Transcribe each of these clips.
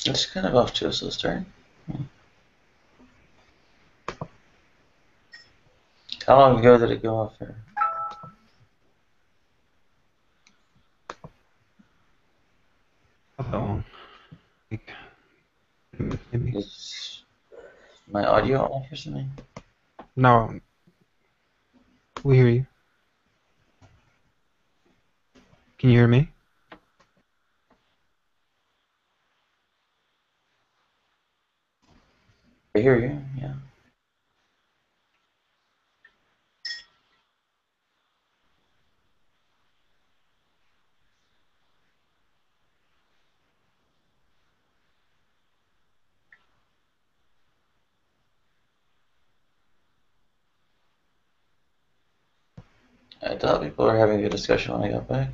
It's kind of off to a slow start. How long ago did it go off there? How long? Like, maybe. Is my audio off or something? No, we hear you. Can you hear me? I hear you, yeah. I thought people were having a good discussion when I got back.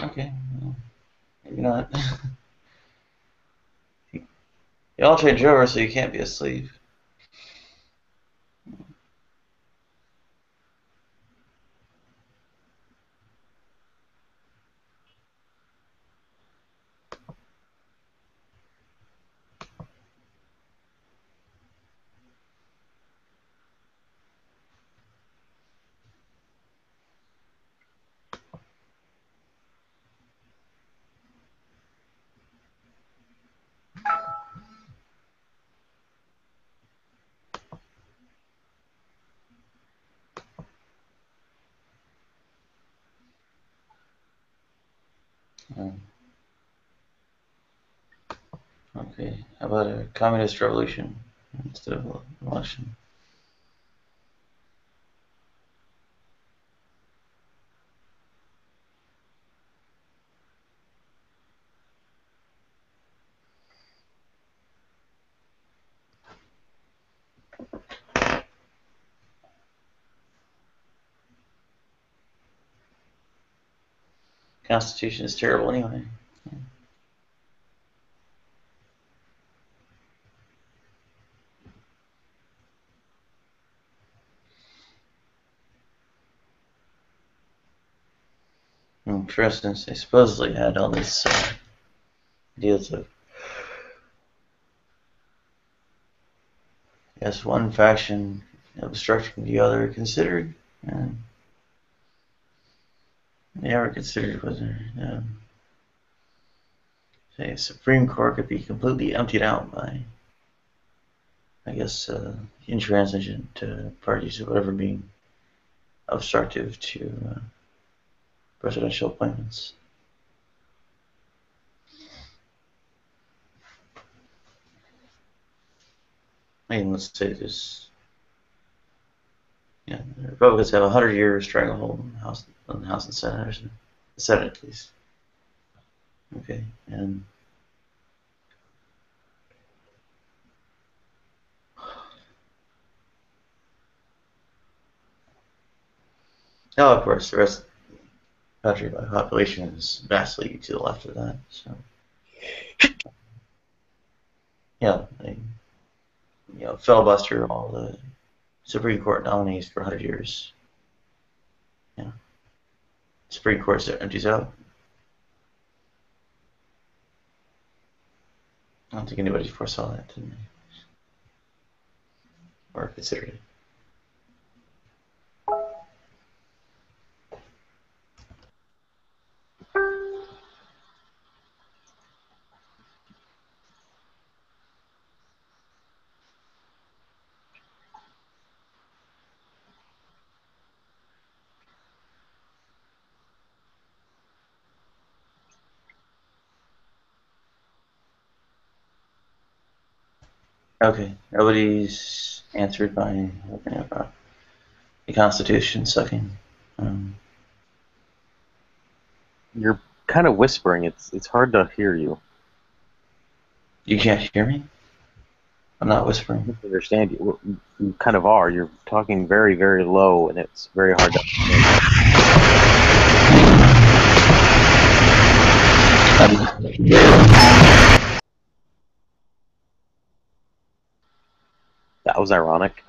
Okay, well, maybe not. You all change over, so you can't be asleep. Okay, how about a communist revolution instead of an election? Constitution is terrible anyway. For instance, they supposedly had all these ideas of, I guess, one faction obstructing the other considered, and they never considered whether, say, Supreme Court could be completely emptied out by, I guess, intransigent parties or whatever being obstructive to presidential appointments. I mean, let's say there's, the Republicans have 100-year stranglehold on the House and Senate, or something. The Senate, at least. Okay, and now, of course, the rest of the country by population is vastly to the left of that. So, yeah, they, filibuster all the Supreme Court nominees for 100 years. Yeah, Supreme Court empties out. I don't think anybody foresaw that, did they? Or considered it. Okay, nobody's answered by looking about the Constitution sucking. You're kind of whispering. It's hard to hear you. You can't hear me? I'm not whispering. I understand you. You kind of are. You're talking very, very low, and it's very hard to understand. That was ironic.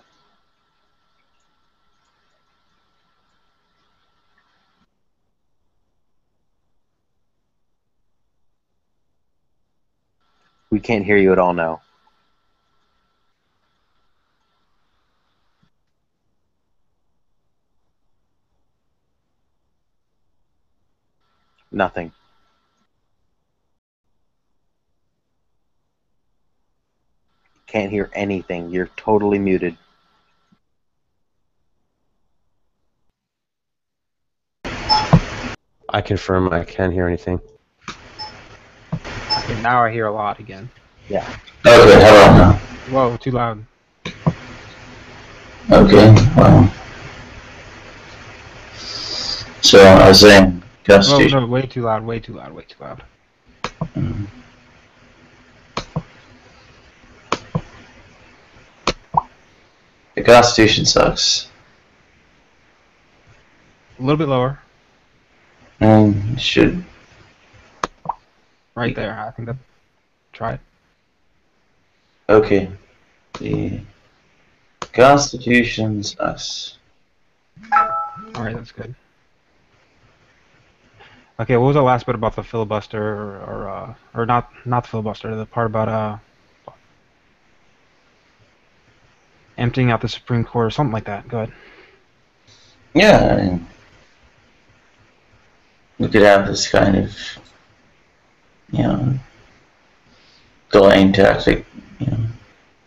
We can't hear you at all now. Nothing. Can't hear anything. You're totally muted. I confirm I can't hear anything. Okay, now I hear a lot again. Yeah. Okay, how about now? Whoa, too loud. Okay, well. So I was saying, Oh Constitution. no, way too loud, way too loud, way too loud. Mm. The Constitution sucks. A little bit lower. And should. Right there, I think that. Try it. Okay. The Constitution sucks. Alright, that's good. Okay, what was the last bit about the filibuster, or not the filibuster, the part about, emptying out the Supreme Court or something like that? Go ahead. Yeah, and we could have this kind of, delaying tactic,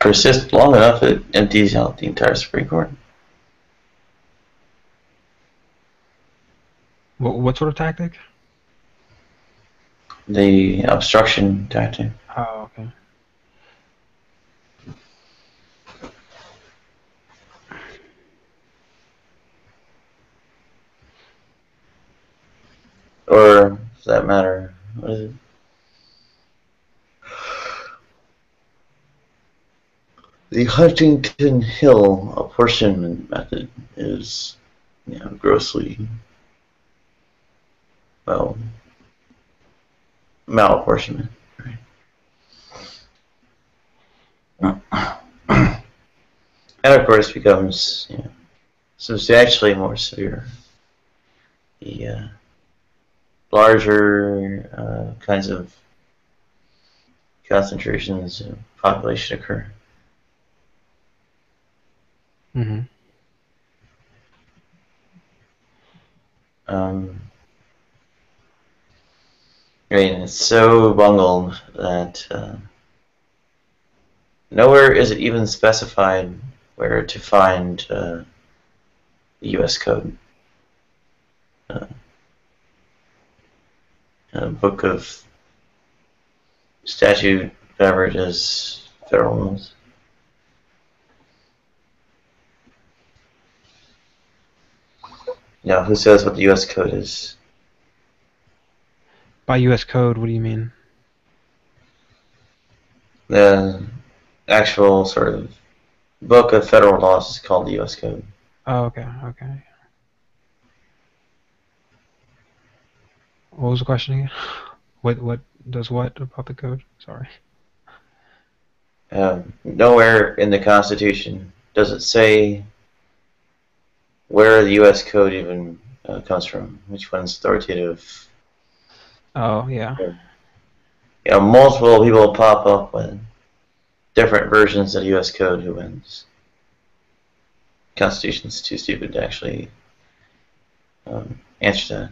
persist long enough it empties out the entire Supreme Court. What sort of tactic? The obstruction tactic. Oh, okay. Or, for that matter, what is it? The Huntington Hill apportionment method is, grossly, well, malapportionment. Right? And of course becomes, substantially more severe. The larger kinds of concentrations of population occur. Mm-hmm. I mean, it's so bungled that nowhere is it even specified where to find the U.S. Code. A book of statute, whatever it is, federal rules. Who says what the U.S. Code is? By U.S. Code, what do you mean? The actual sort of book of federal laws is called the U.S. Code. Oh, okay, okay. What was the question again? What does what about the code? Sorry. Nowhere in the Constitution does it say where the U.S. Code even comes from, which one's authoritative. Oh, yeah. Multiple people pop up with different versions of the U.S. Code. Who wins? Constitution's too stupid to actually answer that.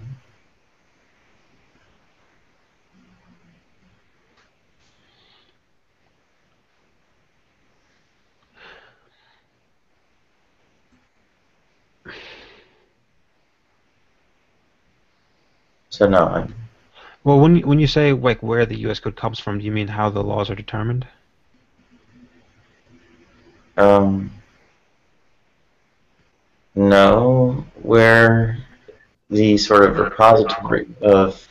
So no, Well, when you say like where the U.S. Code comes from, do you mean how the laws are determined? no, where the sort of repository of,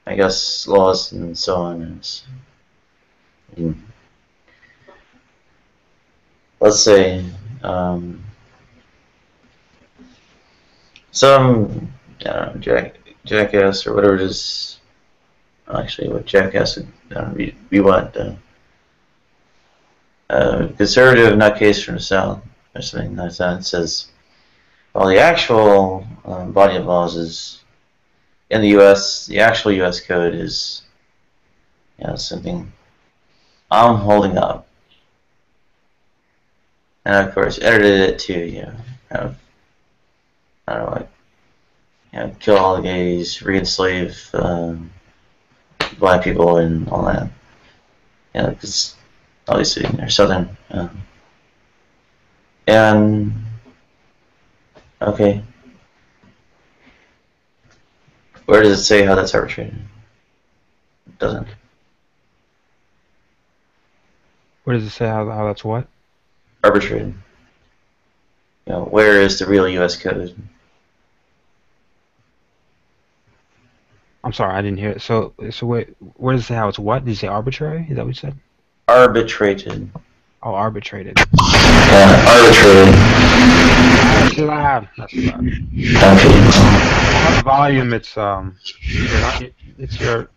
I guess, laws and so on is. Let's say some, I don't know, jackass or whatever it is. Actually, what jackass would be what? conservative nutcase from the South or something like that says, well, the actual body of laws is in the U.S. The actual U.S. code is, something I'm holding up, and of course edited it to, have, I don't know, like, kill all the gays, re-enslave black people, and all that. Because obviously they're Southern. And okay, where does it say how that's arbitrated? It doesn't. Where does it say how that's what? Arbitrated. Where is the real U.S. code? I'm sorry, I didn't hear it. So wait, where does it say how it's what? Did you say arbitrary? Is that what you said? Arbitrated. Oh, arbitrated. Yeah, arbitrated. That's too loud. That's too loud. Okay. Volume. It's your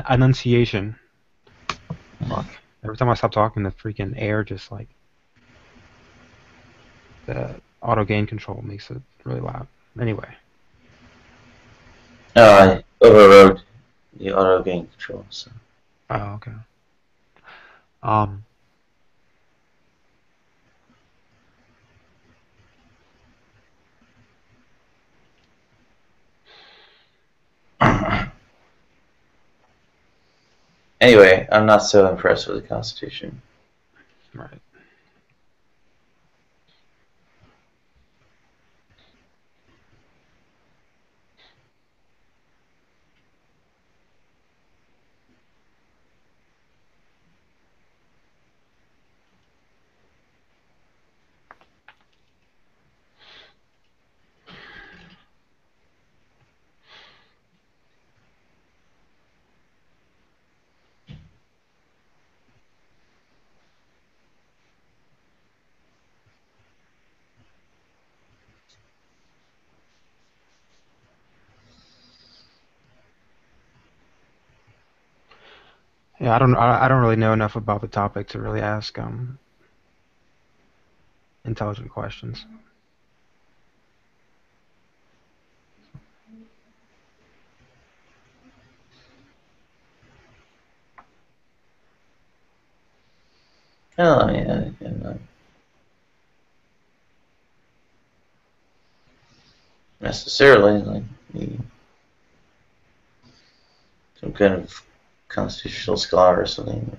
enunciation. Fuck. Every time I stop talking, the freaking air just like the auto gain control makes it really loud. Anyway. I overrode the auto gain control. So. Oh, okay. Anyway, I'm not so impressed with the Constitution. Right. Yeah, I don't really know enough about the topic to really ask intelligent questions. Oh, yeah, and, necessarily like some kind of constitutional scholar or something.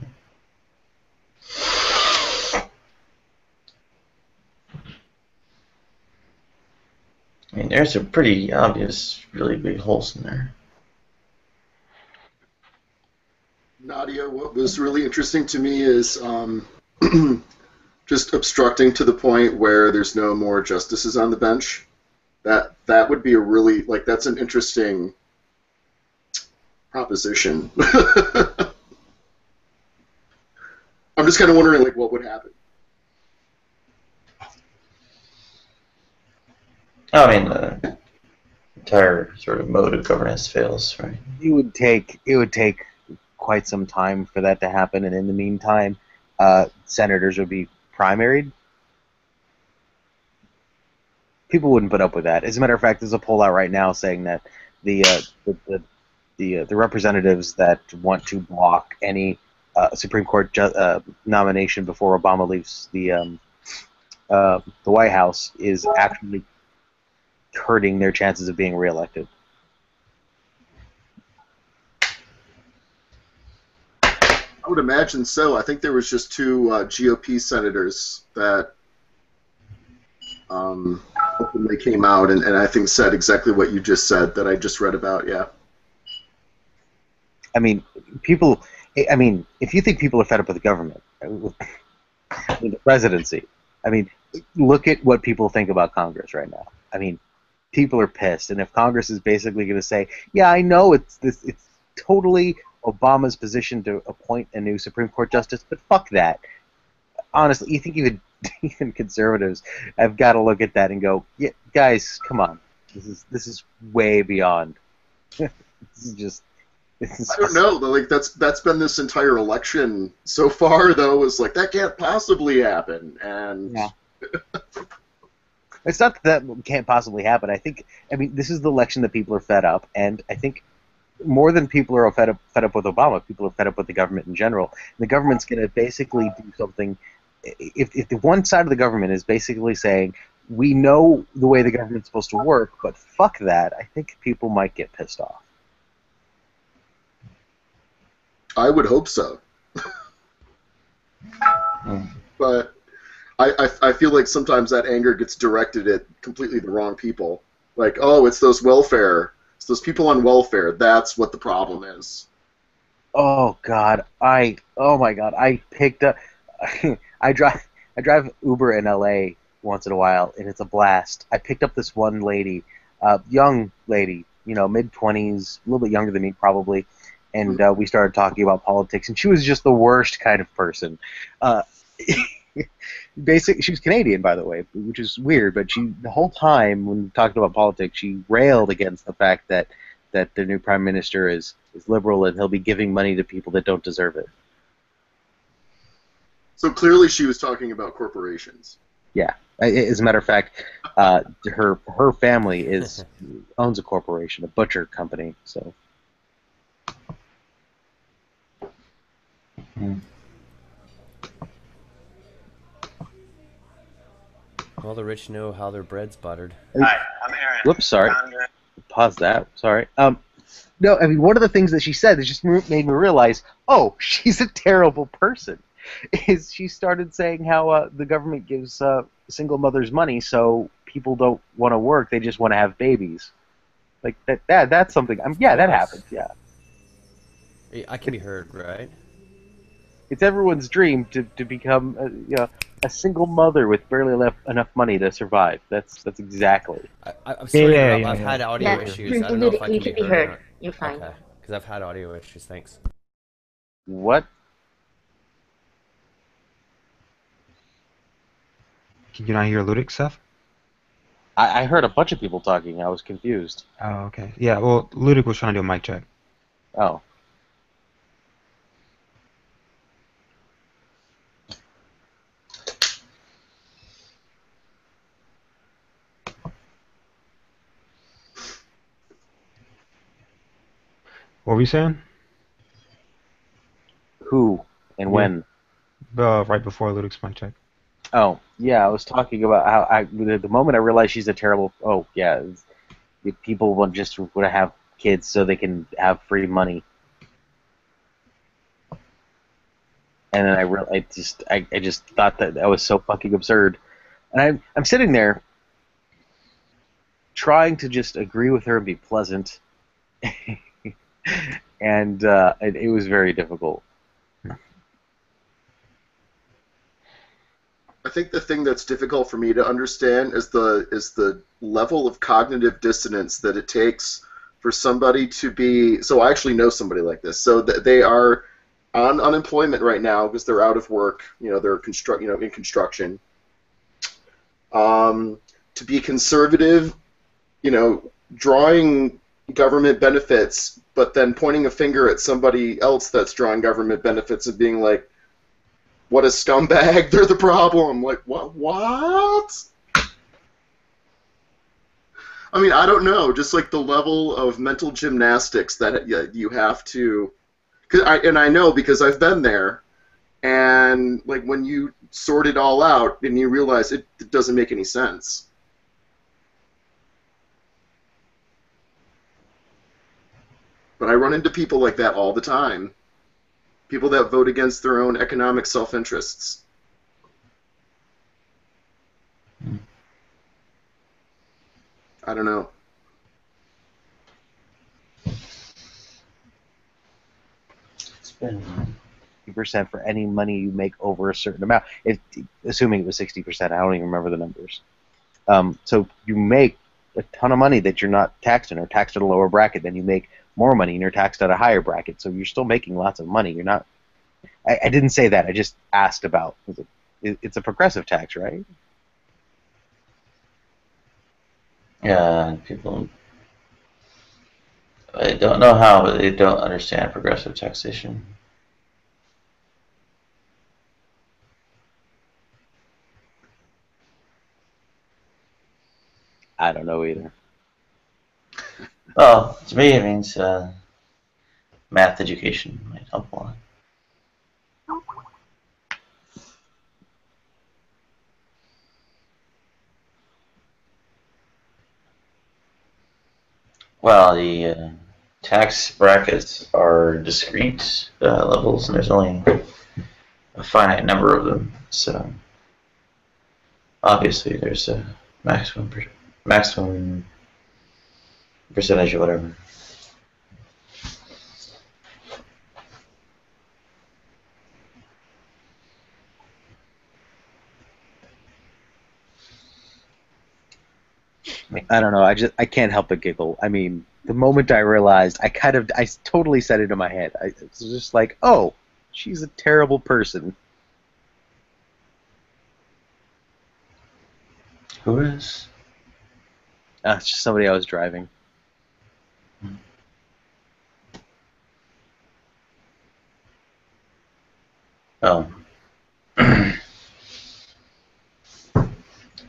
I mean, there's some pretty obvious, really big holes in there. Nadia, what was really interesting to me is just obstructing to the point where there's no more justices on the bench. That would be a really, like, that's an interesting proposition. I'm just kind of wondering, like, what would happen. I mean, the entire sort of mode of governance fails, right? It would take quite some time for that to happen, and in the meantime, senators would be primaried. People wouldn't put up with that. As a matter of fact, there's a poll out right now saying that the representatives that want to block any Supreme Court nomination before Obama leaves the White House is actually hurting their chances of being reelected. I would imagine so. I think there was just two GOP senators that openly came out and I think said exactly what you just said that I just read about, yeah. I mean, if you think people are fed up with the government, with the presidency, I mean, look at what people think about Congress right now. I mean, people are pissed, and if Congress is basically going to say, yeah, I know it's totally Obama's position to appoint a new Supreme Court justice, but fuck that. Honestly, you think even conservatives have got to look at that and go, yeah, guys, come on, this is way beyond. This is just I don't know. Like that's been this entire election so far, though. Is like that can't possibly happen, and Yeah. It's not that that can't possibly happen. I mean, this is the election that people are fed up, and I think more than people are fed up with Obama, people are fed up with the government in general. And the government's going to basically do something. If the one side of the government is basically saying, we know the way the government's supposed to work, but fuck that, I think people might get pissed off. I would hope so. But I feel like sometimes that anger gets directed at completely the wrong people. Like, oh, it's those people on welfare. That's what the problem is. Oh God, oh my God, I picked up. I drive Uber in LA once in a while, and it's a blast. I picked up this one lady, young lady, mid-20s, a little bit younger than me probably, and we started talking about politics, and she was just the worst kind of person. She was Canadian, by the way, which is weird, but the whole time when talking about politics, she railed against the fact that the new prime minister is liberal and he'll be giving money to people that don't deserve it. So clearly she was talking about corporations. Yeah. As a matter of fact, her family owns a corporation, a butcher company. So. Well, the rich know how their bread's buttered. Hi, I'm Aaron. Whoops, sorry. Pause that. Sorry. No, I mean, one of the things that she said that just made me realize, oh, she's a terrible person. Is she started saying how the government gives single mothers money, so people don't want to work; they just want to have babies. Like that's something. Yeah, that happens. Yeah. I can be heard, right? It's everyone's dream to become a single mother with barely enough money to survive. That's exactly. I'm sorry, Yeah, I've had audio Yeah, issues. I don't know if I you can can be heard. Or not. You're fine. Okay, because I've had audio issues. Thanks. What? Can you not hear Ludic stuff? I heard a bunch of people talking. I was confused. Oh, okay. Yeah, well, Ludic was trying to do a mic check. Oh. What were you saying? Who and when? Right before Ludic's mic check. Oh, yeah, I was talking about how the moment I realized she's a terrible. Oh, yeah, people want to have kids so they can have free money, and then I just thought that was so fucking absurd, and I'm sitting there trying to just agree with her and be pleasant, and it was very difficult. I think the thing that's difficult for me to understand is the level of cognitive dissonance that it takes for somebody to be. So I actually know somebody like this. So they are on unemployment right now because they're out of work. They're in construction. To be conservative, drawing government benefits, but then pointing a finger at somebody else that's drawing government benefits and being like, what a scumbag, they're the problem. Like, what? I mean, I don't know, just like the level of mental gymnastics that you have to, and I know because I've been there, and like when you sort it all out and you realize it doesn't make any sense. But I run into people like that all the time. People that vote against their own economic self-interests. I don't know. It's been 60% for any money you make over a certain amount. Assuming it was 60%, I don't even remember the numbers. So you make a ton of money that you're not taxed in, or taxed at a lower bracket, then you make more money and you're taxed at a higher bracket. So you're still making lots of money. You're not. I didn't say that. I just asked about. It's a progressive tax, right? Yeah, people. I don't know how, but they don't understand progressive taxation. I don't know either. Well, to me, it means math education might help a lot. Well, the tax brackets are discrete levels, and there's only a finite number of them. So obviously, there's a maximum percentage or whatever. I don't know. I can't help but giggle. I mean, the moment I realized, I totally said it in my head. It was just like, oh, she's a terrible person. Who is? It's just somebody I was driving. Oh.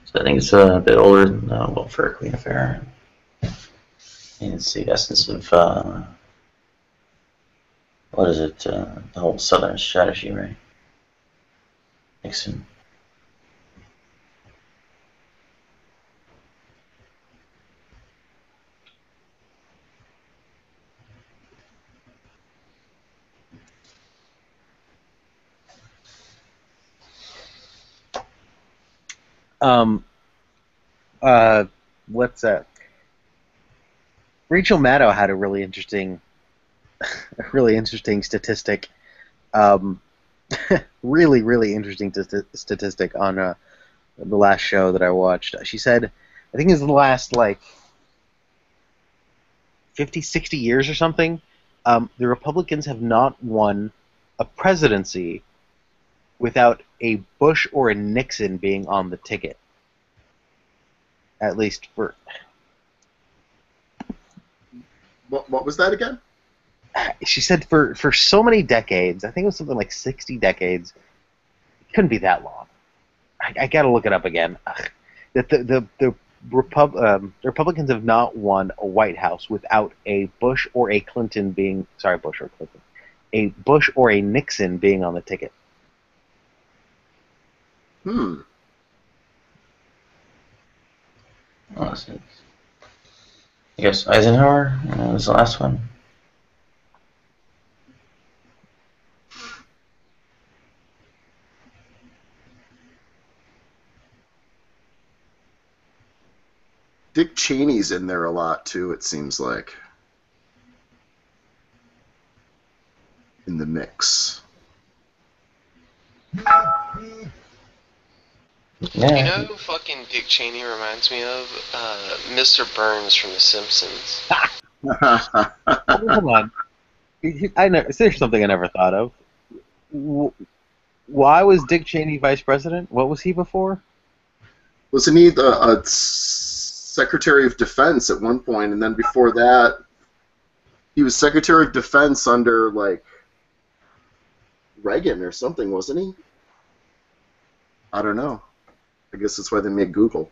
So I think it's a bit older than Welfare Queen Affair. And it's the essence of what is it? The whole Southern strategy, right? Nixon. What's that? Rachel Maddow had a really interesting statistic. Really interesting statistic on the last show that I watched. She said, I think it was the last, like, 50, 60 years or something, the Republicans have not won a presidency without a Bush or a Nixon being on the ticket. At least for... What was that again? She said for so many decades, I think it was something like 60 decades, it couldn't be that long. I gotta look it up again. That the Republicans have not won a White House without a Bush or a Clinton being... Sorry, Bush or Clinton. A Bush or a Nixon being on the ticket. Hmm. Oh, I guess Eisenhower was the last one. Dick Cheney's in there a lot too, it seems like. In the mix. Yeah. You know who fucking Dick Cheney reminds me of? Mr. Burns from The Simpsons. Hold on. There's something I never thought of. Why was Dick Cheney vice president? What was he before? Wasn't he the Secretary of Defense at one point, and then before that, he was Secretary of Defense under, like, Reagan or something, wasn't he? I don't know. I guess that's why they made Google.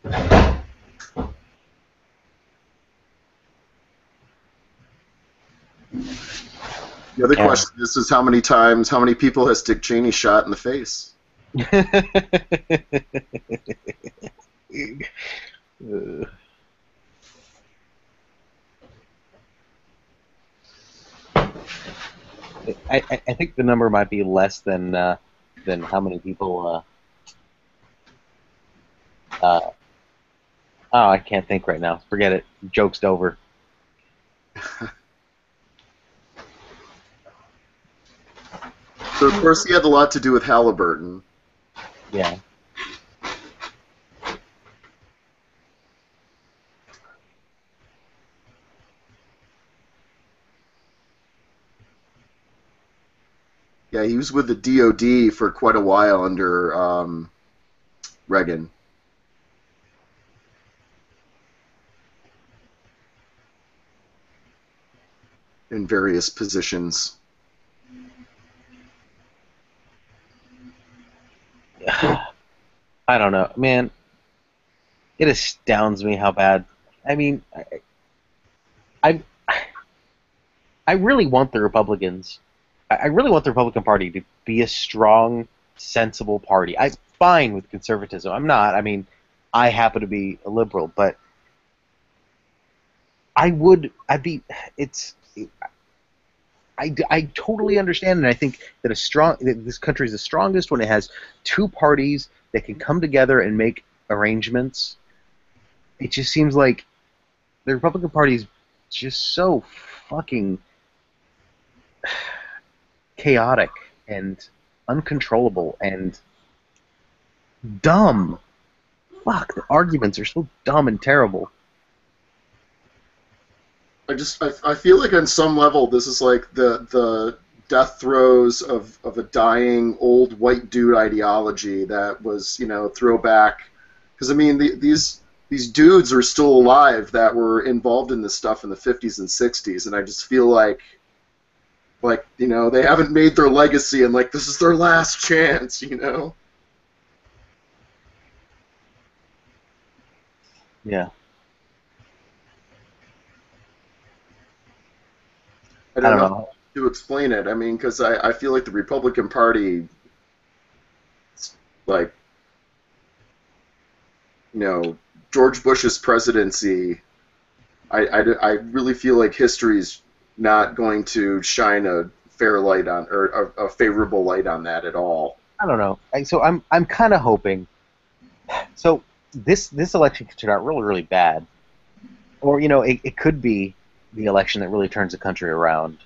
The other question is how many people has Dick Cheney shot in the face? I think the number might be less than how many people. Oh, I can't think right now. Forget it. Joke's over. So of course he had a lot to do with Halliburton. Yeah. Yeah, he was with the DOD for quite a while under Reagan. in various positions. I don't know, man. It astounds me how bad. I mean, I I really want the Republicans. I really want the Republican Party to be a strong, sensible party. I'm fine with conservatism. I'm not. I mean, I happen to be a liberal, but I'd be. I totally understand, and I think that that this country is the strongest when it has two parties that can come together and make arrangements. It just seems like the Republican Party is just so fucking chaotic and uncontrollable and dumb. Fuck, the arguments are so dumb and terrible. I feel like on some level this is like the death throes of a dying old white dude ideology that was, you know, throwback. Because I mean these dudes are still alive that were involved in this stuff in the 50s and 60s, and I just feel like you know, they haven't made their legacy, and like this is their last chance, you know. Yeah. I don't know how to explain it. I mean, because I feel like the Republican Party, like, you know, George Bush's presidency, I really feel like history's not going to shine a fair light on, or a favorable light on that at all. I don't know. So I'm kind of hoping. So this election could turn out really, really bad, or you know, it could be the election that really turns the country around.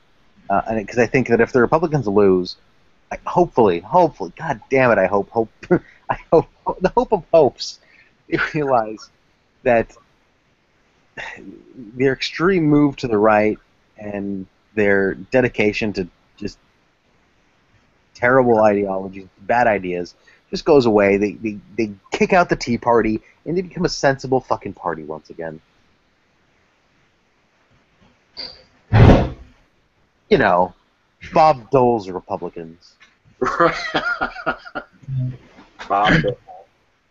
And because I think that if the Republicans lose, hopefully, God damn it, I hope, I hope the hope of hopes, they realize that their extreme move to the right and their dedication to just terrible ideologies, bad ideas, just goes away. They kick out the Tea Party and they become a sensible fucking party once again. You know, Bob Dole's Republicans. Bob Dole.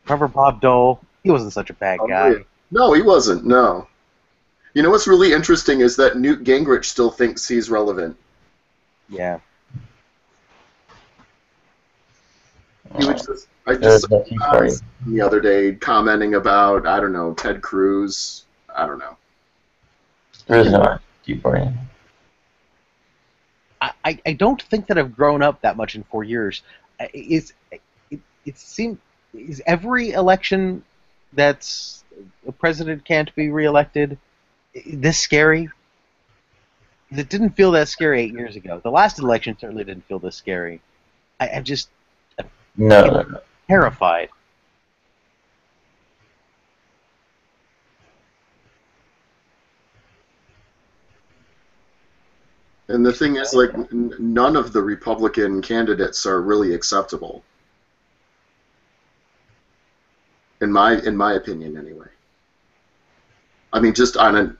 Remember Bob Dole? He wasn't such a bad guy. Yeah. No, he wasn't. No. You know what's really interesting is that Newt Gingrich still thinks he's relevant. Yeah. He was just, I just saw the other day commenting about, I don't know, Ted Cruz. I don't know. There is no Tea Party. I don't think that I've grown up that much in 4 years. It seems, is every election that's a president can't be reelected this scary? It didn't feel that scary 8 years ago. The last election certainly didn't feel this scary. I'm just No. terrified. And the thing is, like, none of the Republican candidates are really acceptable. In my opinion, anyway. I mean, just on an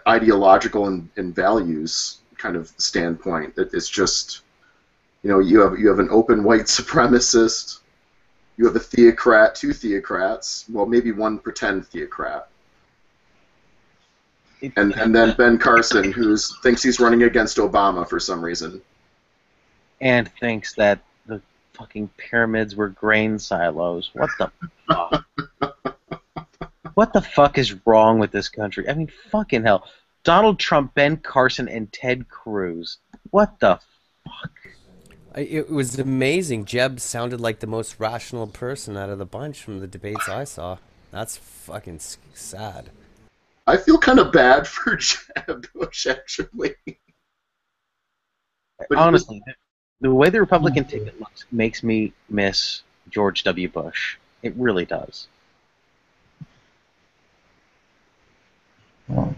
ideological and values kind of standpoint, that it's just, you know, you have an open white supremacist, you have a theocrat, two theocrats, well, maybe one pretend theocrat. And then Ben Carson, who thinks he's running against Obama for some reason. And thinks that the fucking pyramids were grain silos. What the fuck? What the fuck is wrong with this country? I mean, fucking hell. Donald Trump, Ben Carson, and Ted Cruz. What the fuck? It was amazing. Jeb sounded like the most rational person out of the bunch from the debates I saw. That's fucking sad. I feel kind of bad for Jeb Bush, actually. But honestly, the way the Republican ticket looks makes me miss George W. Bush. It really does. Well,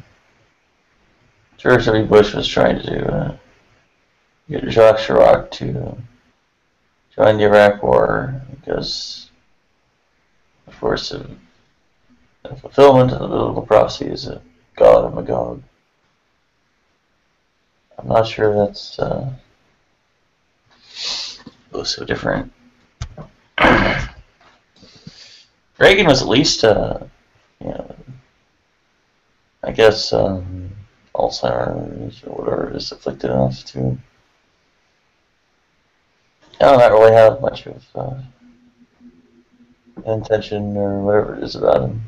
George W. Bush was trying to get Jacques Chirac to join the Iraq War because, of course, the fulfillment of the biblical prophecy is God of Magog. I'm not sure that's so different. Reagan was at least, I guess, Alzheimer's or whatever is afflicted enough to. I don't really have much of intention or whatever it is about him.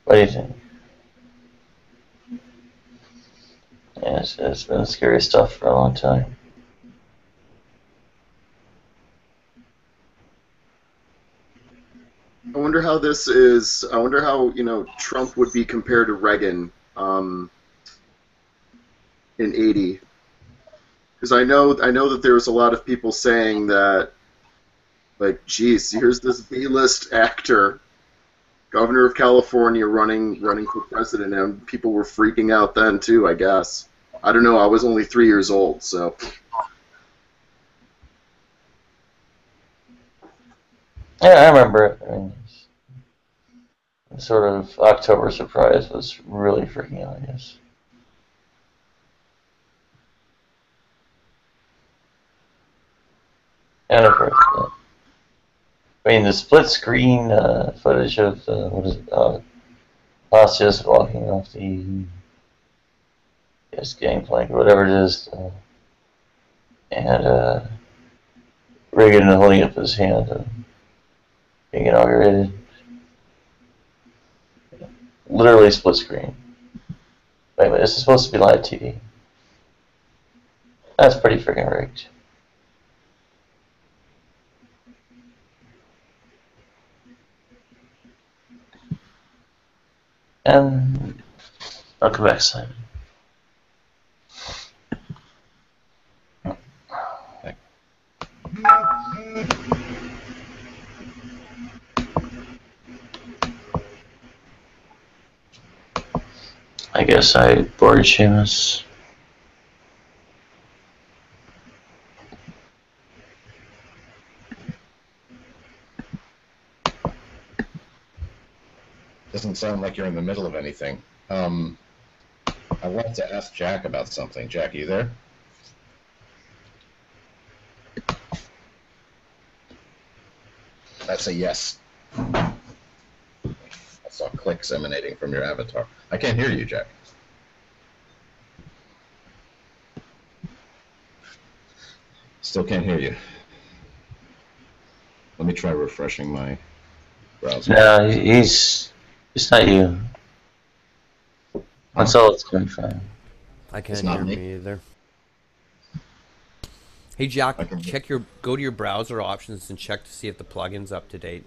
What do you think? Yeah, it's been scary stuff for a long time. I wonder how this is. I wonder how Trump would be compared to Reagan in '80, because I know that there was a lot of people saying that, like, geez, here's this B-list actor, governor of California, running for president, and people were freaking out then too. I guess. I don't know. I was only 3 years old, so. Yeah, I remember it. I mean, sort of October surprise was really freaking out, I guess. And of course, I mean, the split screen footage of what is it? Hostias walking off the gangplank or whatever it is, and Reagan holding up his hand being inaugurated. Literally split screen. Wait a minute, this is supposed to be live TV. That's pretty freaking rigged. And I'll come back, Simon. I guess I bored Seamus. Doesn't sound like you're in the middle of anything. I wanted to ask Jack about something. Jack, are you there? That's a yes. I saw clicks emanating from your avatar. I can't hear you, Jack. Still can't hear you. Let me try refreshing my browser. No, it's not you. That's all it's coming from. I can't hear me either. Hey Jack, go to your browser options and check to see if the plugin's up to date.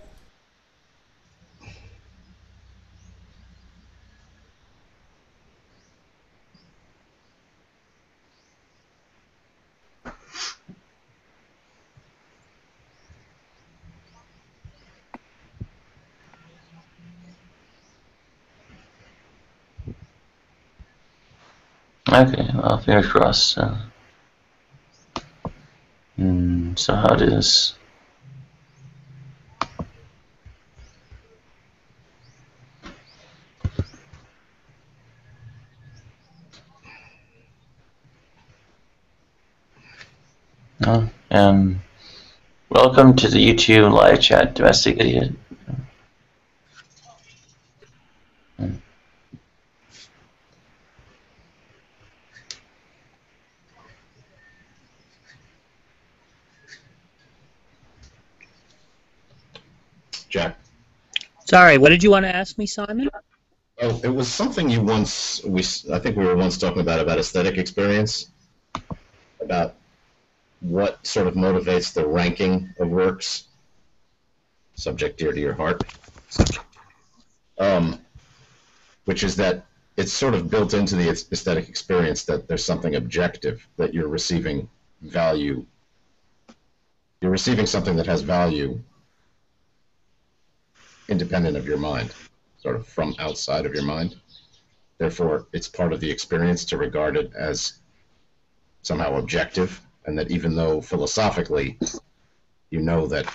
Okay, well, fingers crossed. So how it is? Welcome to the YouTube live chat, Domestic Idiot. Jack. Sorry, what did you want to ask me, Simon? Oh, it was something you I think we were once talking about aesthetic experience, about what sort of motivates the ranking of works, subject dear to your heart, which is that it's sort of built into the aesthetic experience that there's something objective, that you're receiving value. You're receiving something that has value independent of your mind. sort of from outside of your mind. Therefore, it's part of the experience to regard it as somehow objective, and that even though philosophically you know that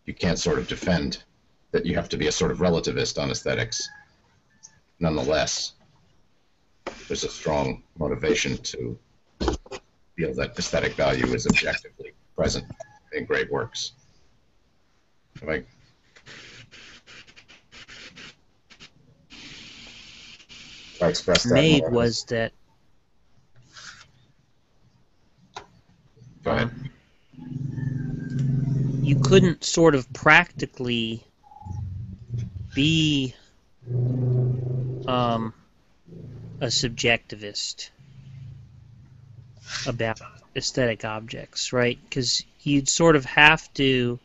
you can't sort of defend that you have to be a sort of relativist on aesthetics, nonetheless, there's a strong motivation to feel that aesthetic value is objectively present in great works. Have I expressed that Made more? was that Go ahead. you couldn't sort of practically be a subjectivist about aesthetic objects, right? Because you'd sort of have to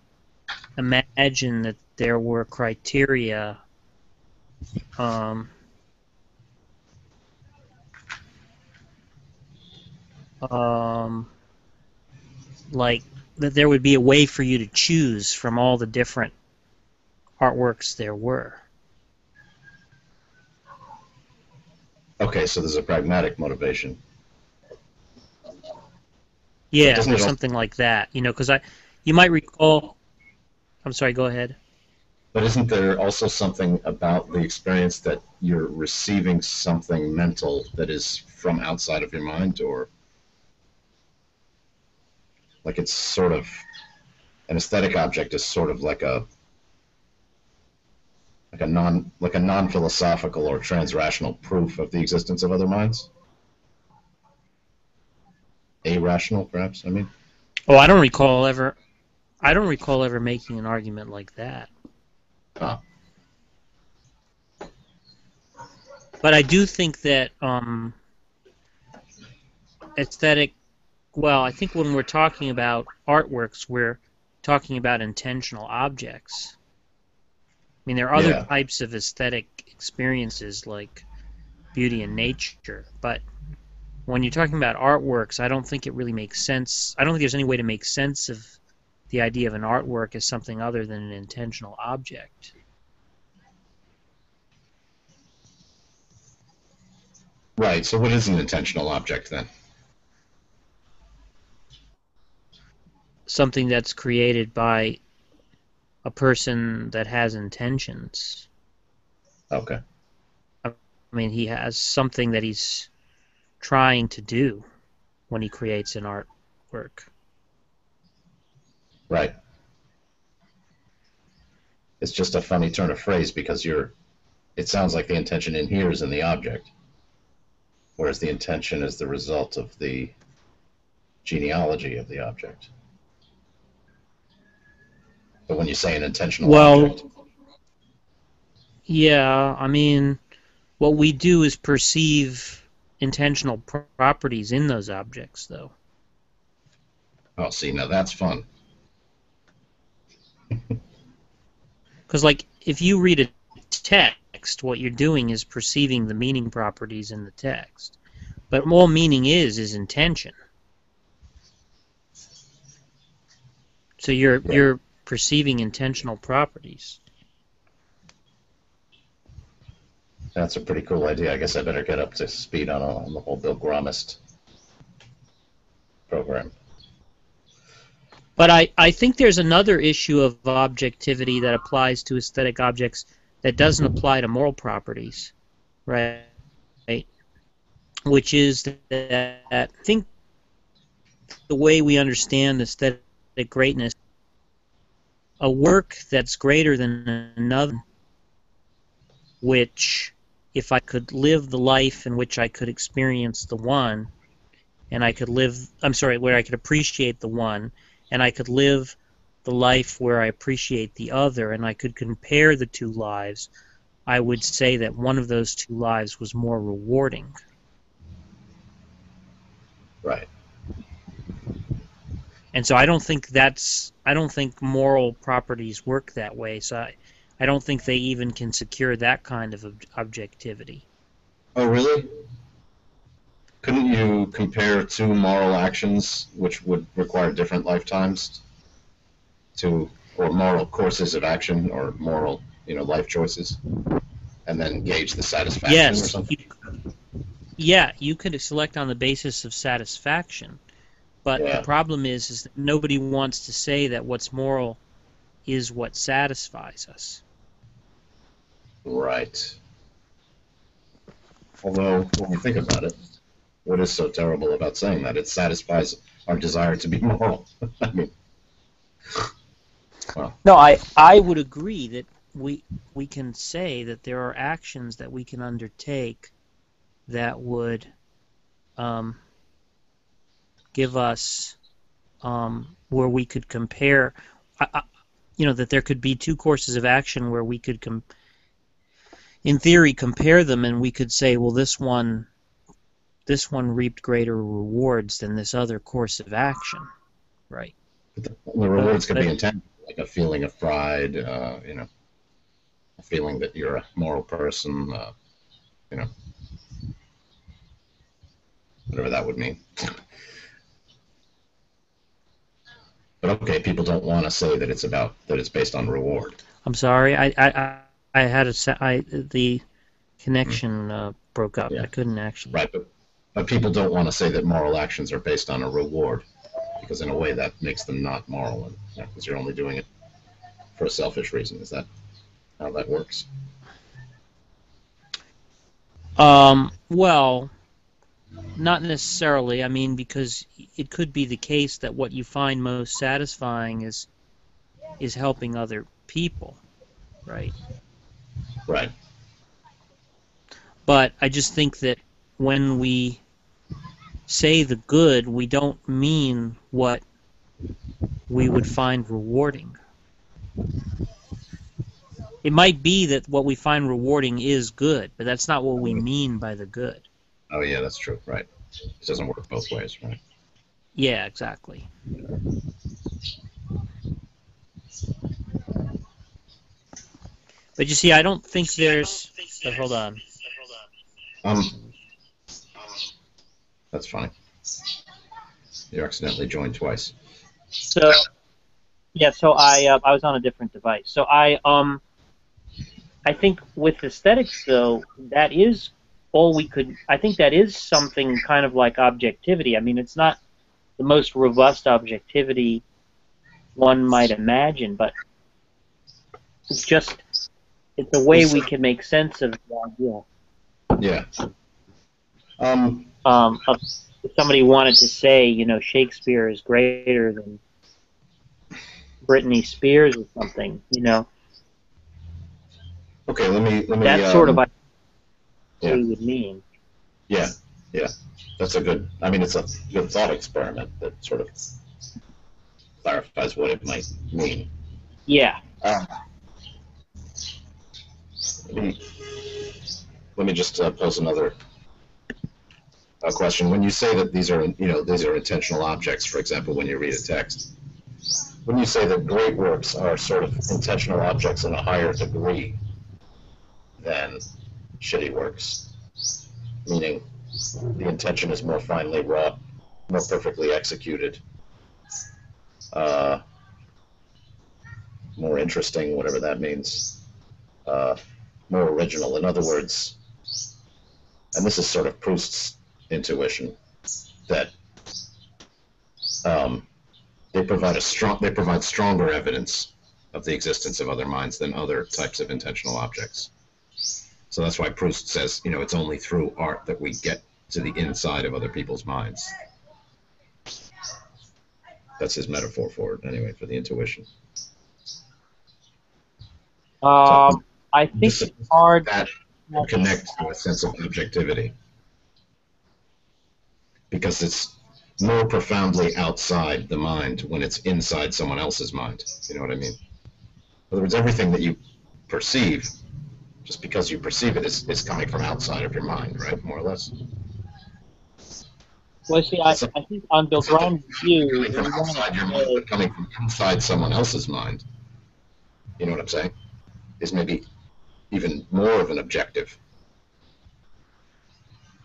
imagine that there were criteria like that there would be a way for you to choose from all the different artworks there were. Okay, so there's a pragmatic motivation. Yeah, Doesn't or it al- something like that. You know, because you might recall. I'm sorry. Go ahead. But isn't there also something about the experience that you're receiving something mental that is from outside of your mind, or like it's sort of an aesthetic object is sort of like a non-philosophical or transrational proof of the existence of other minds? Irrational, perhaps, I mean? Oh, I don't recall ever making an argument like that. Ah. But I do think that aesthetic. Well, I think when we're talking about artworks, we're talking about intentional objects. I mean, there are other types of aesthetic experiences like beauty and nature, but when you're talking about artworks, I don't think it really makes sense. I don't think there's any way to make sense of the idea of an artwork as something other than an intentional object. Right, so what is an intentional object then? Something that's created by a person that has intentions. Okay. I mean, he has something that he's trying to do when he creates an artwork. Right. It's just a funny turn of phrase because it sounds like the intention in here is in the object, whereas the intention is the result of the genealogy of the object. But when you say an intentional object... Yeah, I mean, what we do is perceive intentional properties in those objects, though. Oh, see, now that's fun. Because, like, if you read a text, what you're doing is perceiving the meaning properties in the text. But all meaning is intention. So you're perceiving intentional properties. That's a pretty cool idea. I guess I better get up to speed on the whole Bill Gromist program. But I think there's another issue of objectivity that applies to aesthetic objects that doesn't apply to moral properties, right? Which is that I think the way we understand aesthetic greatness, a work that's greater than another, which if I could live the life in which I could experience the one, and I could where I could appreciate the one, and I could live the life where I appreciate the other, and I could compare the two lives, I would say that one of those two lives was more rewarding. Right. And so I don't think moral properties work that way. So I don't think they even can secure that kind of objectivity. Oh, really? Couldn't you compare two moral actions which would require different lifetimes or moral courses of action or moral life choices, and then gauge the satisfaction or Yes. something? Yeah, you could select on the basis of satisfaction, but the Yeah. problem is that nobody wants to say that what's moral is what satisfies us. Right. Although, when you think about it, what is so terrible about saying that? It satisfies our desire to be moral. I mean, well, No, I would agree that we can say that there are actions that we can undertake that would give us where we could compare, that there could be two courses of action where we could, in theory, compare them, and we could say, well, this one reaped greater rewards than this other course of action, right? the rewards could be intangible, like a feeling of pride, a feeling that you're a moral person, whatever that would mean. But okay, people don't want to say that it's based on reward. I'm sorry, I had the connection broke up. Yeah. I couldn't actually. Right, but people don't want to say that moral actions are based on a reward, because in a way that makes them not moral, because you're only doing it for a selfish reason. Is that how that works? Well, not necessarily. I mean, because it could be the case that what you find most satisfying is helping other people, right? Right. But I just think that when we say the good, we don't mean what we would find rewarding. It might be that what we find rewarding is good, but that's not what we mean by the good. Oh yeah, that's true. Right. It doesn't work both ways, right? Yeah, exactly. But you see, I don't think there's... hold on. That's fine. You accidentally joined twice. So, yeah, so I was on a different device. So I think with aesthetics, though, that is all we could... I think that is something kind of like objectivity. I mean, it's not the most robust objectivity one might imagine, but it's just... it's a way we can make sense of the idea. Yeah. If somebody wanted to say, Shakespeare is greater than Britney Spears or something, Okay, let me. That's sort of what yeah. we would mean. Yeah, yeah. That's a good. I mean, it's a good thought experiment that sort of clarifies what it might mean. Yeah. Let me just pose another question. When you say that these are intentional objects, for example, when you read a text, when you say that great works are sort of intentional objects in a higher degree than shitty works, meaning the intention is more finely wrought, more perfectly executed, more interesting, whatever that means, more original. In other words, and this is sort of Proust's intuition, that they provide stronger evidence of the existence of other minds than other types of intentional objects. So that's why Proust says, it's only through art that we get to the inside of other people's minds. That's his metaphor for it, anyway, for the intuition. I think it's hard that connect to a sense of objectivity, because it's more profoundly outside the mind when it's inside someone else's mind. You know what I mean? In other words, everything that you perceive, just because you perceive it, is coming from outside of your mind, right? More or less. Well, see, I think on Bill Grimes' view, coming from outside your mind, but coming from inside someone else's mind. You know what I'm saying? Is maybe even more of an objective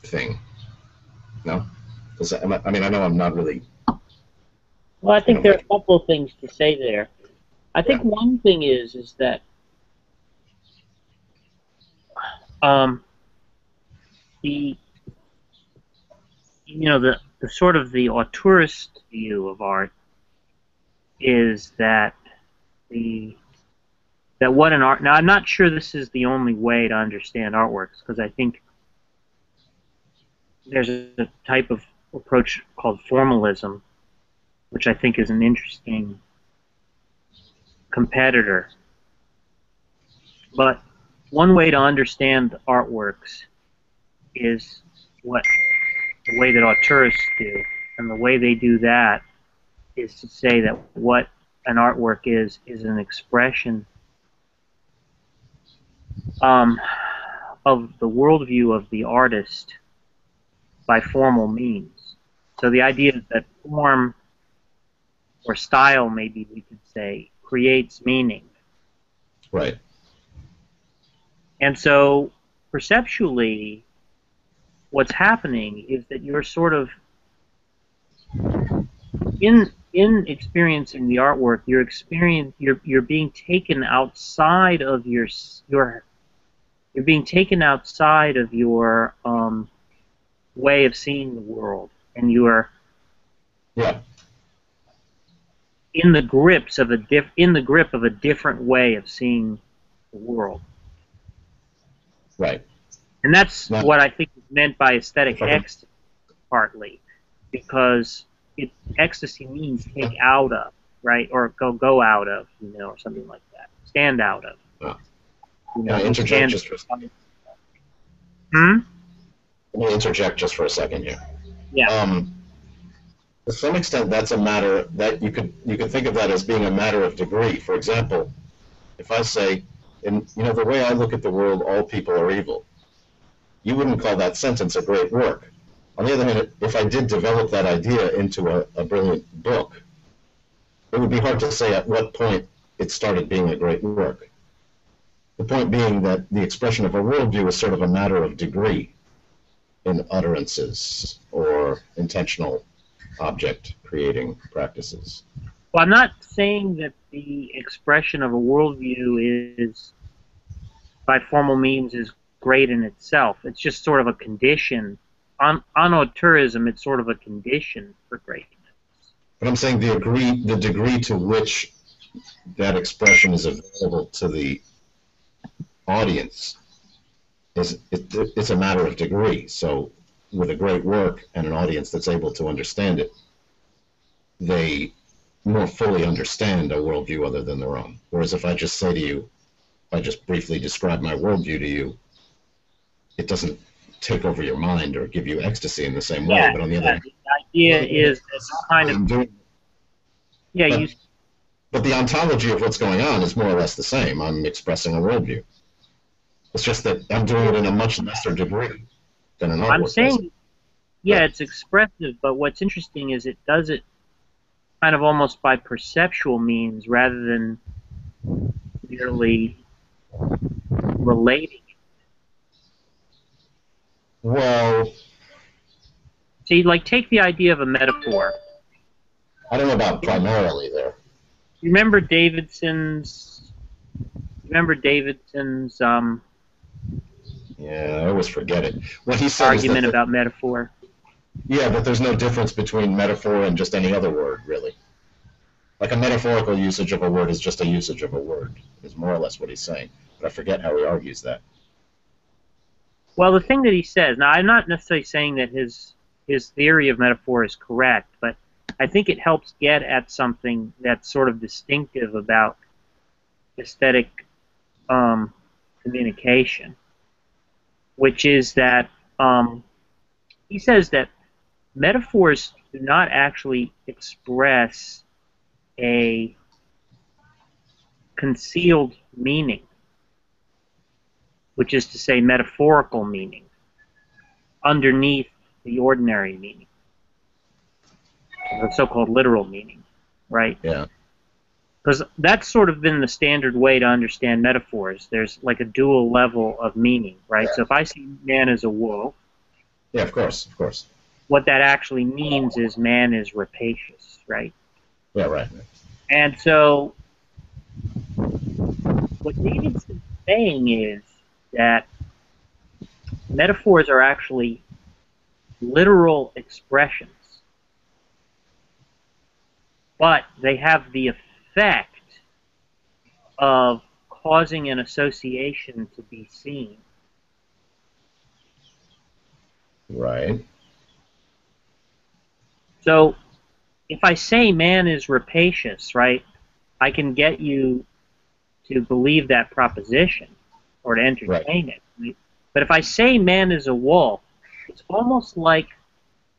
thing. No? I mean, I know I'm not really... Well, I think there are a couple of things to say there. I think one thing is that the the sort of the auteurist view of art is that what an art. Now, I'm not sure this is the only way to understand artworks, because I think there's a type of approach called formalism, which I think is an interesting competitor. But one way to understand artworks is the way that auteurists do, and the way they do that is to say that what an artwork is an expression of the worldview of the artist by formal means. So the idea is that form, or style maybe we could say, creates meaning. Right. And so perceptually, what's happening is that you're sort of in experiencing the artwork, you're being taken outside of your way of seeing the world, and you are in the grip of a different way of seeing the world. Right. And that's what I think is meant by aesthetic ecstasy, partly, because ecstasy means take out of, right, or go out of, or something like that, stand out of. Can I interject just for a second? Let me interject just for a second here. Yeah. To some extent, that's a matter that you could think of that as being a matter of degree. For example, if I say, the way I look at the world, all people are evil, you wouldn't call that sentence a great work. On the other hand, if I did develop that idea into a brilliant book, it would be hard to say at what point it started being a great work. The point being that the expression of a worldview is sort of a matter of degree in utterances or intentional object creating practices. Well, I'm not saying that the expression of a worldview is, by formal means, is great in itself. It's just sort of a condition. On auteurism, it's sort of a condition for greatness. But I'm saying the degree to which that expression is available to the audience it's a matter of degree. So with a great work and an audience that's able to understand it, they more fully understand a worldview other than their own. Whereas if I just say to you, if I just briefly describe my worldview to you, it doesn't take over your mind or give you ecstasy in the same way. But on the other hand, the idea is that kind of but the ontology of what's going on is more or less the same. I'm expressing a worldview. It's just that I'm doing it in a much lesser degree than an artwork. I'm saying, it's expressive, but what's interesting is it does it kind of almost by perceptual means rather than merely relating. Well, see, like, take the idea of a metaphor. I don't know about primarily there. Remember Davidson's yeah, I always forget it. What he said argument about metaphor. Yeah, but there's no difference between metaphor and just any other word, really. Like a metaphorical usage of a word is just a usage of a word, is more or less what he's saying. But I forget how he argues that. Well, the thing that he says, now I'm not necessarily saying that his theory of metaphor is correct, but I think it helps get at something that's sort of distinctive about aesthetic communication, which is that he says that metaphors do not actually express a concealed meaning, which is to say metaphorical meaning, underneath the ordinary meaning, the so-called literal meaning, right? Yeah. Because that's sort of been the standard way to understand metaphors. There's like a dual level of meaning, right? So if I see man as a wolf, yeah, of course. what that actually means is man is rapacious, right? Yeah, right. And so what Davidson's saying is that metaphors are actually literal expressions, but they have the effect of causing an association to be seen. Right. So if I say man is rapacious, right, I can get you to believe that proposition or to entertain it. Right? But if I say man is a wolf, it's almost like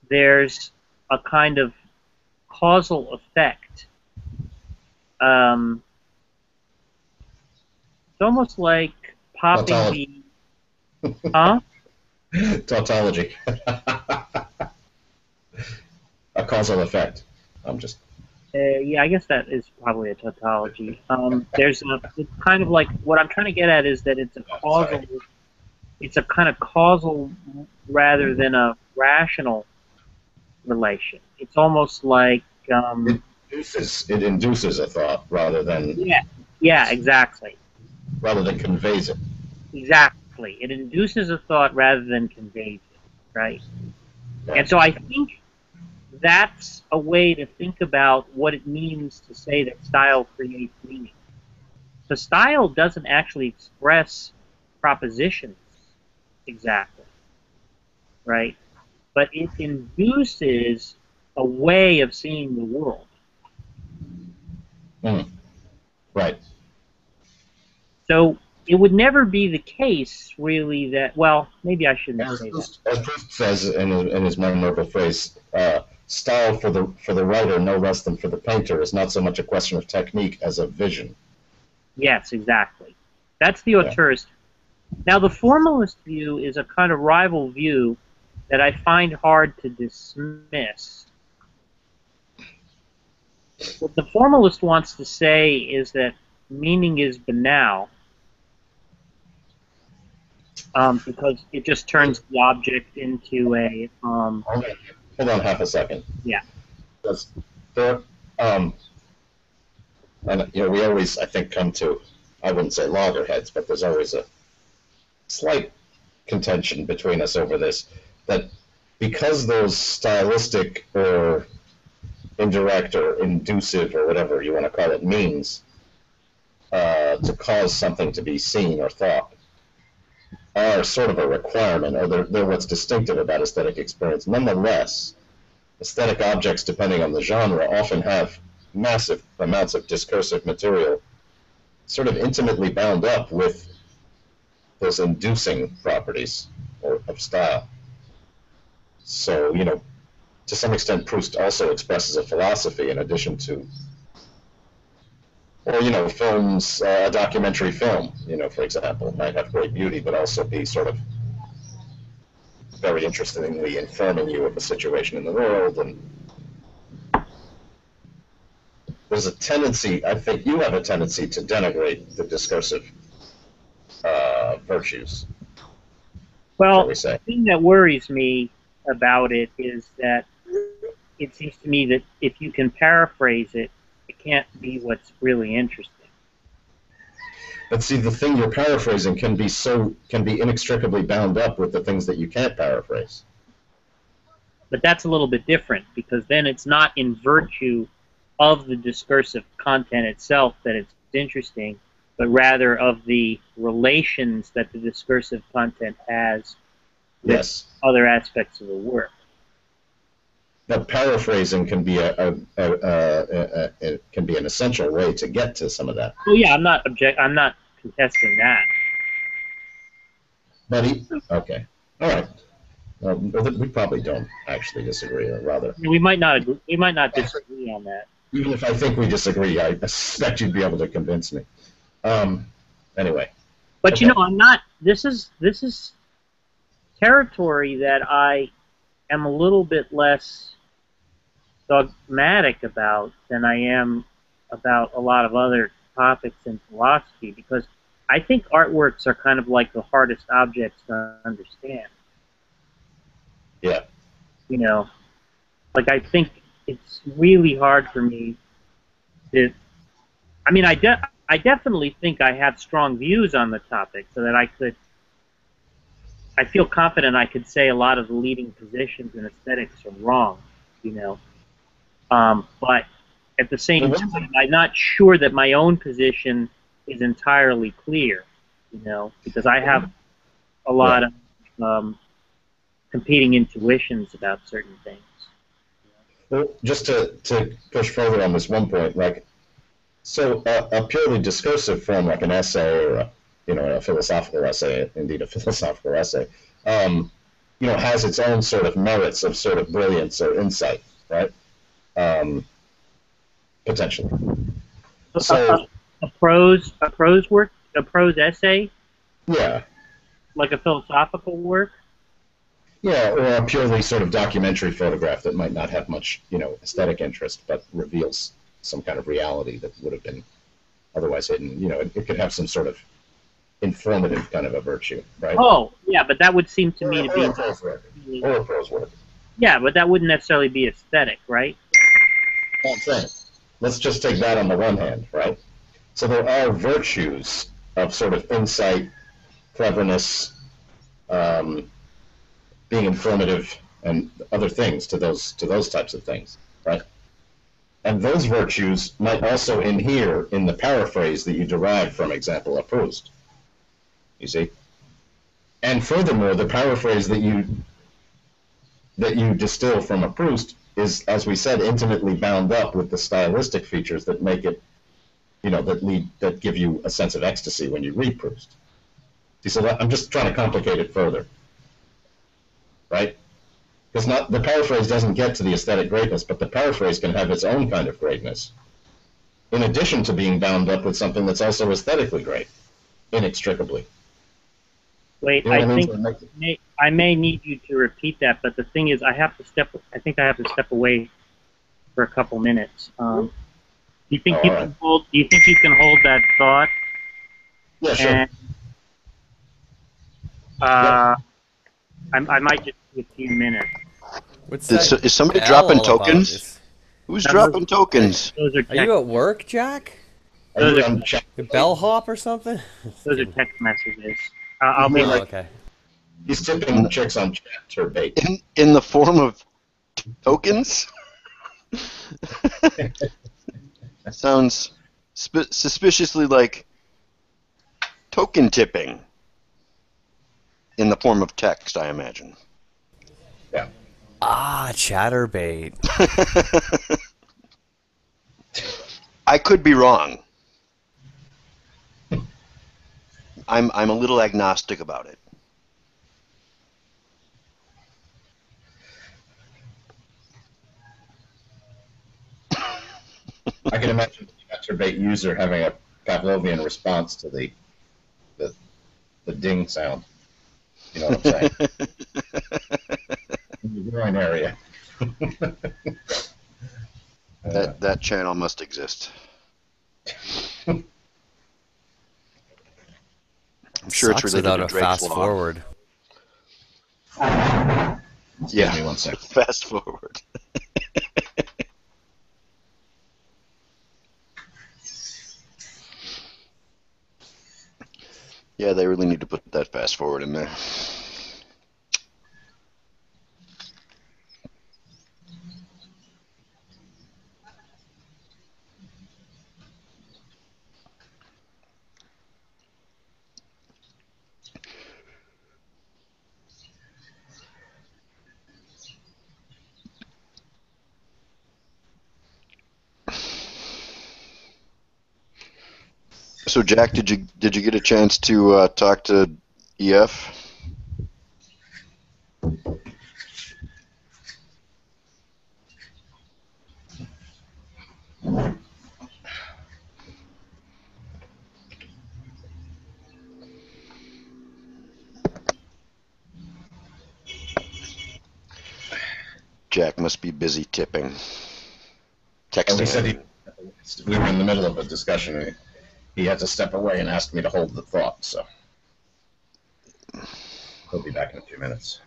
there's a kind of causal effect. It's almost like popping Tautology. Huh? Tautology. A causal effect. I'm just... Yeah, I guess that is probably a tautology. It's kind of like, what I'm trying to get at is that it's a causal, it's a kind of causal rather than a rational relation. It's almost like it induces a thought rather than... Yeah, exactly. Rather than conveys it. Exactly. It induces a thought rather than conveys it, right? And so I think that's a way to think about what it means to say that style creates meaning. The style doesn't actually express propositions exactly, right? But it induces a way of seeing the world. Right. So it would never be the case, really, that, well, maybe I shouldn't say that. As Proust says in his memorable phrase, style for the writer, no less than for the painter, is not so much a question of technique as of vision. Yes, exactly. That's the auteurist. Now, the formalist view is a kind of rival view that I find hard to dismiss. What the formalist wants to say is that meaning is banal, because it just turns the object into a... Hold on half a second. Yeah. Because there, and we always, I think, come to, I wouldn't say loggerheads, but there's always a slight contention between us over this, that because those stylistic or indirect or inducive or whatever you want to call it means to cause something to be seen or thought are sort of a requirement, or they're what's distinctive about aesthetic experience. Nonetheless, aesthetic objects, depending on the genre, often have massive amounts of discursive material sort of intimately bound up with those inducing properties of style. So, to some extent, Proust also expresses a philosophy in addition to, or, films, a documentary film, for example, might have great beauty, but also be sort of very interestingly informing you of the situation in the world. And there's a tendency, I think you have a tendency to denigrate the discursive virtues. Well, the thing that worries me about it is that it seems to me that if you can paraphrase it, it can't be what's really interesting. But see, the thing you're paraphrasing can be inextricably bound up with the things that you can't paraphrase. But that's a little bit different, because then it's not in virtue of the discursive content itself that it's interesting, but rather of the relations that the discursive content has with other aspects of the work. But paraphrasing can be an essential way to get to some of that. Oh yeah, I'm not contesting that. But okay, all right. We probably don't actually disagree, or rather, we might not agree. We might not disagree on that. Even if I think we disagree, I suspect you'd be able to convince me. Anyway. But I'm not. This is territory that I am a little bit less dogmatic about than I am about a lot of other topics in philosophy, because I think artworks are kind of like the hardest objects to understand. Yeah. Like I think it's really hard for me to... I mean, I definitely think I have strong views on the topic, so that I could I feel confident I could say a lot of the leading positions in aesthetics are wrong, you know. But at the same time, I'm not sure that my own position is entirely clear, you know, because I have a lot of competing intuitions about certain things. Well, just to push further on this one point, like, so a purely discursive form like an essay or a philosophical essay, indeed a philosophical essay, has its own sort of merits of sort of brilliance or insight, right? Potentially. So a prose essay, yeah, like a philosophical work. Yeah, or a purely sort of documentary photograph that might not have much, aesthetic interest, but reveals some kind of reality that would have been otherwise hidden. It could have some sort of informative kind of a virtue, right? Oh, yeah, but that would seem to me to be... Or a prose work. Yeah, but that wouldn't necessarily be aesthetic, right? Well, I'm saying, let's just take that on the one hand, right? So there are virtues of sort of insight, cleverness, being informative, and other things to those types of things, right? And those virtues might also inhere in the paraphrase that you derive from example of Proust. You see? And furthermore, the paraphrase that you distill from a Proust is, as we said, intimately bound up with the stylistic features that make it, that give you a sense of ecstasy when you read Proust. See, so I'm just trying to complicate it further, right? Because the paraphrase doesn't get to the aesthetic greatness, but the paraphrase can have its own kind of greatness, in addition to being bound up with something that's also aesthetically great, inextricably. Wait, I think I may need you to repeat that, but the thing is, I think I have to step away for a couple minutes. Do you think you can hold? Do you think you can hold that thought? Yeah, sure. And, I might just do a few minutes. What's that? Is somebody bell dropping all about? tokens? Who's dropping tokens? Those are Are you at work, Jack? Those are Your bellhop or something? those are text messages. I'll be like, okay. He's tipping chicks on Turbate. In the form of tokens? Sounds suspiciously like token tipping. In the form of text, I imagine. Yeah. Ah, chatterbait. I could be wrong. I'm a little agnostic about it. I can imagine the Turbate user having a Pavlovian response to the ding sound. You know what I'm saying? In the groin area. That channel must exist. I'm sure it's related without to a Drake's fast Law. forward. Yeah, Excuse me 1 second. fast forward. Yeah, they really need to put that fast forward in there. So, Jack, did you get a chance to talk to EF? Jack must be busy tipping. Texting. We said we were in the middle of a discussion. He had to step away and asked me to hold the thought, so he'll be back in a few minutes.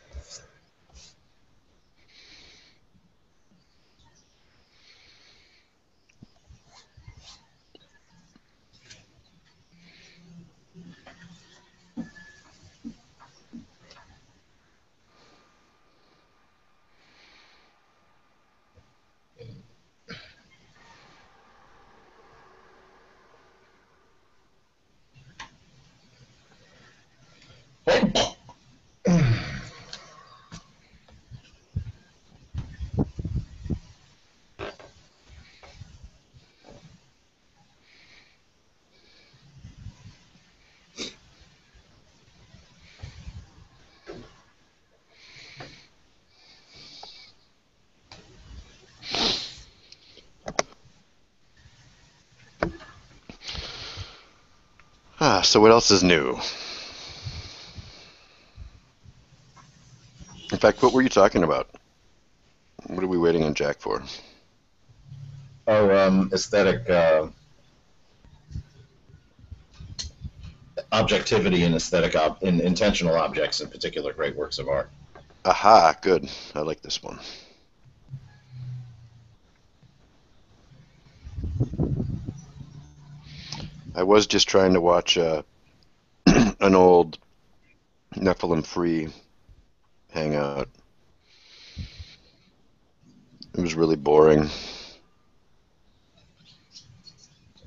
So what else is new? In fact, what were you talking about? What are we waiting on Jack for? Oh, aesthetic objectivity and aesthetic in intentional objects, in particular, great works of art. Aha, good. I like this one. I was just trying to watch an old Nephilim-free hangout. It was really boring.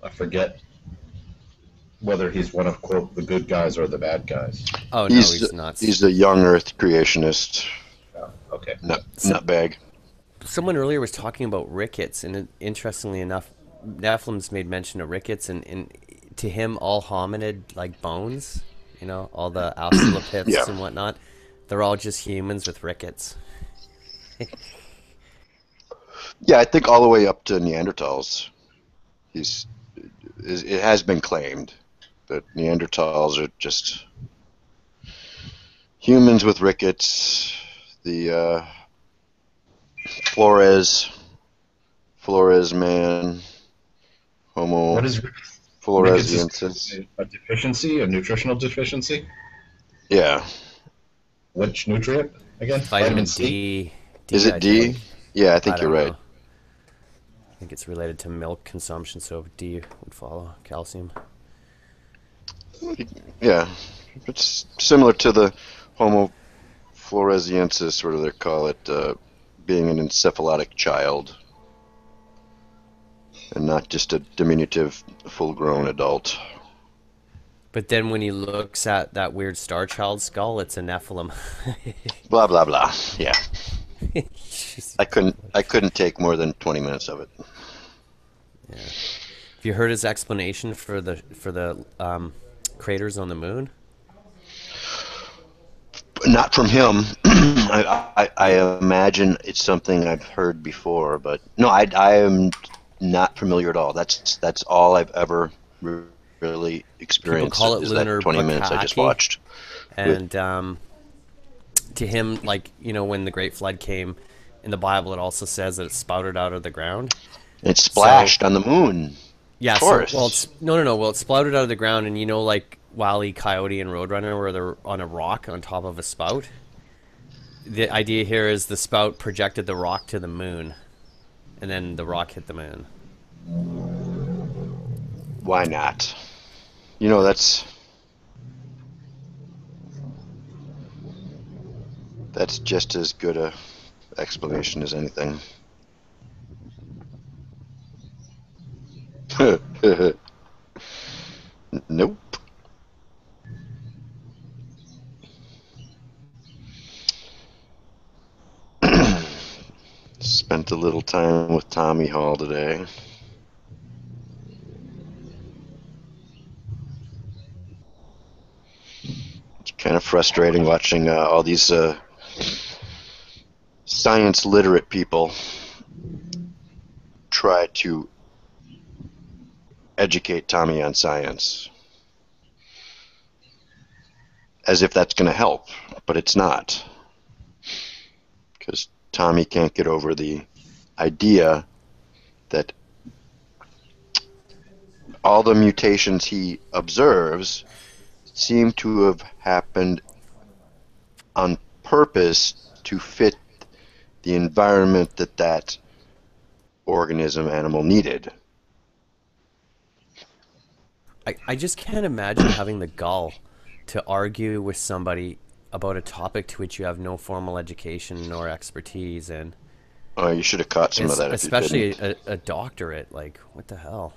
I forget whether he's one of, quote, the good guys or the bad guys. Oh, no, he's not. He's a young Earth creationist. Oh, okay. Nutbag. Someone earlier was talking about rickets, and interestingly enough, Nephilim's made mention of rickets, and to him, all hominid, like bones, you know, all the Australopiths and whatnot, they're all just humans with rickets. Yeah, I think all the way up to Neanderthals. It has been claimed that Neanderthals are just humans with rickets. The Flores man, Homo What is floresiensis. A deficiency, a nutritional deficiency? Yeah. Which nutrient again? Vitamin D. Is it D? Yeah, I think you're right. I think it's related to milk consumption, so D would follow. Calcium. Yeah. It's similar to the Homo floresiensis, what do they call it, being an encephalotic child and not just a diminutive, full-grown adult. But then when he looks at that weird Star Child skull, it's a Nephilim. Blah blah blah. Yeah. I couldn't take more than 20 minutes of it. Yeah. Have you heard his explanation for the craters on the moon? Not from him. I imagine it's something I've heard before, but no, I am not familiar at all. That's all I've ever really experienced. People call it is lunar that 20 minutes I just watched. And to him, like, you know, when the Great Flood came in the Bible, it also says that it spouted out of the ground. It splashed on the moon. Yeah. Of course. So, well, no. Well, it spouted out of the ground, and you know, like Wile E. Coyote and Roadrunner, where they're on a rock on top of a spout. The idea here is the spout projected the rock to the moon, and then the rock hit the moon. Why not? You know, that's just as good a explanation as anything. Nope. Spent a little time with Tommy Hall today. It's kind of frustrating watching all these science literate people try to educate Tommy on science as if that's going to help, but it's not, because Tommy can't get over the idea that all the mutations he observes seem to have happened on purpose to fit the environment that organism animal needed. I just can't imagine having the gall to argue with somebody about a topic to which you have no formal education nor expertise in. Oh, you should have caught some of that. Especially a doctorate. Like, what the hell?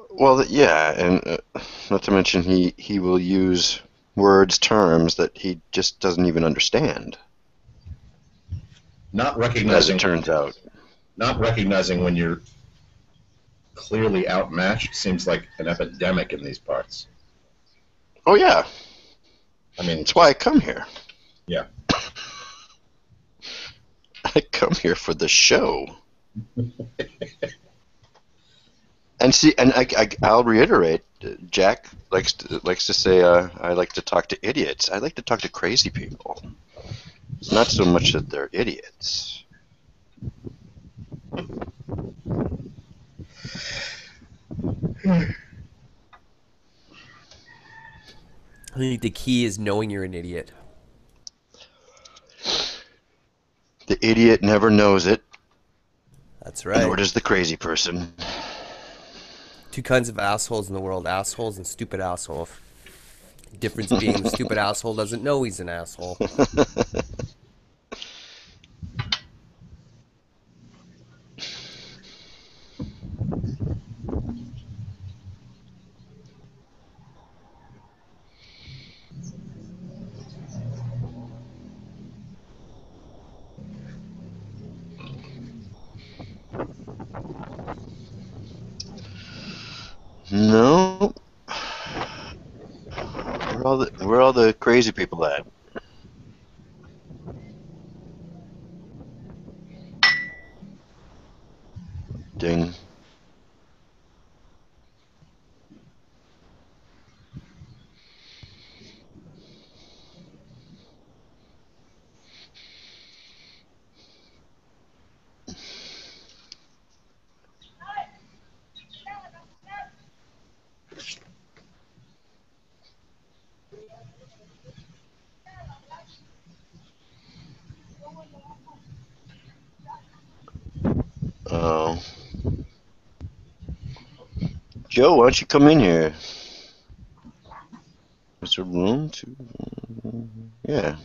Well, yeah, and not to mention he will use words, terms that he just doesn't even understand. Not As recognizing, it turns out. not recognizing when you're clearly outmatched seems like an epidemic in these parts. Oh yeah. I mean, that's why I come here. Yeah. I come here for the show. And see, and I'll reiterate, Jack likes to say, I like to talk to idiots. I like to talk to crazy people. It's not so much that they're idiots. I think the key is knowing you're an idiot. The idiot never knows it. That's right. Nor does the crazy person. Two kinds of assholes in the world: assholes and stupid assholes. Difference being the stupid asshole doesn't know he's an asshole. No. Where are all the crazy people at? Ding. Oh. Joe, why don't you come in here? Is there room to? Yeah.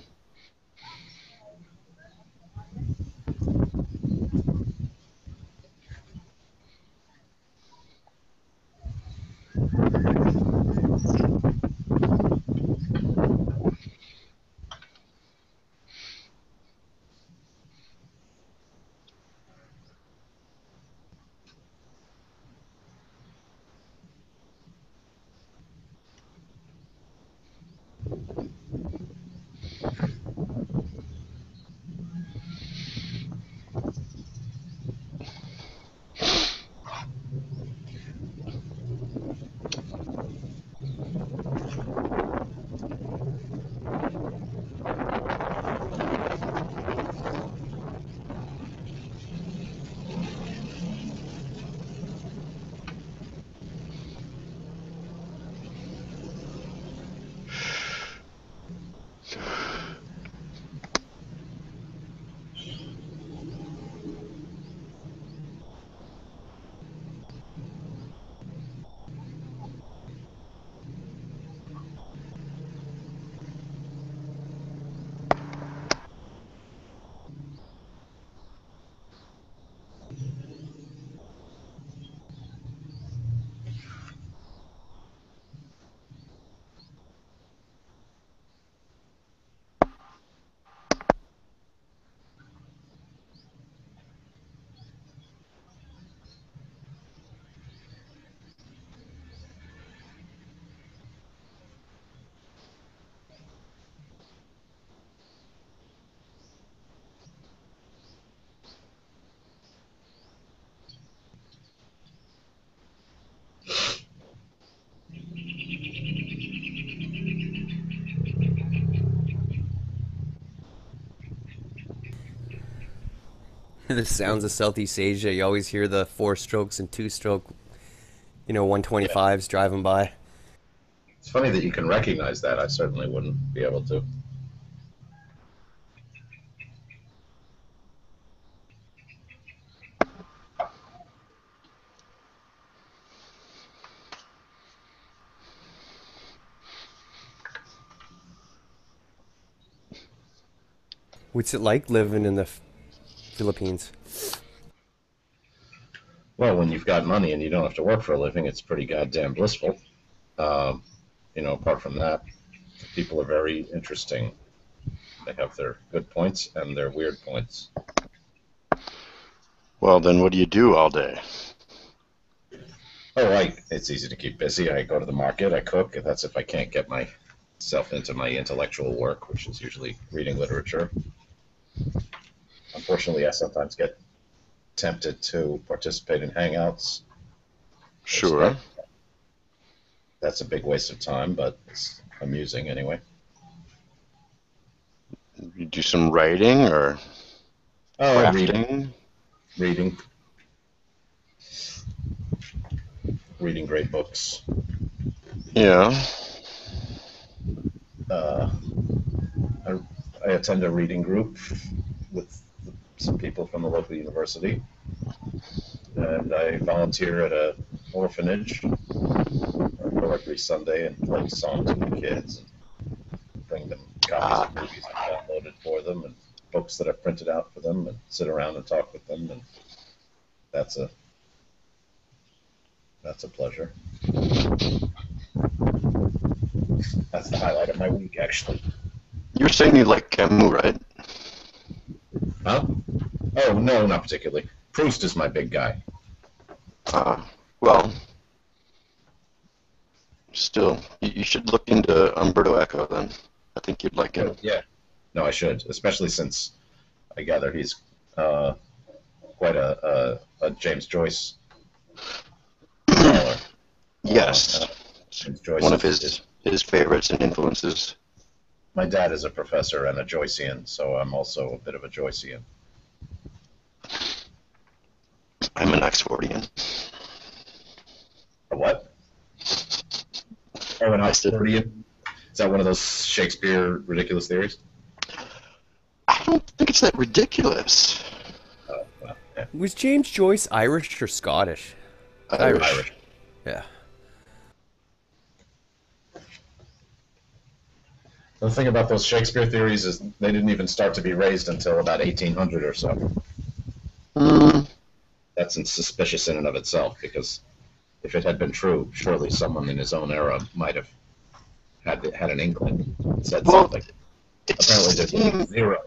The sounds of Southeast Asia, you always hear the 4-strokes and 2-stroke, 125s driving by. It's funny that you can recognize that. I certainly wouldn't be able to. What's it like living in the Philippines? Well, when you've got money and you don't have to work for a living, it's pretty goddamn blissful. Apart from that. People are very interesting. They have their good points and their weird points. Well, then what do you do all day? Oh, it's easy to keep busy. I go to the market, I cook, and that's if I can't get myself into my intellectual work, which is usually reading literature. Unfortunately, I sometimes get tempted to participate in hangouts. Sure. That's a big waste of time, but it's amusing anyway. You do some writing or crafting? Reading great books. Yeah. I attend a reading group with some people from the local university, and I volunteer at an orphanage. I go every Sunday and play songs with the kids, and bring them copies of movies I've downloaded for them, and books that I've printed out for them, and sit around and talk with them, and that's a pleasure. That's the highlight of my week, actually. You're saying you like Camus, right? Huh? Oh, no, not particularly. Proust is my big guy. Well, still, you should look into Umberto Eco then. I think you'd like it. Yeah. No, I should, especially since I gather he's quite a James Joyce scholar. Yes. James Joyce one of his favorites and influences. My dad is a professor and a Joycean, so I'm also a bit of a Joycean. I'm an Oxfordian. A what? Oh, an Oxfordian? Is that one of those Shakespeare ridiculous theories? I don't think it's that ridiculous. Well, yeah. Was James Joyce Irish or Scottish? Irish. Yeah. The thing about those Shakespeare theories is they didn't even start to be raised until about 1800 or so. That's suspicious in and of itself, because if it had been true, surely someone in his own era might have had an inkling, said something. Apparently there's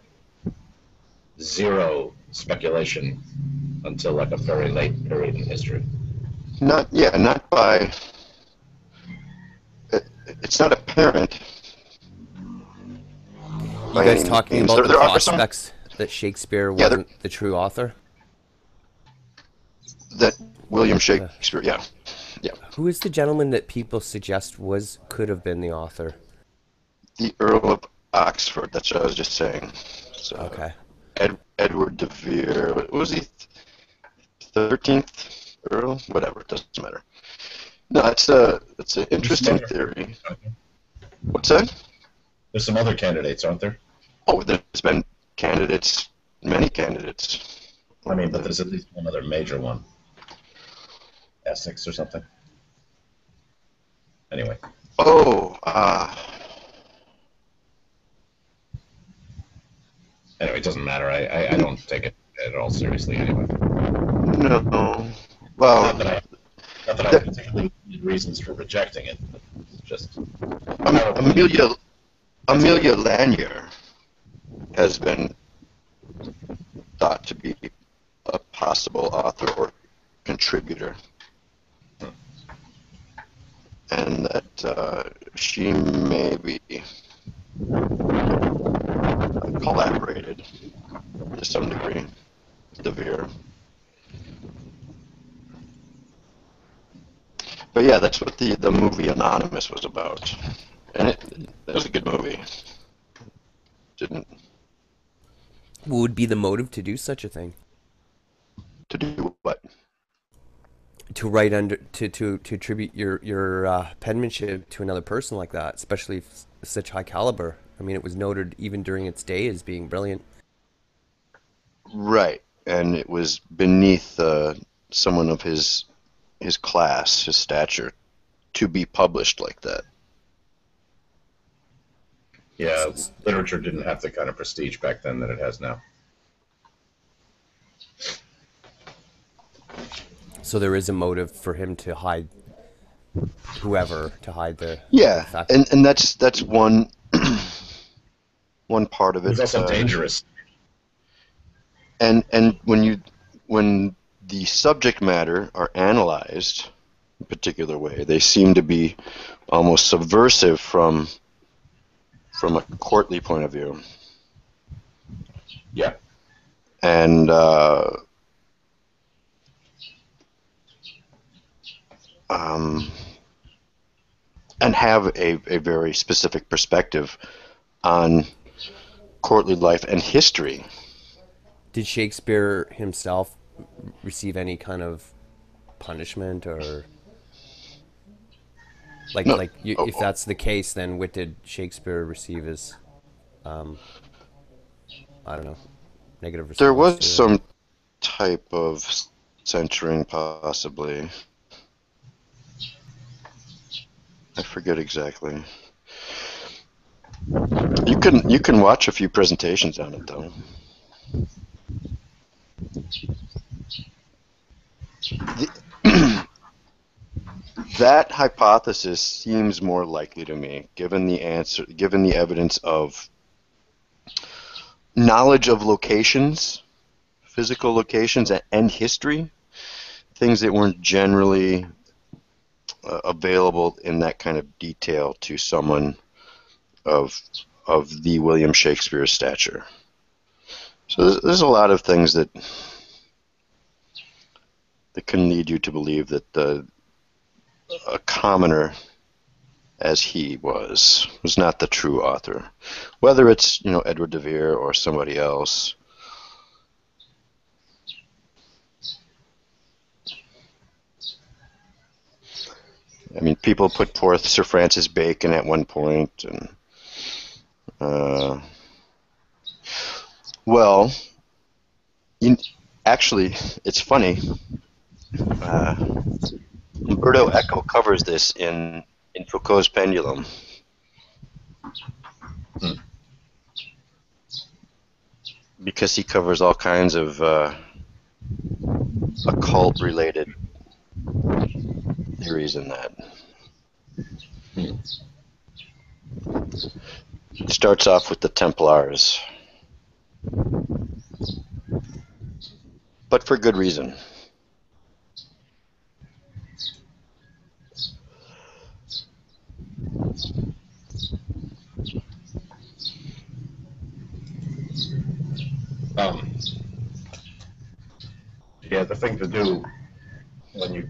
zero speculation until like a very late period in history. Not by... It's not apparent. You guys talking about the prospects that Shakespeare wasn't the true author? That William Shakespeare, yeah. Who is the gentleman that people suggest could have been the author? The Earl of Oxford, that's what I was just saying. So, okay. Edward de Vere, what was he? 13th Earl? Whatever, it doesn't matter. No, it's an interesting theory. What's that? There's some other candidates, aren't there? Oh, there's been many candidates. I mean, but there's at least one other major one. Essex or something. Anyway. Anyway, it doesn't matter. I don't take it at all seriously anyway. No. Well, not that I have particularly good reasons for rejecting it. It's just Amelia Lanier has been thought to be a possible author or contributor, and that she maybe collaborated to some degree with De Vere. But yeah, that's what the movie Anonymous was about, and it was a good movie. What would be the motive to do such a thing? To do what? To write to attribute your penmanship to another person like that, especially such high caliber. I mean, it was noted even during its day as being brilliant. Right, and it was beneath someone of his class, his stature, to be published like that. Yeah, literature didn't have the kind of prestige back then that it has now. So there is a motive for him to hide whoever to hide the fact. and that's one one part of it. It's also dangerous. And when the subject matter are analyzed in a particular way, they seem to be almost subversive from a courtly point of view. Yeah. And and have a very specific perspective on courtly life and history. Did Shakespeare himself receive any kind of punishment, or if that's the case, then what did Shakespeare receive as I don't know, negative response? There was some type of censoring, possibly. I forget exactly. You can watch a few presentations on it, though. That hypothesis seems more likely to me, given the evidence of knowledge of locations, physical locations, and history, things that weren't generally available in that kind of detail to someone of the William Shakespeare stature. So there's a lot of things that can lead you to believe that a commoner, as he was not the true author. Whether it's Edward de Vere or somebody else. I mean, people put forth Sir Francis Bacon at one point, and actually, it's funny. Umberto Eco covers this in Foucault's Pendulum. Because he covers all kinds of occult-related theories in that. It starts off with the Templars, but for good reason. Yeah, the thing to do when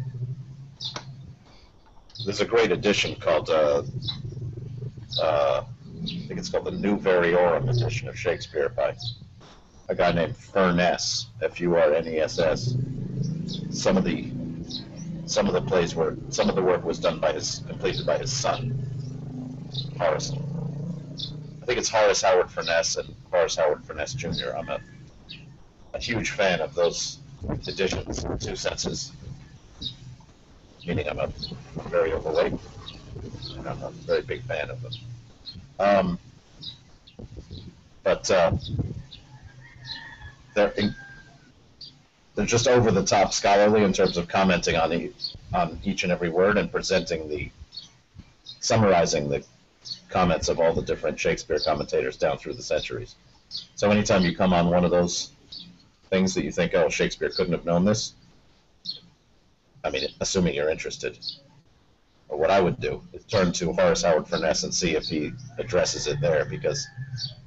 there's a great edition called I think it's called the New Variorum edition of Shakespeare by a guy named Furness, Furness. Some of the work was completed by his son, Horace. I think it's Horace Howard Furness and Horace Howard Furness Jr. I'm a huge fan of those editions in two senses. Meaning I'm a very overweight, and I'm a very big fan of them. But they're just over the top scholarly in terms of commenting on each and every word and summarizing the comments of all the different Shakespeare commentators down through the centuries. So anytime you come on one of those things that you think, oh, Shakespeare couldn't have known this, I mean, assuming you're interested, or what I would do is turn to Horace Howard Furness and see if he addresses it there, because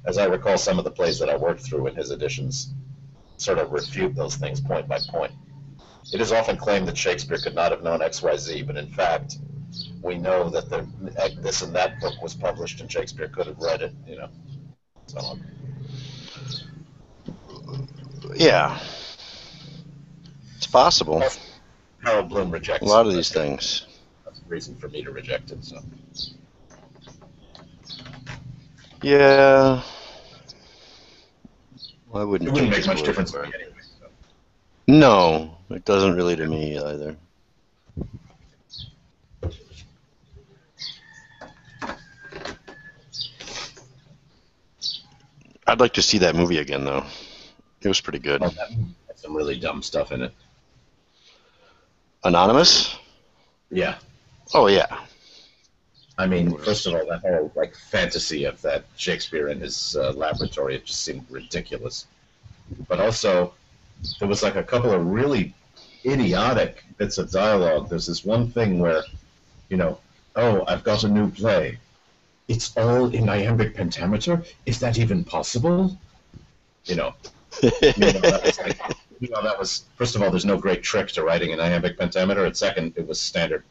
as I recall, some of the plays that I worked through in his editions sort of refute those things point by point. It is often claimed that Shakespeare could not have known XYZ, but in fact, we know that this and that book was published and Shakespeare could have read it, so on. Yeah. It's possible. Harold Bloom rejects a lot of these things. That's a reason for me to reject it. So. Yeah. Well, I wouldn't. It wouldn't make much difference to me anyway. So. No, it doesn't really to me either. I'd like to see that movie again, though. It was pretty good. Oh, that had some really dumb stuff in it. Anonymous? Yeah. Oh yeah. I mean, first of all, that whole like fantasy of that Shakespeare in his laboratory, it just seemed ridiculous. But also, there was like a couple of really idiotic bits of dialogue. There's this one thing where, you know, oh, I've got a new play. It's all in iambic pentameter? Is that even possible? You know, that was first of all, there's no great trick to writing in iambic pentameter, and second, it was standard.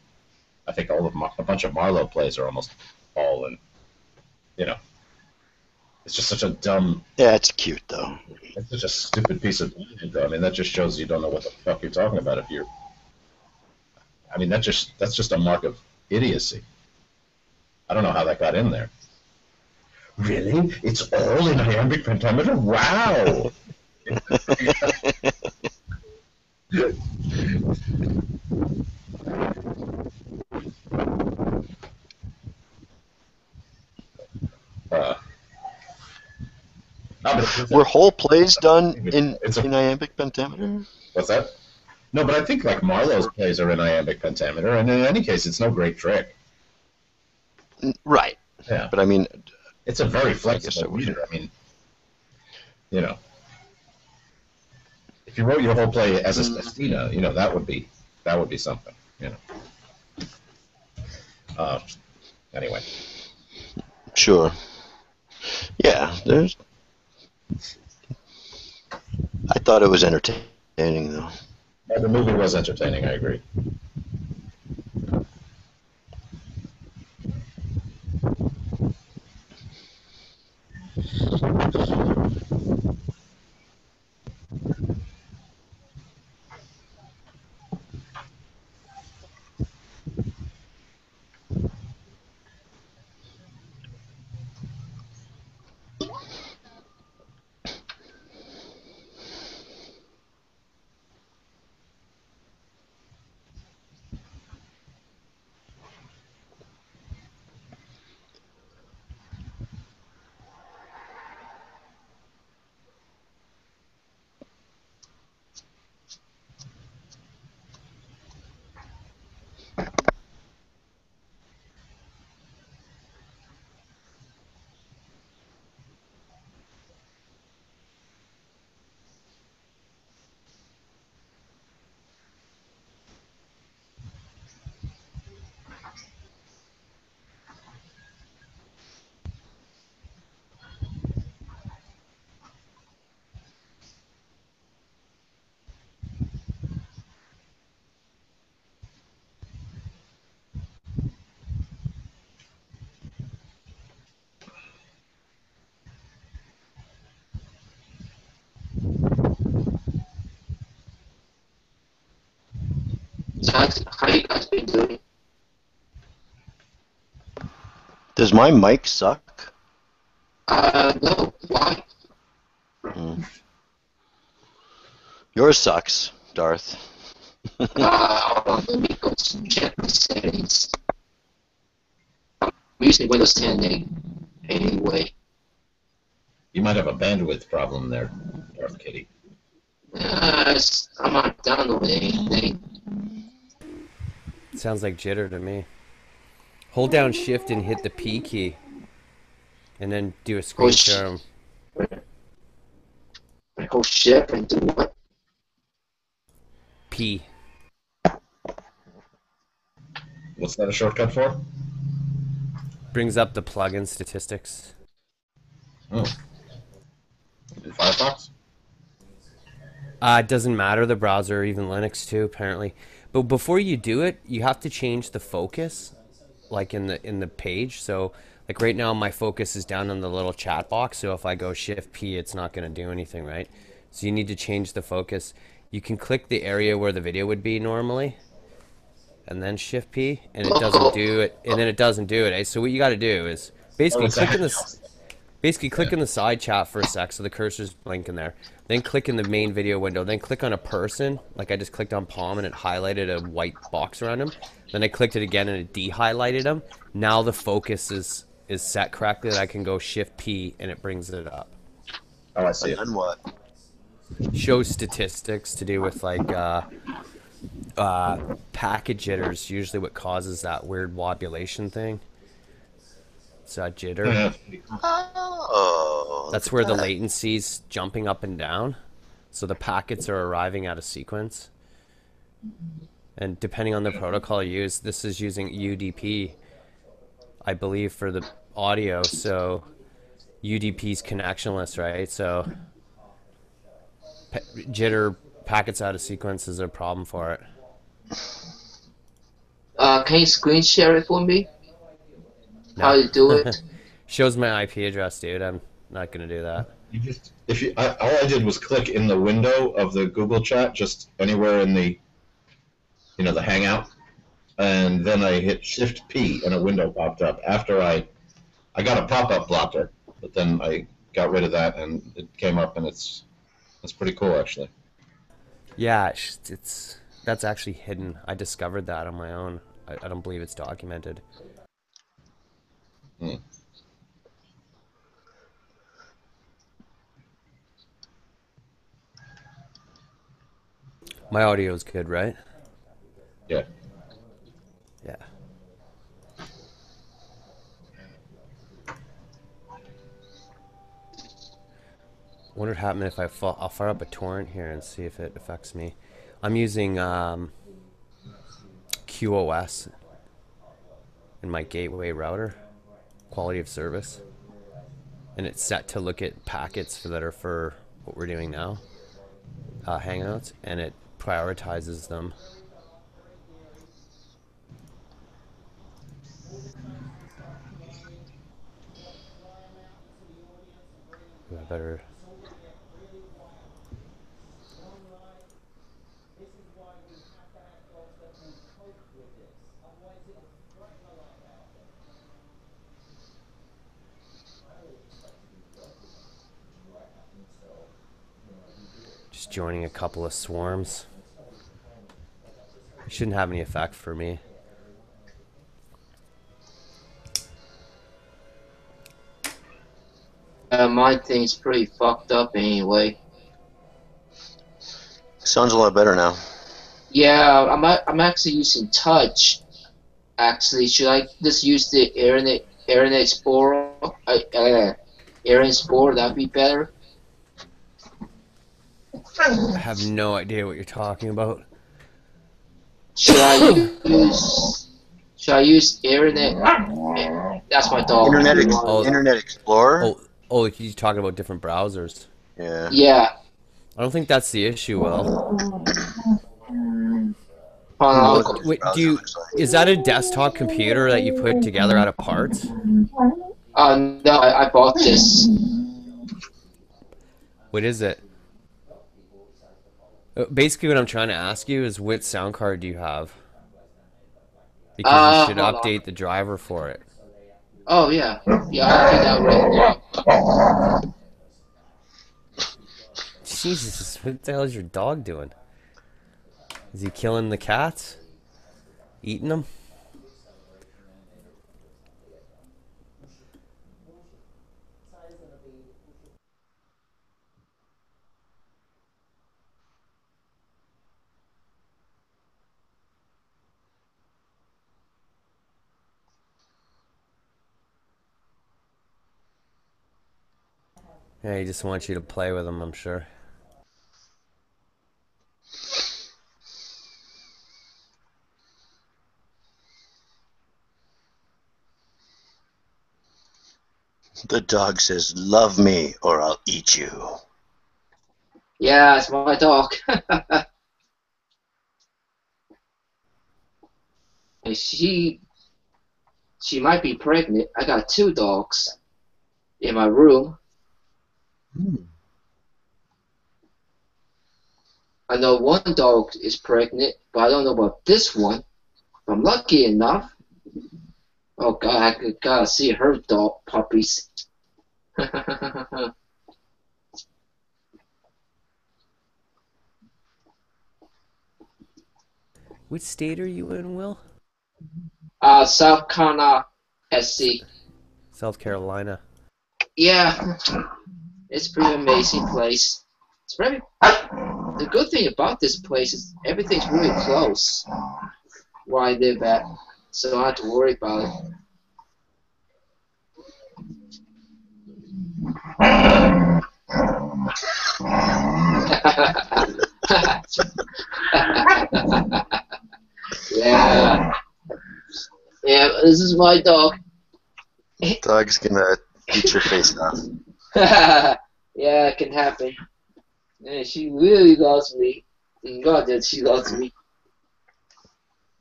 I think a bunch of Marlowe plays are almost all in, you know. It's just such a dumb... Yeah, it's cute, though. It's such a stupid piece of dialogue, though. I mean, that just shows you don't know what the fuck you're talking about if you're... I mean, that's just a mark of idiocy. I don't know how that got in there. Really? It's all in iambic pentameter? Wow! Were whole plays done in iambic pentameter? What's that? No, but I think like Marlowe's plays are in iambic pentameter, and in any case, it's no great trick. Right. Yeah. But I mean, it's a very flexible reader. I mean, you know, if you wrote your whole play as a sestina, you know, that would be something. You know. Anyway. Sure. Yeah. I thought it was entertaining, though. Yeah, the movie was entertaining. I agree. How you guys been doing? Does my mic suck? No. Why? Yours sucks, Darth. Let me go to check my settings. I'm using Windows 10 anyway. You might have a bandwidth problem there, Darth Kitty. I'm not downloading anything. Sounds like jitter to me. Hold down shift and hit the P key. And then do a screen share. Hold shift and do what? P. What's that a shortcut for? Brings up the plugin statistics. Oh. In Firefox? It doesn't matter, the browser, or even Linux too, apparently. But before you do it, you have to change the focus, like in the page. So, like right now, my focus is down on the little chat box. So if I go Shift P, it's not going to do anything, right? So you need to change the focus. You can click the area where the video would be normally, and then Shift P, and it doesn't do it. And then it doesn't do it. Eh? So what you got to do is basically click in the side chat for a sec, so the cursor's blinking there. Then click in the main video window. Then click on a person, like I just clicked on Palm and it highlighted a white box around him. Then I clicked it again and it de-highlighted him. Now the focus is set correctly that I can go Shift P and it brings it up. Oh, I see. And then what? Shows statistics to do with like packet jitter is usually what causes that weird wobulation thing. It's that jitter. Oh, That's where the latency's jumping up and down. So the packets are arriving out of sequence. And depending on the protocol used, this is using UDP, I believe, for the audio. So UDP's connectionless, right? So jitter, packets out of sequence is a problem for it. Can you screen share it for me? No. How you do it? Shows my IP address, dude. I'm not gonna do that. All I did was click in the window of the Google chat, just anywhere in the, the Hangout, and then I hit Shift P and a window popped up. After I got a pop-up blocker, but then I got rid of that and it came up, and it's pretty cool actually. Yeah, that's actually hidden. I discovered that on my own. I don't believe it's documented. Hmm. My audio is good, right? Yeah. Yeah. Wonder what happened if I'll fire up a torrent here and see if it affects me. I'm using QoS in my gateway router, quality of service, and it's set to look at packets that are for what we're doing now, Hangouts, and it prioritizes them. I better. Just joining a couple of swarms. It shouldn't have any effect for me. My thing's pretty fucked up anyway. Sounds a lot better now. Yeah, I'm actually using touch. Actually, should I just use the Internet Explorer? Internet Explorer, that'd be better. I have no idea what you're talking about. Should I use Internet? That's my dog. Internet Explorer. Oh, you're talking about different browsers. Yeah. Yeah. I don't think that's the issue, Will. Wait, is that a desktop computer that you put together out of parts? No, I bought this. What is it? Basically, what I'm trying to ask you is, what sound card do you have? Because you should update the driver for it. Oh yeah, yeah, I'll do that right now. Jesus, what the hell is your dog doing? Is he killing the cats? Eating them? Yeah, he just wants you to play with him, I'm sure. The dog says, "Love me or I'll eat you." Yeah, it's my dog. And she might be pregnant. I got 2 dogs in my room. I know one dog is pregnant, but I don't know about this one. If I'm lucky enough. Oh God, I gotta see her dog puppies. Which state are you in, Will? South Carolina, SC. South Carolina. Yeah, it's a pretty amazing place. It's very the good thing about this place is everything's really close where I live at, so I don't have to worry about it. Yeah. Yeah, this is my dog. Dog's gonna eat your face off. Yeah, it can happen. Yeah, she really loves me. God, that she loves me.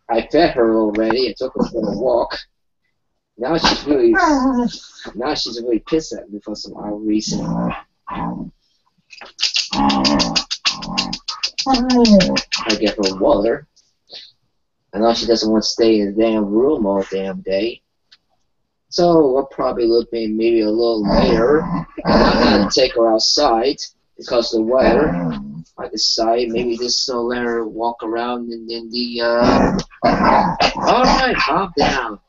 I fed her already. I took her for a walk. Now she's really pissed at me for some odd reason. I get her water. I know she doesn't want to stay in the damn room all damn day. So we'll probably look maybe a little later. I'm gonna take her outside because of the weather. I decide maybe just let her walk around in the Alright, calm down.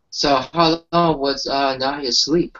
So how long was Naya asleep?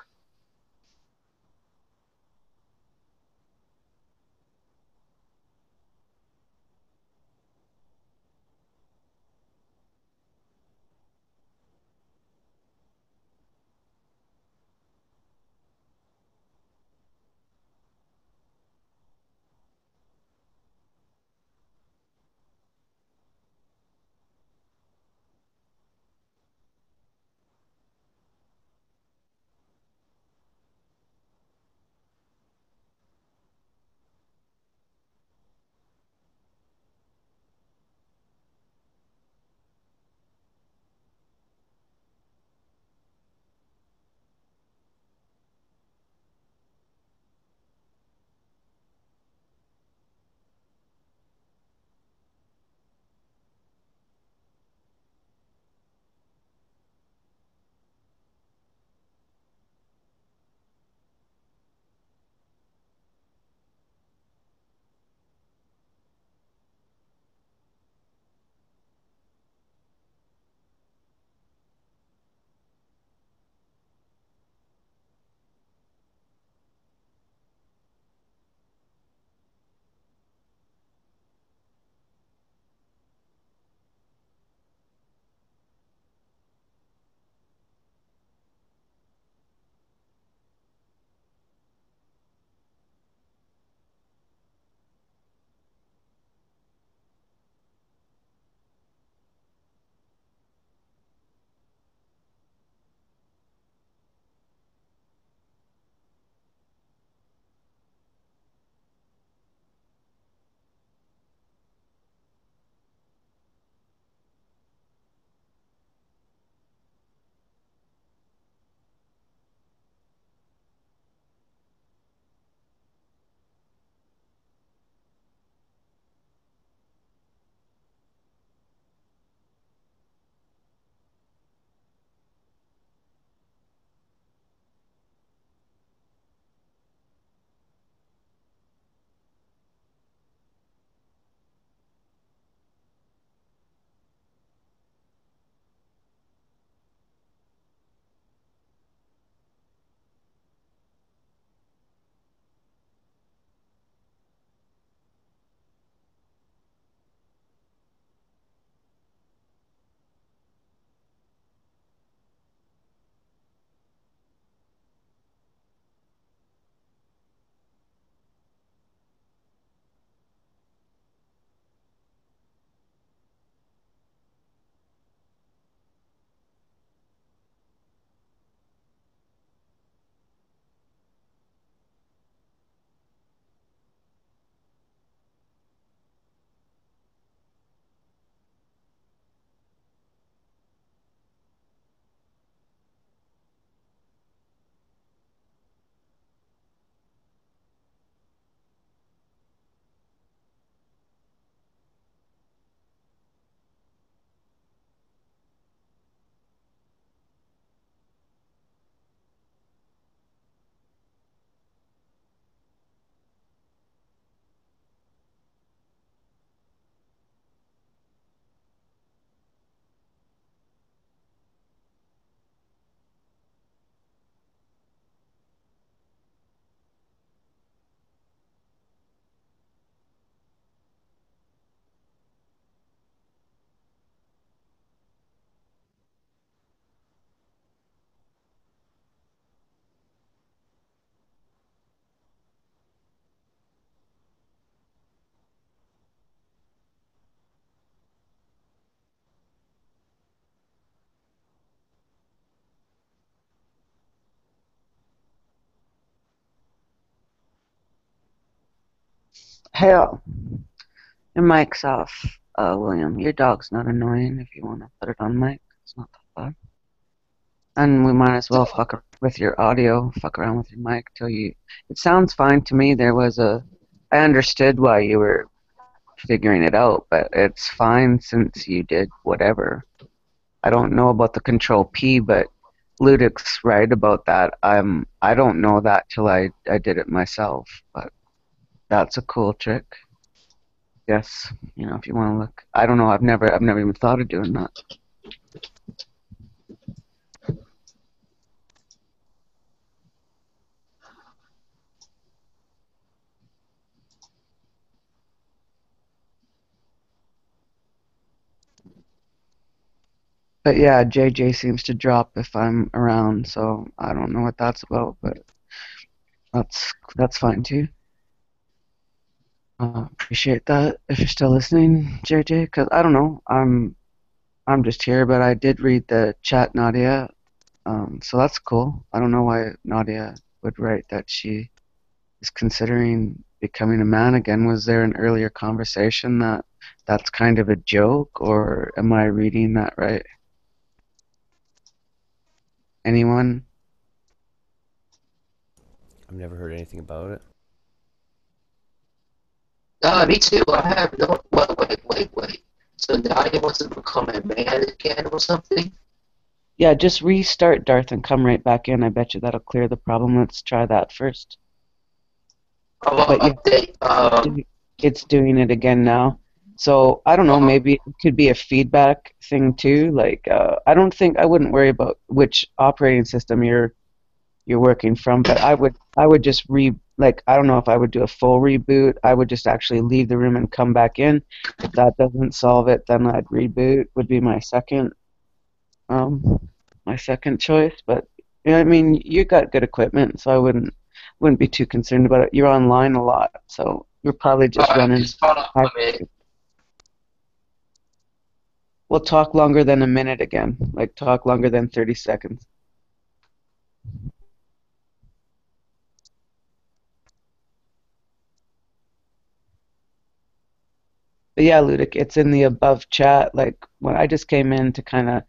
Hell, your mic's off, William. Your dog's not annoying if you want to put it on mic. It's not that bad. And we might as well fuck around with your audio, fuck around with your mic till you... It sounds fine to me. I understood why you were figuring it out, but it's fine since you did whatever. I don't know about the Control P, but Ludic's right about that. I don't know that till I did it myself, but that's a cool trick. Yes, if you want to look. I don't know. I've never even thought of doing that. But yeah, JJ seems to drop if I'm around, so I don't know what that's about, but that's fine too. Appreciate that if you're still listening, JJ, because I don't know. I'm just here, but I did read the chat, Nadia. So that's cool. I don't know why Nadia would write that she is considering becoming a man again. Was there an earlier conversation that's kind of a joke, or am I reading that right? Anyone? I've never heard anything about it. Me too. I have no. Wait. So Nadia wants to become a man again or something? Yeah, just restart Darth and come right back in. I bet you that'll clear the problem. Let's try that first. But yeah, it's doing it again now. So I don't know. Maybe it could be a feedback thing too. Like I wouldn't worry about which operating system you're working from, but I would just I don't know if I would do a full reboot. I would just actually leave the room and come back in. If that doesn't solve it, then I'd reboot. Would be my second choice. But I mean, you got good equipment, so I wouldn't be too concerned about it. You're online a lot, so you're probably just running. We'll talk longer than a minute again. Like talk longer than 30 seconds. But yeah, Ludic, it's in the above chat. Like when I just came in to kind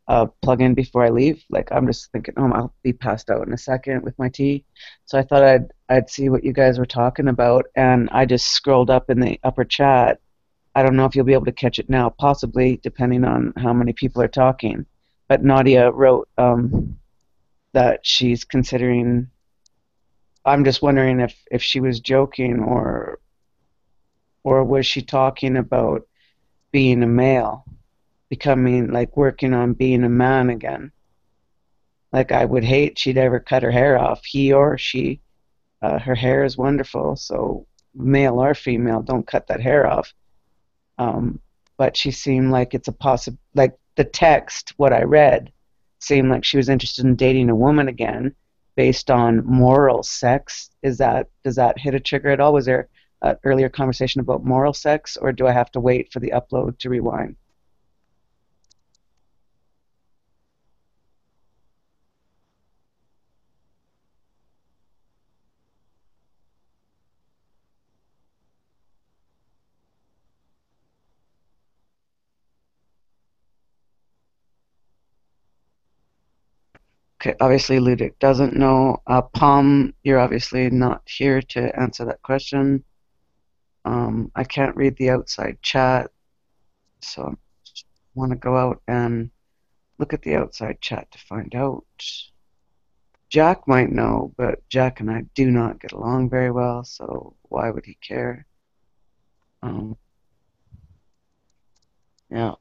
of plug in before I leave. Like I'm just thinking, oh, I'll be passed out in a second with my tea. So I thought I'd see what you guys were talking about, and I just scrolled up in the upper chat. I don't know if you'll be able to catch it now, possibly depending on how many people are talking. But Nadia wrote that she's considering. I'm just wondering if she was joking or was she talking about being a male, becoming like working on being a man again. Like I would hate she'd ever cut her hair off, he or she. Her hair is wonderful, so male or female, don't cut that hair off. But she seemed like it's a like the text, what I read, seemed like she was interested in dating a woman again based on moral sex. Does that hit a trigger at all? Was there an earlier conversation about moral sex, or do I have to wait for the upload to rewind? Okay, obviously Ludic doesn't know. Palm, you're obviously not here to answer that question. I can't read the outside chat, so I want to go out and look at the outside chat to find out. Jack might know, but Jack and I do not get along very well, so why would he care? Yeah.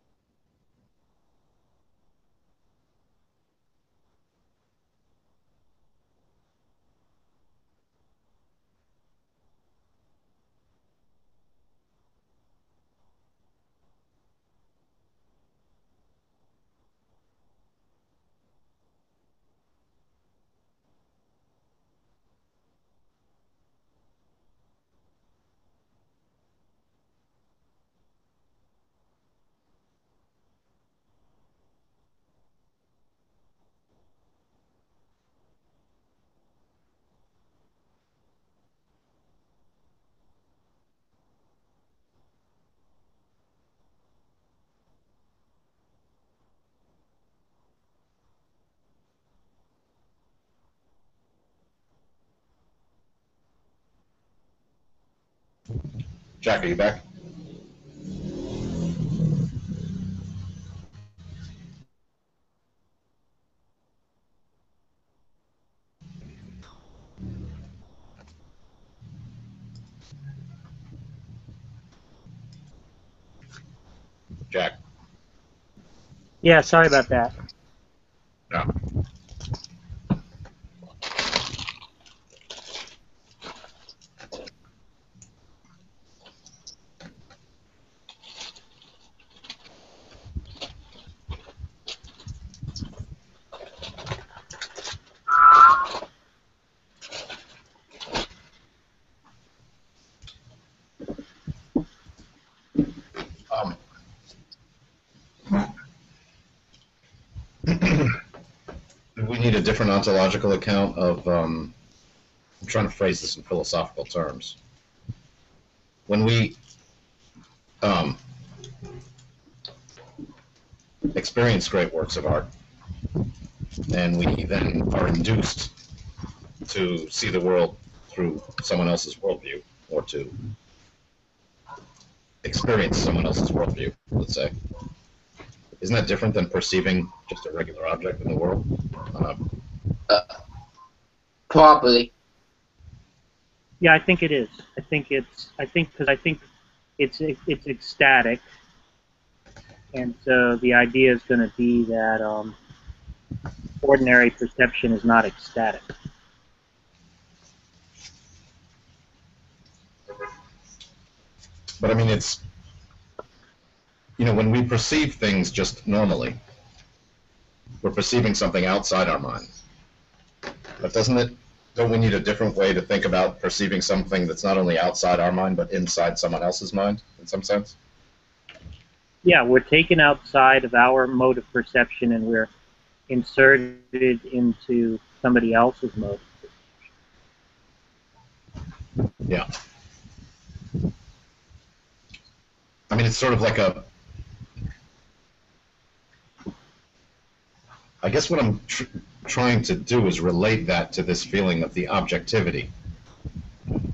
Jack, are you back? Jack. Yeah, sorry about that. No. We need a different ontological account of, I'm trying to phrase this in philosophical terms. When we experience great works of art, and we then are induced to see the world through someone else's worldview, or to experience someone else's worldview, let's say. Isn't that different than perceiving just a regular object in the world? Properly. Yeah, I think it is. I think it's ecstatic, and so the idea is going to be that ordinary perception is not ecstatic. But I mean, it's, you know, when we perceive things just normally, we're perceiving something outside our mind. But don't we need a different way to think about perceiving something that's not only outside our mind, but inside someone else's mind, in some sense? Yeah, we're taken outside of our mode of perception and we're inserted into somebody else's mode. Yeah. I mean, it's sort of like I guess what I'm trying to do is relate that to this feeling of the objectivity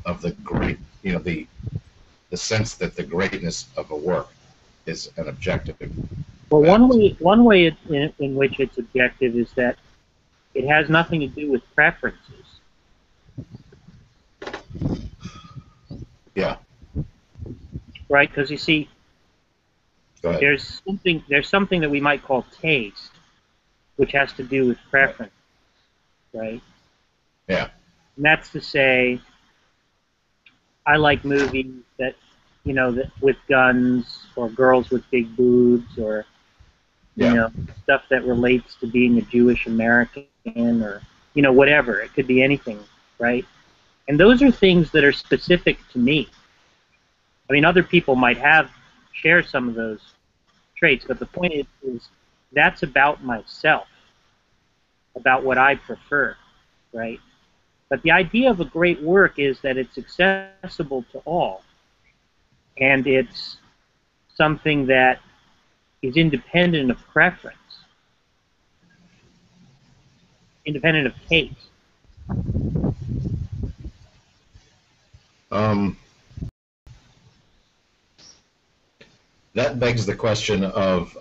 of the great, you know, the sense that the greatness of a work is an objective. Well, one way in which it's objective is that it has nothing to do with preferences. Yeah. Right, because you see, there's something that we might call taste, which has to do with preference, right? Yeah. And that's to say, I like movies that, you know, that with guns or girls with big boobs or, you know, stuff that relates to being a Jewish American or, you know, whatever. It could be anything, right? And those are things that are specific to me. I mean, other people might share some of those traits, but the point is that's about myself, about what I prefer, right? But the idea of a great work is that it's accessible to all, and it's something that is independent of preference, independent of taste. That begs the question of,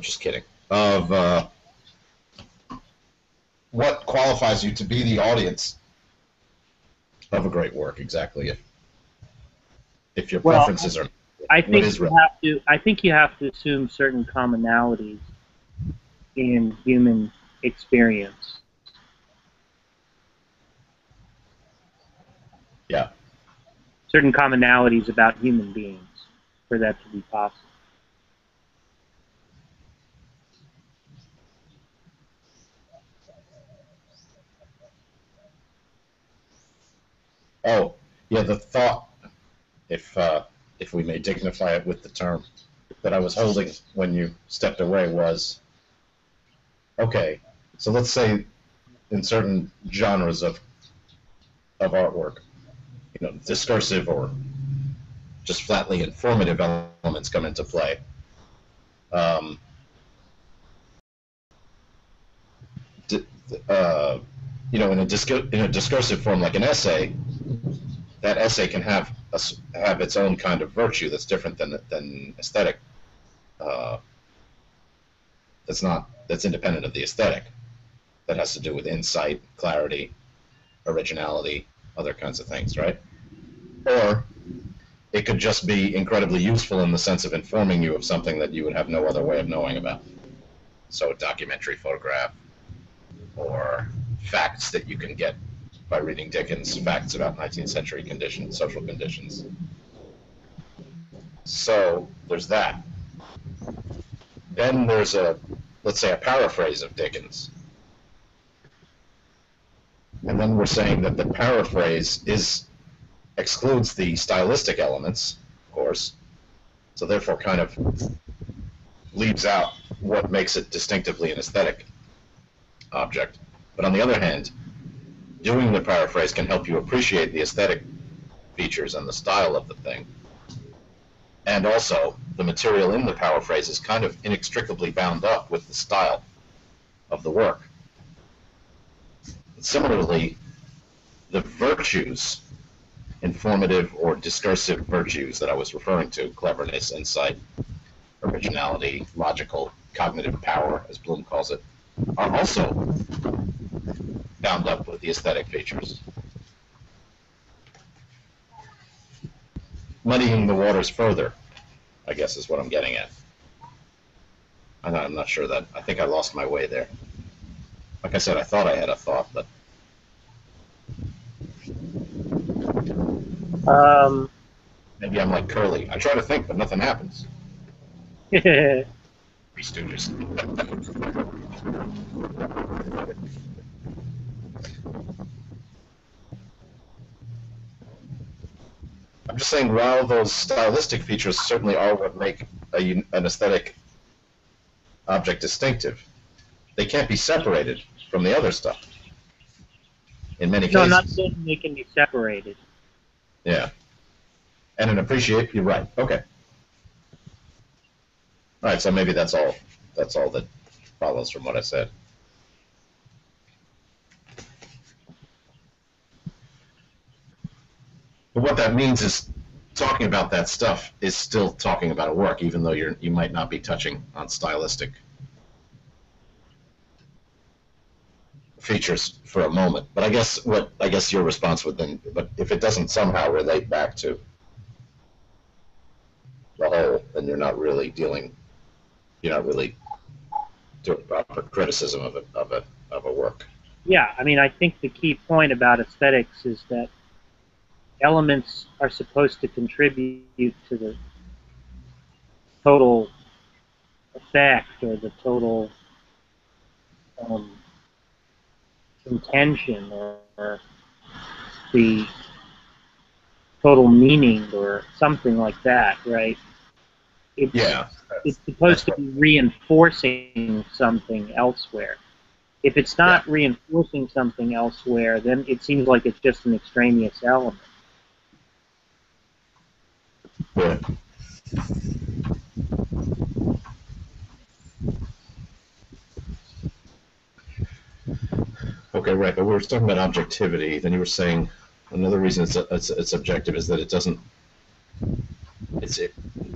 just kidding, of what qualifies you to be the audience of a great work exactly? If your preferences are, I think you have to assume certain commonalities in human experience. Yeah. Certain commonalities about human beings for that to be possible. Oh, yeah, the thought, if we may dignify it with the term, that I was holding when you stepped away was, okay, so let's say in certain genres of artwork, you know, discursive or just flatly informative elements come into play. You know, in a discursive form like an essay, that essay can have have its own kind of virtue that's different than aesthetic. That's independent of the aesthetic. That has to do with insight, clarity, originality, other kinds of things, right? Or it could just be incredibly useful in the sense of informing you of something that you would have no other way of knowing about. So a documentary photograph, or facts that you can get by reading Dickens, facts about 19th century conditions, social conditions. So there's that. Then there's let's say, a paraphrase of Dickens. And then we're saying that the paraphrase excludes the stylistic elements, of course, so therefore kind of leaves out what makes it distinctively an aesthetic object. But on the other hand, doing the paraphrase can help you appreciate the aesthetic features and the style of the thing. And also, the material in the paraphrase is kind of inextricably bound up with the style of the work. Similarly, the virtues, informative or discursive virtues that I was referring to, cleverness, insight, originality, logical, cognitive power, as Bloom calls it, are also bound up with the aesthetic features. Muddying the waters further, I guess, is what I'm getting at. I'm not sure that. I think I lost my way there. Like I said, I thought I had a thought, but... maybe I'm like Curly. I try to think, but nothing happens. Three Stooges. I'm just saying, while those stylistic features certainly are what make an aesthetic object distinctive, they can't be separated from the other stuff. In many cases. No, not saying they can be separated. Yeah. And an appreciate, you're right. Okay. All right, so maybe that's all that follows from what I said. But what that means is talking about that stuff is still talking about a work, even though you might not be touching on stylistic features for a moment. But I guess your response would then, but if it doesn't somehow relate back to the whole, then you're not really doing proper criticism of a work. Yeah, I mean, I think the key point about aesthetics is that elements are supposed to contribute to the total effect or the total intention or the total meaning or something like that, right? It's supposed to be reinforcing something elsewhere. If it's not reinforcing something elsewhere, then it seems like it's just an extraneous element. Yeah. Okay, right, but we were talking about objectivity. Then you were saying another reason it's objective is that it doesn't.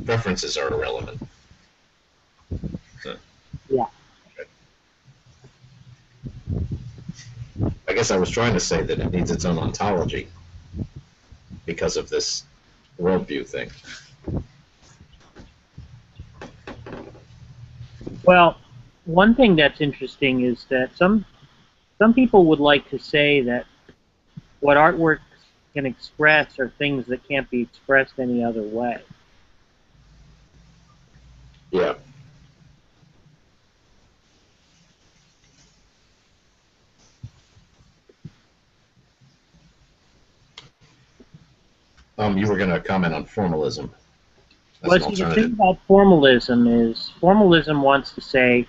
References are irrelevant. Yeah. Okay. I guess I was trying to say that it needs its own ontology because of this worldview thing. Well, one thing that's interesting is that some people would like to say that what artwork can express are things that can't be expressed any other way. Yeah. You were going to comment on formalism. Well, the thing about formalism is formalism wants to say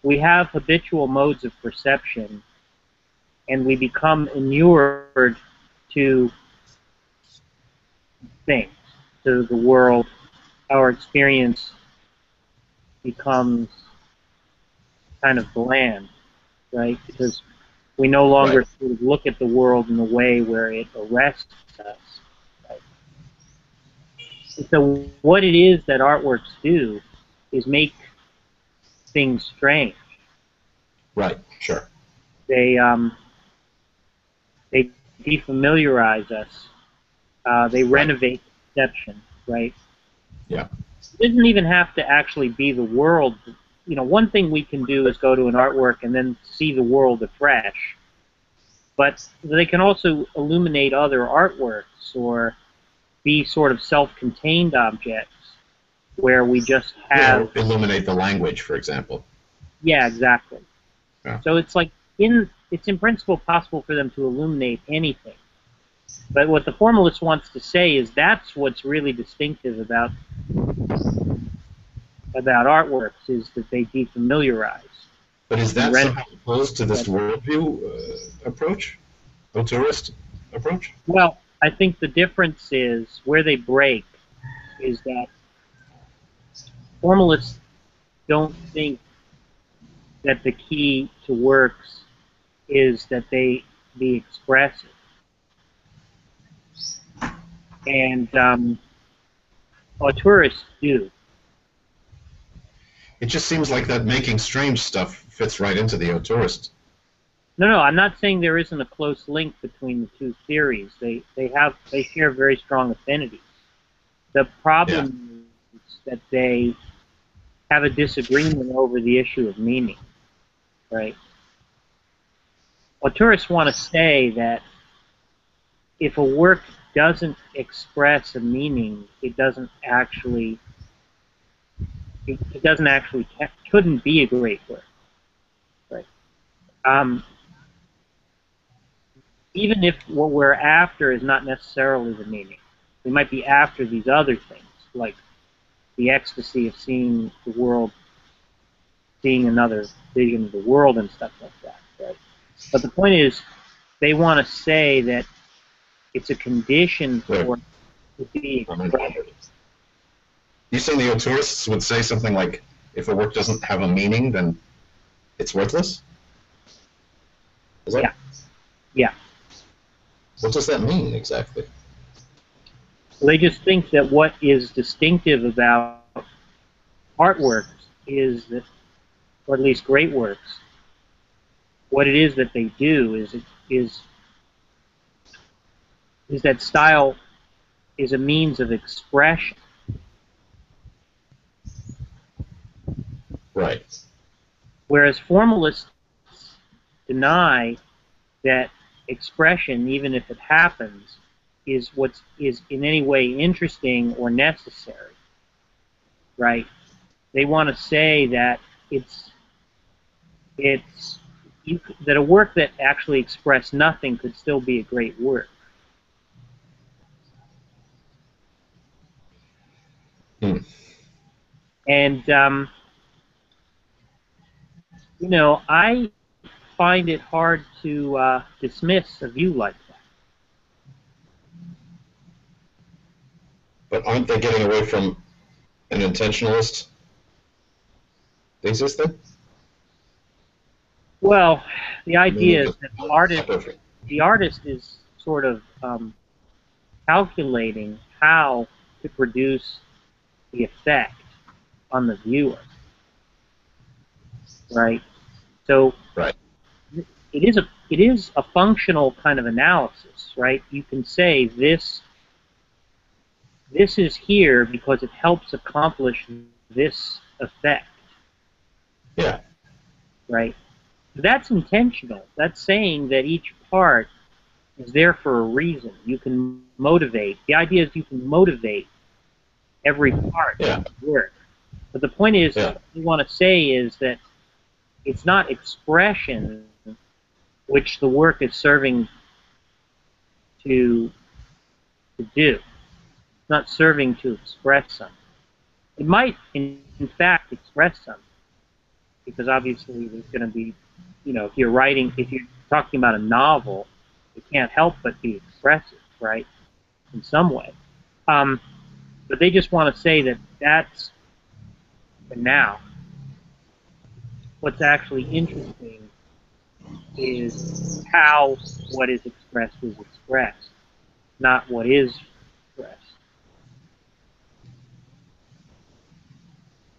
we have habitual modes of perception and we become inured to things, to the world. Our experience becomes kind of bland, right? Because we no longer sort of look at the world in a way where it arrests us. Right? So what it is that artworks do is make things strange. Right. Sure. They defamiliarize us. They renovate perception, right? Yeah. It doesn't even have to actually be the world. You know, one thing we can do is go to an artwork and then see the world afresh. But they can also illuminate other artworks or be sort of self-contained objects where we just have... Yeah, illuminate the language, for example. Yeah, exactly. Yeah. So it's like, it's in principle possible for them to illuminate anything. But what the formalist wants to say is that's what's really distinctive about artworks, is that they defamiliarize. But is that somehow opposed to this worldview approach? Autorist approach? Well, I think the difference is, where they break, is that formalists don't think that the key to works is that they be expressive. And auteurs do. It just seems like that making strange stuff fits right into the autorist. No, I'm not saying there isn't a close link between the two theories. They share very strong affinities. The problem is that they have a disagreement over the issue of meaning, right? Auteurs want to say that if a work doesn't express a meaning, it couldn't be a great work, right? Even if what we're after is not necessarily the meaning, we might be after these other things, like the ecstasy of seeing the world, seeing another vision of the world and stuff like that, right? But the point is, they want to say that it's a condition for it to be expressed. You saying the autorists would say something like, if a work doesn't have a meaning, then it's worthless? Is that... Yeah. What does that mean, exactly? Well, they just think that what is distinctive about artworks is that, or at least great works, what it is that they do is that style is a means of expression. Right. Whereas formalists deny that expression, even if it happens, is in any way interesting or necessary, right? They want to say that that a work that actually expressed nothing could still be a great work. And you know, I find it hard to dismiss a view like that. But aren't they getting away from an intentionalist thesis then? Well, the idea is that the artist is sort of calculating how to produce the effect on the viewer, right? So it is a functional kind of analysis, right? You can say this is here because it helps accomplish this effect. Yeah. Right? That's intentional. That's saying that each part is there for a reason. You can motivate. The idea is you can motivate every part of the work. But the point is, what you want to say is that it's not expression which the work is serving to do. It's not serving to express something. It might, in fact, express something, because obviously there's going to be, you know, if you're talking about a novel, it can't help but be expressive, right, in some way. But they just want to say that that's, for now, what's actually interesting is how what is expressed, not what is expressed.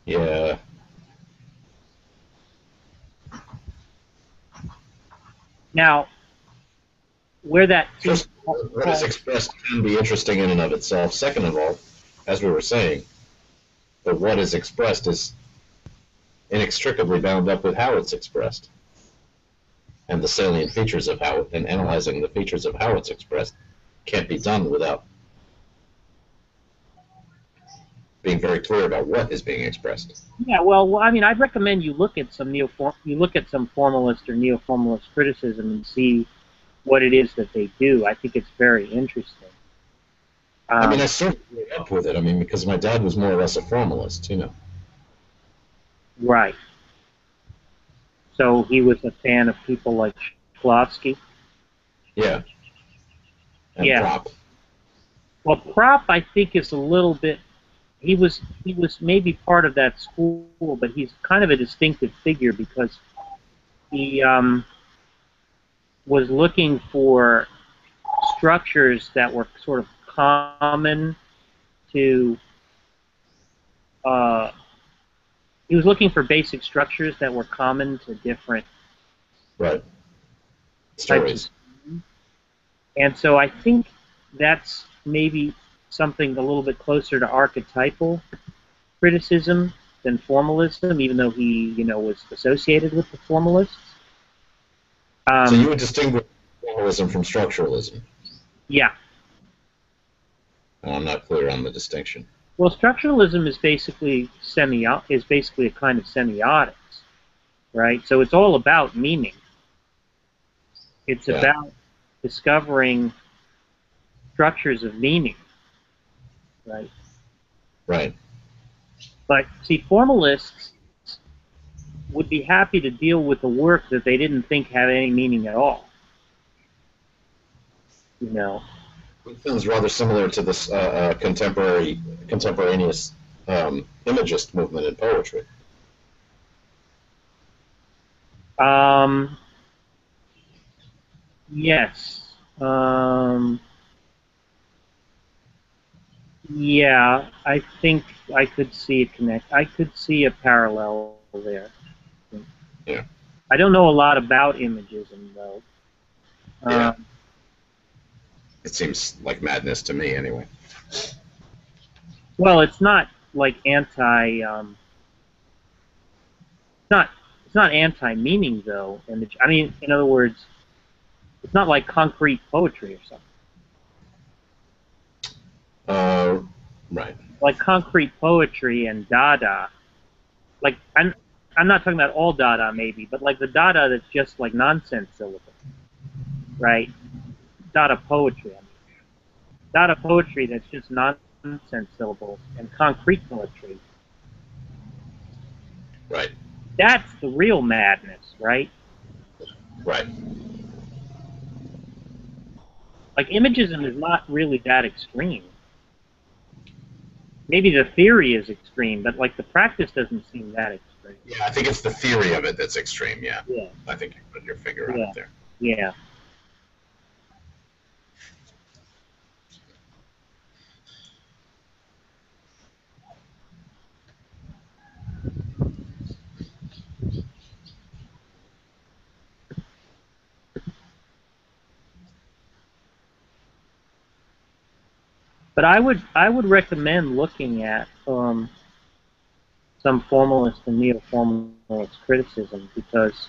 Yeah. Now, where that First, what is expressed can be interesting in and of itself. Second of all, as we were saying, the what is expressed is inextricably bound up with how it's expressed. And the salient features of how, and analyzing the features of how it's expressed can't be done without being very clear about what is being expressed. Yeah, well, I mean, I'd recommend you look at some formalist or neo-formalist criticism and see what it is that they do. I think it's very interesting. I mean, I sort of grew up with it. I mean, because my dad was more or less a formalist, you know. Right. So he was a fan of people like Shklovsky. Yeah. And Yeah. Prop. Well, Prop, I think, is a little bit. He was maybe part of that school, but he's kind of a distinctive figure because he was looking for structures that were sort of common to. He was looking for basic structures that were common to different stories. And so I think that's maybe something a little bit closer to archetypal criticism than formalism, even though he, was associated with the formalists. So you would distinguish formalism from structuralism? Yeah. I'm not clear on the distinction. Well, structuralism is basically a kind of semiotics, right? So it's all about meaning. It's about discovering structures of meaning, right? Right. But see, formalists would be happy to deal with the work that they didn't think had any meaning at all. It sounds rather similar to this contemporaneous imagist movement in poetry. Yes. Yeah, I think I could see a connect. I could see a parallel there. Yeah. I don't know a lot about imagism, though. Yeah. It seems like madness to me, anyway. Well, it's not like anti. It's not anti-meaning, though. Image. I mean, in other words, it's not like concrete poetry or something. Right. Like concrete poetry and Dada. Like I'm not talking about all Dada, maybe, but like the Dada that's just like nonsense syllables, right? Dada poetry. I mean. Dada poetry that's just nonsense syllables and concrete poetry. Right. That's the real madness, right? Right. Like imagism is not really that extreme. Maybe the theory is extreme, but like the practice doesn't seem that extreme. Yeah, I think it's the theory of it that's extreme, yeah. Yeah. I think you put your finger on it there. Yeah. But I would recommend looking at some formalist and neo-formalist criticism because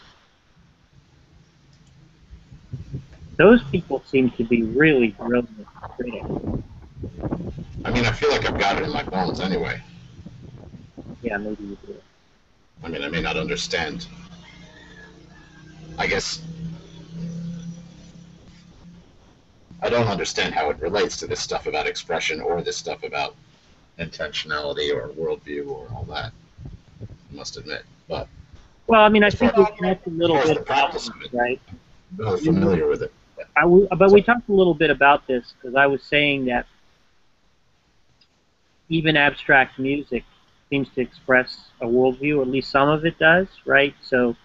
those people seem to be really brilliant critics. I mean, I feel like I've got it in my bones anyway. Yeah, maybe you do. I mean, I may not understand. I guess I don't understand how it relates to this stuff about expression or this stuff about intentionality or worldview or all that. I must admit, but well, I mean, I think we talked a little bit about this, right? I'm really familiar with it. But we talked a little bit about this because I was saying that even abstract music seems to express a worldview, or at least some of it does, right? So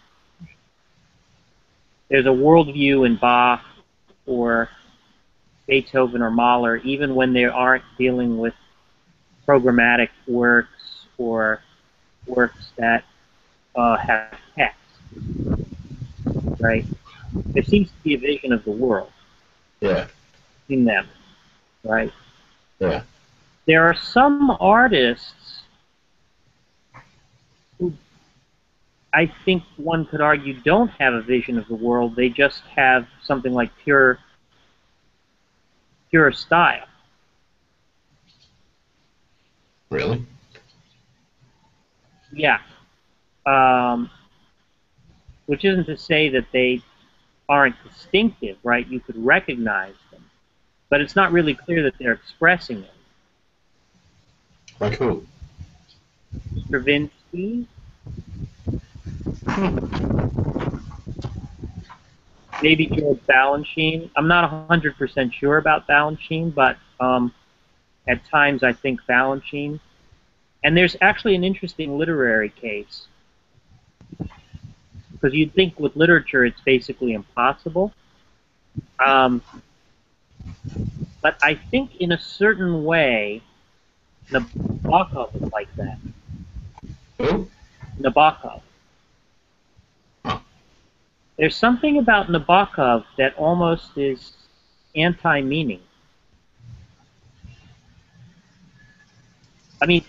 there's a worldview in Bach or Beethoven or Mahler, even when they aren't dealing with programmatic works or works that have text, right? There seems to be a vision of the world. Yeah. In them, right? Yeah. There are some artists who I think one could argue don't have a vision of the world. They just have something like pure style. Really? Yeah. Which isn't to say that they aren't distinctive, right? You could recognize them. But it's not really clear that they're expressing it. Like who? Stravinsky. Maybe George Balanchine. I'm not 100% sure about Balanchine, but at times I think Balanchine. And there's actually an interesting literary case. Because you'd think with literature it's basically impossible. But I think in a certain way, Nabokov is like that. Who? Nabokov. There's something about Nabokov that almost is anti-meaning. I mean,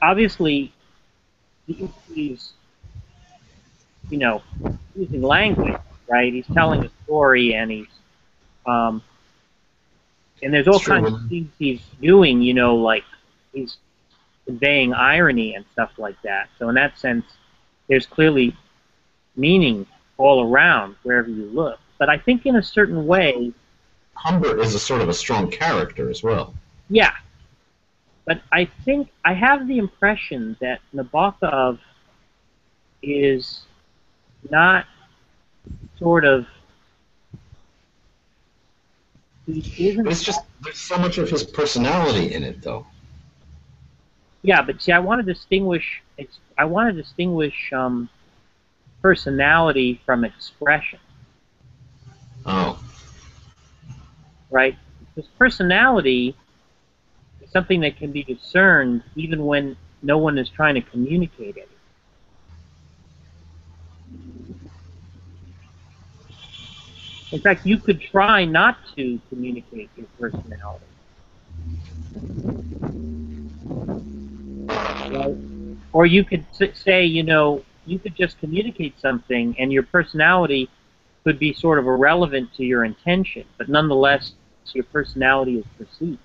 obviously, he's, using language, right? He's telling a story, and he's, and there's all kinds of things he's doing, like he's conveying irony and stuff like that. So in that sense, there's clearly meaning all around wherever you look. But I think in a certain way, Humbert is a sort of a strong character as well. Yeah. But I think I have the impression that Nabokov is not sort of. He isn't. It's just there's so much of his personality in it, though. Yeah, but see, I want to distinguish. Personality from expression. Oh. Right? Because personality is something that can be discerned even when no one is trying to communicate it. In fact, you could try not to communicate your personality. Right? Or you could say, you could just communicate something and your personality could be sort of irrelevant to your intention, but nonetheless, your personality is perceived.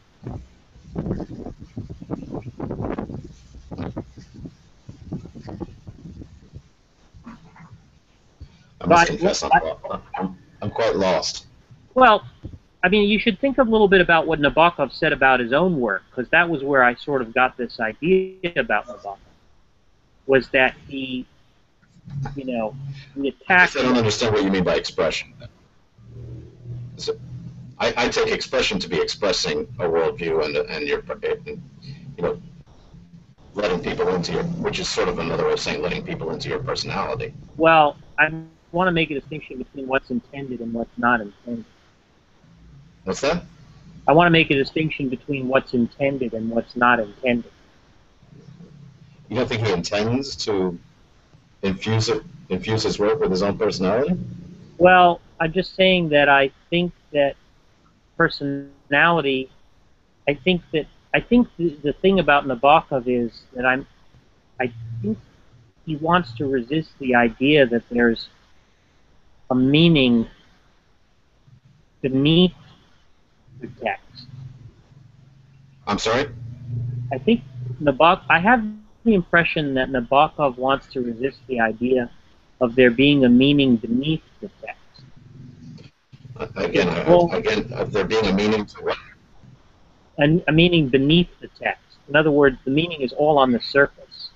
I must confess, I'm quite lost. Well, I mean, you should think a little bit about what Nabokov said about his own work, because that was where I sort of got this idea about Nabokov, was that he attacked... I don't understand what you mean by expression. So, I take expression to be expressing a worldview and your, letting people into your, which is sort of another way of saying letting people into your personality. Well, I want to make a distinction between what's intended and what's not intended. What's that? I want to make a distinction between what's intended and what's not intended. You don't think he intends to infuse his work with his own personality? Well, I'm just saying that I think that personality. I think the thing about Nabokov is that I think he wants to resist the idea that there's a meaning beneath the text. I'm sorry? I think I have the impression that Nabokov wants to resist the idea of there being a meaning beneath the text. Again, of there being a meaning to what? A meaning beneath the text. In other words, the meaning is all on the surface.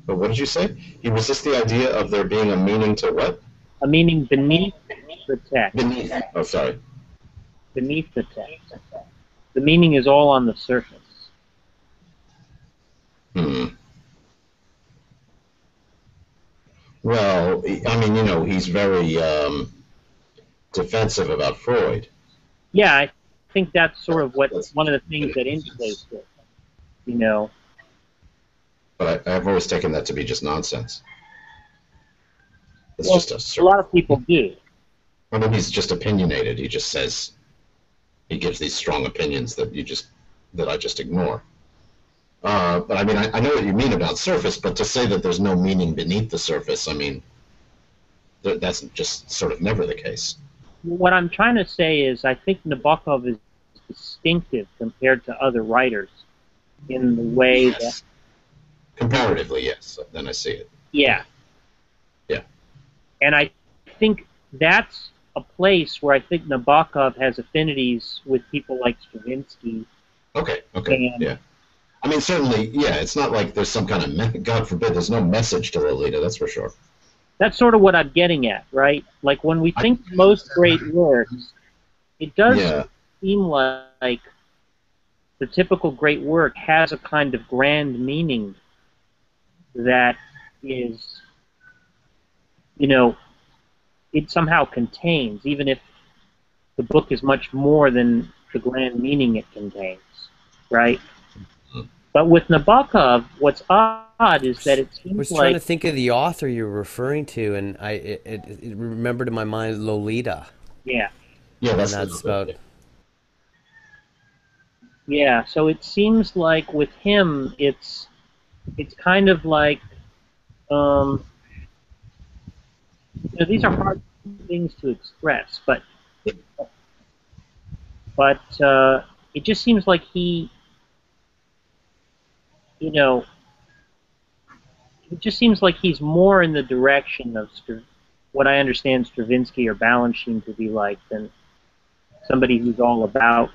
But what did you say? He resists the idea of there being a meaning to what? A meaning beneath the text. Beneath. Oh, sorry. Beneath the text. The meaning is all on the surface. Well, I mean, he's very defensive about Freud. Yeah, I think that's sort of one of the things that inflates it. But I've always taken that to be just nonsense. It's Well, just a lot of people do. I mean, he's just opinionated. He just says, he gives these strong opinions that I just ignore. But I mean, I know what you mean about surface, but to say that there's no meaning beneath the surface, I mean, that's just sort of never the case. What I'm trying to say is I think Nabokov is distinctive compared to other writers in the way that... Comparatively, yes. Then I see it. Yeah. Yeah. And I think that's a place where I think Nabokov has affinities with people like Stravinsky. Okay, yeah. I mean, certainly, yeah, it's not like there's some kind of, God forbid, there's no message to Lolita, that's for sure. That's sort of what I'm getting at, right? Like, when we think most great works, it does seem like the typical great work has a kind of grand meaning that is, you know, it somehow contains, even if the book is much more than the grand meaning it contains, right? But with Nabokov, what's odd is that it seems like... I was trying to think of the author you're referring to, and it remembered in my mind Lolita. Yeah. Yeah, that's about... Yeah, so it seems like with him, it's kind of like... you know, these are hard things to express, but it just seems like he... You know, it just seems like he's more in the direction of what I understand Stravinsky or Balanchine to be like than somebody who's all about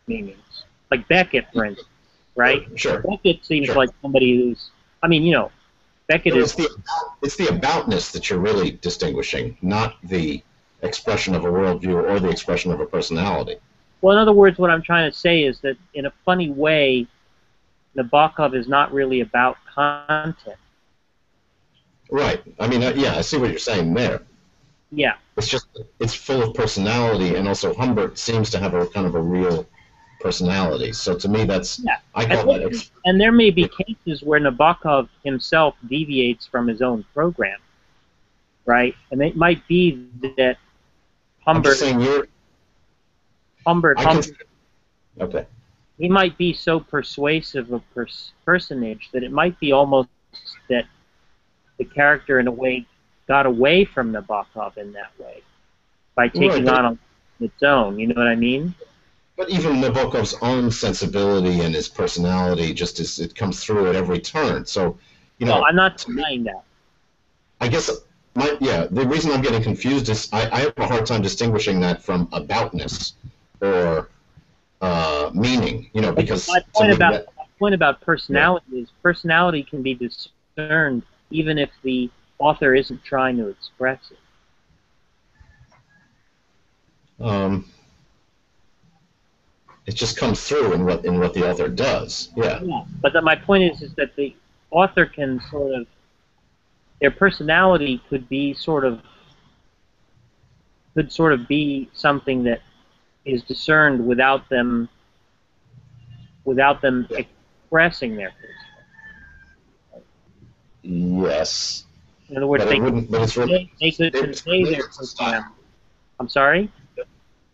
meanings. Like Beckett, for instance, right? Sure. Beckett seems like somebody who's, I mean, you know, Beckett is... It's the aboutness that you're really distinguishing, not the expression of a worldview or the expression of a personality. Well, in other words, what I'm trying to say is that in a funny way, Nabokov is not really about content. Right. I mean, yeah, I see what you're saying there. Yeah. It's just, it's full of personality, and also Humbert seems to have a kind of a real personality. So to me, that's, I call that... And there may be cases where Nabokov himself deviates from his own program, right? And it might be that Humbert... Okay. He might be so persuasive a personage that it might be almost that the character, in a way, got away from Nabokov in that way by taking on its own. You know what I mean? But even Nabokov's own sensibility and his personality, just as it comes through at every turn. So, you know, I'm not denying that. I guess the reason I'm getting confused is I have a hard time distinguishing that from aboutness or meaning, you know, because my point about personality is personality can be discerned even if the author isn't trying to express it. It just comes through in what the author does. Yeah. But my point is that the author can sort of, their personality could be sort of be something that is discerned without them expressing their personality. Yes. In other words, they could convey their personality. I'm sorry?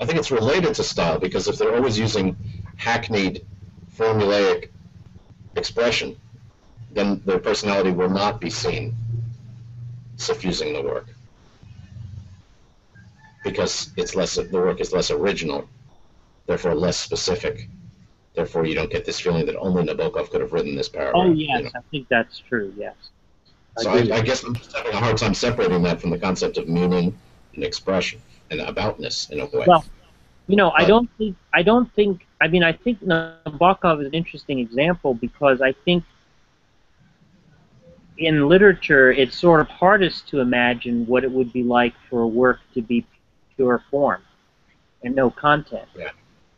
I think it's related to style, because if they're always using hackneyed, formulaic expression, then their personality will not be seen suffusing the work, because the work is less original, therefore less specific. Therefore, you don't get this feeling that only Nabokov could have written this paragraph. Oh, yes, you know? I think that's true, yes. So I guess I'm just having a hard time separating that from the concept of meaning and expression and aboutness in a way. Well, you know, I think Nabokov is an interesting example because I think in literature it's sort of hardest to imagine what it would be like for a work to be pure form and no content. Yeah.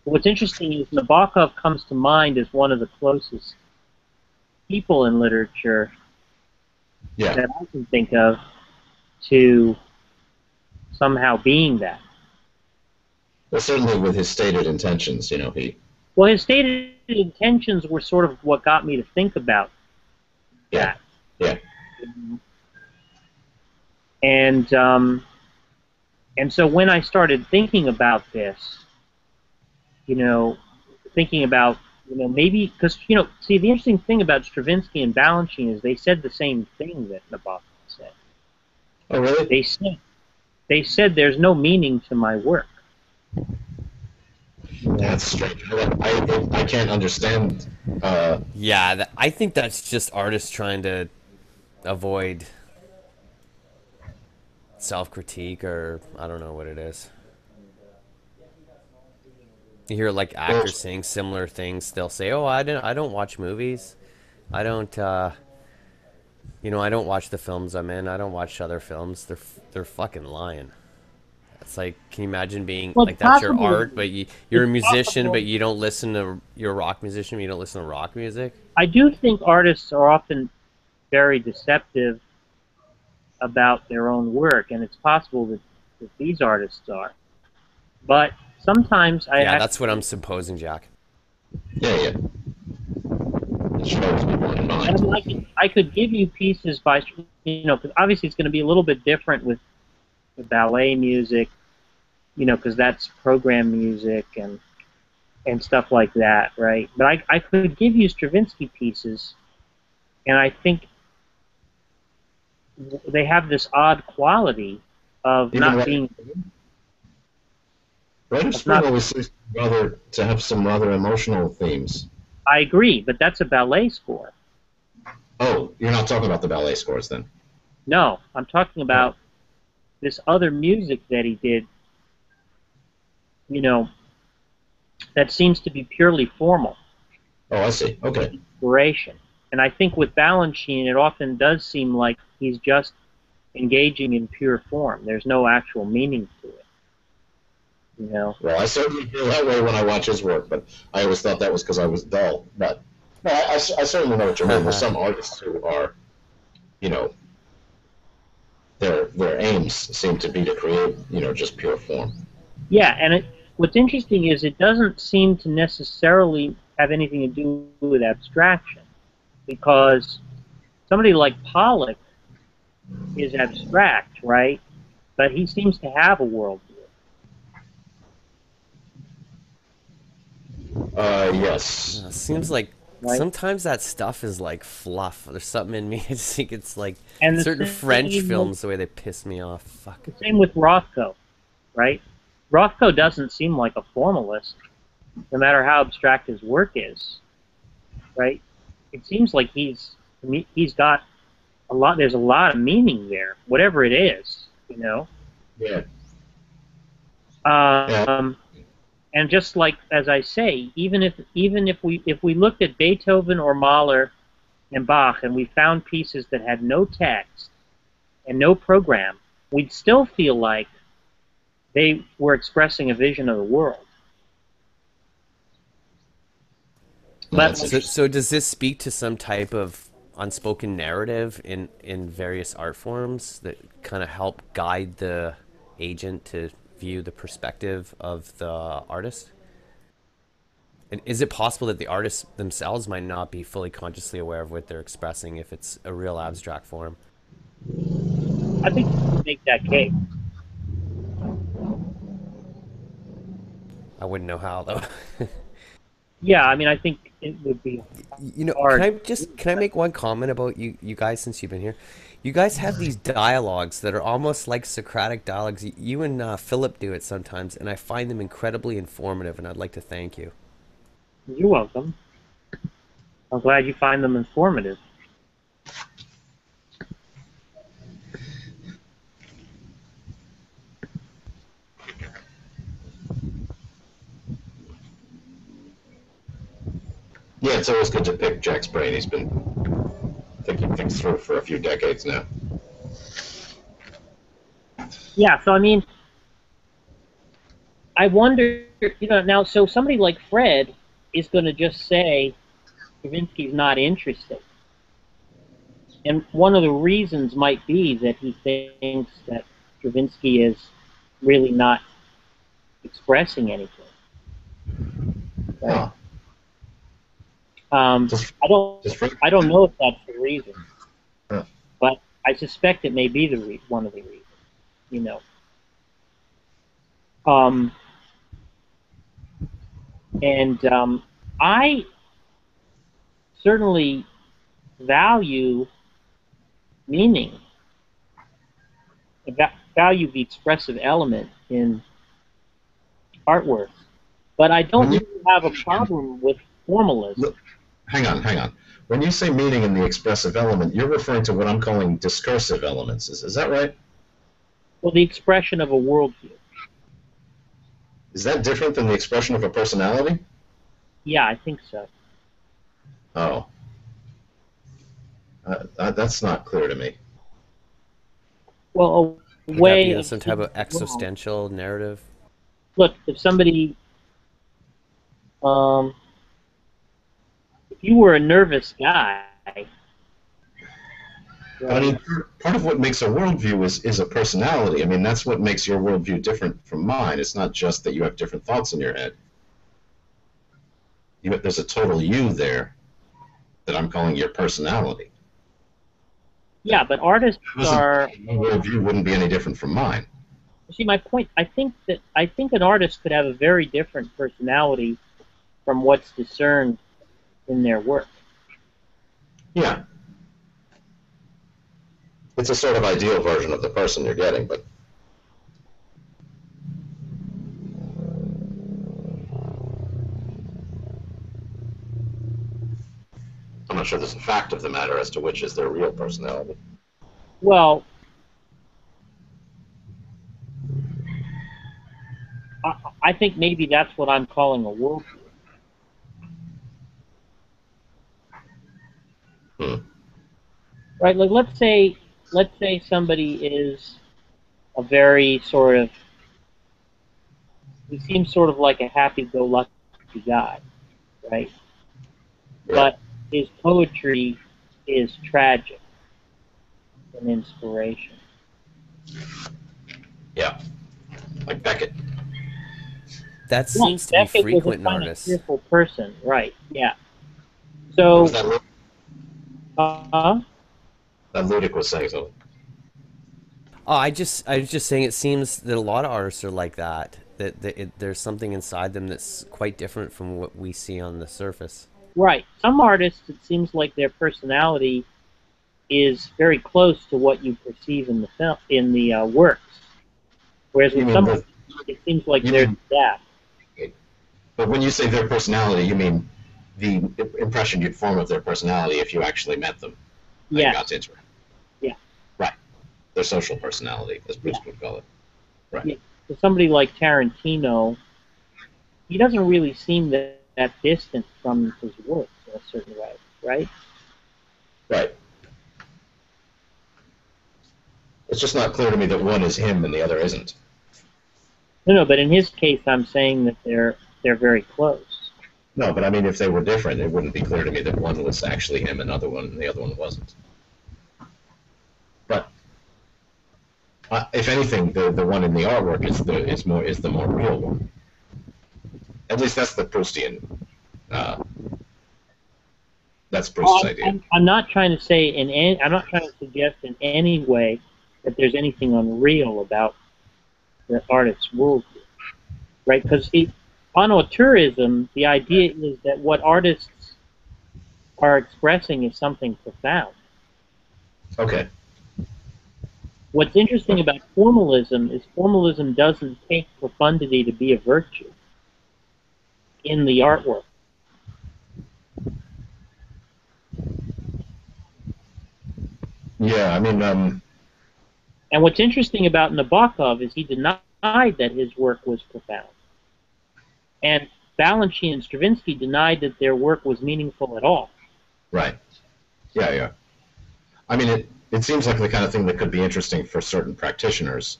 What's interesting is Nabokov comes to mind as one of the closest people in literature that I can think of to somehow being that. Well, certainly with his stated intentions, you know, Well, his stated intentions were sort of what got me to think about that. Yeah. And so when I started thinking about this, thinking about, maybe, because, see, the interesting thing about Stravinsky and Balanchine is they said the same thing that Nabokov said. Oh, really? They said there's no meaning to my work. That's strange. I can't understand. Yeah, I think that's just artists trying to avoid self-critique, or I don't know what it is. You hear like actors saying similar things. They'll say, "Oh, I don't watch movies. I don't, I don't watch the films I'm in. I don't watch other films." They're fucking lying. It's like, can you imagine being like that's your art, but you're a musician, but you don't listen to you're a rock musician, but you don't listen to rock music? I do think artists are often very deceptive about their own work, and it's possible that these artists are. But sometimes that's what I'm supposing, Jack. Yeah. I could give you pieces by, because obviously it's going to be a little bit different with the ballet music, because that's program music and stuff like that, right? But I could give you Stravinsky pieces, and I think they have this odd quality of not being. Writer's Spring always seems to have some rather emotional themes. I agree, but that's a ballet score. Oh, you're not talking about the ballet scores then? No, I'm talking about this other music that he did, that seems to be purely formal. Oh, I see. Okay. Inspiration. And I think with Balanchine, it often does seem like he's just engaging in pure form. There's no actual meaning to it. Well, I certainly feel that way when I watch his work, but I always thought that was because I was dull. But no, I certainly know what you mean. There's some artists who are, their aims seem to be to create, just pure form. Yeah, and what's interesting is it doesn't seem to necessarily have anything to do with abstraction, because somebody like Pollock is abstract, right? But he seems to have a worldview. Yes. Seems like sometimes that stuff is like fluff. There's something in me. I just think it's like certain French films, the way they piss me off. Fuck. The same with Rothko, right? Rothko doesn't seem like a formalist, no matter how abstract his work is, right? It seems like he's got a lot. There's a lot of meaning there, whatever it is, Yeah. And just like, as I say, even if we looked at Beethoven or Mahler and Bach and we found pieces that had no text and no program, we'd still feel like they were expressing a vision of the world. But so does this speak to some type of unspoken narrative in various art forms that kind of help guide the agent to view the perspective of the artist? And is it possible that the artists themselves might not be fully consciously aware of what they're expressing if it's a real abstract form? I think you can make that case. I wouldn't know how, though. Yeah, I mean, I think it would be hard. Can I make one comment about you guys since you've been here? You guys have these dialogues that are almost like Socratic dialogues. You and Philip do it sometimes, and I find them incredibly informative, and I'd like to thank you. You're welcome. I'm glad you find them informative. Yeah, it's always good to pick Jack's brain. He's been thinking things through for a few decades now. Yeah, so I mean, I wonder, now, so somebody like Fred is going to just say Stravinsky's not interested. And one of the reasons might be that he thinks that Stravinsky is really not expressing anything. Right? I don't know if that's the reason, but I suspect it may be one of the reasons. You know. I certainly value meaning, value the expressive element in artwork, but I don't really have a problem with formalism. Hang on. When you say meaning in the expressive element, you're referring to what I'm calling discursive elements. Is that right? Well, the expression of a worldview. Is that different than the expression of a personality? Yeah, I think so. Oh. That's not clear to me. Well, Would that be some type of existential narrative? Look, if somebody, if you were a nervous guy, I mean, part of what makes a worldview is a personality. I mean, that's what makes your worldview different from mine. It's not just that you have different thoughts in your head. There's a total you there that I'm calling your personality. Yeah, but artists are. Your worldview wouldn't be any different from mine. See, my point. I think an artist could have a very different personality from what's discerned in their work. Yeah. It's a sort of ideal version of the person you're getting, but I'm not sure there's a fact of the matter as to which is their real personality. Well, I think maybe that's what I'm calling a worldview. Right? Like, let's say somebody is a very sort of, he seems sort of like a happy-go-lucky guy, right? Yeah. But his poetry is tragic and inspiration. Yeah, like Beckett. That seems to be frequent in artists. Beckett was a kind of fearful person, right? Yeah. So. That Ludic was saying something. Oh, I was just saying it seems that a lot of artists are like that. There's something inside them that's quite different from what we see on the surface. Right. Some artists, it seems like their personality is very close to what you perceive in the film, in the works. Whereas with some, it seems like they're that. But when you say their personality, you mean the impression you'd form of their personality if you actually met them. Yeah. Got to interact. Yeah. Right. Their social personality, as Bruce would call it. Right. Yeah. So somebody like Tarantino, he doesn't really seem that distant from his work in a certain way, right? Right. It's just not clear to me that one is him and the other isn't. No, but in his case, I'm saying that they're very close. No, but I mean, if they were different, it wouldn't be clear to me that one was actually him and the other one wasn't. But if anything, the one in the artwork is the more real one. At least that's the Proustian. That's Proust's idea. I'm not trying to say I'm not trying to suggest in any way that there's anything unreal about the artist's worldview, right? Because on auteurism, the idea is that what artists are expressing is something profound. Okay. What's interesting about formalism is formalism doesn't take profundity to be a virtue in the artwork. Yeah, I mean, And what's interesting about Nabokov is he denied that his work was profound. And Balanchine and Stravinsky denied that their work was meaningful at all. Right. Yeah. I mean, it seems like the kind of thing that could be interesting for certain practitioners.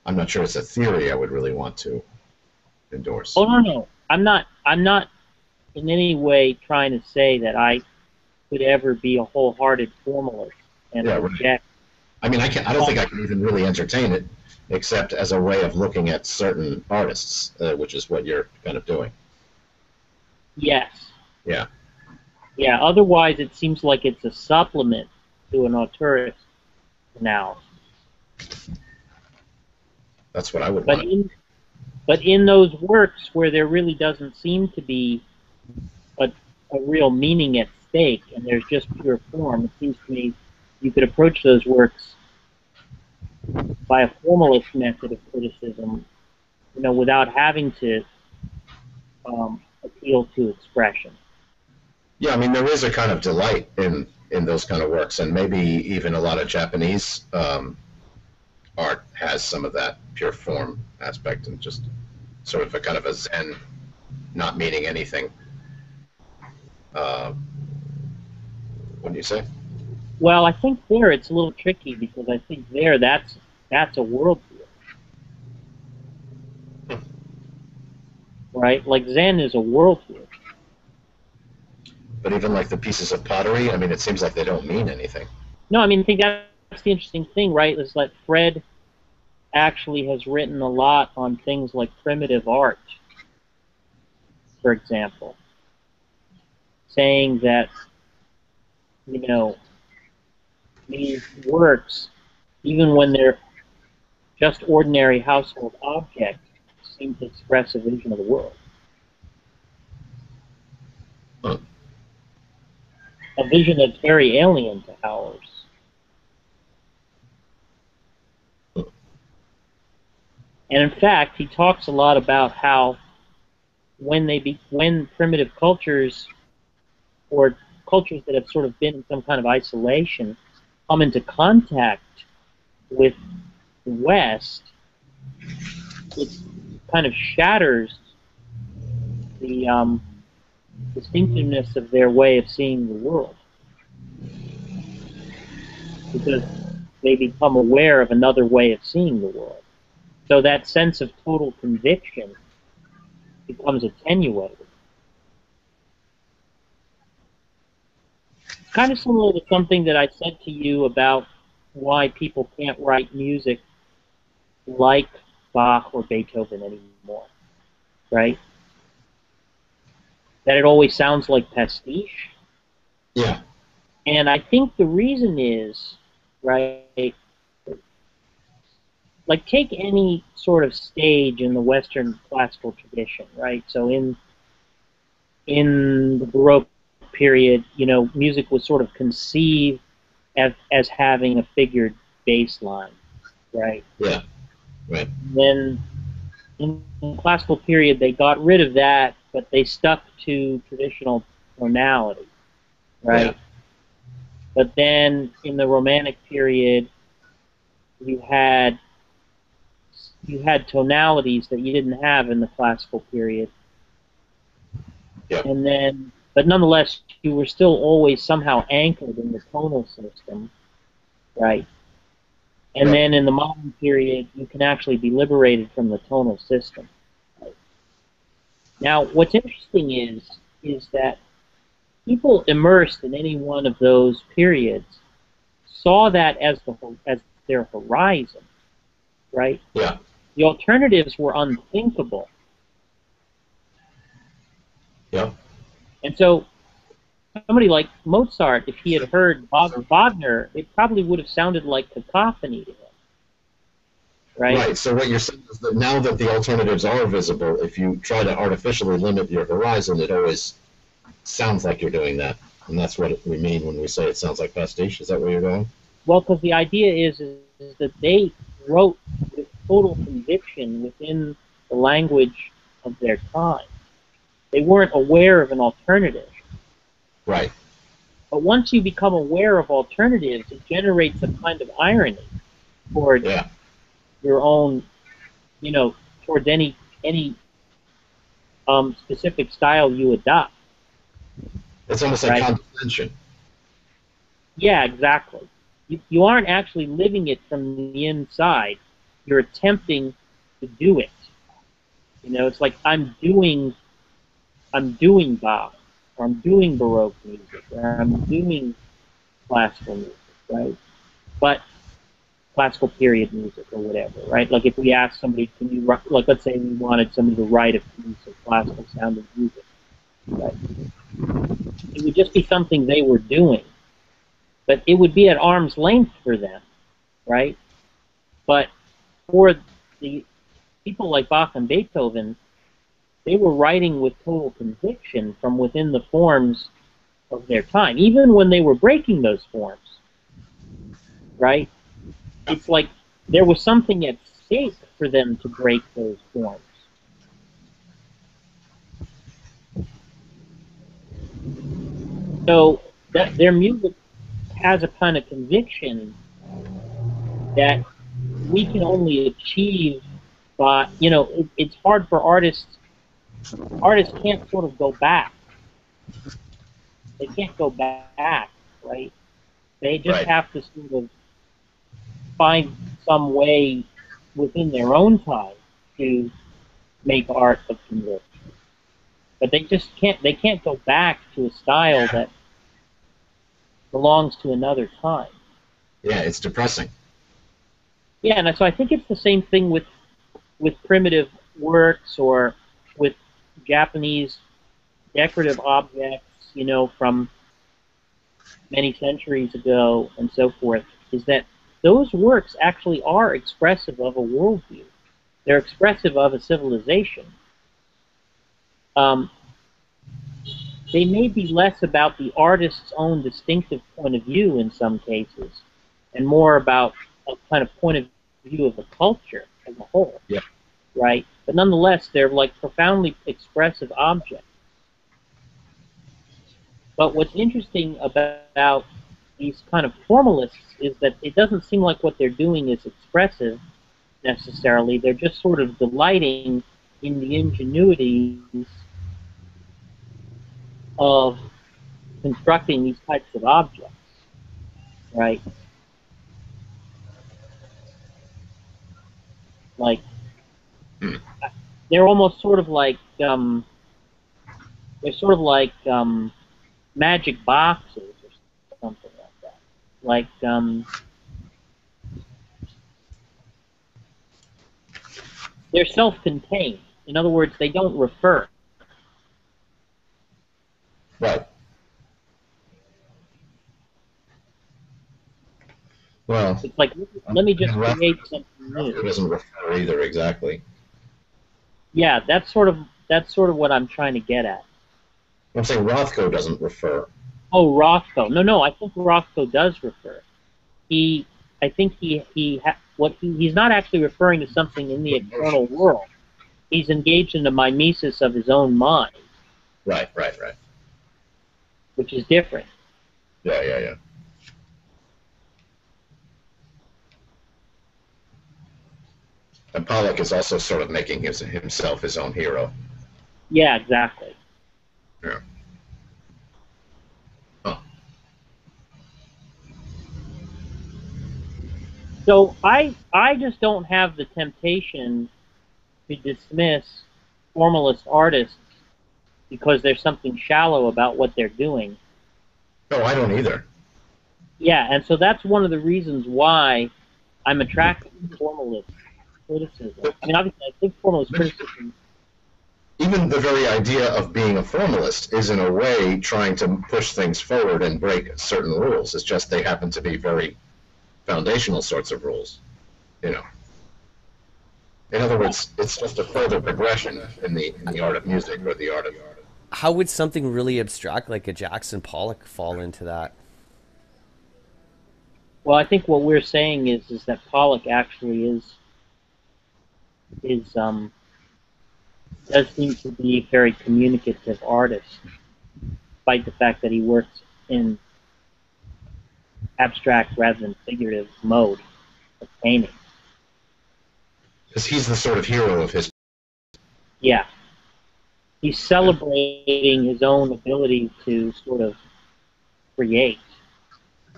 I'm not sure it's a theory I would really want to endorse. Oh, no. I'm not in any way trying to say that I could ever be a wholehearted formalist and reject. Right. I mean, I don't think I can even really entertain it, except as a way of looking at certain artists, which is what you're kind of doing. Yes. Yeah. Yeah, otherwise it seems like it's a supplement to an auteurist analysis. That's what I would But want. but in those works where there really doesn't seem to be a real meaning at stake, and there's just pure form, it seems to me you could approach those works by a formalist method of criticism, without having to appeal to expression. Yeah, I mean, there is a kind of delight in those kind of works, and maybe even a lot of Japanese art has some of that pure form aspect, and just sort of a kind of a Zen, not meaning anything. What do you say? Well, I think there it's a little tricky, because I think there that's a worldview, right? Like Zen is a worldview. But even like the pieces of pottery, I mean, it seems like they don't mean anything. No, I mean, I think that's the interesting thing, right? Is that Fred actually has written a lot on things like primitive art, for example, saying that, these works, even when they're just ordinary household objects, seem to express a vision of the world. Huh. A vision that's very alien to ours. And in fact, he talks a lot about how when primitive cultures, or cultures that have sort of been in some kind of isolation, come into contact with the West, it kind of shatters the distinctiveness of their way of seeing the world, because they become aware of another way of seeing the world. So that sense of total conviction becomes attenuated. It's kind of similar to something that I said to you about why people can't write music like Bach or Beethoven anymore, right? That it always sounds like pastiche. Yeah. And I think the reason is, right, like take any sort of stage in the Western classical tradition, right? So in the Baroque period, music was sort of conceived as having a figured bass line, right? Yeah. Right. Then in the classical period, they got rid of that, but they stuck to traditional tonality, right? Yeah. But then in the Romantic period, you had tonalities that you didn't have in the classical period. Yeah. And then, but nonetheless, you were still always somehow anchored in the tonal system, right? And Yeah. then in the modern period, you can actually be liberated from the tonal system. Right? Now, what's interesting is that people immersed in any one of those periods saw that as their horizon, right? Yeah. The alternatives were unthinkable. Yeah. And so somebody like Mozart, if he had heard Wagner, it probably would have sounded like cacophony to him. Right? Right. So what you're saying is that now that the alternatives are visible, if you try to artificially limit your horizon, it always sounds like you're doing that. And that's what we mean when we say it sounds like pastiche. Is that where you're going? Well, because the idea is that they wrote with total conviction within the language of their time. They weren't aware of an alternative. Right. But once you become aware of alternatives, it generates a kind of irony towards your own, towards any specific style you adopt. It's almost like condescension. Yeah, exactly. You aren't actually living it from the inside. You're attempting to do it. It's like I'm doing Bach, or I'm doing Baroque music, or I'm doing classical music, right? But classical period music or whatever, right? Like if we asked somebody, can you, like let's say we wanted somebody to write a piece of classical sounding music, Right? It would just be something they were doing, but it would be at arm's length for them, right? But for the people like Bach and Beethoven, they were writing with total conviction from within the forms of their time, even when they were breaking those forms, right? It's like there was something at stake for them to break those forms. So that their music has a kind of conviction that we can only achieve by, it's hard for artists. Artists can't sort of go back. They can't go back, right? They just have to sort of find some way within their own time to make art of conviction. But they just can't. They can't go back to a style that belongs to another time. Yeah, it's depressing. Yeah, and so I think it's the same thing with primitive works or with Japanese decorative objects, from many centuries ago and so forth, is that those works actually are expressive of a worldview. They're expressive of a civilization. They may be less about the artist's own distinctive point of view in some cases, and more about a kind of point of view of the culture as a whole. Yeah. Right? But nonetheless, they're like profoundly expressive objects. But what's interesting about these kind of formalists is that it doesn't seem like what they're doing is expressive necessarily. They're just sort of delighting in the ingenuities of constructing these types of objects, right? Like, they're almost sort of like, magic boxes or something like that. Like, they're self-contained. In other words, they don't refer. Right. Well, it's like, let me just create something new. It doesn't refer either exactly. Yeah, that's sort of what I'm trying to get at. I'm saying Rothko doesn't refer. Oh, Rothko. No, I think Rothko does refer. He's not actually referring to something in the external world. He's engaged in a mimesis of his own mind. Right. Which is different. Yeah. And Pollock is also sort of making himself his own hero. Yeah, exactly. Yeah. Oh. So I just don't have the temptation to dismiss formalist artists because there's something shallow about what they're doing. No, I don't either. Yeah, and so that's one of the reasons why I'm attracted to formalist criticism. I mean, obviously, I think formalist criticism... Even the very idea of being a formalist is, in a way, trying to push things forward and break certain rules. It's just they happen to be very foundational sorts of rules, In other words, it's just a further progression in the art of music or the art of... How would something really abstract like a Jackson Pollock fall into that? Well, I think what we're saying is that Pollock actually does seem to be a very communicative artist, despite the fact that he works in abstract rather than figurative mode of painting. Because he's the sort of hero of his... Yeah. He's celebrating his own ability to sort of create,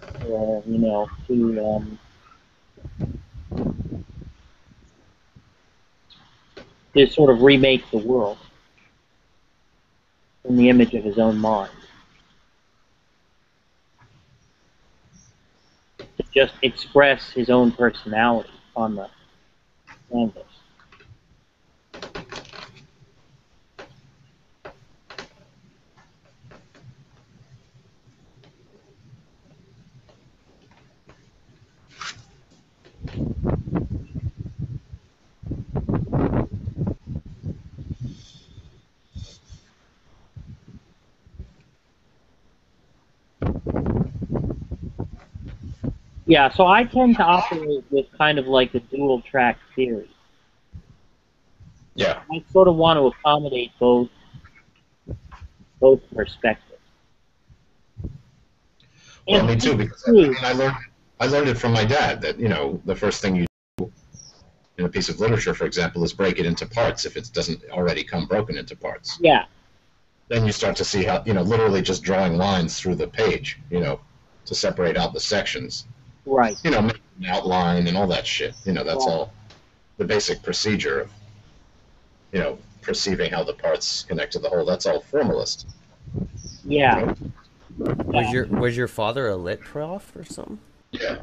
to sort of remake the world in the image of his own mind. To just express his own personality on the canvas. Yeah, so I tend to operate with kind of like a dual track theory. Yeah. I sort of want to accommodate both perspectives. Well, And me too, because I learned it from my dad that, you know, the first thing you do in a piece of literature, for example, is break it into parts if it doesn't already come broken into parts. Yeah. Then you start to see how, you know, literally just drawing lines through the page, you know, to separate out the sections. Right. You know, make an outline and all that shit. You know, that's all the basic procedure of, you know, perceiving how the parts connect to the whole. That's all formalist. Yeah. Was your father a lit prof or something? Yeah.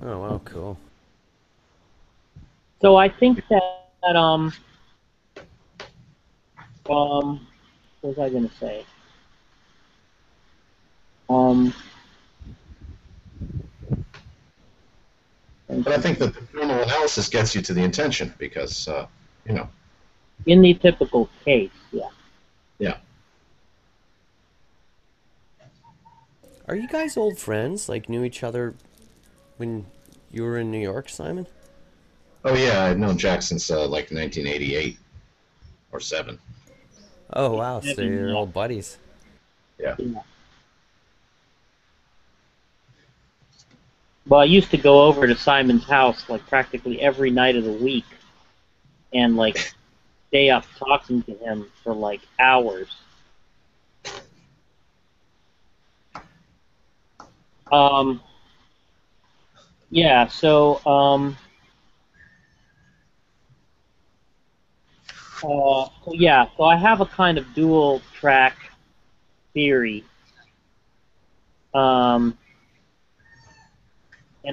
Oh wow, cool. So I think that what was I going to say? But I think that the formal analysis gets you to the intention because, you know. In the typical case, yeah. Yeah. Are you guys old friends? Like, knew each other when you were in New York, Simon? Oh yeah, I've known Jack since like 1988 or 7. Oh wow, so you're old buddies. Yeah. Well, I used to go over to Simon's house like practically every night of the week and like stay up talking to him for like hours. Yeah, so so I have a kind of dual track theory. And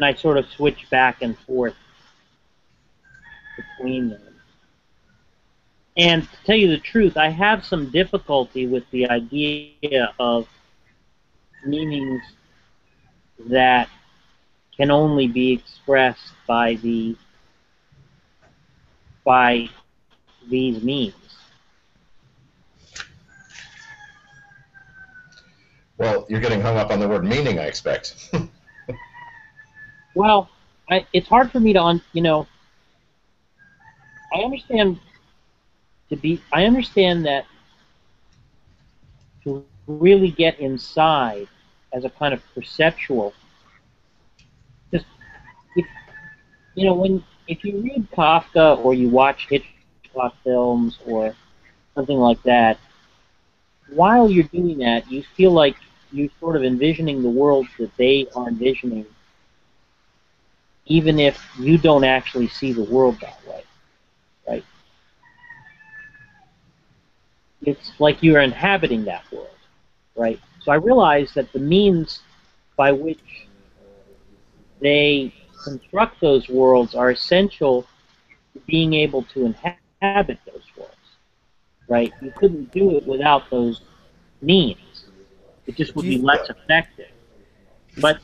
I sort of switch back and forth between them. And to tell you the truth, I have some difficulty with the idea of meanings that can only be expressed by these means. Well, you're getting hung up on the word meaning, I expect. Well, it's hard for me to, I understand that to really get inside as a kind of perceptual, just if you read Kafka or you watch Hitchcock films or something like that, while you're doing that, you feel like you're sort of envisioning the worlds that they are envisioning, even if you don't actually see the world that way, right? It's like you're inhabiting that world, right? So I realize that the means by which they construct those worlds are essential to being able to inhabit those worlds, right? You couldn't do it without those means. It just would be less effective. But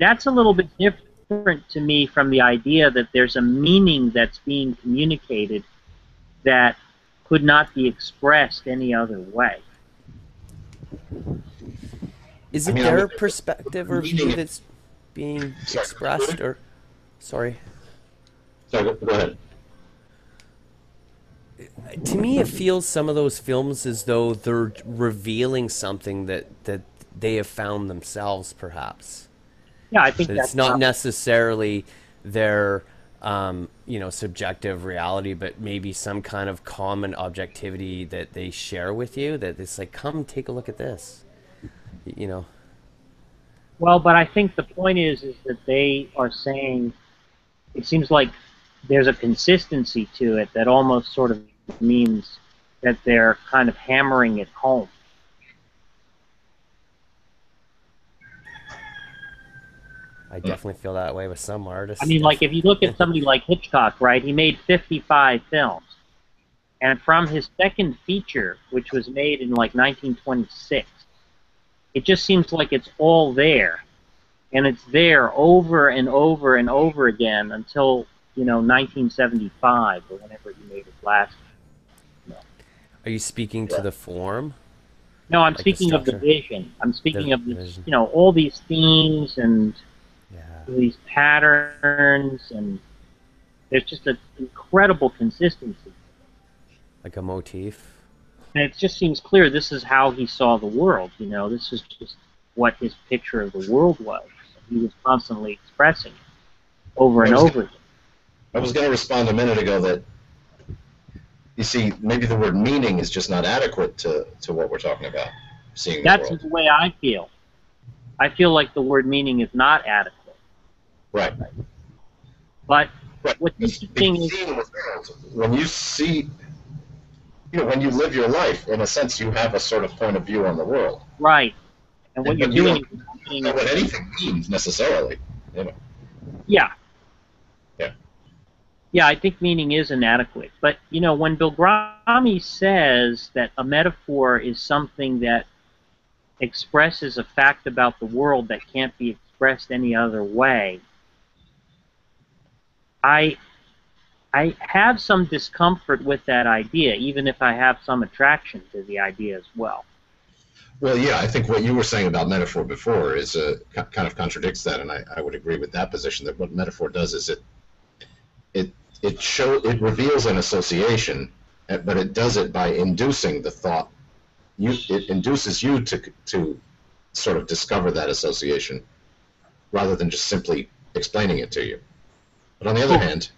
that's a little bit different to me from the idea that there's a meaning that's being communicated that could not be expressed any other way. Is it their perspective or view that's being expressed, or sorry? Sorry, go ahead. To me, it feels some of those films as though they're revealing something that they have found themselves, perhaps. Yeah, I think that that's it's not necessarily their subjective reality, but maybe some kind of common objectivity that they share with you. That it's like, come take a look at this. Well, but I think the point is that they are saying, it seems like there's a consistency to it that almost sort of means that they're kind of hammering it home. I definitely feel that way with some artists. I mean, like, if you look at somebody like Hitchcock, right, he made 55 films. And from his second feature, which was made in, like, 1926, it just seems like it's all there. And it's there over and over and over again until, 1975 or whenever he made his last. Are you speaking to the form? No, I'm speaking of the vision. I'm speaking of this, all these themes and these patterns, and there's just an incredible consistency. Like a motif. And it just seems clear this is how he saw the world. You know, this is just what his picture of the world was. He was constantly expressing it over and over again. I was going to respond a minute ago that, you see, maybe the word meaning is just not adequate to what we're talking about. Seeing That's the world. the way I feel. I feel like the word meaning is not adequate. Right. But what's interesting is when you see, when you live your life, in a sense, you have a sort of point of view on the world. Right. And what you're doing is know what anything means necessarily. Yeah. Yeah. Yeah, I think meaning is inadequate. But, when Bilgrami says that a metaphor is something that expresses a fact about the world that can't be expressed any other way, I have some discomfort with that idea, even if I have some attraction to the idea as well. Well, yeah, I think what you were saying about metaphor before is kind of contradicts that, and I would agree with that position. That what metaphor does is it reveals an association, but it does it by inducing the thought. It induces you to sort of discover that association, rather than just simply explaining it to you. But on the other hand,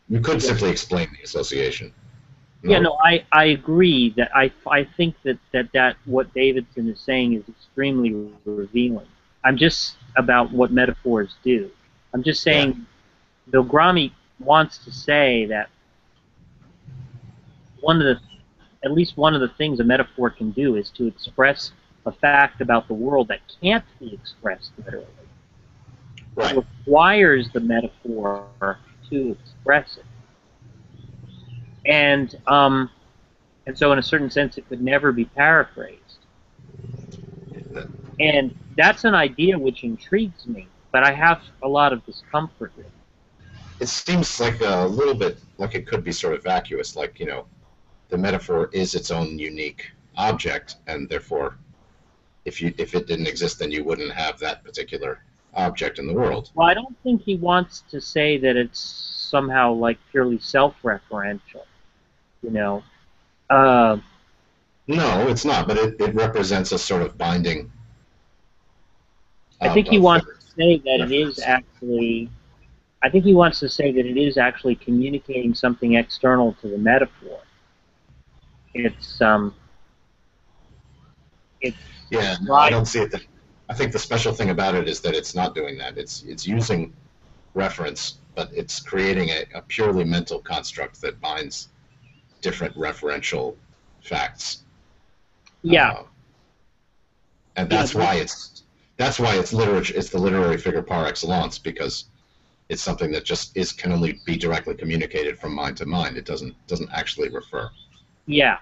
you could simply explain the association. No? Yeah, no, I agree that I think that what Davidson is saying is extremely revealing. I'm just about what metaphors do. I'm just saying, Bilgrami wants to say that at least one of the things a metaphor can do is to express a fact about the world that can't be expressed literally. Right. It requires the metaphor to express it. And so in a certain sense it could never be paraphrased. And that's an idea which intrigues me, but I have a lot of discomfort with it. It seems like a little bit like it could be sort of vacuous, like, the metaphor is its own unique object, and therefore if it didn't exist, then you wouldn't have that particular object in the world. Well, I don't think he wants to say that it's somehow like purely self-referential. No, it's not, but it represents a sort of binding. I think he wants to say that it is actually. I think he wants to say that it is actually communicating something external to the metaphor. It's yeah. No, I don't see it. I think the special thing about it is that it's not doing that. It's using reference, but it's creating a purely mental construct that binds different referential facts. Yeah. And that's why it's literature. It's the literary figure par excellence, because it's something that just can only be directly communicated from mind to mind. It doesn't actually refer. Yeah,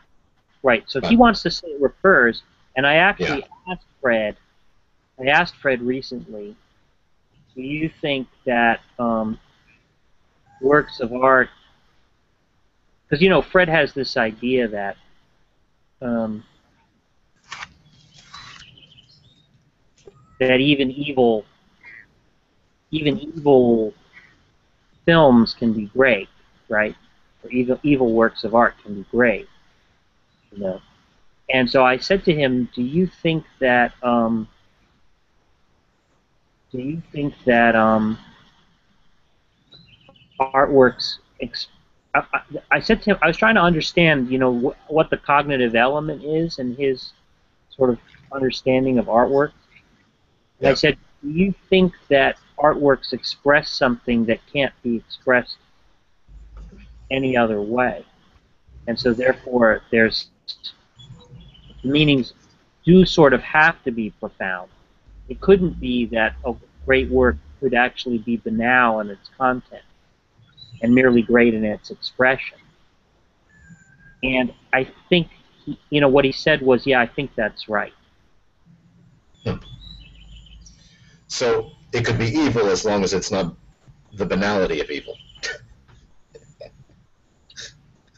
right. So he wants to say it refers, and I actually asked Fred. I asked Fred recently, do you think that works of art, because Fred has this idea that that even evil films can be great, right? Or evil works of art can be great, And so I said to him, do you think that artworks? I said to him, I was trying to understand, what the cognitive element is in his sort of understanding of artwork. And I said, do you think that artworks express something that can't be expressed any other way? And so therefore, meanings do sort of have to be profound. It couldn't be that a great work could actually be banal in its content and merely great in its expression. And I think, what he said was, yeah, I think that's right. So it could be evil as long as it's not the banality of evil.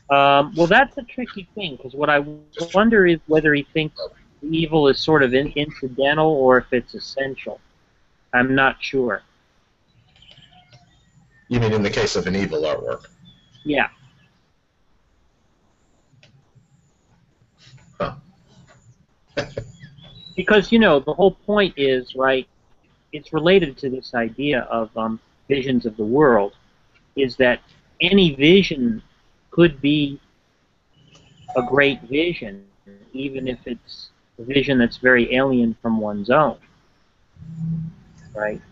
Well, that's a tricky thing, because what I wonder is whether he thinks evil is sort of incidental or if it's essential. I'm not sure. You mean in the case of an evil artwork? Yeah. Huh. Because, you know, the whole point is, right, it's related to this idea of visions of the world, is that any vision could be a great vision, even if it's a vision that's very alien from one's own, right?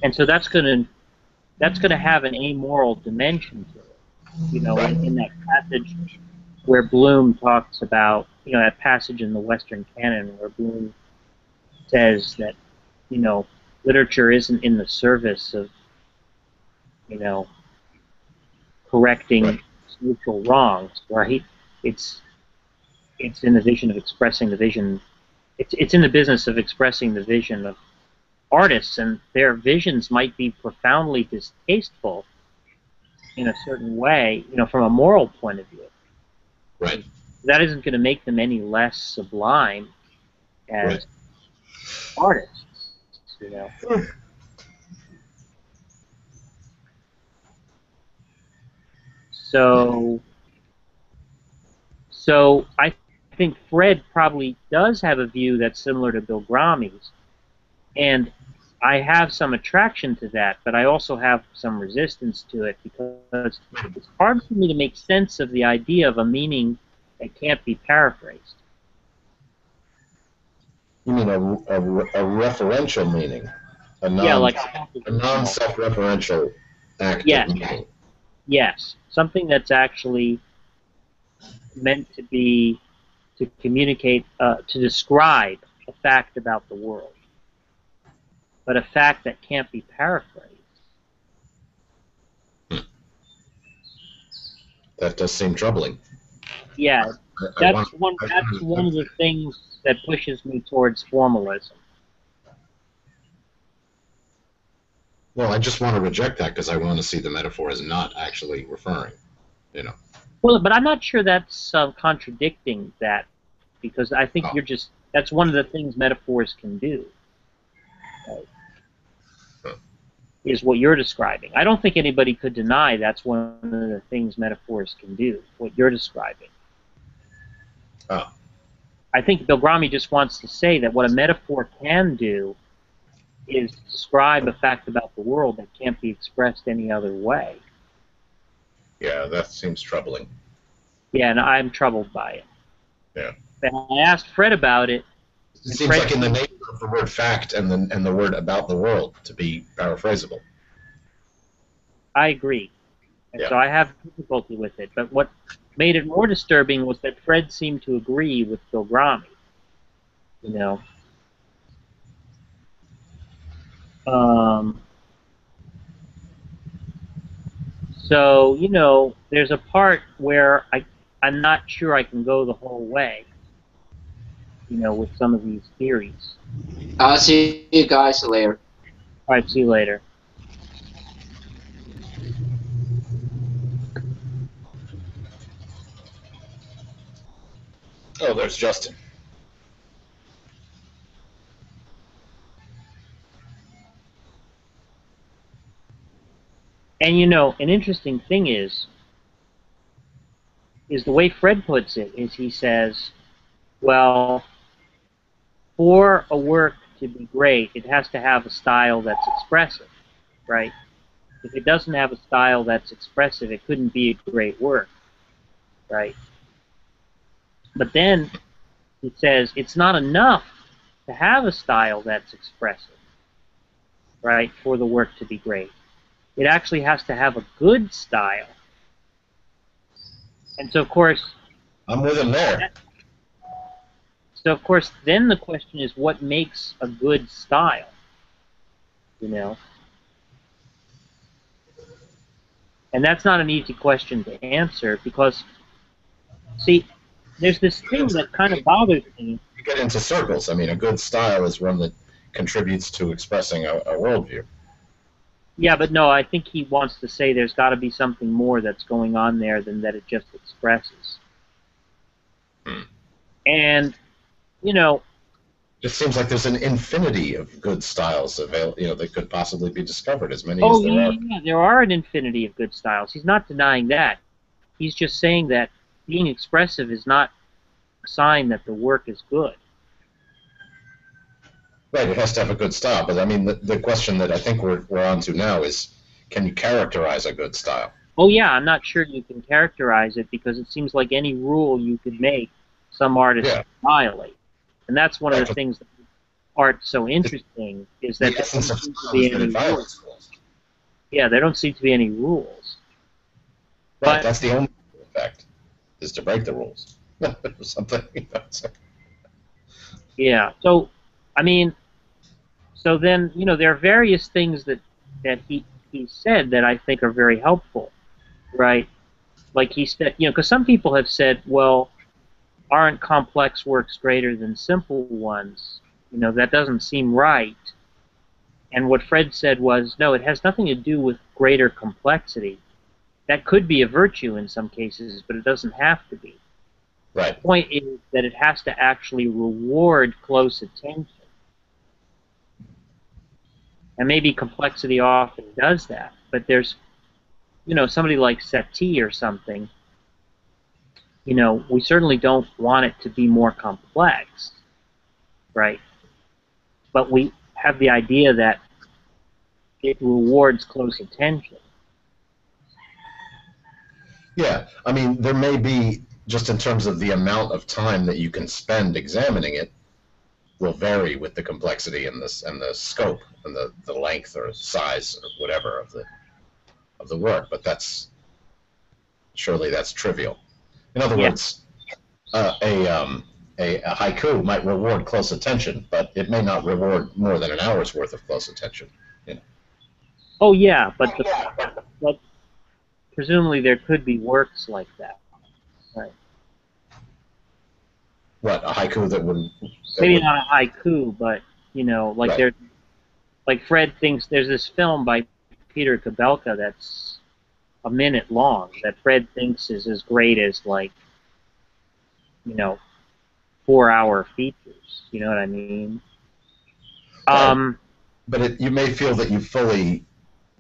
And so that's going to have an amoral dimension to it. You know, in that passage where Bloom talks about, you know, that passage in the Western canon where Bloom says that, you know, literature isn't in the service of, you know, correcting social wrongs, right? It's in the vision of expressing the vision. It's in the business of expressing the vision of artists, and their visions might be profoundly distasteful in a certain way, you know, from a moral point of view. Right. That isn't going to make them any less sublime as artists, you know. So I think Fred probably does have a view that's similar to Bill Gromy's, and I have some attraction to that, but I also have some resistance to it because it's hard for me to make sense of the idea of a meaning that can't be paraphrased. You mean a referential meaning? Yeah, like a non-self-referential act of meaning. Yes, something that's actually meant to be, to communicate, to describe a fact about the world, but a fact that can't be paraphrased. That does seem troubling. Yeah, that's one of the things that pushes me towards formalism. Well, I just want to reject that because I want to see the metaphor as not actually referring, you know. Well, but I'm not sure that's contradicting that, because I think that's one of the things metaphors can do, right? Is what you're describing. I don't think anybody could deny that's one of the things metaphors can do, what you're describing. Oh. I think Bill Gromy just wants to say that what a metaphor can do is describe a fact about the world that can't be expressed any other way. Yeah, that seems troubling. Yeah, and I'm troubled by it. Yeah. And I asked Fred about it. It seems like in the nature of the word fact and the word about the world to be paraphrasable. I agree. And so I have difficulty with it. But what made it more disturbing was that Fred seemed to agree with Bill Gromy. You know. So, you know, there's a part where I'm not sure I can go the whole way, you know, with some of these theories. I'll see you guys later. All right, see you later. Oh, there's Justin. And, you know, an interesting thing is the way Fred puts it is he says, well, for a work to be great, it has to have a style that's expressive, right? If it doesn't have a style that's expressive, it couldn't be a great work, right? But then he says it's not enough to have a style that's expressive, right, for the work to be great. It actually has to have a good style. And so, of course... I'm with him there. So, of course, then the question is, what makes a good style? You know? And that's not an easy question to answer because, see, there's this thing that kind of bothers me. You get into circles. I mean, a good style is one that contributes to expressing a worldview. Yeah, but no, I think he wants to say there's got to be something more that's going on there than that it just expresses. And, you know, It seems like there's an infinity of good styles available, that could possibly be discovered, as many as Oh, there yeah, are. yeah, there are an infinity of good styles. He's not denying that. He's just saying that being expressive is not a sign that the work is good. Right, it has to have a good style, but I mean, the question that I think we're on to now is, can you characterize a good style? Oh, yeah, I'm not sure you can characterize it because it seems like any rule you could make, some artists violate. And that's one of the things that makes art so interesting, is that there doesn't seem to be any rules. Yeah, there don't seem to be any rules. But that's the only effect, is to break the rules. Or something. Yeah, so, I mean, so then, there are various things that he said that I think are very helpful, right? Like he said, because some people have said, well, aren't complex works greater than simple ones? That doesn't seem right. And what Fred said was, no, it has nothing to do with greater complexity. That could be a virtue in some cases, but it doesn't have to be. Right. The point is that it has to actually reward close attention. And maybe complexity often does that, but there's, somebody like Satie or something, we certainly don't want it to be more complex, right? But we have the idea that it rewards close attention. Yeah, I mean, there may be, just in terms of the amount of time that you can spend examining it, will vary with the complexity and the scope and the length or size or whatever of the work. But surely that's trivial. In other words, a haiku might reward close attention, but it may not reward more than an hour's worth of close attention. Oh yeah, but presumably there could be works like that, right? What, a haiku that wouldn't? Maybe not a haiku, but like like Fred thinks there's this film by Peter Kabelka that's a minute long that Fred thinks is as great as 4-hour features. You know what I mean? But you may feel that you've fully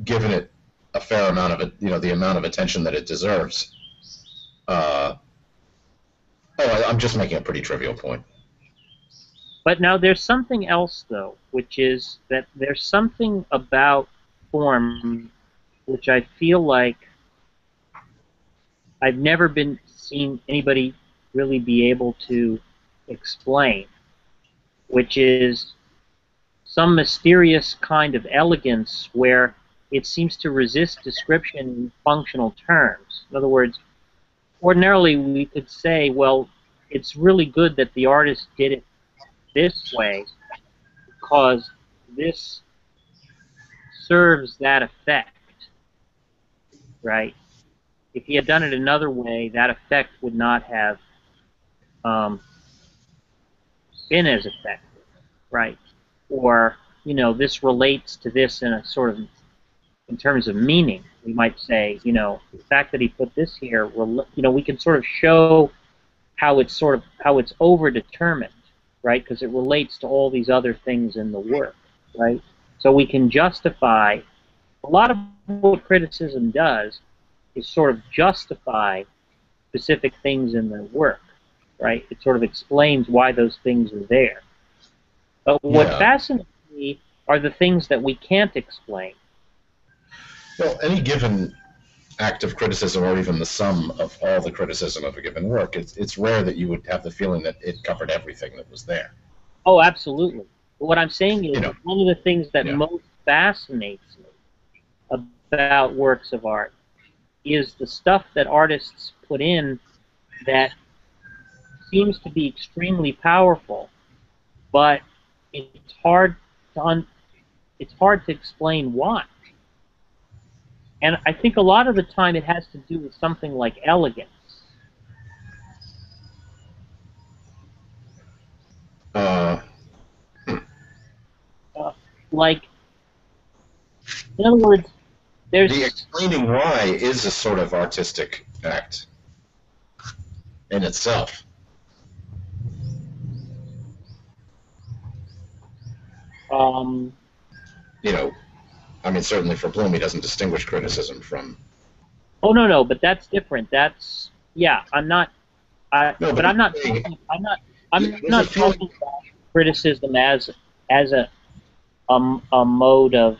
given it a fair amount of it, the amount of attention that it deserves. I'm just making a pretty trivial point. But now there's something else, though, which is that there's something about form which I feel like I've never seen anybody really be able to explain, which is some mysterious kind of elegance where it seems to resist description in functional terms. In other words, ordinarily we could say, well, it's really good that the artist did it this way because this serves that effect, right? If he had done it another way, that effect would not have been as effective, right? Or, this relates to this in a sort of, in terms of meaning. We might say, the fact that he put this here, we can sort of show how it's overdetermined, right? Because it relates to all these other things in the work, right? So we can justify, a lot of what criticism does is sort of justify specific things in the work, right? It sort of explains why those things are there. But what fascinates me are the things that we can't explain. Well, any given act of criticism, or even the sum of all the criticism of a given work, it's rare that you would have the feeling that it covered everything that was there. Oh, absolutely. But what I'm saying is, one of the things that most fascinates me about works of art is the stuff that artists put in that seems to be extremely powerful, but it's hard to explain why. And I think a lot of the time it has to do with something like elegance. Like, in other words, there's... The explaining why is a sort of artistic act in itself. You know, I mean, certainly for Bloom, he doesn't distinguish criticism from. Oh no, but that's different. That's I'm not. No, but I'm not. I'm not talking about criticism as a mode of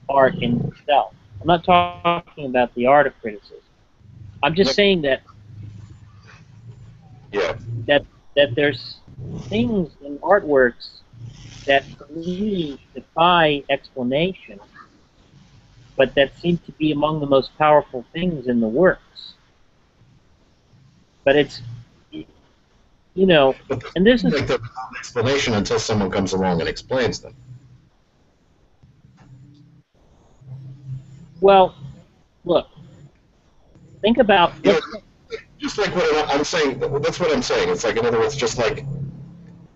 art in itself. I'm not talking about the art of criticism. I'm just saying that that there's things in artworks that for me defy explanation, but that seem to be among the most powerful things in the works. But it's, you know, and this is an explanation until someone comes along and explains them. Well, look, think about just like what I'm saying. That's what I'm saying. It's like, in other words, just like,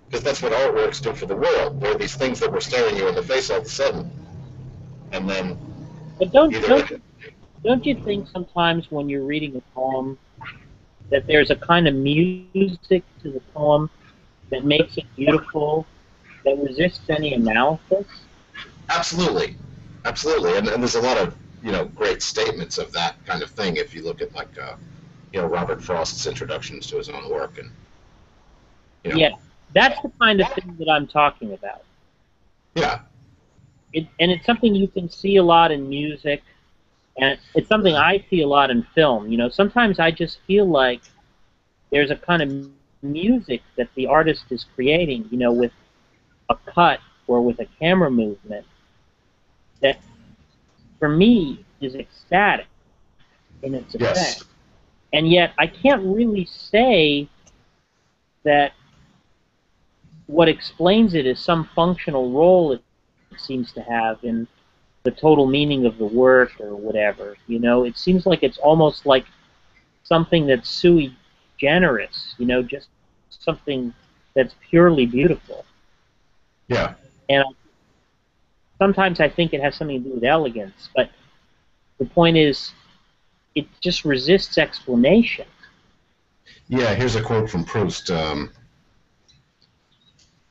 because that's what artworks do for the world. There are these things that were staring you in the face all of a sudden, and then. But don't you think sometimes when you're reading a poem that there's a kind of music to the poem that makes it beautiful, that resists any analysis? Absolutely, and there's a lot of great statements of that kind of thing if you look at like Robert Frost's introductions to his own work and. Yeah, that's the kind of thing that I'm talking about. Yeah. And it's something you can see a lot in music, and it's something I see a lot in film. You know, sometimes I just feel like there's a kind of music that the artist is creating, with a cut or with a camera movement that, for me, is ecstatic in its effect. Yes. And yet I can't really say that what explains it is some functional role it seems to have in the total meaning of the work or whatever. It seems like it's almost like something that's sui generis, just something that's purely beautiful. Yeah. And sometimes I think it has something to do with elegance, but the point is, it just resists explanation. Yeah, here's a quote from Proust.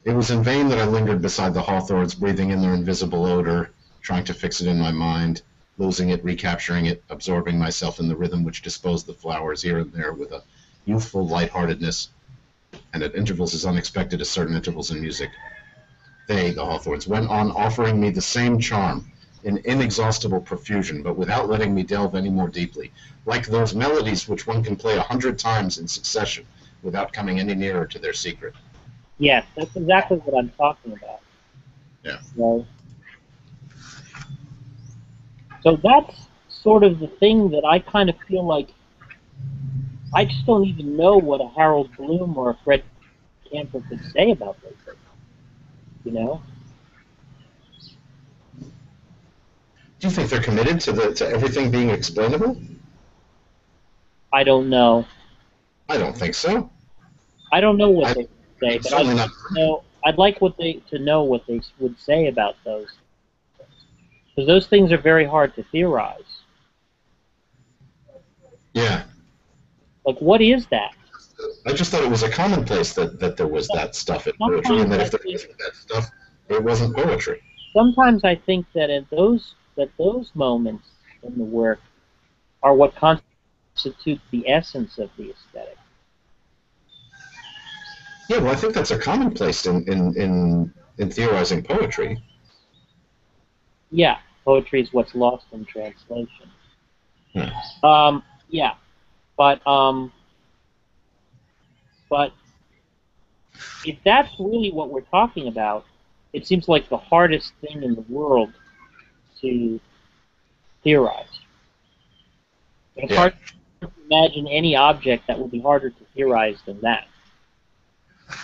It was in vain that I lingered beside the hawthorns, breathing in their invisible odor, trying to fix it in my mind, losing it, recapturing it, absorbing myself in the rhythm which disposed the flowers here and there with a youthful lightheartedness, and at intervals as unexpected as certain intervals in music. They, the hawthorns, went on offering me the same charm, in inexhaustible profusion, but without letting me delve any more deeply, like those melodies which one can play 100 times in succession without coming any nearer to their secret. Yes, that's exactly what I'm talking about. Yeah. So that's sort of the thing that I kind of feel like I just don't even know what a Harold Bloom or a Fred Camper could say about those things. Do you think they're committed to everything being explainable? I don't know. I don't think so. I don't know what they say, but I'd like to know what they would say about those. Because those things are very hard to theorize. Yeah. Like, what is that? I just thought it was a commonplace that there was that stuff in poetry, and that if there wasn't that stuff, it wasn't poetry. Sometimes I think that those moments in the work are what constitute the essence of the aesthetic. Yeah, well, I think that's a commonplace in theorizing poetry. Yeah, poetry is what's lost in translation. Yeah, but if that's really what we're talking about, it seems like the hardest thing in the world to theorize. It's hard to imagine any object that would be harder to theorize than that.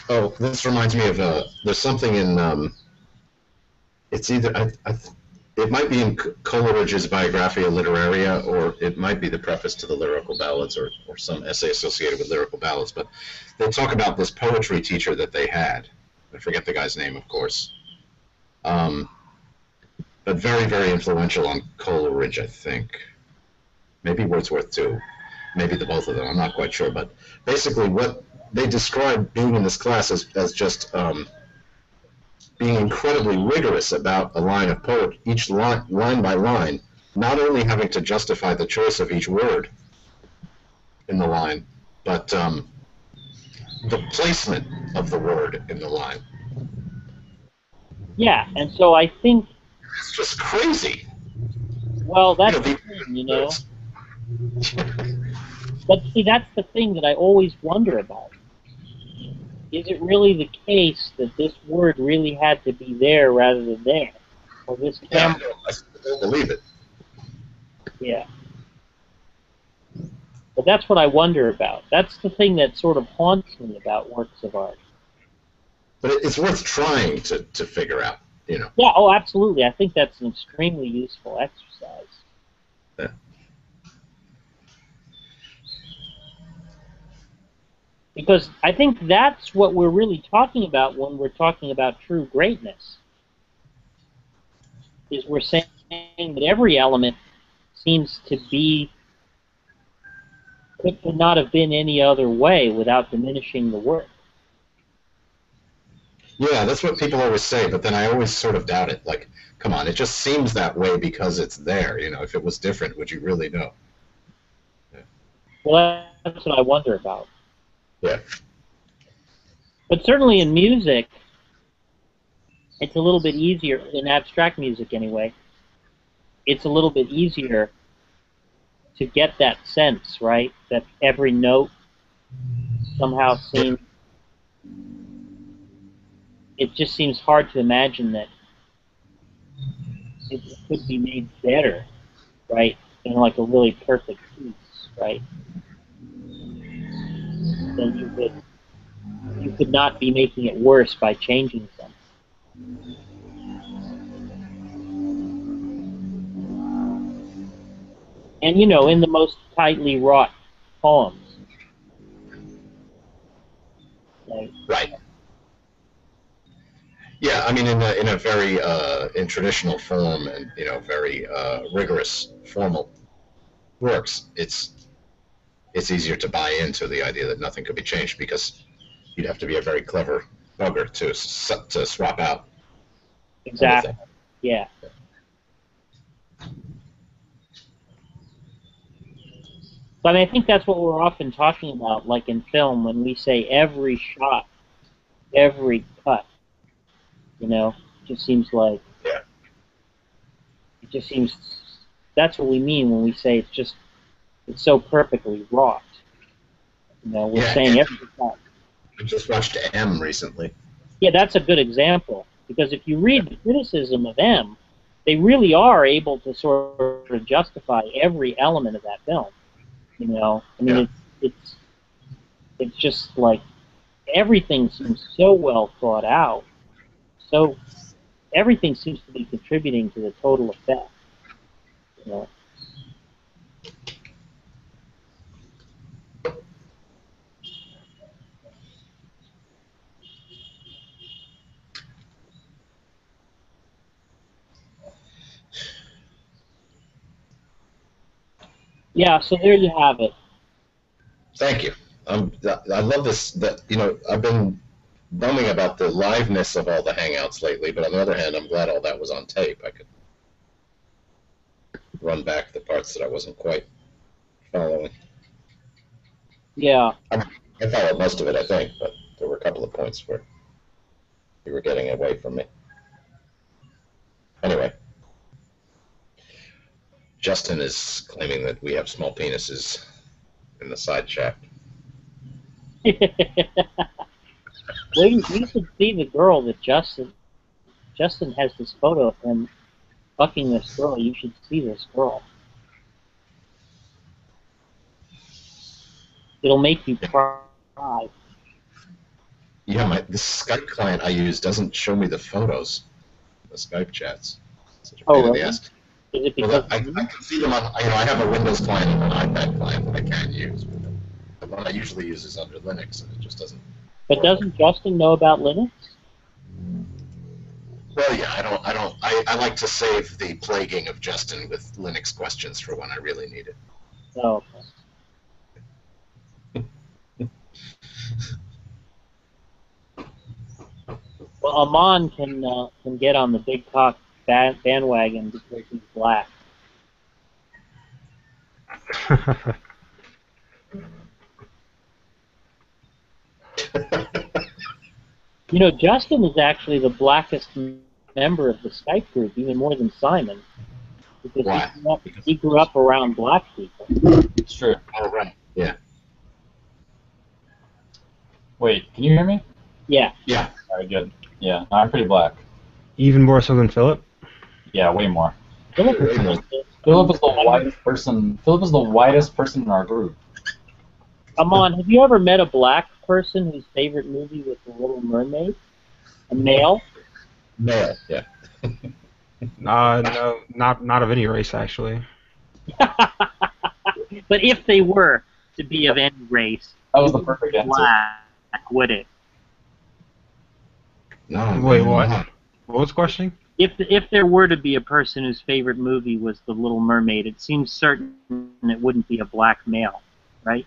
Oh, this reminds me of there's something in it's either it might be in Coleridge's Biographia Literaria, or it might be the preface to the Lyrical Ballads, or some essay associated with Lyrical Ballads. But they talk about this poetry teacher that they had. I forget the guy's name, of course. But very, very influential on Coleridge, I think. Maybe Wordsworth too. Maybe the both of them. I'm not quite sure. But basically, what they describe being in this class as just being incredibly rigorous about a line of poetry, each line by line, not only having to justify the choice of each word in the line, but the placement of the word in the line. Yeah, and so I think It's just crazy. Well, that's the thing, you know. But see, that's the thing that I always wonder about. Is it really the case that this word really had to be there rather than there? Or this camera... Yeah, I don't believe it. Yeah. But that's what I wonder about. That's the thing that sort of haunts me about works of art. But it's worth trying to figure out, you know. Yeah, oh, absolutely. I think that's an extremely useful exercise. Yeah. Because I think that's what we're really talking about when we're talking about true greatness. Is we're saying that every element seems to be, it could not have been any other way without diminishing the work. Yeah, that's what people always say, but then I always sort of doubt it. Like, come on, it just seems that way because it's there. You know, if it was different, would you really know? Yeah. Well, that's what I wonder about. Yeah. But certainly in music, it's a little bit easier, in abstract music anyway, it's a little bit easier to get that sense, right? That every note somehow seems, it just seems hard to imagine that it could be made better, right? In like a really perfect piece, right? Then you could not be making it worse by changing something. And you know, in the most tightly wrought poems. Right. Yeah, I mean, in a very in traditional form and very rigorous formal works, it's easier to buy into the idea that nothing could be changed because you'd have to be a very clever bugger to swap out. Exactly. Anything. Yeah. But I think that's what we're often talking about, like in film, when we say every shot, every cut, just seems like, yeah. It just seems, that's what we mean when we say it's so perfectly wrought. We're saying every cut. I just watched M recently. Yeah, that's a good example, because if you read the criticism of M, they really are able to sort of justify every element of that film. I mean, it's just like everything seems so well thought out. So everything seems to be contributing to the total effect. Yeah, so there you have it. Thank you. I love this. I've been bumming about the liveness of all the hangouts lately, but on the other hand, I'm glad all that was on tape. I could run back the parts that I wasn't quite following. Yeah. I followed most of it, I think, but there were a couple of points where you were getting away from me. Anyway, Justin is claiming that we have small penises in the side chat. Well, you should see the girl that Justin has this photo of him fucking this girl. You should see this girl. It'll make you cry. Yeah, the Skype client I use doesn't show me the photos, the Skype chats. Such a pain in the ass. Is it because I can see them on, I have a Windows client and an iPad client that I can use. The one I usually use is under Linux, and it just doesn't. But doesn't Justin know about Linux? Well, yeah, I like to save the plaguing of Justin with Linux questions for when I really need it. Oh, okay. Well, Amon can get on the big cock bandwagon because he's black. You know, Justin is actually the blackest member of the Skype group, even more than Simon, because Why? he grew up around black people. It's true. Oh, right. Yeah. Wait, can you hear me? Yeah. Yeah. All right, good. Yeah, I'm pretty black. Even more so than Philip? Yeah, way more. Philip is the whitest person. Philip is the whitest person in our group. Amon, have you ever met a black person whose favorite movie was The Little Mermaid? A male? Male, yeah. No, not of any race actually. But if they were to be of any race, that was the perfect answer. Black, would it? No. Wait, what? What was the question? If there were to be a person whose favorite movie was The Little Mermaid, it seems certain it wouldn't be a black male, right?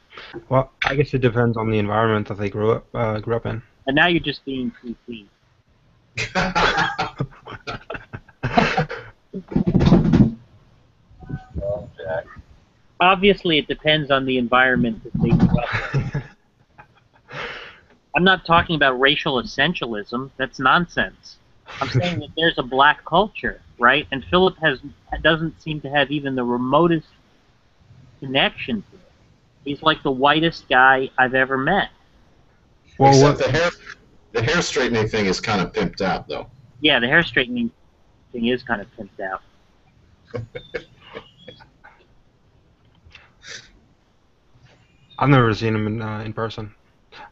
Well, I guess it depends on the environment that they grew up in. And now you're just being PC. Oh, Jack. Obviously, it depends on the environment that they grew up in. I'm not talking about racial essentialism. That's nonsense. I'm saying that there's a black culture, right? And Philip doesn't seem to have even the remotest connection to it. He's like the whitest guy I've ever met. Well, except the hair straightening thing is kind of pimped out, though. Yeah, the hair straightening thing is kind of pimped out. I've never seen him in person.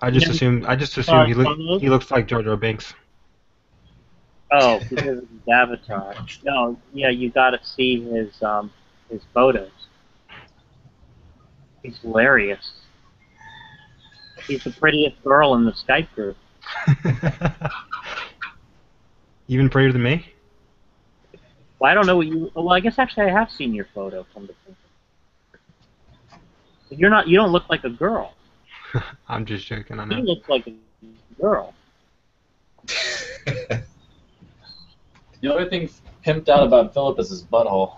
I just assume he looks like Jar Jar Binks. Oh, because of his avatar. No, yeah, you got to see his photos. He's hilarious. He's the prettiest girl in the Skype group. Even prettier than me? Well, I don't know what you. Well, I guess actually I have seen your photo. Come to think of it. You're not. You don't look like a girl. I'm just joking. I know. He looks like a girl. The only thing pimped out about Philip is his butthole.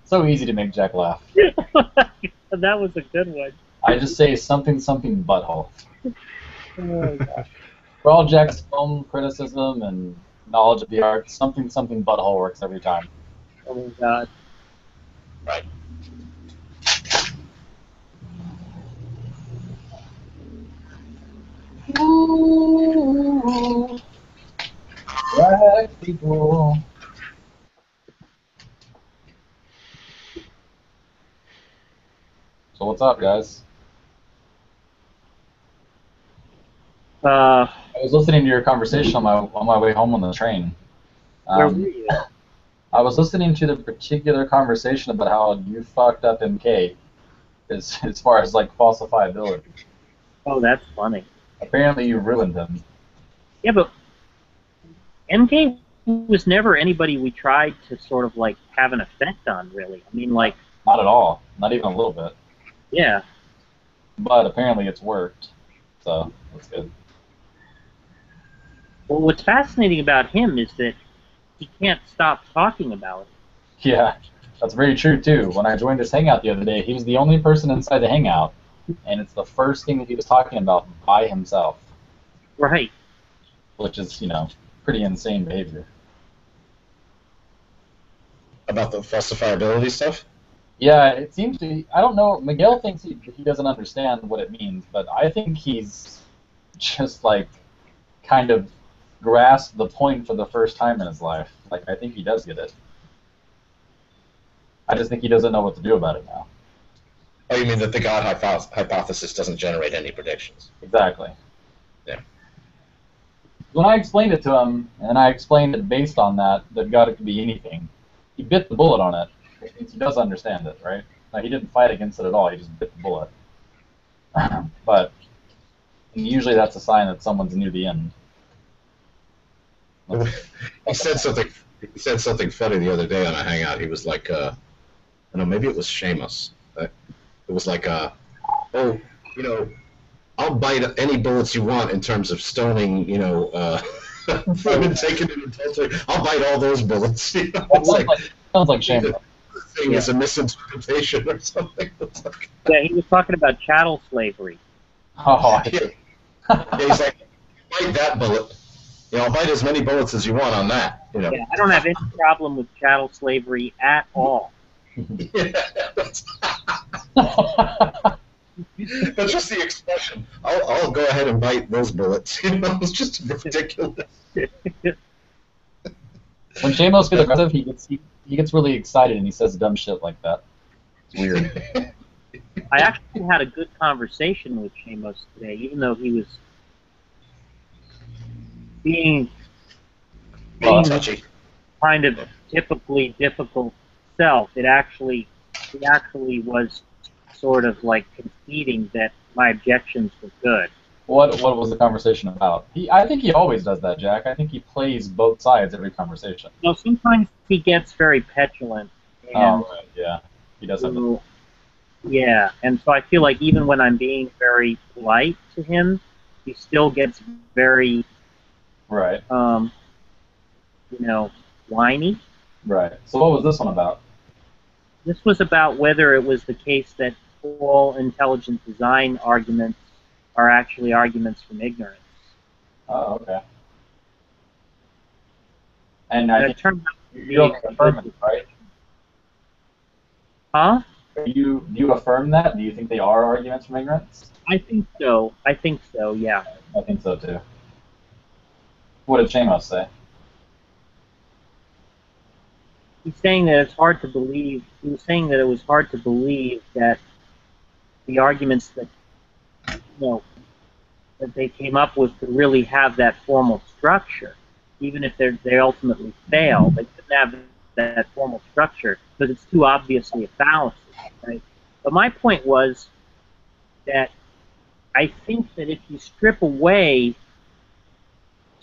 So easy to make Jack laugh. That was a good one. I just say something butthole. Oh, gosh. For all Jack's film criticism and knowledge of the arts, something butthole works every time. Oh my god. Right. Ooh, black people. So what's up, guys? I was listening to your conversation on my way home on the train. Where were you? I was listening to the particular conversation about how you fucked up MK, as far as like falsifiability. Oh, that's funny. Apparently, you ruined him. Yeah, but MK was never anybody we tried to sort of like have an effect on, really. I mean, like. Not at all. Not even a little bit. Yeah. But apparently, it's worked. So that's good. Well, what's fascinating about him is that he can't stop talking about it. Yeah, that's very true too. When I joined his hangout the other day, he was the only person inside the hangout, and it's the first thing that he was talking about by himself. Right. Which is, pretty insane behavior. About the falsifiability stuff? Yeah, it seems to be. I don't know. Miguel thinks he doesn't understand what it means, but I think he's just like kind of grasped the point for the first time in his life. Like, I think he does get it. I just think he doesn't know what to do about it now. Oh, you mean that the God hypothesis doesn't generate any predictions? Exactly. Yeah. When I explained it to him, and I explained it based on that God could be anything, he bit the bullet on it, which means he does understand it, right? Now, he didn't fight against it at all, he just bit the bullet. But usually that's a sign that someone's near the end. He said something funny the other day on a hangout. He was like, I don't know, maybe it was Seamus, It was like, oh, you know, I'll bite any bullets you want in terms of stoning, women taken in adultery. I'll bite all those bullets. You know? Sounds like shame. The thing is a misinterpretation or something. Yeah, he was talking about chattel slavery. Oh, yeah, he's like, bite that bullet. I'll bite as many bullets as you want on that. Yeah, I don't have any problem with chattel slavery at all. That's just the expression. I'll go ahead and bite those bullets. It's just ridiculous. When Shamos gets aggressive, he gets really excited and he says dumb shit like that. It's weird. I actually had a good conversation with Shamos today, even though he was being touchy, kind of typically difficult self. He actually was sort of like conceding that my objections were good. What was the conversation about? I think he always does that, Jack. I think he plays both sides every conversation. No, sometimes he gets very petulant. And right, yeah. He does have that. Yeah, and so I feel like even when I'm being very polite to him, he still gets very, right. Whiny. Right. So what was this one about? This was about whether it was the case that all intelligent design arguments are actually arguments from ignorance. Oh, okay. And I think turned out you don't affirm it, right? Huh? Do you affirm that? Do you think they are arguments from ignorance? I think so. Yeah. I think so too. What did Shamos say? He's saying that it's hard to believe. He was saying that it was hard to believe that the arguments that that they came up with could really have that formal structure, even if they ultimately fail. They couldn't have that formal structure because it's too obviously a fallacy, right? But my point was that I think that if you strip away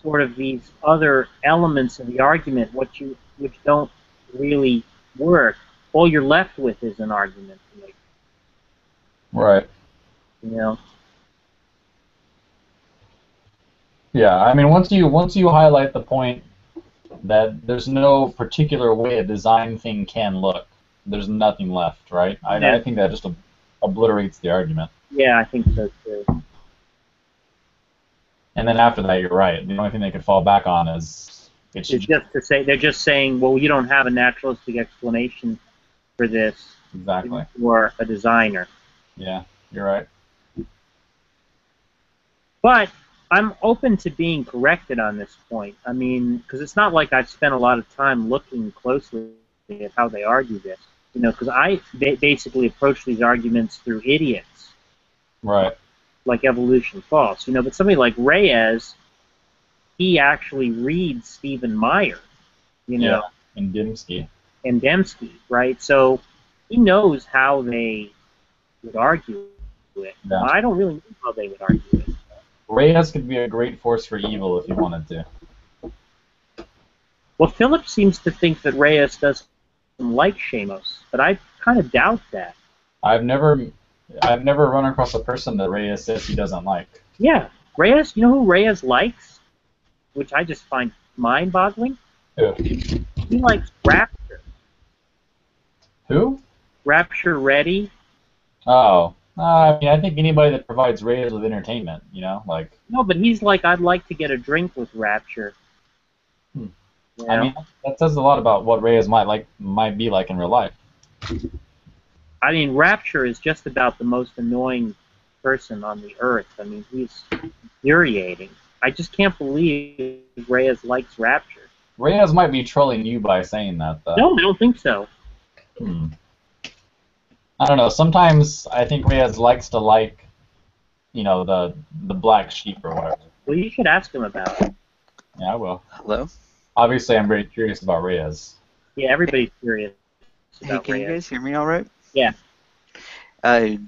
sort of these other elements of the argument, which don't really work, all you're left with is an argument. Right. Yeah, I mean, once you highlight the point that there's no particular way a design thing can look, there's nothing left, right? I think that just obliterates the argument. Yeah, I think so too. And then after that, you're right. The only thing they could fall back on is they're just saying, well, you don't have a naturalistic explanation for this. Exactly. Or a designer. Yeah, you're right. But I'm open to being corrected on this point. I mean, because it's not like I've spent a lot of time looking closely at how they argue this. Because I basically approach these arguments through idiots. Right. Like evolution false. But somebody like Reyes, he actually reads Stephen Meyer. Yeah, and Dembski. And Dembski, right? So he knows how they would argue it. Yeah. I don't really know how they would argue it. Reyes could be a great force for evil if he wanted to. Well, Philip seems to think that Reyes doesn't like Shamos, but I kind of doubt that. I've never run across a person that Reyes says he doesn't like. Yeah, Reyes. You know who Reyes likes, which I just find mind-boggling. Who? He likes Rapture. Who? Rapture Ready. Oh. I mean, I think anybody that provides Reyes with entertainment, like... No, but he's like, I'd like to get a drink with Rapture. I mean, that says a lot about what Reyes might be like in real life. I mean, Rapture is just about the most annoying person on the earth. I mean, he's infuriating. I just can't believe Reyes likes Rapture. Reyes might be trolling you by saying that, though. No, I don't think so. I don't know. Sometimes I think Reyes likes to like, the black sheep or whatever. Well, you should ask him about it. Yeah, I will. Hello? Obviously, I'm very curious about Reyes. Yeah, everybody's curious Hey, about can Reyes. you guys hear me all right? Yeah.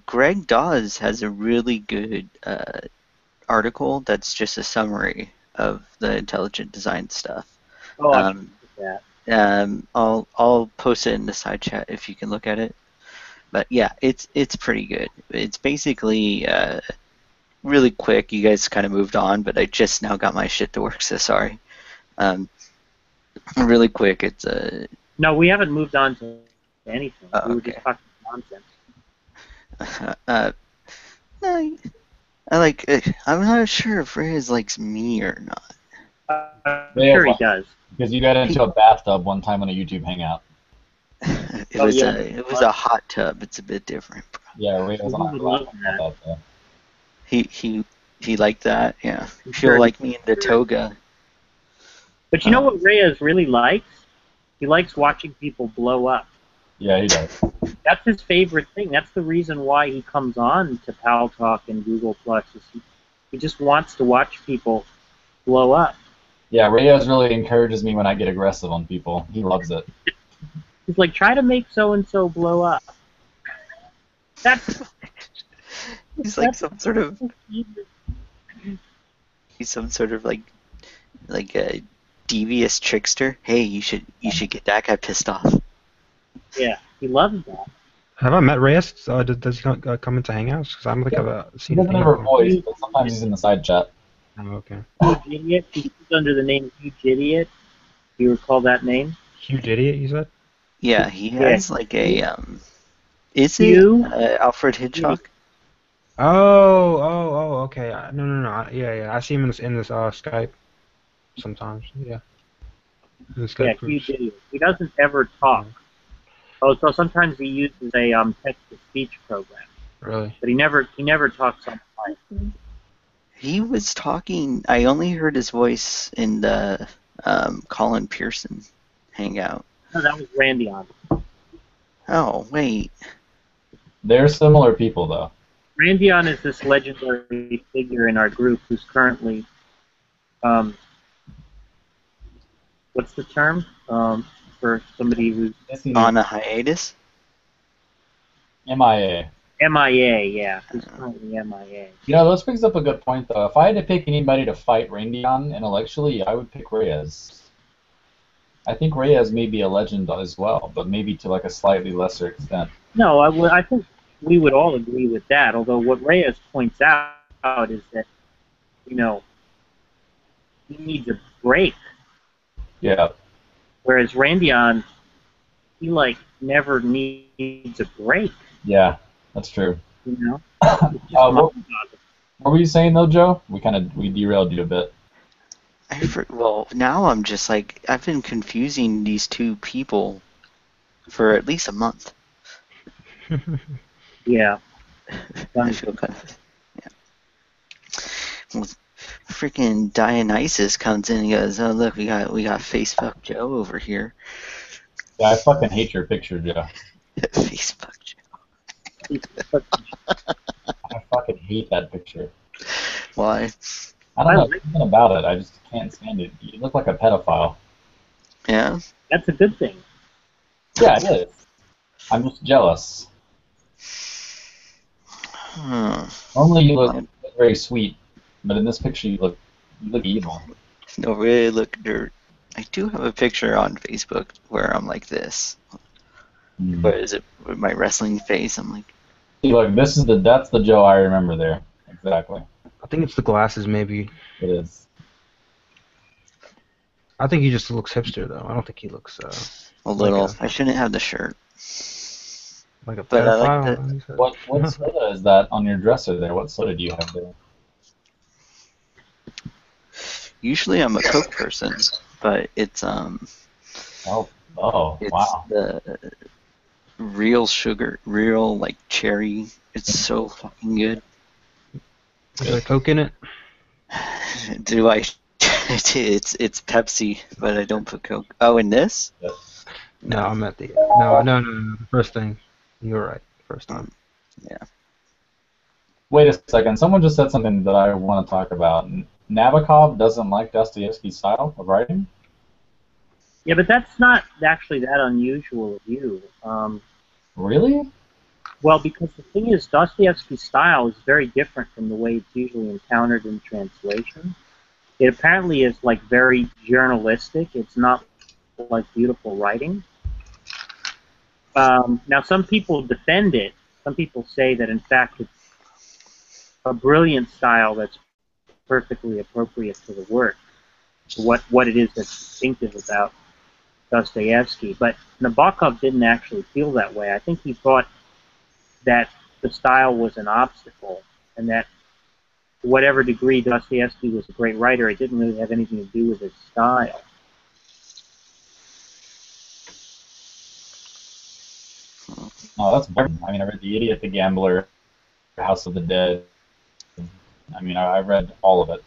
Greg Dawes has a really good article that's just a summary of the intelligent design stuff. Oh, I that. I'll post it in the side chat if you can look at it. But yeah, it's pretty good. It's basically really quick. You guys kind of moved on, but I just now got my shit to work, so sorry. Really quick, it's No, we haven't moved on to anything. We were okay. just talking nonsense. No, I like. I'm not sure if Reyes likes me or not. I'm sure he does. Because you got into a bathtub one time on a YouTube hangout. It was a hot tub. It's a bit different. Bro. Yeah, Reyes was on that. He liked that. Yeah, I'm she'll sure like me in the toga. But you know what Reyes really likes? He likes watching people blow up. Yeah, he does. That's his favorite thing. That's the reason why he comes on to Pal Talk and Google Plus. He just wants to watch people blow up. Yeah, Reyes really encourages me when I get aggressive on people. He loves it. He's like, try to make so and so blow up. That's. He's like some sort of. He's some sort of like a devious trickster. Hey, you should get that guy pissed off. Yeah, he loves that. Have I met Reyes? Does he come into Hangouts? Because I don't think I've seen him. He doesn't have a voice, but sometimes he's in the side chat. Oh, okay. Huge Idiot. He's under the name Huge Idiot. Do you recall that name? Huge Idiot, you said? Yeah, he has like a Is Hugh? it Alfred Hitchcock? Oh, okay. No. Yeah. I see him in this Skype sometimes. Yeah. In the Skype Yeah, groups. Huge Idiot. He doesn't ever talk. Oh, so sometimes he uses a text-to-speech program. Really? But he never talks on mic. He was talking. I only heard his voice in the Colin Pearson hangout. No, that was Randy on. Oh wait. They're similar people though. Randion is this legendary figure in our group who's currently, what's the term for somebody who's on a hiatus? MIA. MIA, yeah, who's currently MIA. You know, this brings up a good point though. If I had to pick anybody to fight Randion intellectually, I would pick Reyes. I think Reyes may be a legend as well, but maybe to like a slightly lesser extent. No, I think we would all agree with that. Although what Reyes points out is that, you know, he needs a break. Yeah. Whereas Randion, he like never needs a break. Yeah, that's true. You know. What were you saying though, Joe? We derailed you a bit. Well, now I'm just like I've been confusing these two people for at least a month. Yeah. I feel kind of. Yeah. Well, freaking Dionysus comes in and goes, "Oh look, we got Facefuck Joe over here." Yeah, I fucking hate your picture, Joe. Facefuck Joe. I fucking hate that picture. Why? I don't know something about it. I just can't stand it. You look like a pedophile. Yeah. That's a good thing. Yeah, it is. I'm just jealous. Normally you look very sweet, but in this picture you look evil. No, really look dirt. I do have a picture on Facebook where I'm like this. Where is it? With my wrestling face, I'm like. See, look, that's the Joe I remember there. Exactly. I think it's the glasses, maybe. It is. I think he just looks hipster, though. I don't think he looks. A little. I shouldn't have the shirt. Like a But I pedophile. like the. What soda is that on your dresser there? What soda do you have there? Usually I'm a Coke person, but it's Oh, it's wow. the real sugar, real like cherry. It's so fucking good. Is there Coke in it? Do I? It's Pepsi, but I don't put Coke. Oh, in this? No, I'm at the no. First thing, you were right. First time. Yeah. Wait a second. Someone just said something that I want to talk about. Nabokov doesn't like Dostoevsky's style of writing? Yeah, but that's not actually that unusual of you. Really? Well, because the thing is, Dostoevsky's style is very different from the way it's usually encountered in translation. It apparently is like very journalistic. It's not like beautiful writing. Now, some people defend it. Some people say that, in fact, it's a brilliant style that's perfectly appropriate to the work, to what it is that's distinctive about Dostoevsky. But Nabokov didn't actually feel that way. I think he thought that the style was an obstacle, and that to whatever degree Dostoevsky was a great writer, it didn't really have anything to do with his style. Oh, that's boring. I mean, I read The Idiot, The Gambler, House of the Dead. I mean, I've read all of it.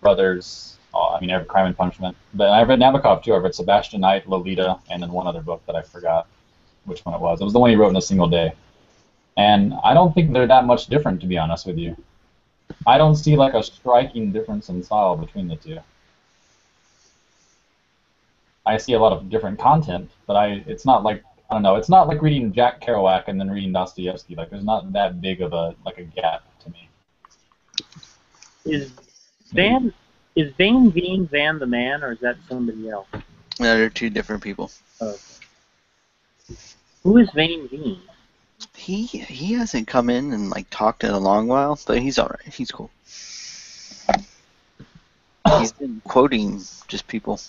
Brothers. I mean, every Crime and Punishment. But I've read Nabokov too. I've read Sebastian Knight, Lolita, and then one other book that I forgot which one it was. It was the one he wrote in a single day. And I don't think they're that much different, to be honest with you. I don't see like a striking difference in style between the two. I see a lot of different content, but it's not like, I don't know, it's not like reading Jack Kerouac and then reading Dostoevsky. Like, there's not that big of a gap to me. Is Van Veen Van the man, or is that somebody else? No, they're two different people. Oh. Who is Van Veen? He hasn't come in and like talked in a long while, but he's all right. He's cool. He's been quoting just people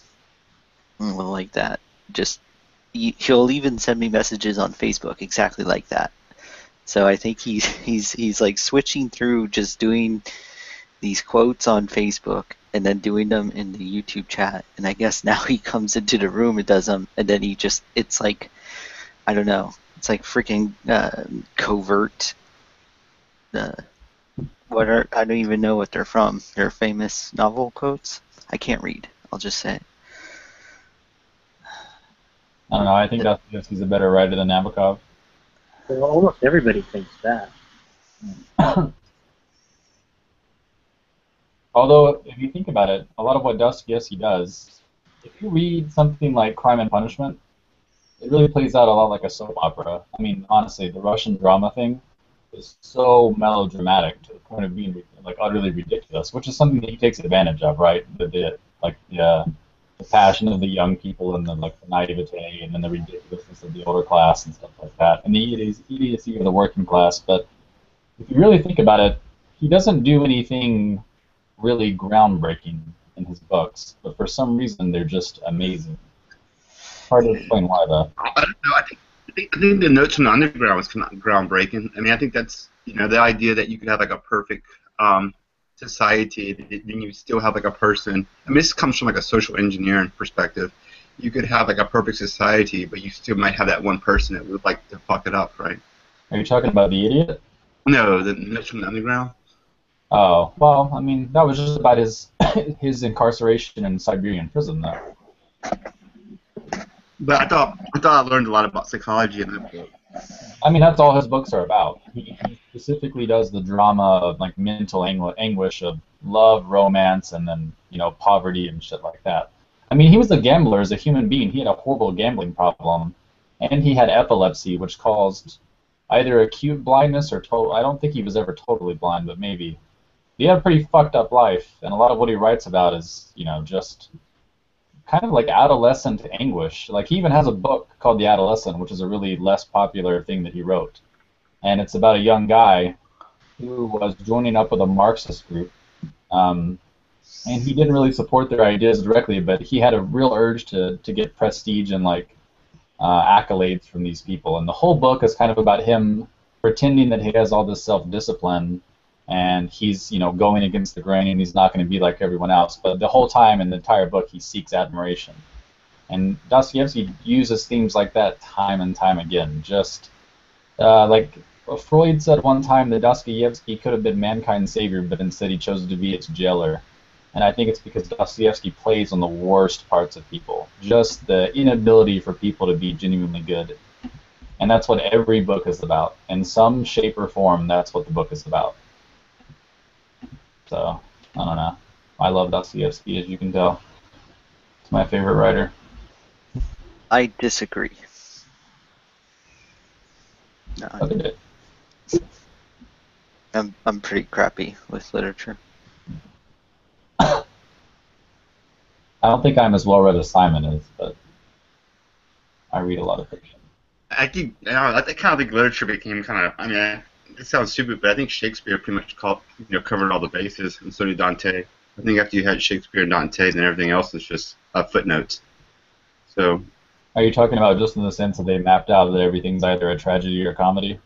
like that. Just he'll even send me messages on Facebook exactly like that. So I think he's like switching through just doing these quotes on Facebook and then doing them in the YouTube chat. And I guess now he comes into the room and does them, and then it's like, I don't know. It's like freaking covert. I don't even know what they're from. They're famous novel quotes. I can't read. I'll just say it. I don't know. I think Dostoevsky's a better writer than Nabokov. Well, almost everybody thinks that. Although, if you think about it, a lot of what Dostoevsky does, if you read something like Crime and Punishment, it really plays out a lot like a soap opera. I mean, honestly, the Russian drama thing is so melodramatic to the point of being like utterly ridiculous, which is something that he takes advantage of, right? The passion of the young people and the naivete and then the ridiculousness of the older class and stuff like that, and the idiocy of the working class. But if you really think about it, he doesn't do anything really groundbreaking in his books, but for some reason they're just amazing. Hard to explain why, though. I don't know. I think the Notes from the Underground was groundbreaking. I mean, I think that's the idea that you could have like a perfect society, then you still have like a person. I mean, this comes from like a social engineering perspective. You could have like a perfect society, but you still might have that one person that would like to fuck it up, right? Are you talking about The Idiot? No, the Notes from the Underground. Oh, well, I mean, that was just about his incarceration in Siberian prison, though. But I thought I learned a lot about psychology in that book. I mean, that's all his books are about. He specifically does the drama of like mental anguish of love, romance, and then poverty and shit like that. I mean, he was a gambler as a human being. He had a horrible gambling problem, and he had epilepsy, which caused either acute blindness or total. I don't think he was ever totally blind, but maybe. He had a pretty fucked up life, and a lot of what he writes about is just kind of like adolescent anguish. Like, he even has a book called The Adolescent, which is a really less popular thing that he wrote. And it's about a young guy who was joining up with a Marxist group. And he didn't really support their ideas directly, but he had a real urge to get prestige and accolades from these people. And the whole book is kind of about him pretending that he has all this self-discipline, and he's going against the grain, and he's not going to be like everyone else. But the whole time in the entire book, he seeks admiration. And Dostoevsky uses themes like that time and time again. Just like Freud said one time that Dostoevsky could have been mankind's savior, but instead he chose to be its jailer. And I think it's because Dostoevsky plays on the worst parts of people, just the inability for people to be genuinely good. And that's what every book is about. In some shape or form, that's what the book is about. So, I don't know. I love Dostoevsky, as you can tell. He's my favorite writer. I disagree. No, I'm pretty crappy with literature. I don't think I'm as well read as Simon is, but I read a lot of fiction. I think I kind of think literature became kind of. I mean, it sounds stupid, but I think Shakespeare pretty much covered all the bases, and so did Dante. I think after you had Shakespeare and Dante, then everything else is just footnotes. So. Are you talking about just in the sense that they mapped out that everything's either a tragedy or comedy?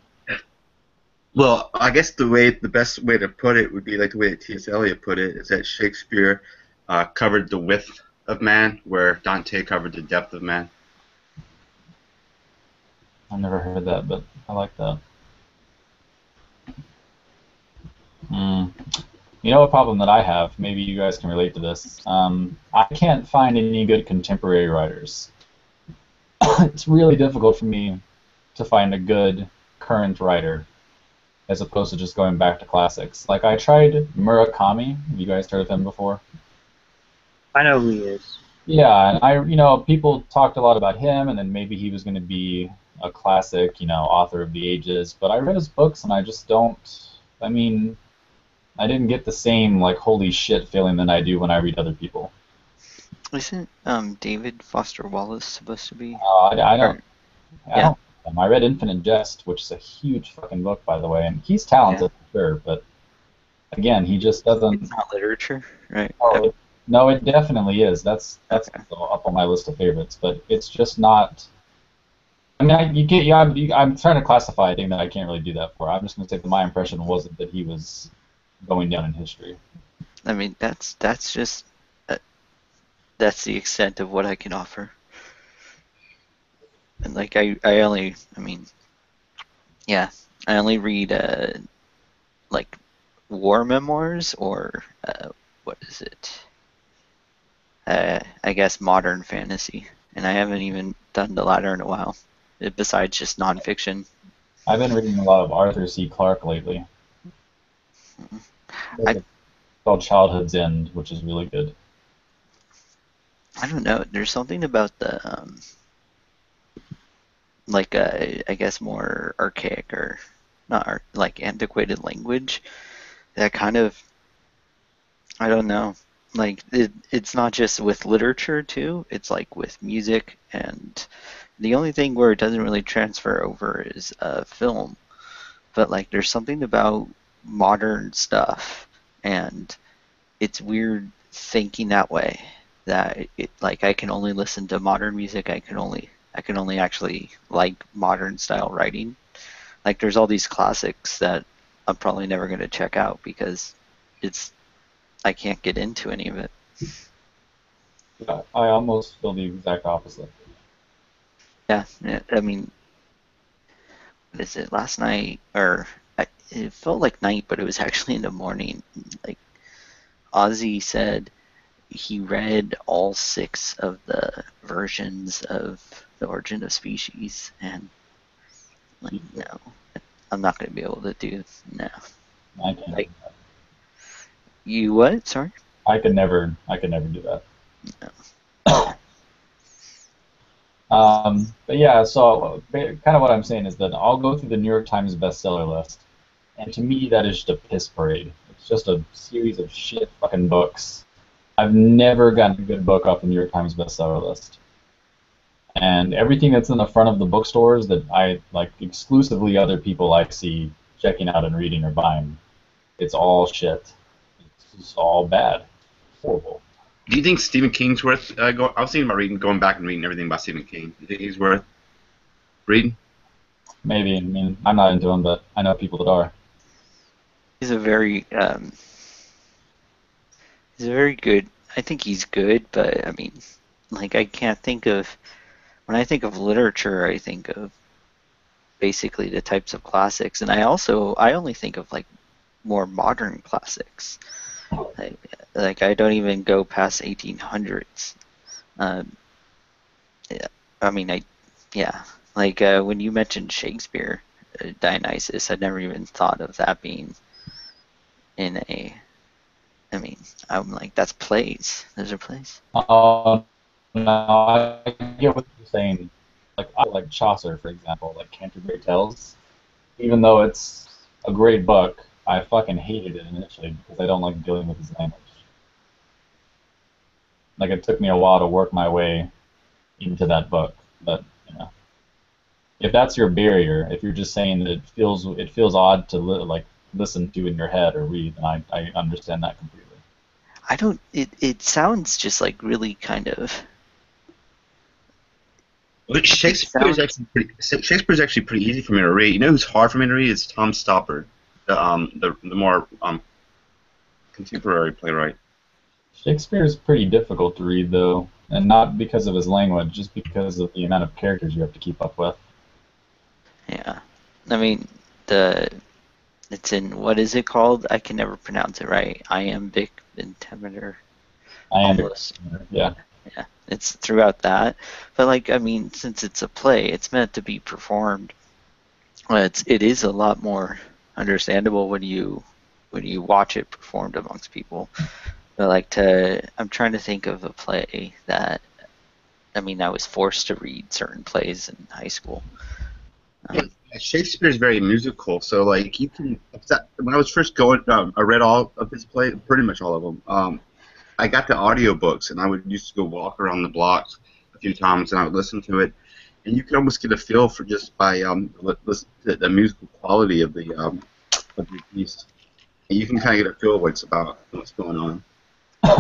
Well, I guess the best way to put it would be like the way that T.S. Eliot put it, is that Shakespeare covered the width of man, where Dante covered the depth of man. I've never heard that, but I like that. You know a problem that I have, maybe you guys can relate to this. I can't find any good contemporary writers. It's really difficult for me to find a good current writer as opposed to just going back to classics. Like, I tried Murakami. Have you guys heard of him before? I know who he is. Yeah, and people talked a lot about him, and then maybe he was going to be a classic, author of the ages. But I read his books, and I just don't. I mean, I didn't get the same like holy shit feeling that I do when I read other people. Isn't David Foster Wallace supposed to be? I don't. I read Infinite Jest, which is a huge fucking book, by the way, and he's talented for sure, but again, he just doesn't. It's not literature, right? Oh, no, it definitely is. That's up on my list of favorites, but it's just not. I mean, I'm trying to classify a thing that I can't really do that for. I'm just going to say that my impression wasn't that he was going down in history. I mean, that's just that's the extent of what I can offer. And like I only read like war memoirs or what is it? I guess modern fantasy, and I haven't even done the latter in a while. Besides just nonfiction. I've been reading a lot of Arthur C. Clarke lately. It's called Childhood's End, which is really good. I don't know. There's something about the I guess more archaic or not like antiquated language that kind of, I don't know. Like it's not just with literature too. It's like with music, and the only thing where it doesn't really transfer over is film. But like there's something about modern stuff, and it's weird thinking that way. That like I can only listen to modern music. I can only actually like modern style writing. Like there's all these classics that I'm probably never going to check out because I can't get into any of it. Yeah, I almost feel the exact opposite. Yeah, I mean, what is it? Last night, it felt like night, but it was actually in the morning. Like Ozzy said, he read all 6 of the versions of The Origin of Species, and like, no, I'm not going to be able to do no. I can't. Like, you what? Sorry. I could never do that. No. But yeah, so kind of what I'm saying is that I'll go through the New York Times bestseller list, and to me that is just a piss parade. It's just a series of shit fucking books. I've never gotten a good book off the New York Times bestseller list. And everything that's in the front of the bookstores that I like exclusively other people I see checking out and reading or buying, it's all shit. It's all bad. Horrible. Do you think Stephen King's worth? I was thinking about going back and reading everything about Stephen King. Do you think he's worth reading? Maybe. I mean, I'm not into him, but I know people that are. He's a very good. I think he's good, but I mean, like I can't think of. When I think of literature, I think of basically the types of classics, and I only think of like more modern classics. Like I don't even go past 1800s. Yeah, I mean, like when you mentioned Shakespeare, Dionysus, I'd never even thought of that being in a. I mean, I'm like, that's plays. Those are plays. No, I get what you're saying. Like I like Chaucer, for example, like Canterbury Tales. Even though it's a great book, I fucking hated it initially because I don't like dealing with his language. Like it took me a while to work my way into that book, but you know. if that's your barrier, if you're just saying that it feels odd to listen to in your head or read, and I understand that completely. I don't. It sounds just like really kind of. Shakespeare's actually pretty easy for me to read. You know who's hard for me to read? It's Tom Stoppard, the more contemporary playwright. Shakespeare is pretty difficult to read, though, and not because of his language, just because of the amount of characters you have to keep up with. Yeah, I mean it's in, what is it called? I can never pronounce it right. Iambic pentameter. Iambic, yeah. Yeah, it's throughout that. But like, I mean, since it's a play, it's meant to be performed. It is a lot more understandable when you watch it performed amongst people. But I'm trying to think of a play that, I mean, I was forced to read certain plays in high school. Shakespeare's very musical, so like you can. When I was first going, I read all of his plays, pretty much all of them. I got the audiobooks, and I would used to go walk around the block a few times, and I would listen to it, and you could almost get a feel for just by listen to the musical quality of the piece. And you can kind of get a feel of what's going on.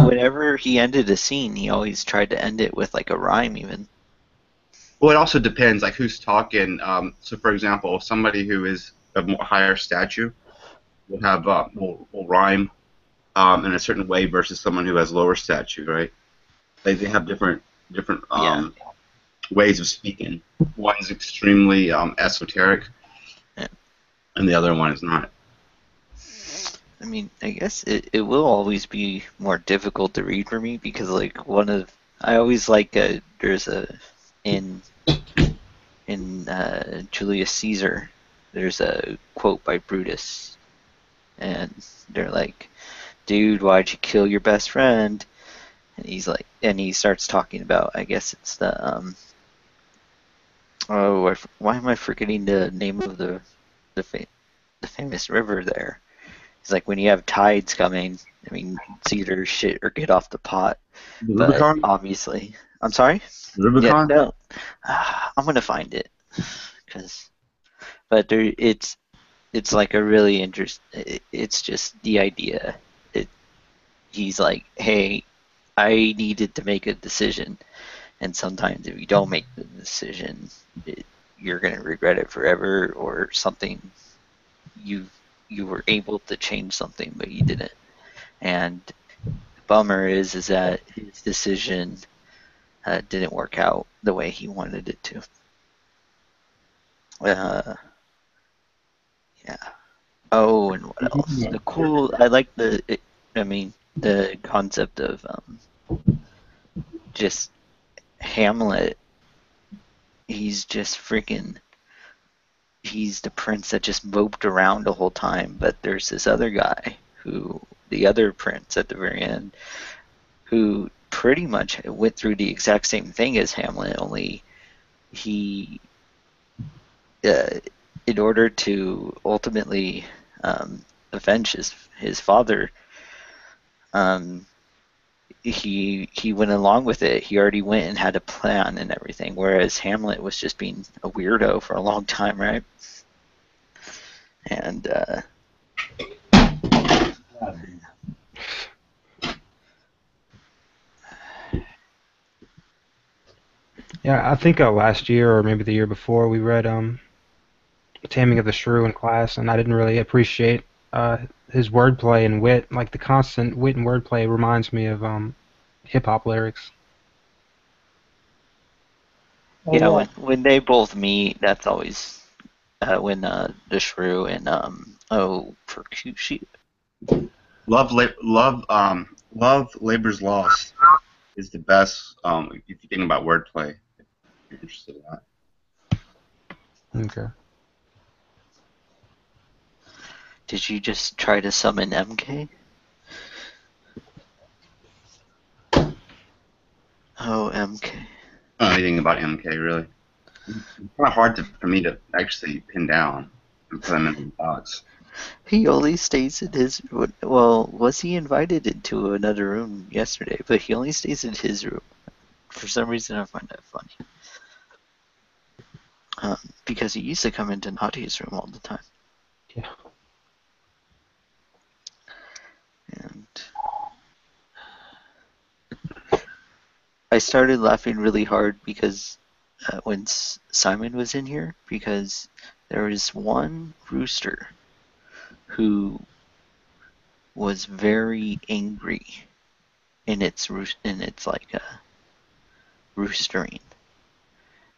Whenever he ended a scene, he always tried to end it with like a rhyme, even. Well, it also depends, like who's talking. So, for example, somebody who is of more higher stature will have will rhyme in a certain way versus someone who has lower stature, right? They have different ways of speaking. One is extremely esoteric, and the other one is not. I mean, I guess it will always be more difficult to read for me because like I always like there's in Julius Caesar, there's a quote by Brutus, and they're like, "Dude, why'd you kill your best friend?" And he's like, and he starts talking about, I guess it's the why am I forgetting the name of the famous river there? It's like when you have tides coming. I mean, it's either shit or get off the pot. The but Rubicon? Obviously, I'm sorry. Rubicon? Yeah, no, I'm gonna find it, but it's like a really it's just the idea. He's like, hey, I needed to make a decision, and sometimes if you don't make the decision, you're gonna regret it forever, or something you were able to change something but you didn't. And the bummer is that his decision didn't work out the way he wanted it to. Yeah. Oh, and what else? I like the concept of just Hamlet. He's just freaking. He's the prince that just moped around the whole time, but there's this other guy the other prince at the very end, who pretty much went through the exact same thing as Hamlet, only he, in order to ultimately avenge his father, he went along with it. He already went and had a plan and everything, whereas Hamlet was just being a weirdo for a long time, right? And yeah, I think last year or maybe the year before we read Taming of the Shrew in class, and I didn't really appreciate his wordplay and wit. Like the constant wit and wordplay reminds me of hip hop lyrics. Yeah, when they both meet, that's always when the Shrew and Percucci. Love, Labor's Lost is the best. If you think about wordplay, if you're interested in that. Okay. Did you just try to summon MK? Oh, MK. I don't know anything about MK, really. It's kind of hard for me to actually pin down and put him in the box. He only stays in his... Well, was he invited into another room yesterday? But he only stays in his room. For some reason, I find that funny. because he used to come into Nadia's room all the time. Yeah. And I started laughing really hard because when Simon was in here, because there was one rooster who was very angry in its roostering.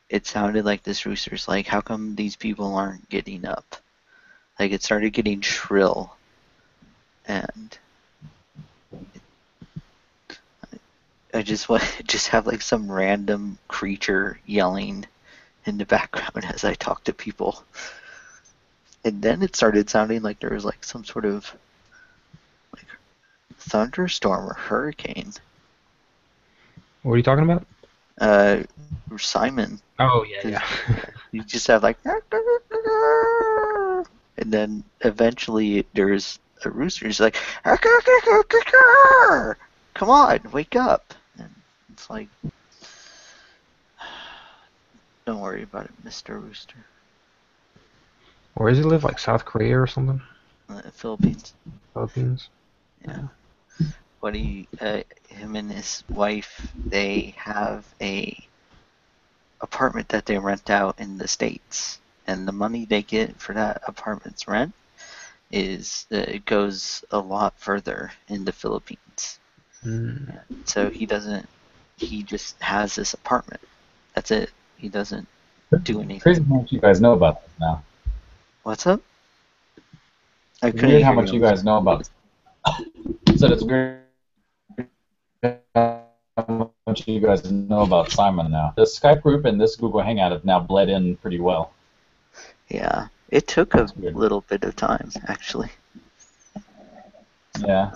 It sounded like this rooster's like, how come these people aren't getting up? Like, it started getting shrill, and I just want to just have like some random creature yelling in the background as I talk to people. And then it started sounding like there was like some sort of like thunderstorm or hurricane. What are you talking about? Simon. Oh, yeah. You just have like, and then eventually there's a rooster. He's like, come on, wake up. And it's like, don't worry about it, Mr. Rooster. Where does he live? Like South Korea or something? Philippines. Philippines? Yeah. But him and his wife, they have a apartment that they rent out in the States. And the money they get for that apartment's rent it goes a lot further in the Philippines. Mm. So he just has this apartment. That's it. He doesn't do anything. Crazy how much you guys know about this now. What's up? It's weird how much you guys know about this. I said it's weird how much you guys know about Simon now. The Skype group and this Google Hangout have now bled in pretty well. Yeah, it took a little bit of time, actually. Yeah.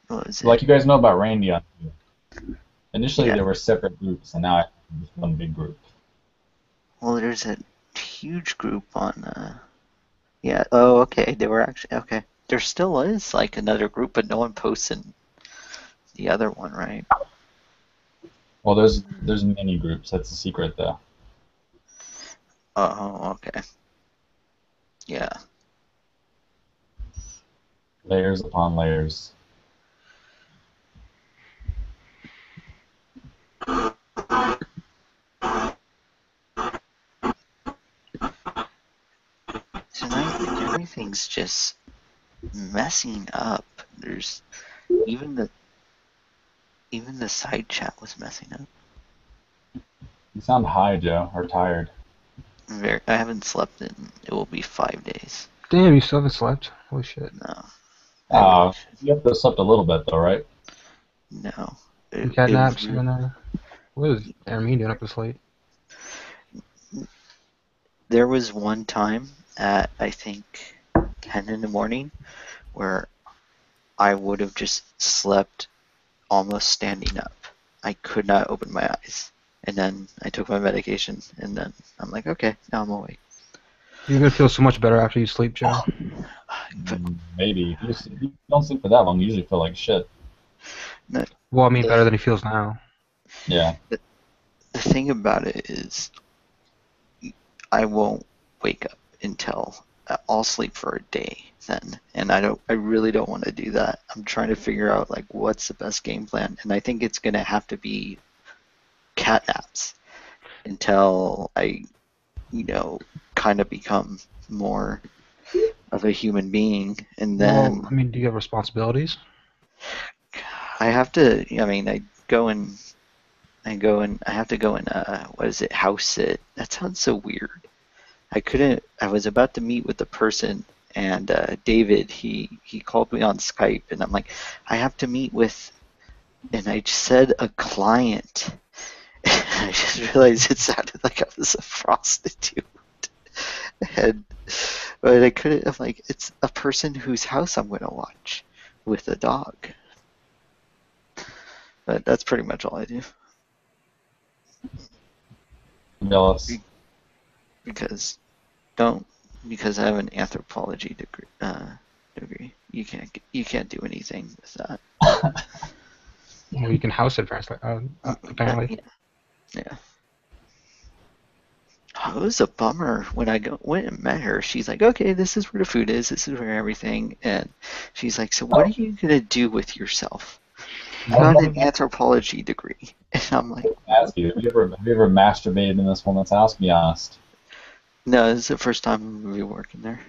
What was it? Like you guys know about Randy on here. Initially there were separate groups, and now I have just one big group. Well, there's a huge group on. Yeah. Oh, okay. They were actually okay. There still is like another group, but no one posts in the other one, right? Well, there's many groups. That's the secret, though. Oh, okay. Yeah. Layers upon layers. Tonight, like, everything's just messing up. There's even the side chat was messing up. You sound high, Joe, or tired. I haven't slept in. It will be 5 days. Damn, you still haven't slept? Holy shit. No. You have to have slept a little bit, though, right? No. You cat naps here and there? What is Aaron doing up this late? There was one time at, I think, 10 in the morning where I would have just slept almost standing up. I could not open my eyes. And then I took my medication, and then I'm like, okay, now I'm awake. You're going to feel so much better after you sleep, Joe. Maybe. If you don't sleep for that long, you usually feel like shit. Well, I mean, better than he feels now. Yeah. The thing about it is, I won't wake up until I'll sleep for a day then, and I really don't want to do that. I'm trying to figure out like what's the best game plan, and I think it's gonna have to be cat naps until I, kind of become more of a human being, and then. Well, I mean, do you have responsibilities? I have to. I mean, I have to go and what is it? House sit. That sounds so weird. I was about to meet with the person, and David, he called me on Skype, and I'm like, I have to meet with, and I just said a client. And I just realized it sounded like I was a prostitute. But I couldn't, I'm like, it's a person whose house I'm going to watch with a dog. But that's pretty much all I do. Jealous. Because I have an anthropology degree. You can't do anything with that. Well, you can house it, apparently. Yeah. it was a bummer when I went and met her. She's like, okay, this is where the food is. This is where everything. And she's like, so what are you going to do with yourself? You got an anthropology degree. And I'm like, ask you, have you ever masturbated in this woman's house? Be honest. no, this is the first time I'm going to be working there.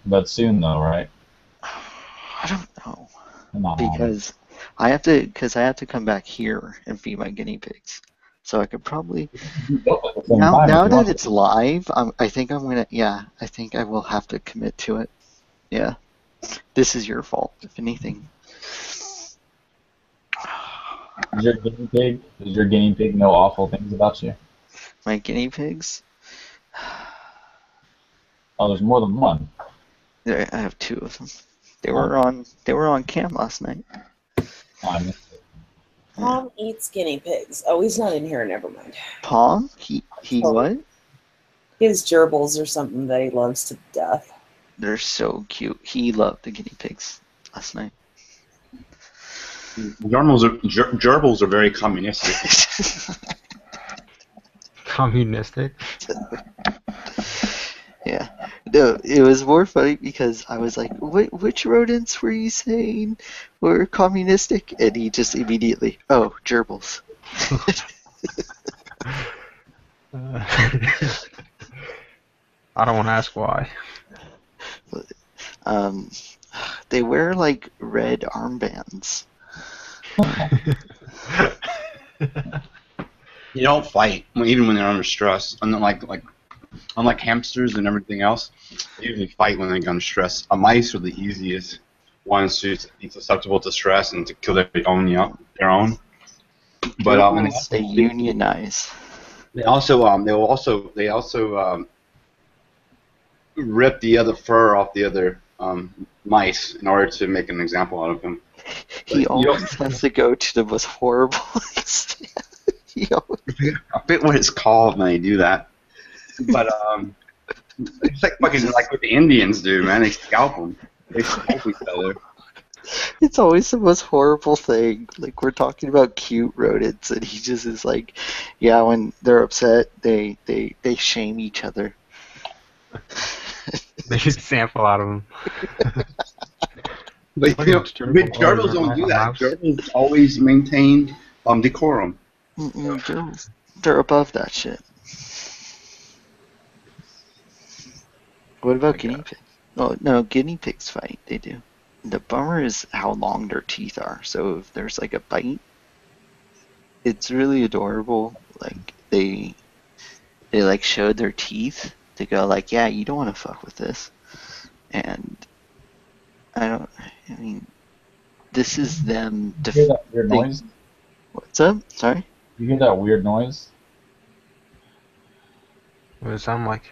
But soon, though, right? I don't know. Come on. Because I have to come back here and feed my guinea pigs. So I could probably now that it's live, I think I'm gonna I think I will have to commit to it. Yeah, this is your fault, if anything. Does your guinea pig know awful things about you? My guinea pigs? Oh, there's more than one. I have 2 of them. They were on cam last night. Palm eats guinea pigs. Oh, he's not in here. Never mind. Palm? He what? He has gerbils or something that he loves to death. They're so cute. He loved the guinea pigs last night. Gerbils are very communistic. Communistic? Yeah. No, it was more funny because I was like, which rodents were you saying were communistic? And he just immediately, oh, gerbils. I don't want to ask why. They wear like red armbands. You don't fight, even when they're under stress. Unlike hamsters and everything else, they usually fight when they're under stress. Mice are the easiest ones to be susceptible to stress and to kill their own. But they unionize. They also rip the other fur off the other mice in order to make an example out of them. He always has to go to the most horrible extent. I forget what it's called when they do that. But it's like fucking like what the Indians do, man. They scalp them. They scalp each other. It's always the most horrible thing. Like, we're talking about cute rodents, and he just is like, yeah, when they're upset, they shame each other. They should sample out of them. But gerbils don't do that. Gerbils always maintain decorum. Gerbils, they're above that shit. What about guinea pigs? Oh, no, guinea pigs fight. They do. The bummer is how long their teeth are. So if there's like a bite, it's really adorable. Like they like showed their teeth to go like, yeah, you don't want to fuck with this. And I mean, this is them. You hear that weird noise? What's up? Sorry? You hear that weird noise? What does it sound like?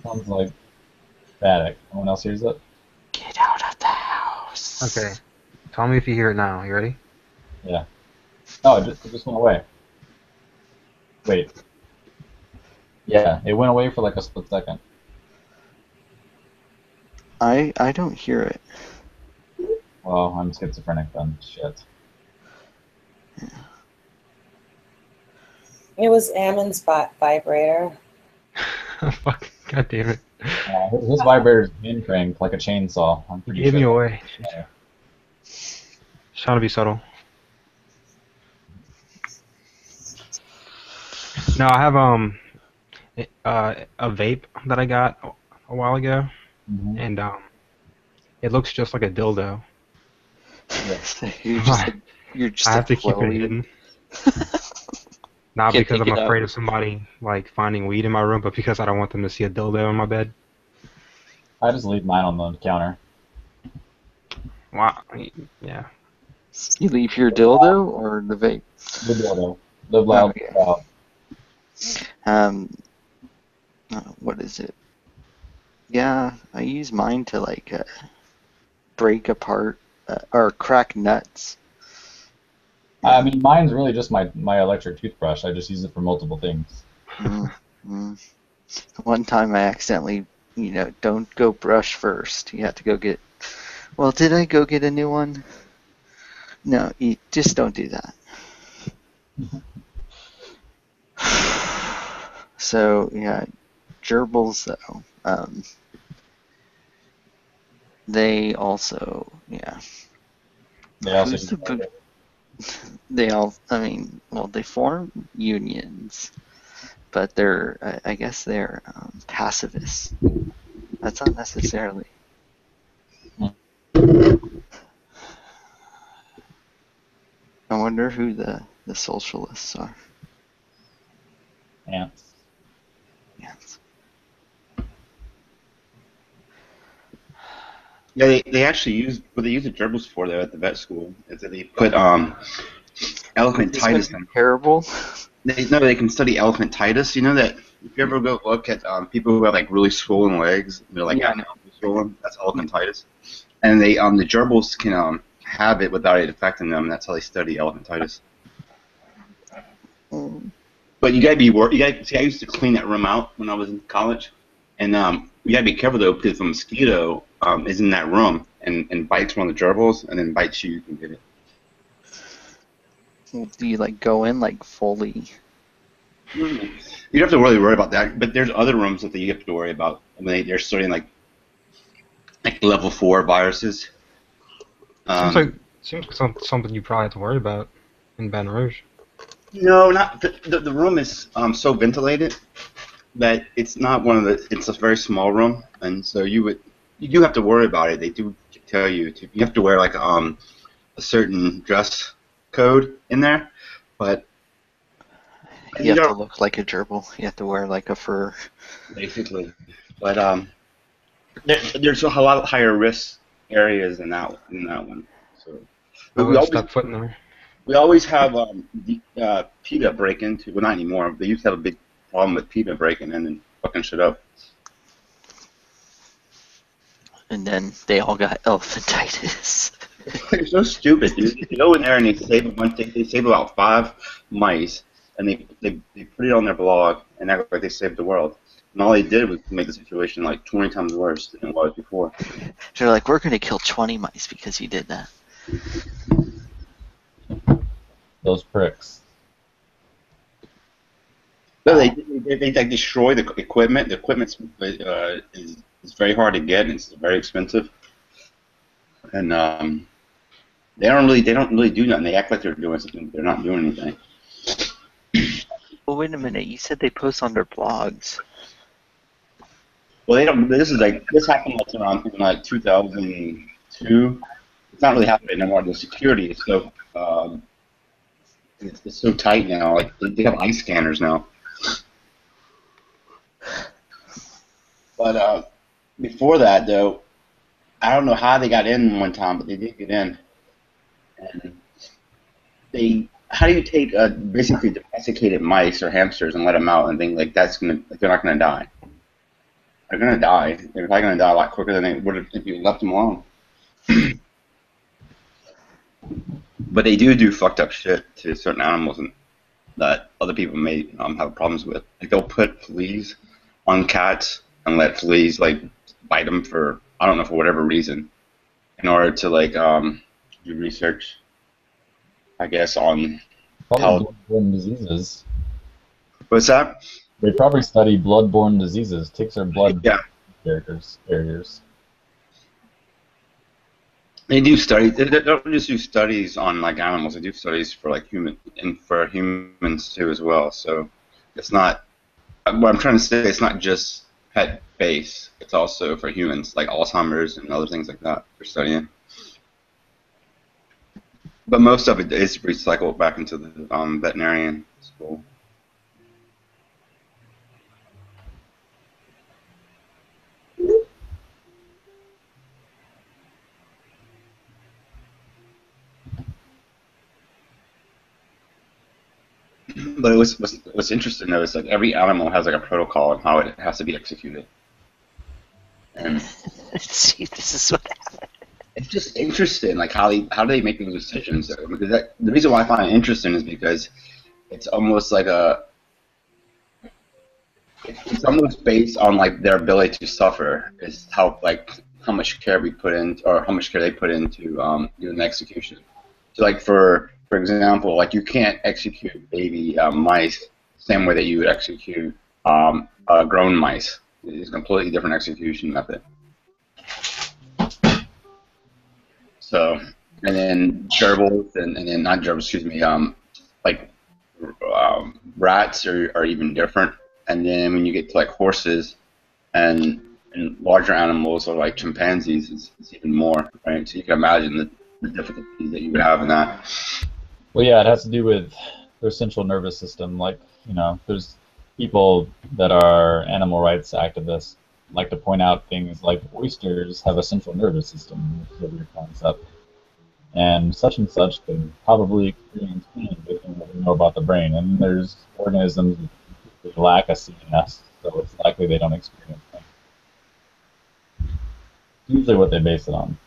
Sounds like static. Anyone else hears it? Get out of the house. Okay. Tell me if you hear it now. You ready? Yeah. Oh, it just went away. Wait. Yeah, it went away for like a split second. I don't hear it. Well, I'm schizophrenic then. Shit. It was Ammon's vibrator. Fuck. God damn it. His vibrator's been cranked like a chainsaw. I'm pretty Give sure. me away. Trying to be subtle. No, I have a vape that I got a while ago, and it looks just like a dildo. Yes, you're just I have to keep it hidden. Not because I'm afraid of somebody like finding weed in my room, but because I don't want them to see a dildo in my bed. I just leave mine on the counter. Wow. Yeah. You leave your dildo or the vape? The dildo. Live loud. Okay. Loud. What is it? Yeah, I use mine to like break apart or crack nuts. I mean, mine's really just my electric toothbrush. I just use it for multiple things. One time I accidentally, don't go brush first. You have to go get. Well, did I go get a new one? No, you just don't do that. So yeah, gerbils though. They also, yeah. They also Who's the? They all. I mean, well, they form unions, but they're. I guess they're pacifists. That's not necessarily. I wonder who the socialists are. Ants. Ants. Yeah, they actually use what they use the gerbils for there at the vet school is that they put elephantitis in. Terrible. They can study elephantitis. You know that if you ever go look at people who have like really swollen legs, they're like abnormally swollen. That's elephantitis, and they the gerbils can have it without it affecting them. That's how they study elephantitis. But you gotta be see, I used to clean that room out when I was in college, and you gotta be careful though because if a mosquito is in that room and bites one of the gerbils and then bites you, you can get it. Well, do you like go in like fully? You don't have to really worry about that, but there's other rooms that you have to worry about when they're studying like level 4 viruses. Seems like something you probably have to worry about in Baton Rouge. No, not the room is so ventilated that it's not one of the. It's a very small room, and so you do have to worry about it. They do tell you you have to wear like a certain dress code in there, but You have to look like a gerbil. You have to wear like a fur. Basically, but there's a lot of higher risk areas in that one. So, but we always foot in there. We always have PETA break into. Well, not anymore. They used to have a big problem with PETA breaking in and fucking shit up. And then they all got elephantitis. They're so stupid, dude. You go in there and they save about 5 mice, and they put it on their blog and act like they saved the world. And all they did was make the situation like 20 times worse than it was before. They're like, we're gonna kill 20 mice because you did that. Those pricks. No, they destroy the equipment. The equipment is very hard to get, and it's very expensive. And they don't really do nothing. They act like they're doing something, but they're not doing anything. Well, wait a minute. You said they post on their blogs. Well, they don't. This happened around in 2002. It's not really happening anymore. The security is so it's so tight now. Like they have eye scanners now. But before that, though, I don't know how they got in one time, but they did get in. And how do you take basically domesticated mice or hamsters and let them out and think like they're not gonna die? They're gonna die. They're probably gonna die a lot quicker than they would if you left them alone. But they do fucked up shit to certain animals that other people may have problems with. Like they'll put fleas on cats and let fleas like bite them for I don't know for whatever reason, in order to like do research, I guess, on probably bloodborne diseases. What's that? They probably study bloodborne diseases. Ticks are blood carriers. They do studies. They don't just do studies on like animals. They do studies for like for humans too as well. So it's not. What I'm trying to say, it's not just pet based. It's also for humans, like Alzheimer's and other things like that. They're studying. But most of it is recycled back into the veterinarian school. But what's interesting though is like every animal has like a protocol on how it has to be executed. And see, this is what happened. It's just interesting, like how do they make those decisions? Because the reason why I find it interesting is because it's almost like it's almost based on like their ability to suffer is how much care we put in or how much care they put into doing the execution. So like for example, like you can't execute baby mice the same way that you would execute grown mice. It's a completely different execution method. So, and then gerbils, and then not gerbils, excuse me, like rats are even different. And then when you get to like horses and larger animals or like chimpanzees, it's even more, right? So you can imagine the difficulties that you would have in that. Well, yeah, it has to do with their central nervous system. Like, there's people that are animal rights activists like to point out things like oysters have a central nervous system, which is a weird concept. And such could probably experience pain based on what we know about the brain. And there's organisms that lack a CNS, so it's likely they don't experience pain. It's usually what they base it on.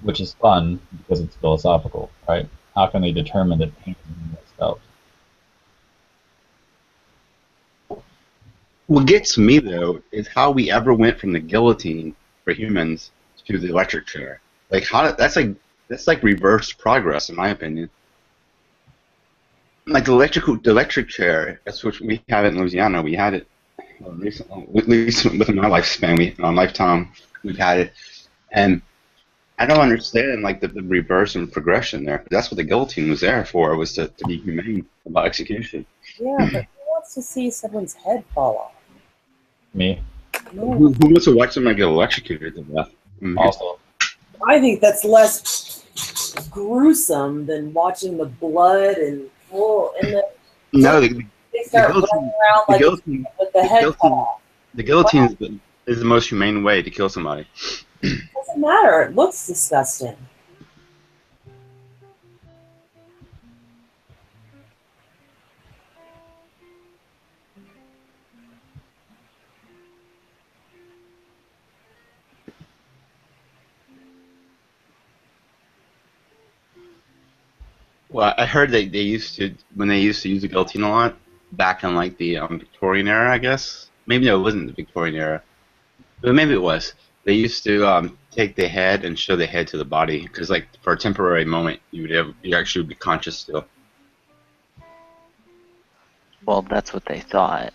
Which is fun because it's philosophical, right? How can they determine that pain is felt? What gets me though is how we ever went from the guillotine for humans to the electric chair. Like that's like reverse progress in my opinion. Like the electric chair, that's what we have it in Louisiana. We had it recently, at least within my lifespan, my lifetime, we've had it, and I don't understand like the reverse and progression there. That's what the guillotine was there for, was to be humane about execution. Yeah, but who wants to see someone's head fall off? Me. No. Who wants to watch somebody get electrocuted to death? Also. I think that's less gruesome than watching the blood and No, they start running around like with the head cut off. The guillotine is the most humane way to kill somebody. Doesn't matter. It looks disgusting. Well, I heard that when they used to use the guillotine a lot back in like the Victorian era, I guess. Maybe no, it wasn't the Victorian era, but maybe it was. They used to take the head and show the head to the body, because like for a temporary moment you actually would be conscious still. Well, that's what they thought.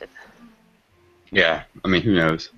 Yeah, I mean, who knows?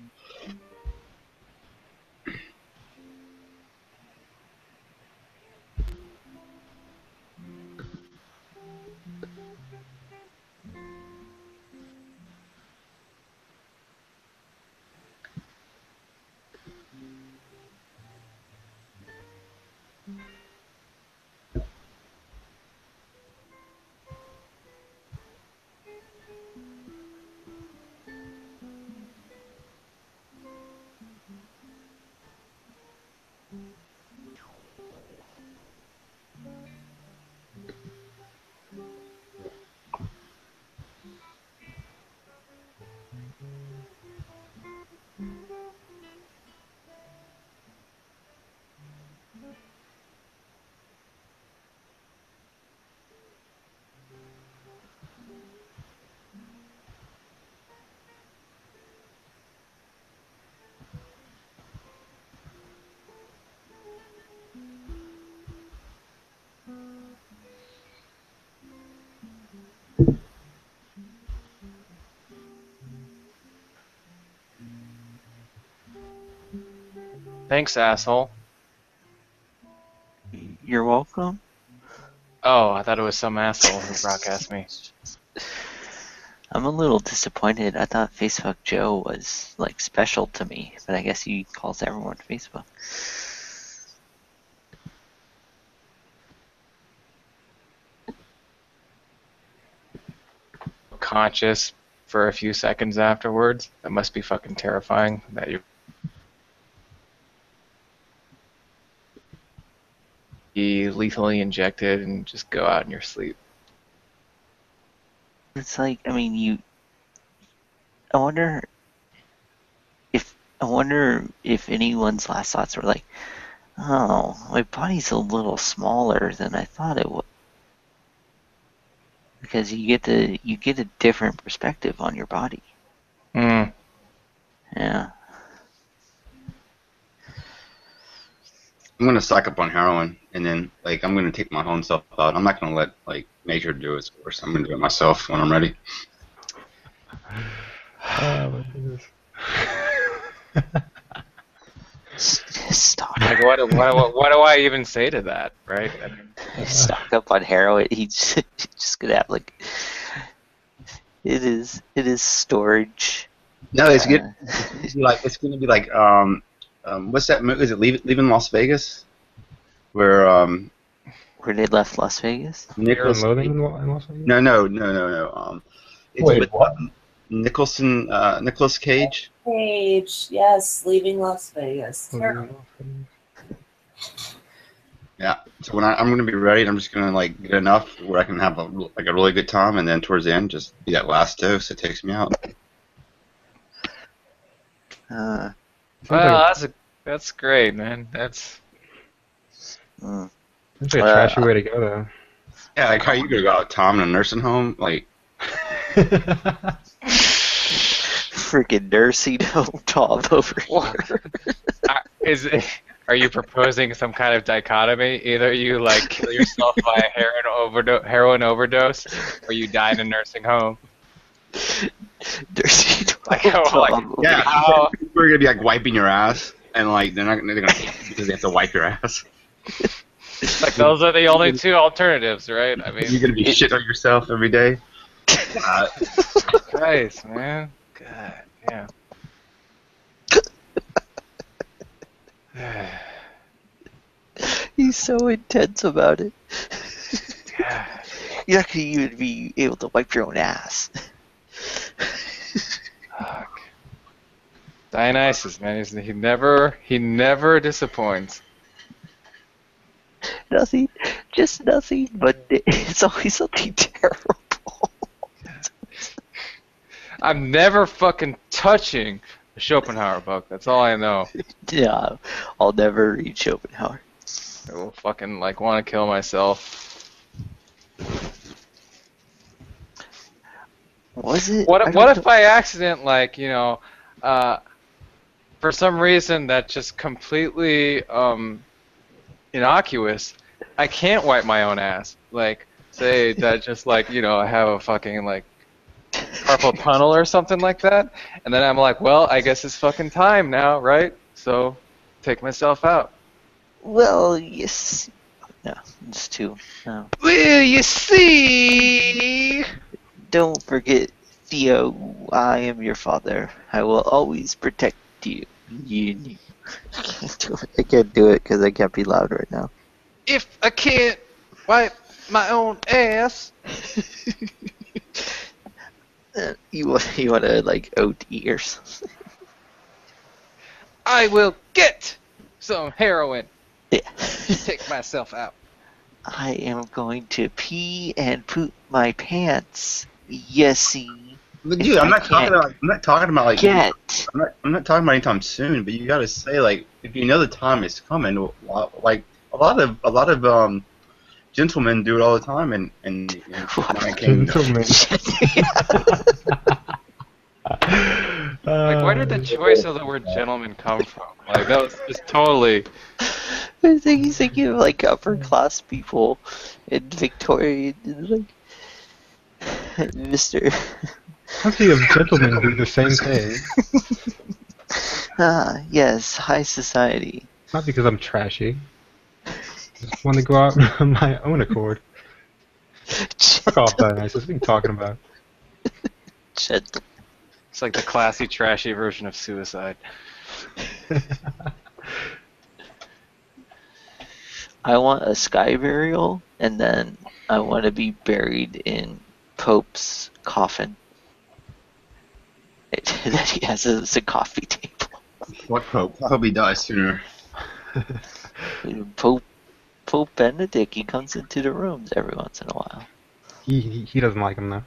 Thanks, asshole. You're welcome. Oh, I thought it was some asshole who broadcast me. I'm a little disappointed. I thought Facebook Joe was like special to me, but I guess he calls everyone Facebook. Conscious for a few seconds afterwards. That must be fucking terrifying. That you be lethally injected and just go out in your sleep. It's like, I mean, I wonder if anyone's last thoughts were like, oh, my body's a little smaller than I thought it would. Because you get a different perspective on your body. Yeah. I'm gonna stock up on heroin, and then like I'm gonna take my own self out. I'm not gonna let like nature do it, or I'm gonna do it myself when I'm ready. Oh my goodness. Stock. Like, what do I even say to that, right? I mean, stock up on heroin. He's just gonna have like it is storage. No, it's good. It's gonna be like what's that movie? Is it Leaving Las Vegas? Where they left Las Vegas? Fear and Loathing in Las Vegas? No. It's Wait, with what? Nicolas Cage. Cage, yes, Leaving Las Vegas. Terrible. Yeah. So when I'm gonna be ready, I'm just gonna like get enough where I can have a really good time, and then towards the end, just be that last dose that takes me out. Well, that's great, man. That's like a trashy way to go, though. Yeah, like how you gonna go out, Tom, in a nursing home, like. Freaking nursing home Tom over here. Are you proposing some kind of dichotomy? Either you like kill yourself by a heroin overdose, or you die in a nursing home. Nursing home. Yeah, people are gonna be like wiping your ass, and like they're gonna because they have to wipe your ass. Like those are the only two alternatives, right? I mean, you're gonna be shit on yourself every day. Christ, man. God, yeah. He's so intense about it. You're not gonna even be able to wipe your own ass. Fuck. Dionysus, man, he never disappoints. Nothing, just nothing, but it's always something terrible. I'm never fucking touching a Schopenhauer book. That's all I know. Yeah, I'll never read Schopenhauer. I will fucking like want to kill myself. Was it? What if by accident, like, you know, for some reason that's just completely innocuous, I can't wipe my own ass. Like, say that just like, you know, I have a fucking like carpal tunnel or something like that, and then I'm like, well, I guess it's fucking time now, right? So, take myself out. Well, yes. No, it's two. No. Well, you see. Don't forget, Theo, I am your father. I will always protect you. I can't do it because I can't be loud right now. If I can't wipe my own ass. You want to like OD or something? I will get some heroin. Yeah. Take myself out. I am going to pee and poop my pants. Yesy. But dude, I'm not talking about like. I'm not talking about anytime soon. But you gotta say like, if you know the time is coming, like a lot of gentlemen do it all the time, and Gentlemen. Like, where did the choice of the word gentleman come from? Like, that was just totally. I think he's thinking of like upper class people in Victorian, like Mr. I see a gentleman do the same thing. Yes, high society. Not because I'm trashy. I just want to go out on my own accord. Fuck off, Dionysus. What are you talking about? Gentle. It's like the classy, trashy version of suicide. I want a sky burial, and then I want to be buried in Pope's coffin. That he has as a coffee table. What Pope? I hope he dies sooner. Pope Benedict, he comes into the rooms every once in a while. He doesn't like him though.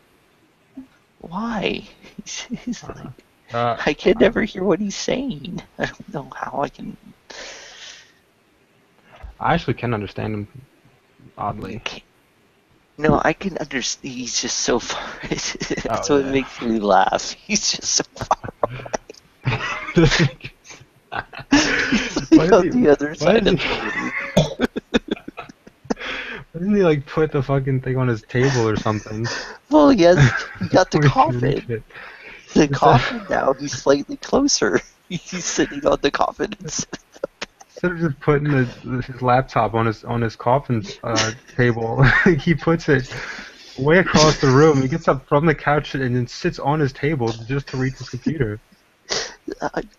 Why? He's like, I can never hear what he's saying. I don't know how I can. I actually can understand him, oddly. No, I can understand. He's just so far. That's what makes me laugh. He's just so far away. Why on the other why side does of he, the room. why doesn't he like put the fucking thing on his table or something? Well, he got the Where he can reach coffin. it. The Instead, coffin now, he's slightly closer. He's sitting on the coffin. instead of just putting his laptop on his coffin table, he puts it way across the room. He gets up from the couch and then sits on his table just to reach his computer.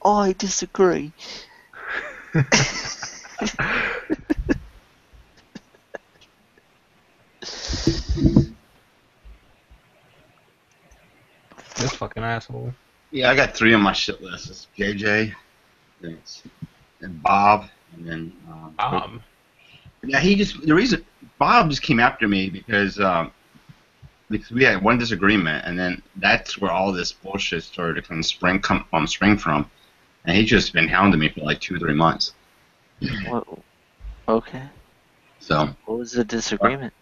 I disagree. This fucking asshole. Yeah, I got 3 on my shit list. It's JJ, and Bob, and then Bob. Yeah, the reason Bob just came after me because we had one disagreement, and then that's where all this bullshit started to kind of spring from, and he's just been hounding me for like 2 or 3 months. Whoa. Okay. So. What was the disagreement?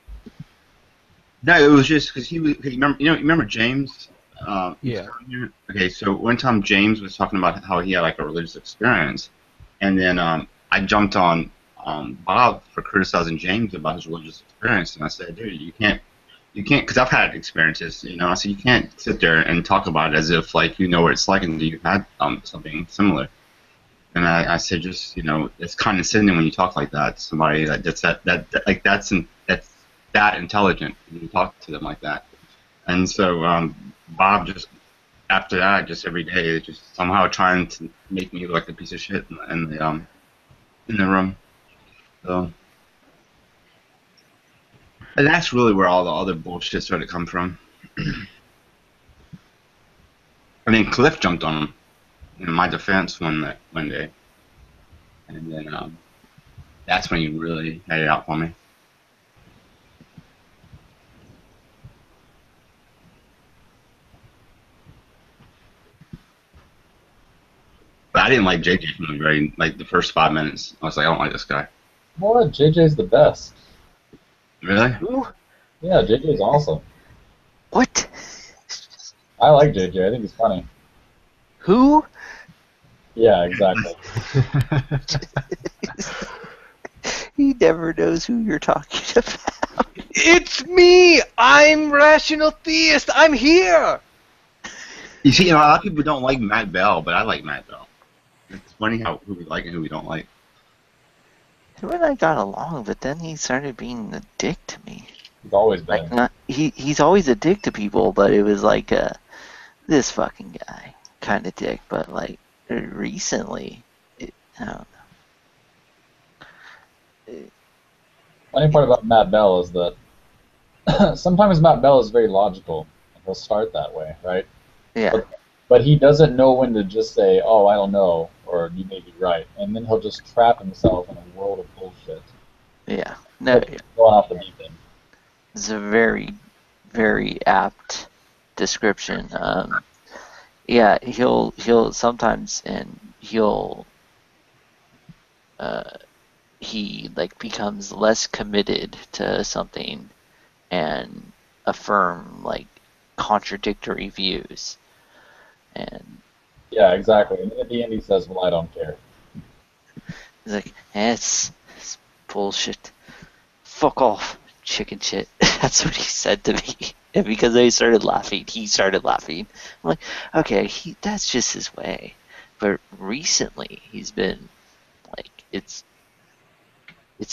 No, it was just because he remember James? Yeah. Okay, so one time James was talking about how he had like a religious experience, and then I jumped on Bob for criticizing James about his religious experience, and I said, dude, you can't, because I've had experiences, I said you can't sit there and talk about it as if like you know what it's like and you've had something similar. And I said, just it's condescending when you talk like that to somebody that's that intelligent when you talk to them like that. And so Bob just after that, just every day, just somehow trying to make me look like a piece of shit in the room. So, and that's really where all the other bullshit started to come from. I mean, Cliff jumped on him in my defense one day, and then that's when he really had it out for me. But I didn't like JJ from the first 5 minutes. I was like, I don't like this guy. What? JJ's the best. Really? Ooh. Yeah, JJ's awesome. What? I like JJ. I think he's funny. Who? Yeah, exactly. He never knows who you're talking about. It's me! I'm Rational Theist! I'm here! You see, a lot of people don't like Matt Bell, but I like Matt Bell. It's funny who we like and who we don't like. Him and I got along, but then he started being a dick to me. He's always been. He's always a dick to people, but it was like this fucking guy kind of dick. But like recently, I don't know. Funny part about Matt Bell is that sometimes Matt Bell is very logical, and he'll start that way, right? Yeah. But he doesn't know when to just say, "Oh, I don't know," or "You may be right," and then he'll just trap himself in a world of bullshit. Yeah. No. Going off the deep end. It's a very, very apt description. Yeah, he'll sometimes, and he like becomes less committed to something and affirm like contradictory views. And yeah, exactly. And at the end, he says, "Well, I don't care." he's like, it's bullshit. Fuck off, chicken shit." That's what he said to me. And because I started laughing, he started laughing. I'm like, okay, that's just his way. But recently, he's been like, it's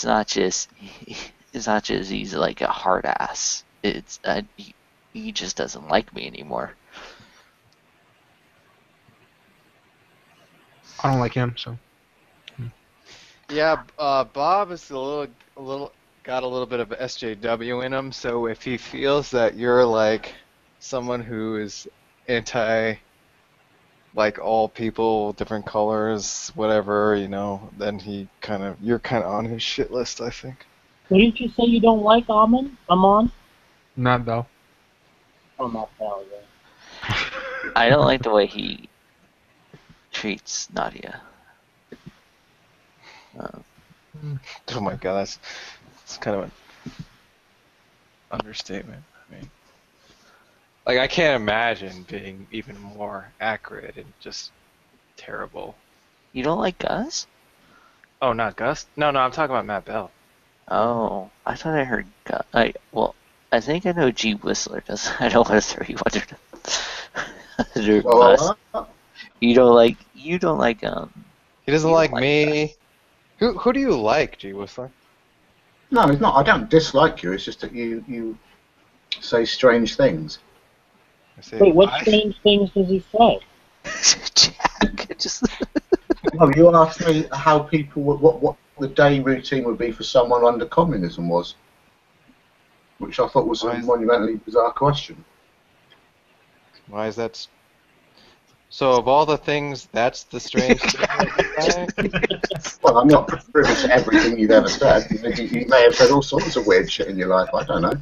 not just he's like a hard ass. He just doesn't like me anymore. I don't like him, so. Yeah, Bob is a little got a little bit of SJW in him. So if he feels that you're like someone who is anti, like all people, different colors, whatever, then you're kind of on his shit list, I think. What did you say you don't like, Amon? Not Bell. Oh, not Bell, yeah. I don't like the way he treats Nadia. Oh my god, that's kind of an understatement. I mean, like I can't imagine being even more accurate and just terrible. You don't like Gus? Oh, not Gus? No, I'm talking about Matt Bell. Oh, I thought I heard. I think I know G Whistler. Does I don't want to throw you under bus. You don't like. He doesn't like me. Who do you like, G Whistler? No, it's not. I don't dislike you. It's just that you say strange things. Wait, what strange things does he say? Jack, just. Well, you asked me how people would, what the day routine would be for someone under communism was, which I thought was a monumentally bizarre question. Why is that? So of all the things, that's the strange thing. Well, I'm not privy to everything you've ever said. You may have said all sorts of weird shit in your life. I don't know.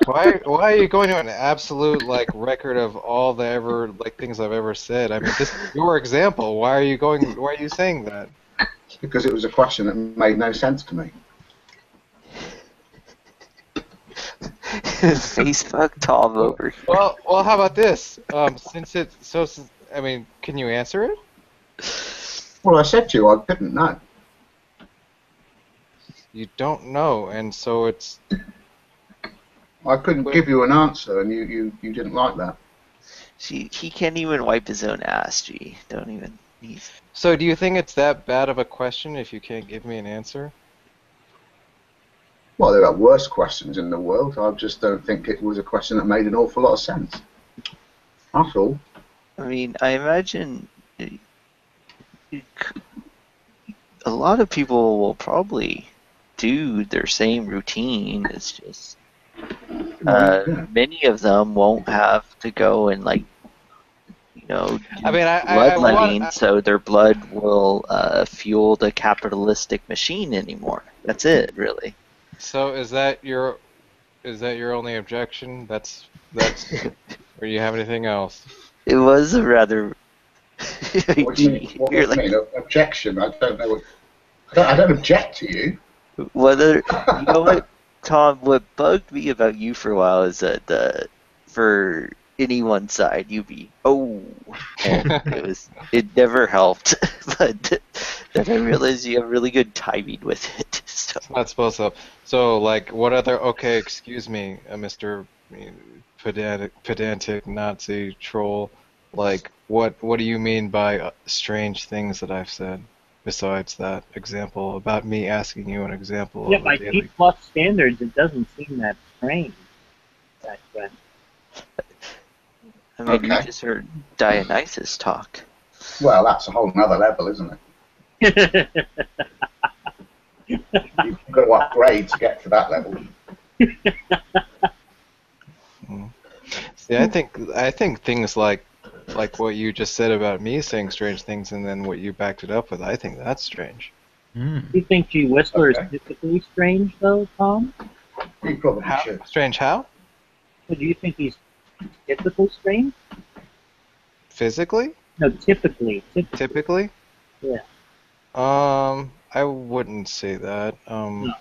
Why are you going to an absolute record of all the things I've ever said? I mean, this is your example. Why are you saying that? Because it was a question that made no sense to me. Facebook Tom over here. Well, how about this? I mean, can you answer it? Well, I said to you, I didn't know. You don't know, and so it's. I couldn't give you an answer, and you didn't like that. He can't even wipe his own ass, G. Don't even. So do you think it's that bad of a question if you can't give me an answer? Well, there are worse questions in the world. I just don't think it was a question that made an awful lot of sense. That's all. I mean, I imagine a lot of people will probably do their same routine. It's just many of them won't have to go and bloodletting, so their blood will fuel the capitalistic machine anymore. That's it, really. So is that your only objection? That's or do you have anything else? It was a rather. What do you mean? What do you mean? Objection? I don't know. I don't object to you. Whether you know what, Tom? What bugged me about you for a while is that for any one side you'd be and it never helped, but then I realized you have really good timing with it. So. It's not supposed to. So what other? Okay, excuse me, Mr. Pedantic Nazi troll. What do you mean by strange things that I've said? Besides that example about me asking you an example. Yeah, by G+ standards, it doesn't seem that strange. I mean, you just heard Dionysus talk. Well, that's a whole nother level, isn't it? You've got to upgrade to get to that level. See, I think things like what you just said about me saying strange things and then what you backed it up with, I think that's strange. Do you think G. Whistler is typically strange, though, Tom? You probably should. Strange how? So do you think he's typically strange? Physically? No, typically. Typically? Yeah. I wouldn't say that. No.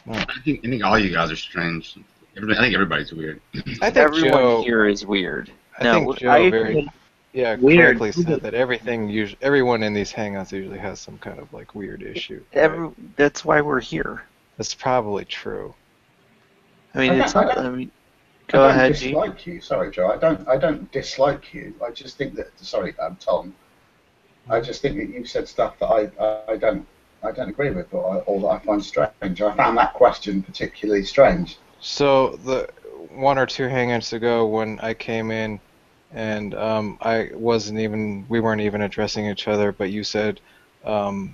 I think all you guys are strange. I think everybody's weird. I think everyone here is weird. I think Joe correctly said that everyone in these hangouts usually has some kind of weird issue. Right? That's why we're here. That's probably true. I mean, go ahead, G. I don't dislike you. Sorry, Joe. I don't dislike you. I just think that. Sorry, Tom. I just think that you've said stuff that I don't agree with, or that I find strange. I found that question particularly strange. So the 1 or 2 hangouts ago, when I came in, and we weren't even addressing each other, but you said, I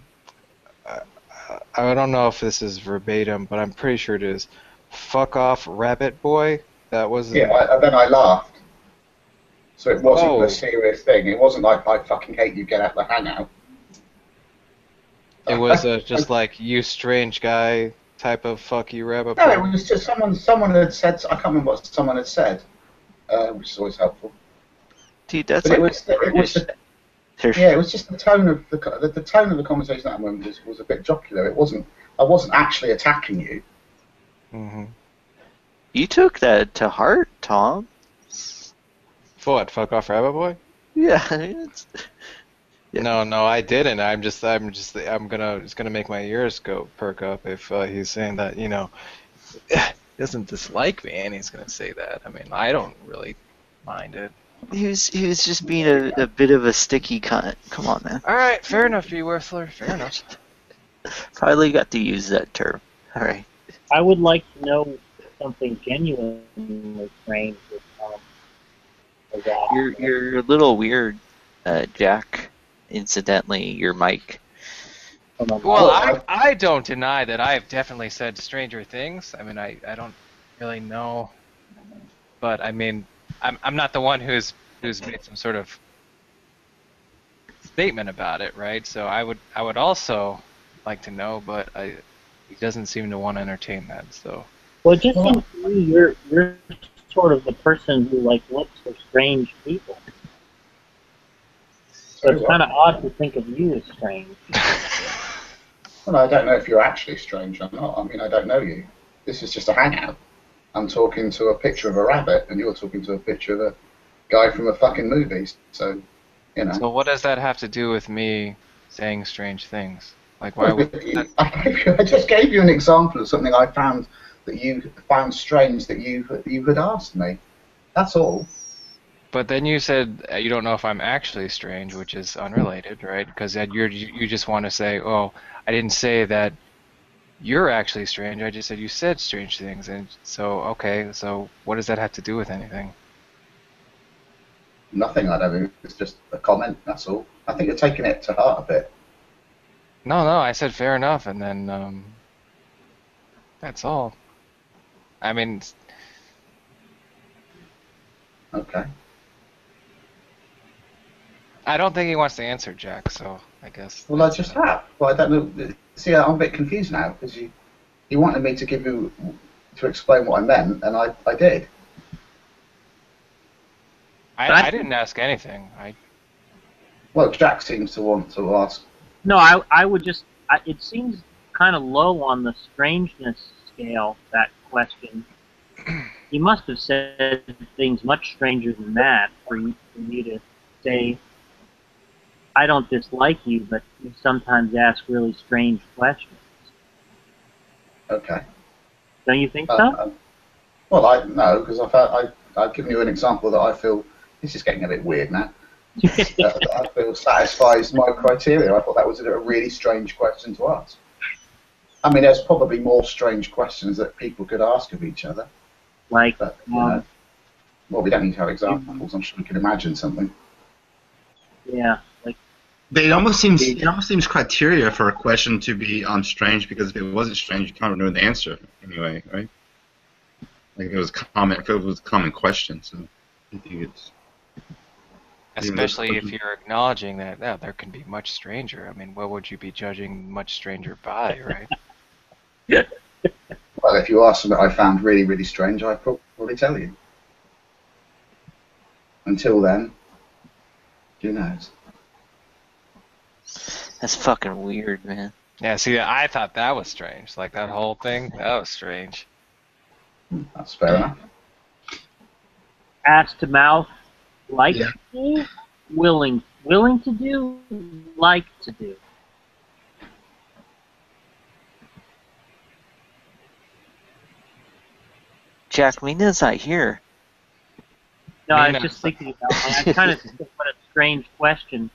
don't know if this is verbatim, but I'm pretty sure it is. Fuck off, rabbit boy. That was. Yeah, then I laughed. So it wasn't a serious thing. It wasn't like I fucking hate you, get out the hangout. It was just you strange guy type of fuck you rabbit boy. No, it was just someone had said. I can't remember what someone had said, which is always helpful. Dude, that's it was just the tone of the tone of the conversation at that moment was a bit jocular. I wasn't actually attacking you. Mm-hmm. You took that to heart, Tom. For what? Fuck off, rabbit boy? Yeah, I mean, No, I didn't. I'm gonna make my ears go perk up if he's saying that, he doesn't dislike me and he's gonna say that. I mean, I don't really mind it. He was just being a bit of a sticky cunt. Come on, man. All right, fair enough, you Whistler. Fair enough. Finally got to use that term. All right. I would like to know something genuinely strange with that. You're a little weird, Jack. Incidentally, your mic. Well, I don't deny that I have definitely said stranger things. I mean, I don't really know, but I mean, I'm not the one who's made some sort of statement about it, right? So I would also like to know, but he doesn't seem to want to entertain that. So. Well, it just seems to me you're sort of the person who looks for strange people. So it's kind of odd to think of you as strange. Well, I don't know if you're actually strange or not. I mean, I don't know you. This is just a hangout. I'm talking to a picture of a rabbit, and you're talking to a picture of a guy from a fucking movie. So, So what does that have to do with me saying strange things? Like, why would that... I just gave you an example of something I found that you found strange that you had asked me. That's all. But then you said you don't know if I'm actually strange, which is unrelated, right? Because you just want to say, oh, I didn't say that you're actually strange. I just said you said strange things, and so okay. So what does that have to do with anything? Nothing. I don't think it's just a comment. That's all. I think you're taking it to heart a bit. No, I said fair enough, and then that's all. I mean. Okay. I don't think he wants to answer, Jack, so I guess... Well, I just have. Well, I don't know. See, I'm a bit confused now, because you wanted me to explain what I meant, and I did. I didn't ask anything. Well, Jack seems to want to ask. No, I would just... it seems kind of low on the strangeness scale, that question. He must have said things much stranger than that for you to say... I don't dislike you, but you sometimes ask really strange questions. Okay. Don't you think so? Well, no, because I've given you an example that I feel this is getting a bit weird now. That I feel satisfies my criteria. I thought that was a really strange question to ask. I mean, there's probably more strange questions that people could ask of each other. Like, but, well, we don't need to have examples. I'm sure we can imagine something. Yeah, like. It almost seems criteria for a question to be strange, because if it wasn't strange, you kind of know the answer anyway, right? Like if it was a common question, so I think it's. Especially if you're acknowledging that there can be much stranger. I mean, what would you be judging much stranger by, right? Well, if you ask something I found really, really strange, I'd probably tell you. Until then, who knows? That's fucking weird, man. Yeah, see, I thought that was strange. Like, that whole thing, that was strange. That's fair enough. Ass to mouth, like to do, willing to do, like to do. Jack, Mina's not here. No, I was just thinking about it. I kind of think what a strange question.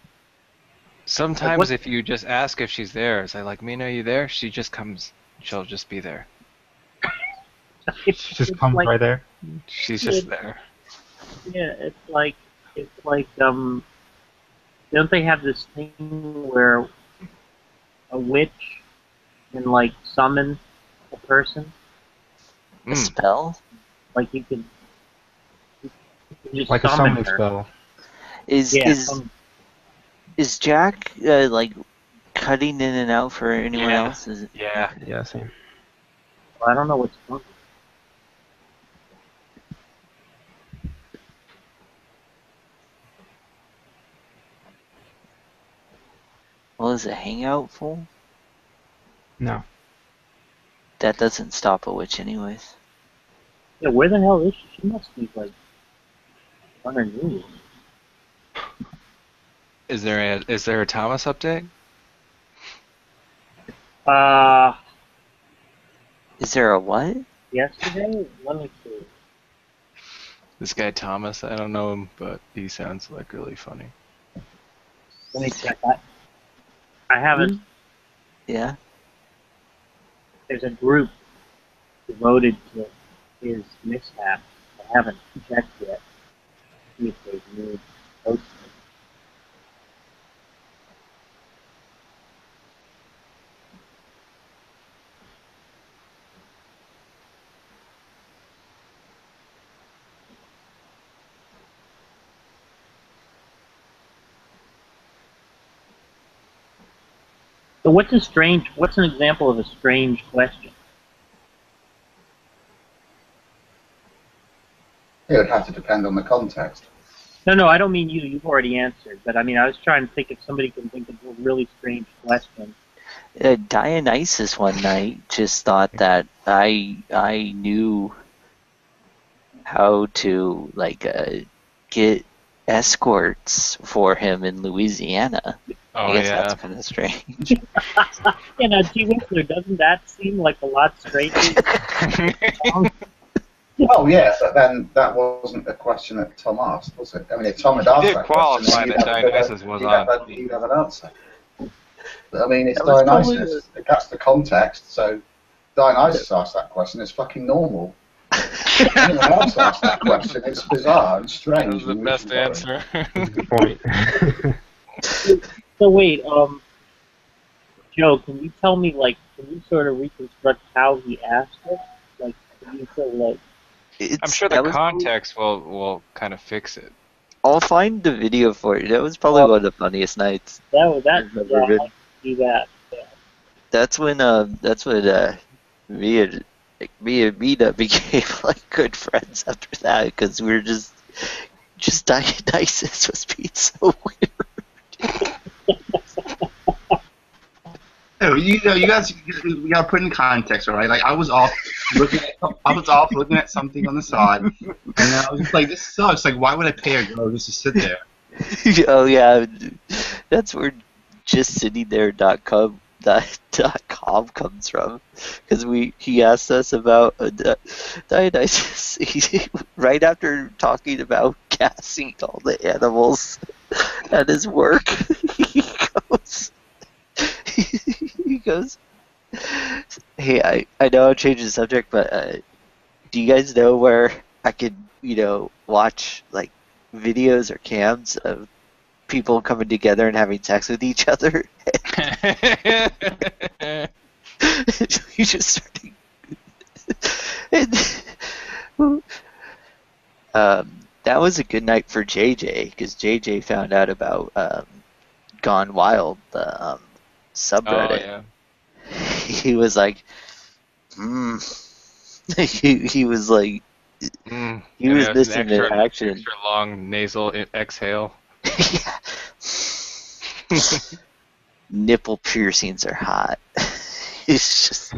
Sometimes if you just ask if she's there, say like, Mina, are you there? She just comes. She'll just be there. She just comes right there. She's just there. Yeah, it's like don't they have this thing where a witch can like summon a person? A spell? Like you can just like a summon summoning her. spell. Is Jack like cutting in and out for anyone else? Is it? Yeah, same. Well, I don't know what's going on. Well, is it hangout full? No. That doesn't stop a witch anyways. Yeah, where the hell is she? She must be like on her knees. Is there a Thomas update? Is there a what? Yesterday? Let me see. This guy Thomas, I don't know him, but he sounds like really funny. Let me check that. I haven't. Yeah. There's a group devoted to his mishap. I haven't checked yet. See if there's new posts. So what's an example of a strange question? It would have to depend on the context. No, I don't mean you. You've already answered. But I mean, I was trying to think if somebody can think of a really strange question. Dionysus one night just thought that I knew how to get escorts for him in Louisiana. Oh, I guess yeah. that's kind of strange. Yeah, now, G. Whistler, doesn't that seem like a lot stranger? Oh yeah, but then that wasn't a question that Tom asked, was it? I mean, if Tom had asked that question, then you'd have an answer. But, I mean, it's Dionysus. That's the context. So Dionysus asked that question. It's fucking normal. Anyone else asked that question? It's bizarre and strange. That was the best answer. Good point. So wait, Joe, can you tell me, can you sort of reconstruct how he asked it? Can you sort of I'm sure the context will kind of fix it. I'll find the video for you. That was probably one of the funniest nights. I'd do that. Yeah. That's when me and Mina became good friends after that, because we were just Dionysus was being so weird. No, you guys, we gotta put in context, all right? I was off looking at something on the side, and I was just like, "This sucks. Why would I pay a girl just to sit there?" Oh yeah, that's where justsittingthere.com comes from, because he asked us about Dionysus right after talking about gassing all the animals at his work. He goes, "Hey, I know I'm changing the subject, but do you guys know where I could, watch videos or cams of people coming together and having sex with each other?" He just started. That was a good night for JJ, because JJ found out about Gone Wild, the subreddit. Oh, yeah. He was like, he was like, he was missing in action. Extra long nasal exhale. Nipple piercings are hot. It's just.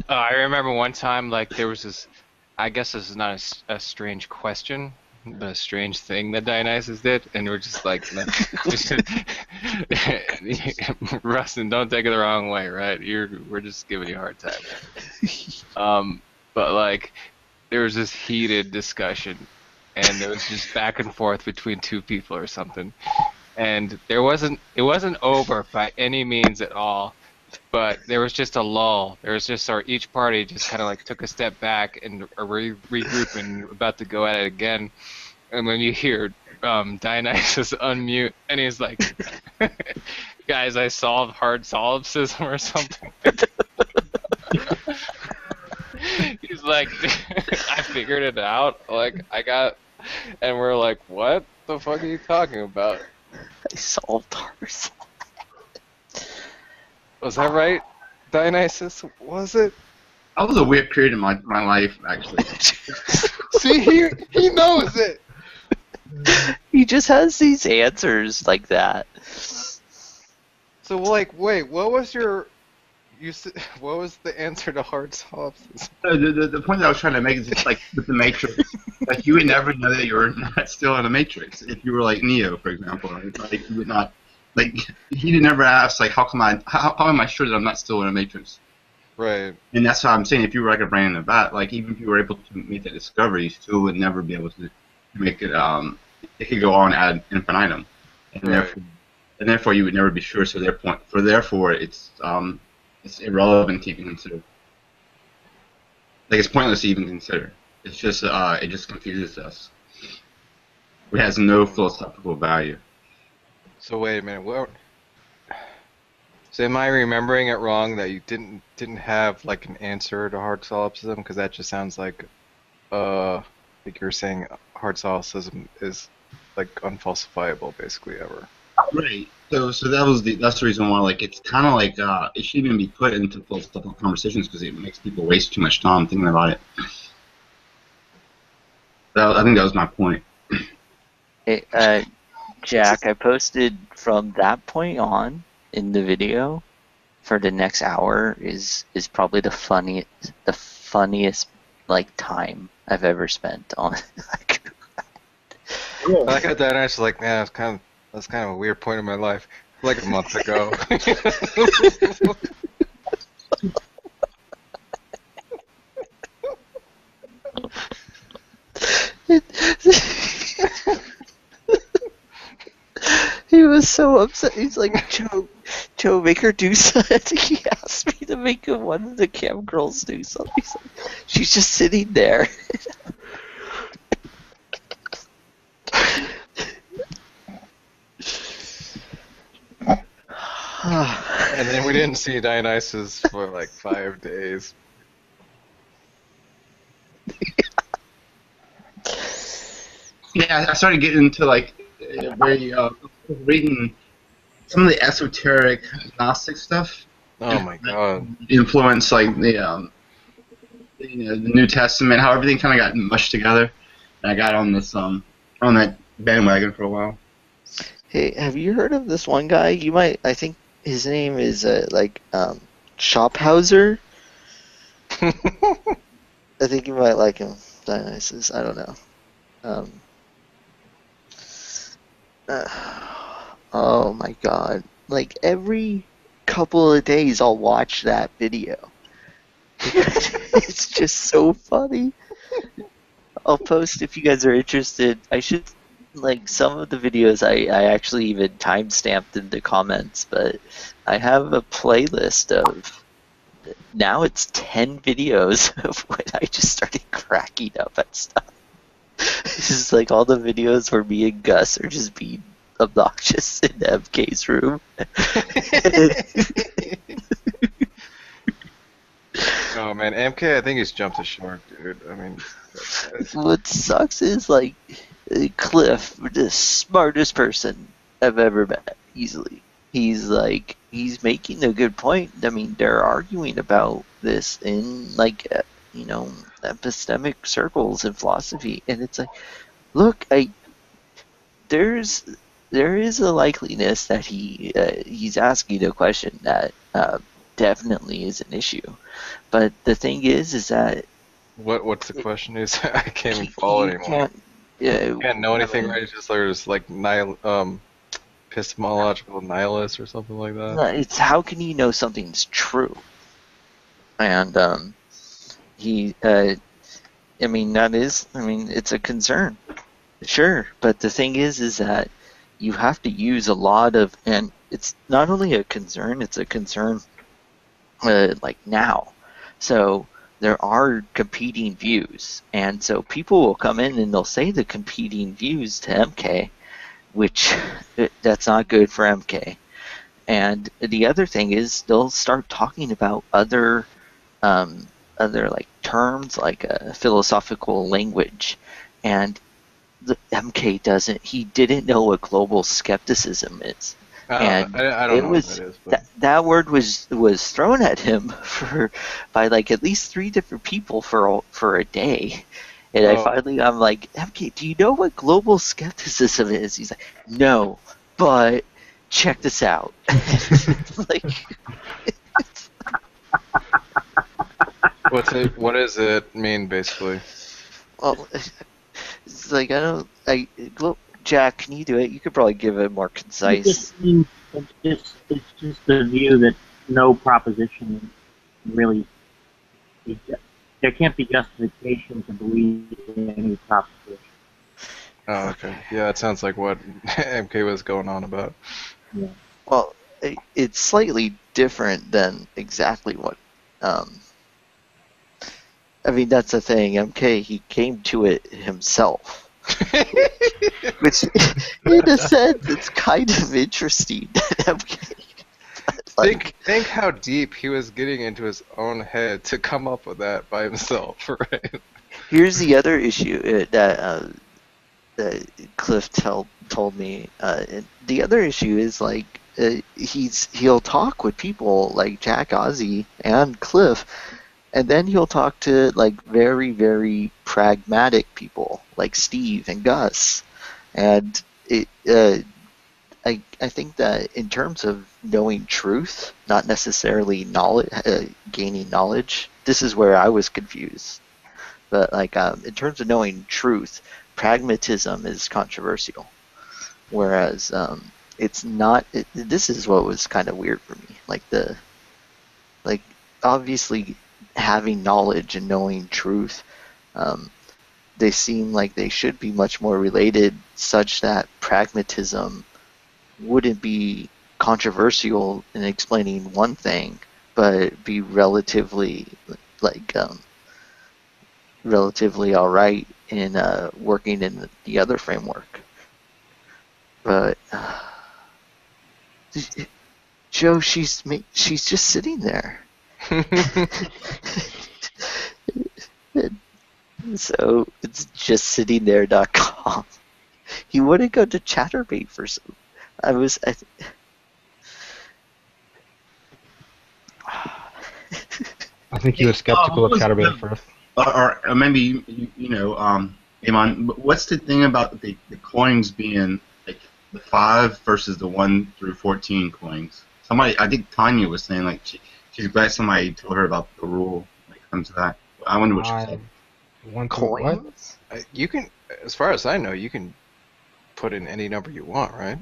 I remember one time, there was this. I guess this is not a strange question, but a strange thing that Dionysus did, and we're just Rustin, don't take it the wrong way, right? We're just giving you a hard time. But there was this heated discussion, and there was just back and forth between two people or something, and it wasn't over by any means at all. But there was just a lull. There was just each party just kind of took a step back and regroup and about to go at it again. And then you hear Dionysus unmute, and he's like, "Guys, I solved hard solipsism or something." He's like, "I figured it out. And we're like, "What the fuck are you talking about?" I solved hard. Was that right, Dionysus? Was it? That was a weird period in my life, actually. See, he knows it. He just has these answers like that. So, wait, what was your what was the answer to hard solipsism? The point that I was trying to make is just like with the Matrix, like you would never know that you were not still in the Matrix if you were like Neo, for example. Right? Like you would not, like he would never ask like how am I sure that I'm not still in a Matrix? Right. And that's how I'm saying if you were like a brain in a vat, like even if you were able to make that discovery, you still would never be able to make it. It could go on ad infinitum, and Right. therefore you would never be sure. So therefore it's irrelevant to even consider. Like it's pointless to even consider. It's just it just confuses us. It has no philosophical value. So wait a minute. What? So am I remembering it wrong that you didn't have like an answer to hard solipsism? Because that just sounds like you're saying hard solipsism is like unfalsifiable basically ever. Right. So that's the reason why like it's kind of like it shouldn't even be put into philosophical conversations because it makes people waste too much time thinking about it. I think that was my point. Hey, Jack, I posted from that point on in the video for the next hour is probably the funniest like time I've ever spent on. I got that and I was like, man, that's kind of a weird point in my life. Like a month ago. He was so upset. He's like, Joe, make her do something. He asked me to make one of the cam girls do something. He's like, she's just sitting there. And then we didn't see Dionysus for like 5 days. Yeah, I started getting into like very reading some of the esoteric Gnostic stuff. Oh my god! Influence like the New Testament, how everything kind of got mushed together. And I got on this on that bandwagon for a while. Hey, have you heard of this one guy? You might. I think his name is Schopenhauer. I think you might like him, Dionysus. I don't know. Oh my god. Like every couple of days I'll watch that video. It's just so funny. I'll post if you guys are interested. I should, like, some of the videos I actually even timestamped in the comments, but I have a playlist of, now it's 10 videos of when I just started cracking up at stuff. It's just like all the videos where me and Gus are just being obnoxious in MK's room. Oh man, MK, I think he's jumped the shark, dude. I mean, what sucks is like Cliff, the smartest person I've ever met, easily. He's making a good point. I mean, they're arguing about this in like epistemic circles in philosophy, and it's like, look, there is a likeliness that he's asking a question that definitely is an issue, but the thing is that what's the question? Is I can't even follow anymore. You can't know anything, right? It's just there's like epistemological nihilist or something like that. It's how can you know something's true? And it's a concern, sure. But the thing is that you have to use a lot of, and it's not only a concern, it's a concern like now. So there are competing views, and so people will come in and they'll say the competing views to MK, which that's not good for MK. And the other thing is they'll start talking about other like terms like a philosophical language, and the MK didn't know what global skepticism is. And I don't know what that is. But... that word was thrown at him by like at least 3 different people for a day. And I'm like, MK, do you know what global skepticism is? He's like, no, but check this out. What does it mean, basically? Well, it's like Jack, can you do it? You could probably give it more concise. It's just the view that no proposition really, there can't be justification to believe in any proposition. Oh, okay. Yeah, it sounds like what MK was going on about. Yeah. Well, it's slightly different than exactly what. I mean, that's the thing. MK, he came to it himself. Which, in a sense, it's kind of interesting that MK. Think how deep he was getting into his own head to come up with that by himself, right? Here's the other issue that Cliff told me. The other issue is like he'll talk with people like Jack, Ozzy, and Cliff, and then he'll talk to like very, very pragmatic people like Steve and Gus, and I think that in terms of knowing truth, not necessarily knowledge, gaining knowledge, this is where I was confused. But like in terms of knowing truth, pragmatism is controversial, whereas it's not. This is what was kind of weird for me. Like obviously having knowledge and knowing truth, they seem like they should be much more related, such that pragmatism wouldn't be controversial in explaining one thing, but be relatively all right in working in the other framework. But Joe, she's just sitting there. So it's justsittingthere.com. He wouldn't go to Chatterbait for some. I think he was skeptical of Chatterbait at first. Or maybe Iman. What's the thing about the coins being like the 5 versus the 1 through 14 coins? Somebody, I think Tanya was saying like she's glad somebody told her about the rule when it comes to that. I wonder what she said. Coins? You can, as far as I know, you can put in any number you want, right?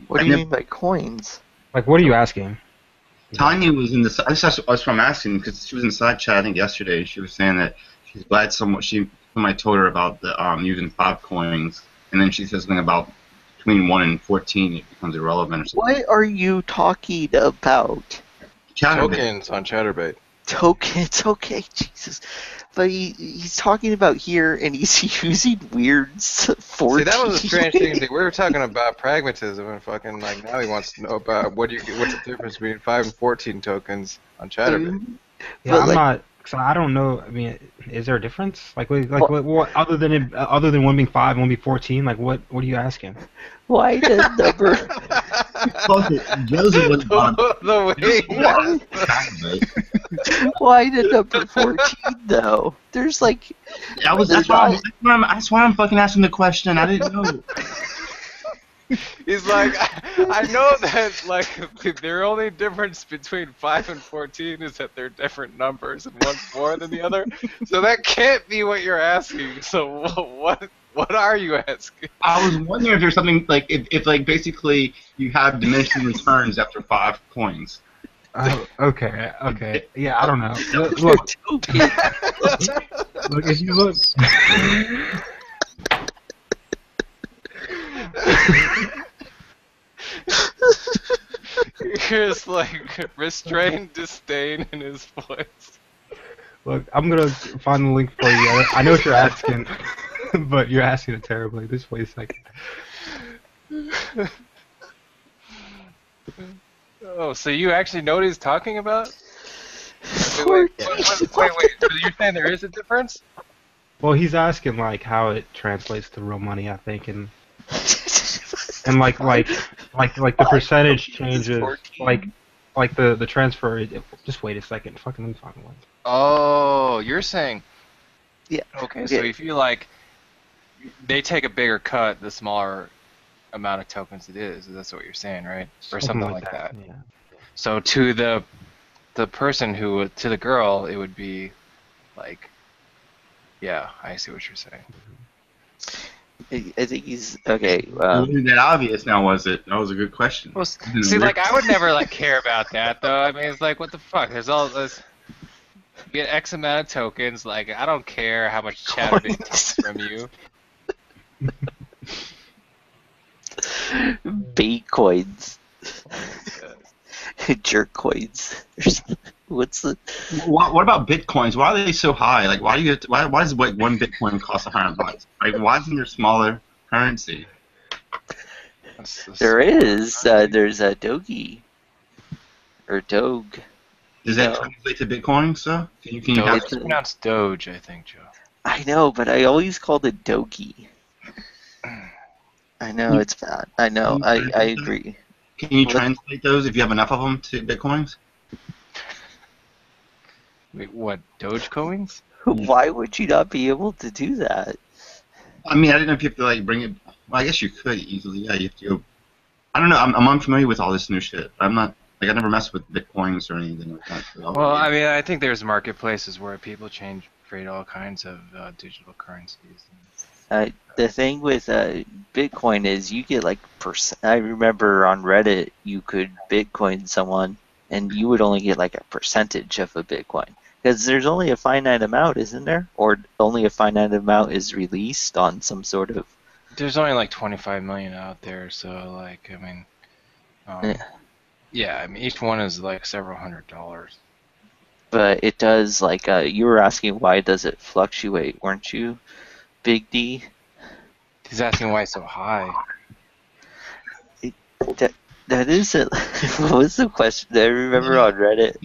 What do you mean by coins? Like, what are you asking? Tanya was in the. That's what I'm asking, because she was in the side chat I think yesterday. She was saying that she's glad somebody told her about the using 5 coins, and then she says something about between 1 and 14 it becomes irrelevant or something. What are you talking about? Tokens on Chatterbait. Tokens, okay, Jesus. But he's talking about here, and he's using weird 14. See, that was a strange thing. We were talking about pragmatism, and fucking like now he wants to know about what's the difference between 5 and 14 tokens on Chatterbait. Yeah, I don't know. I mean, is there a difference? Like what other than one being 5 and one being 14? Like what are you asking? Why did number? Why did number 14 though? There's like. That's why I'm fucking asking the question. I didn't know. He's like, I know that like the only difference between 5 and 14 is that they're different numbers and one's more than the other. So that can't be what you're asking. So what are you asking? I was wondering if there's something like if like basically you have diminishing returns after 5 coins. Oh, okay. Yeah, I don't know. Look, if you look. Here's like restrained disdain in his voice. Look, I'm gonna find the link for you. I know what you're asking, but you're asking it terribly. Just wait a second. Oh, so you actually know what he's talking about? Wait. So you're saying there is a difference? Well, he's asking like how it translates to real money, I think, and like the percentage changes, like the transfer. Just wait a second. Fucking let me find one. Oh, you're saying. Yeah. Okay, so you feel like they take a bigger cut the smaller amount of tokens it is. That's what you're saying, right? Or something like that. Yeah. So to the person to the girl, it would be Like, yeah, I see what you're saying. I think he's okay. It wasn't that obvious now, was it? That was a good question. Well, see, like, I would never like care about that though. I mean, it's like, what the fuck? There's all this. You get X amount of tokens. Like, I don't care how much chatter being comes from you. Baitcoins. Jerk coins. What's the? What about bitcoins? Why are they so high? Like, why do you? Why does like one bitcoin cost $100? Like, why isn't there smaller currency? There is. There's a Doge. Or Doge. Does that translate to bitcoin? So can you have It's pronounced Doge, I think, Joe. I know, but I always called it Doge. I know it's bad. I know. I agree. Can you translate those if you have enough of them to bitcoins? Wait, what? Dogecoins? Why would you not be able to do that? I mean, I didn't know if you have to like bring it. Well, I guess you could easily. Yeah, you have to go. I don't know. I'm unfamiliar with all this new shit. I'm not like I never messed with bitcoins or anything like that. So Well, I mean, I think there's marketplaces where people trade all kinds of digital currencies. The thing with Bitcoin is you get like I remember on Reddit you could Bitcoin someone and you would only get like a percentage of a Bitcoin because there's only a finite amount, isn't there? Or only a finite amount is released on some sort of. There's only like 25 million out there, so like I mean, yeah, I mean each one is like several $100s. But it does like you were asking why does it fluctuate, weren't you, Big D? He's asking why it's so high. That is it. What was the question? I remember on Reddit.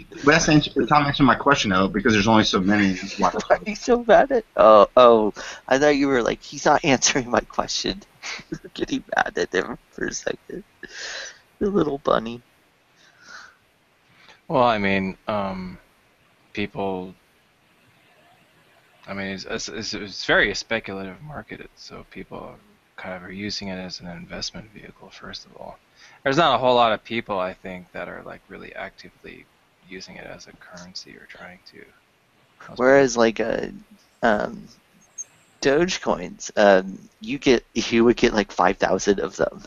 Tom answered my question though because there's only so many. Why are you so mad at? Oh! I thought you were like he's not answering my question. You were getting mad at him for a second. The little bunny. Well, I mean, people. I mean, it's very a speculative market, so people kind of are using it as an investment vehicle. First of all, there's not a whole lot of people I think that are like really actively using it as a currency or trying to. Whereas like Dogecoins, you would get like 5,000 of them.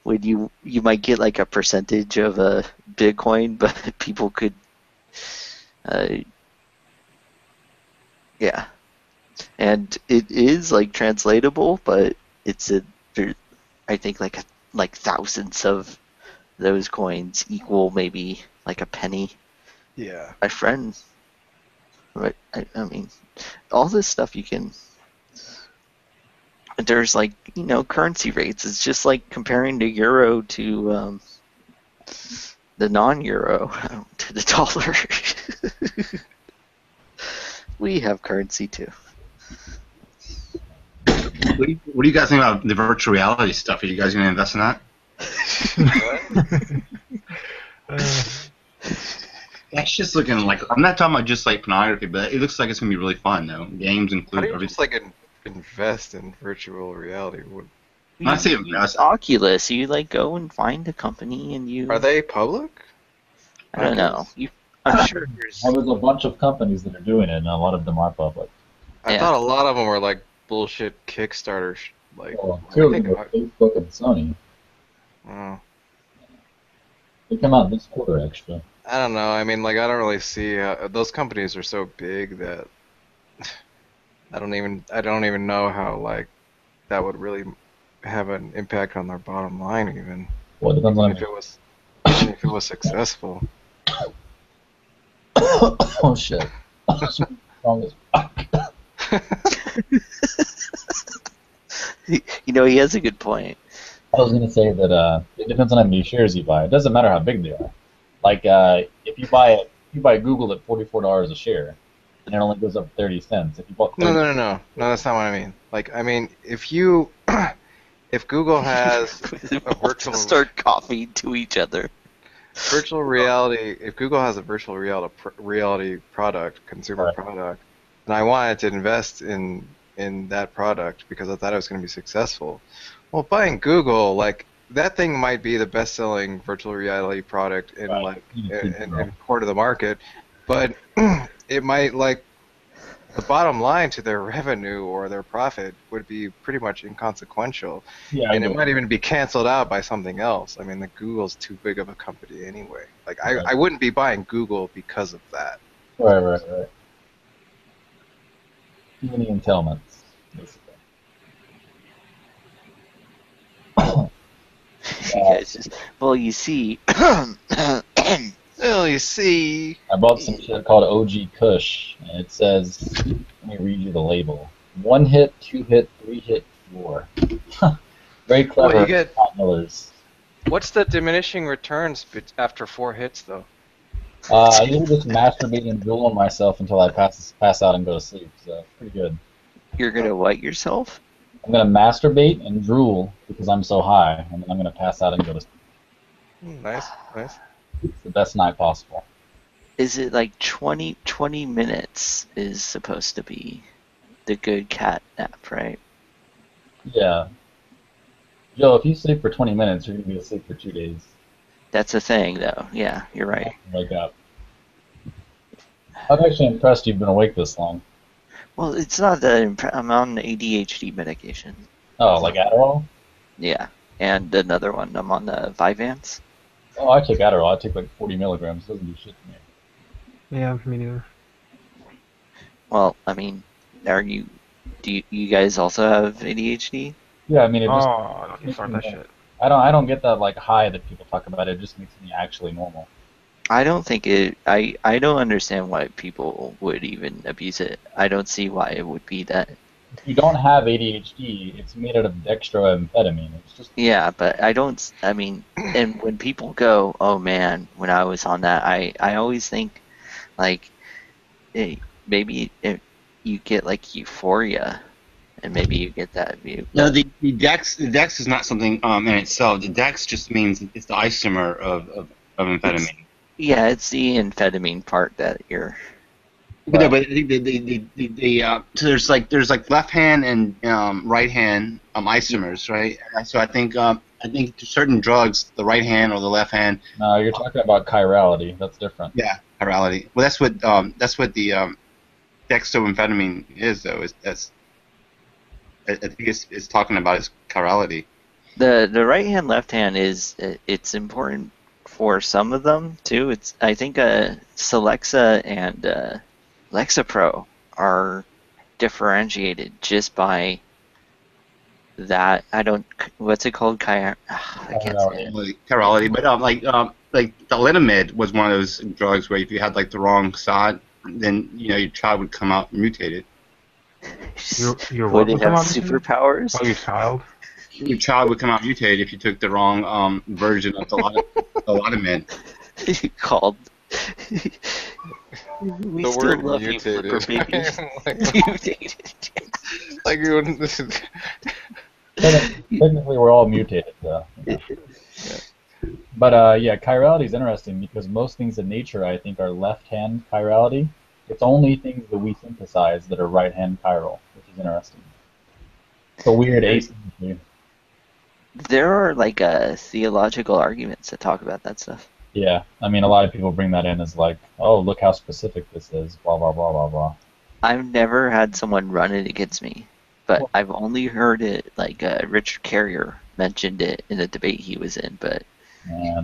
When you might get like a percentage of a Bitcoin, but people could. Yeah, and it is like translatable, but it's I think like thousands of those coins equal maybe like a penny. Yeah. My friend, right? I mean, all this stuff you can. There's like currency rates. It's just like comparing the euro to the non-euro to the dollar. We have currency too. What do you guys think about the virtual reality stuff? Are you guys going to invest in that? That's just looking like I'm not talking about just like pornography, but it looks like it's going to be really fun though. Games How include do you everything. just like invest in virtual reality? I see invest. Oculus, you like go and find a company and you. Are they public? I don't know. I'm sure there's. There's a bunch of companies that are doing it, and a lot of them are public. I thought a lot of them were like bullshit Kickstarter. Two of them are Facebook and Sony. Oh. They come out this quarter, actually. I don't know. I mean, like, I don't really see those companies are so big that I don't even know how like that would really have an impact on their bottom line. Even Well, it depends on if it was successful. Oh shit! Strong as fuck. He has a good point. I was gonna say that it depends on how many shares you buy. It doesn't matter how big they are. Like if you buy Google at $44 a share, and it only goes up 30 cents. If you bought No, that's not what I mean. Like, I mean, if Google has a virtual start coughing to each other. Virtual reality. If Google has a virtual reality product, consumer product, and I wanted to invest in that product because I thought it was going to be successful. Well, buying Google, like that thing might be the best-selling virtual reality product in in core to the market, but it might like the bottom line to their revenue or their profit would be pretty much inconsequential, Yeah, and it might even be canceled out by something else. I mean, the Google's too big of a company anyway. Like, I wouldn't be buying Google because of that. Right. Too many entailments, basically. You guys just, well, you see, well, you see, I bought some shit called OG Kush, and it says, let me read you the label: 1 hit, 2 hit, 3 hit, 4. Very clever. Well, you get, millers. what's the diminishing returns after 4 hits, though? I usually just masturbate and drool on myself until I pass out and go to sleep. So pretty good. You're gonna what yourself? I'm gonna masturbate and drool because I'm so high, and then I'm gonna pass out and go to sleep. Nice. It's the best night possible. Is it like 20 minutes is supposed to be the good cat nap, right? Yeah. Joe, if you sleep for 20 minutes, you're gonna be asleep for 2 days. That's a thing, though. Yeah, you're right. Wake up. I'm actually impressed you've been awake this long. Well, it's not that I'm on ADHD medication. Oh, like Adderall? Yeah, and another one. I'm on the Vyvanse. Oh, I take Adderall. I take like 40 milligrams. It doesn't do shit to me. Yeah, me neither. Well, I mean, do you guys also have ADHD? Yeah, I mean, it just. Oh, don't you start that shit. I don't get that like high that people talk about. It just makes me actually normal. I don't think it. I don't understand why people would even abuse it. I don't see why it would be that. If you don't have ADHD, it's made out of dextroamphetamine. It's just. Yeah, but I don't. I mean, and when people go, "Oh man," when I was on that, I always think, like, hey, maybe you get like euphoria, and maybe you get that view. No, the dex is not something in itself. The dex just means it's the isomer of amphetamine. Yeah, it's the amphetamine part that you're. But no, but I think so there's like left hand and right hand isomers, right? So I think to certain drugs, the right hand or the left hand. No, you're talking about chirality. That's different. Yeah, chirality. Well, that's what the dextroamphetamine is, though. I think it's talking about its chirality. The right hand, left hand it's important for some of them too. It's I think Celexa and Lexapro are differentiated just by that. I don't. What's it called? I can't say it. Chirality, but like thalidomide was one of those drugs where if you had like the wrong side, then your child would come out mutated. Would it have superpowers? Oh, your child. Your child would come out mutated if you took the wrong version of thalidomide. Called. We the word love mutated. Mutated. Like you wouldn't. Technically, we're all mutated, though. Yeah. But yeah, chirality is interesting because most things in nature, I think, are left-hand chirality. It's only things that we synthesize that are right-hand chiral, which is interesting. It's a weird asymmetry. There are like theological arguments that talk about that stuff. Yeah, I mean, a lot of people bring that in as like, oh, look how specific this is, blah, blah, blah, blah, blah. I've never had someone run it against me, but I've only heard it, like Richard Carrier mentioned it in a debate he was in, but... Yeah.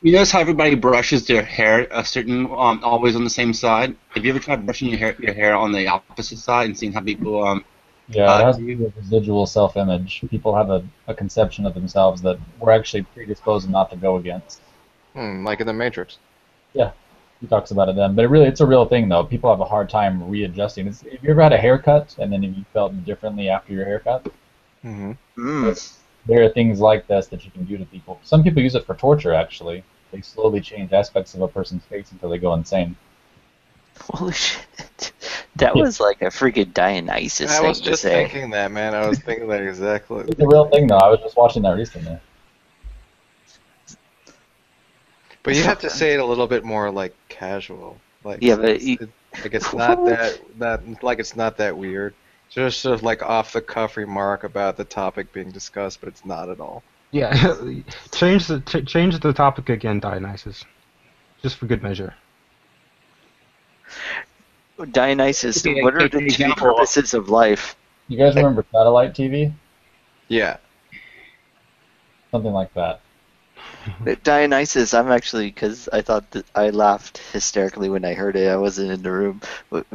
You notice how everybody brushes their hair a certain, always on the same side? Have you ever tried brushing your hair on the opposite side and seeing how people... Yeah, it has to do with residual self-image. People have a conception of themselves that we're actually predisposed not to go against. Like in the Matrix. Yeah, he talks about it then. But it's a real thing, though. People have a hard time readjusting. Have you ever had a haircut and then you felt differently after your haircut? Mm-hmm. There are things like this that you can do to people. Some people use it for torture, actually. They slowly change aspects of a person's face until they go insane. Holy shit. That was like a freaking Dionysus thing to say. I was just thinking that, man. I was thinking that exactly. It's a real thing, though. I was just watching that recently. But you have to say it a little bit more like casual. Like, yeah, but it's not it's not that weird. It's just sort of like off the cuff remark about the topic being discussed, but it's not at all. Yeah, change the topic again, Dionysus, just for good measure. Dionysus, Okay, what are take the the two example of- purposes of life? You guys remember satellite TV? Yeah. Something like that. Dionysus, I'm actually, because I thought that I laughed hysterically when I heard it. I wasn't in the room. But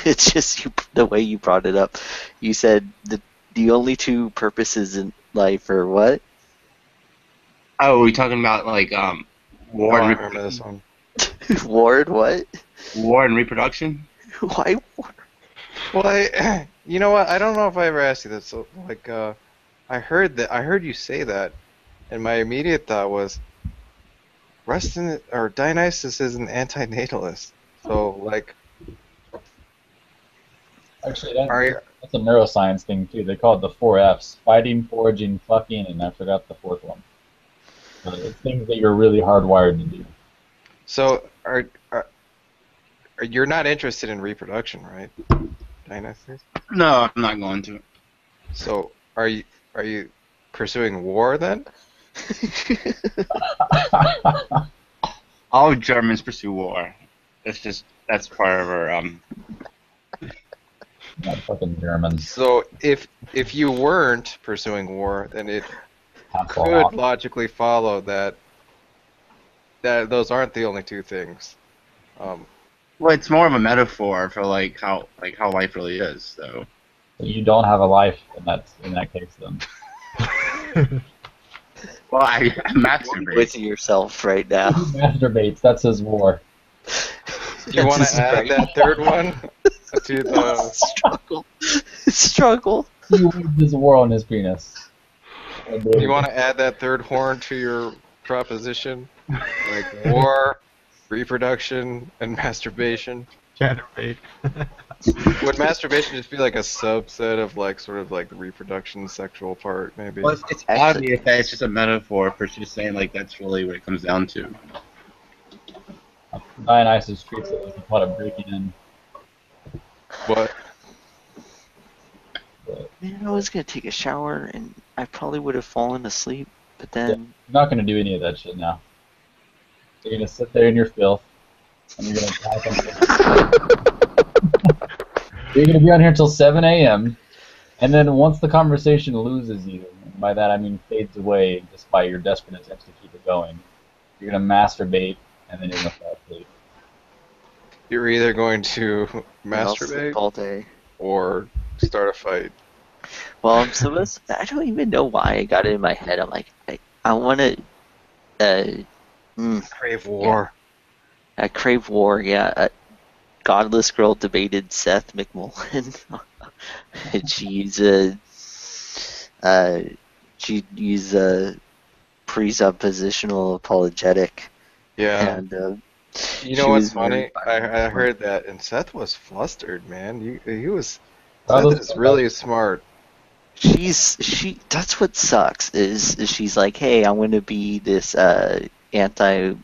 it's just the way you brought it up. You said the only two purposes in life are what? Oh, are we talking about like war Oh, and I remember this reproduction? one. War and what? War and reproduction? Why war? Well, you know what? I don't know if I ever asked you this. So, like, I heard you say that, and my immediate thought was, Dionysus is an antinatalist. So, like, Actually, are you, that's a neuroscience thing too. They call it the 4 Fs: fighting, foraging, fucking, and I forgot the fourth one. It's things that you're really hardwired to do. so you're not interested in reproduction, right, Dionysus? No, I'm not going to. So, are you pursuing war then? All Germans pursue war. That's part of our Not fucking Germans. So if you weren't pursuing war, then it could logically follow that those aren't the only two things. Well, it's more of a metaphor for like how life really is, though. You don't have a life in that case, then. Well, I masturbate. With yourself right now. He masturbates. That's his war. Do you want to add that third one to the struggle? He waged his war on his penis. Do you want to add that third horn to your proposition, like war, reproduction, and masturbation? Generate. Would masturbation just be like a subset of like sort of like the reproduction sexual part, maybe? Well, it's obvious that it's just a metaphor for just saying like that's really what it comes down to. Dionysus treats it like a pot of breaking in. What? Man, I was gonna take a shower and I probably would have fallen asleep, but then You're not gonna do any of that shit now. You're gonna sit there in your filth, and you're gonna type You're gonna be on here until 7 a.m. And then once the conversation loses you, and by that I mean fades away just by your desperate attempts to keep it going, you're gonna masturbate, and then you're gonna fall asleep. You're either going to I'll sleep masturbate all day. or start a fight. Well, I don't even know why I got it in my head. I'm like, I want to crave war. I crave war. Yeah, Godless Girl debated Seth MacMullen. She used a presuppositional apologetic. Yeah. And you know what's funny? I heard that, and Seth was flustered, man. He was. Seth is really smart. That's what sucks is she's like, hey, I'm gonna be this Islamophobe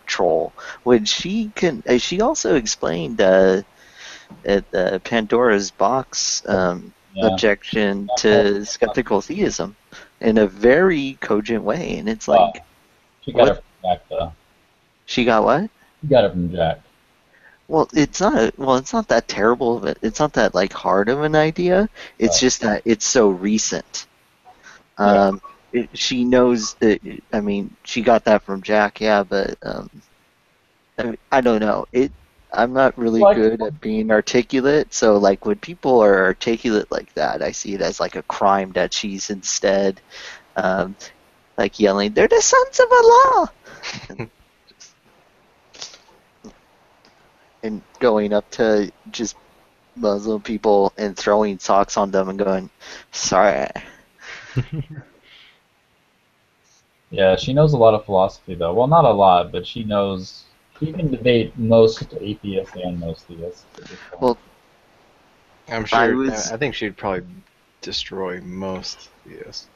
troll. When she also explained at the Pandora's box objection to skeptical theism in a very cogent way, and it's like she got it from Jack though. She got what? She got it from Jack. Well, it's not that terrible of it. It's not that like hard of an idea. It's just that it's so recent. She knows. I mean, she got that from Jack, yeah, but I don't know. I'm not really good at being articulate. So like when people are articulate like that, I see it as like a crime that she's instead like yelling, "They're the sons of Allah." And going up to just Muslim people and throwing socks on them and going, sorry. Yeah, she knows a lot of philosophy though. Well, not a lot, but she knows. She can debate most atheists and most theists. Well, I'm sure. I think she'd probably destroy most theists.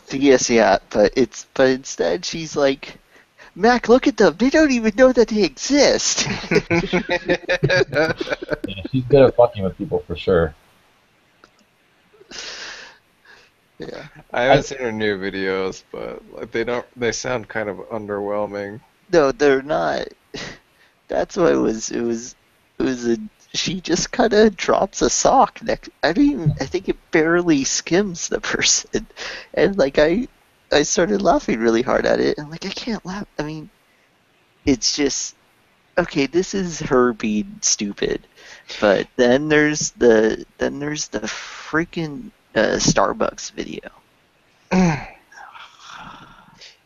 Theists, yeah, but instead she's like, Mac, look at them. They don't even know that they exist. Yeah, she's good at fucking with people for sure. Yeah. I haven't seen her new videos, but like they sound kind of underwhelming. No, they're not. That's what it was. She just kind of drops a sock next. I think it barely skims the person, and like I started laughing really hard at it, and like I can't laugh. I mean, it's just okay. This is her being stupid, but then there's the freaking Starbucks video.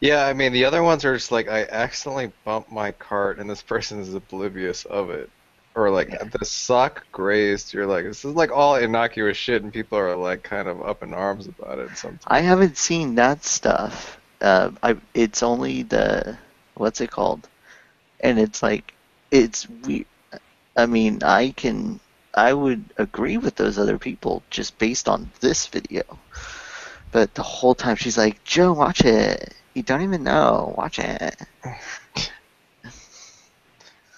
Yeah, I mean, the other ones are just like, I accidentally bumped my cart and this person is oblivious of it. Or like, the sock grazed, you're like, this is like all innocuous shit and people are like kind of up in arms about it sometimes. I haven't seen that stuff. It's only the, what's it called? And it's like, it's weird. I mean, I would agree with those other people just based on this video. But the whole time she's like, Joe, watch it. You don't even know. Watch it.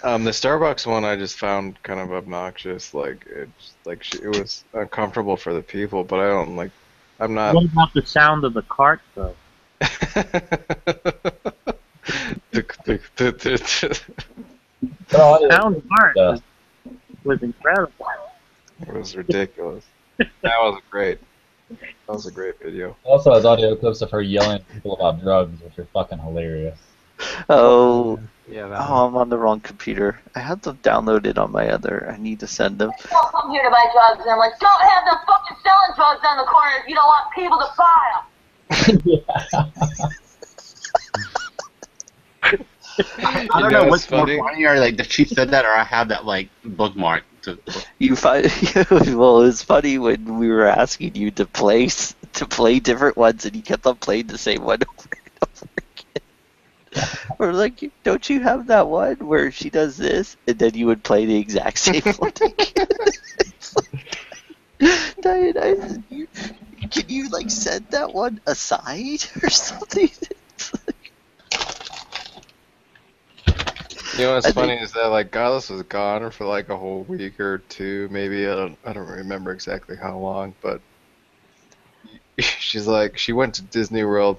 The Starbucks one I just found kind of obnoxious. Like it was uncomfortable for the people, but I don't like. I'm not. What about the sound of the cart, though? The sound of the cart was incredible. It was ridiculous. That was great. That was a great video. It also has audio clips of her yelling at people about drugs, which are fucking hilarious. Oh, yeah. I'm on the wrong computer. I had them downloaded on my other. I need to send them. Don't come here to buy drugs. And I'm like, don't have them fucking selling drugs on the corner if you don't want people to buy them. I don't know what's more funnier, like if she said that or I have that like bookmark. You find well, it was funny when we were asking you to play different ones, and you kept on playing the same one over and over again. Or like, don't you have that one where she does this, and then you would play the exact same one again? Diane, can you like set that one aside or something? You know what's funny is that like Godless was gone for like a whole week or two, maybe. I don't remember exactly how long, but she's like she went to Disney World,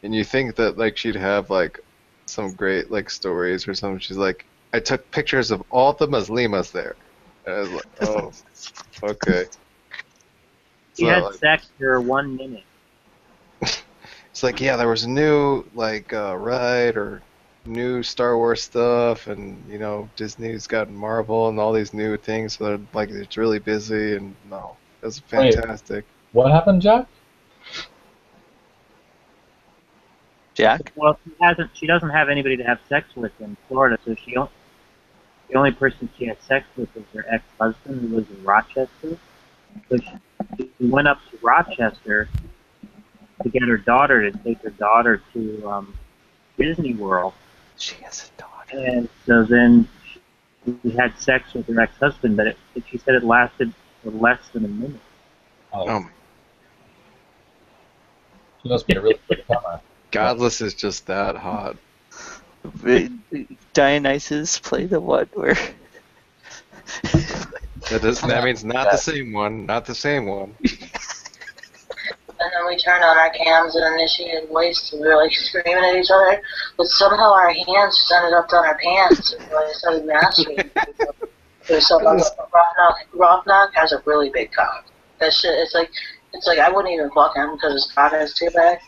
and you think that like she'd have like some great like stories or something. She's like, I took pictures of all the Muslimas there. And I was like, oh, okay. She had sex for 1 minute. It's like, yeah, there was a new like ride or new Star Wars stuff, and you know Disney's got Marvel and all these new things, so they're, like it's really busy, and no, it was fantastic. Wait, what happened, Jack? Jack? Well, she doesn't have anybody to have sex with in Florida, so the only person she had sex with was her ex-husband who lives in Rochester. So she went up to Rochester to get her daughter to take her daughter to Disney World. She has a daughter. And so then she had sex with her ex-husband, but she said it lasted for less than a minute. Oh. She must be a really good comer. Godless is just that hot. Dionysus play the one where That means not the same one. Not the same one. And then we turned on our cams and initiated waste, and we were like screaming at each other, but somehow our hands just ended up on our pants, and we started masturbating. So Rothnock has a really big cock. That shit, it's like I wouldn't even fuck him because his cock is too big.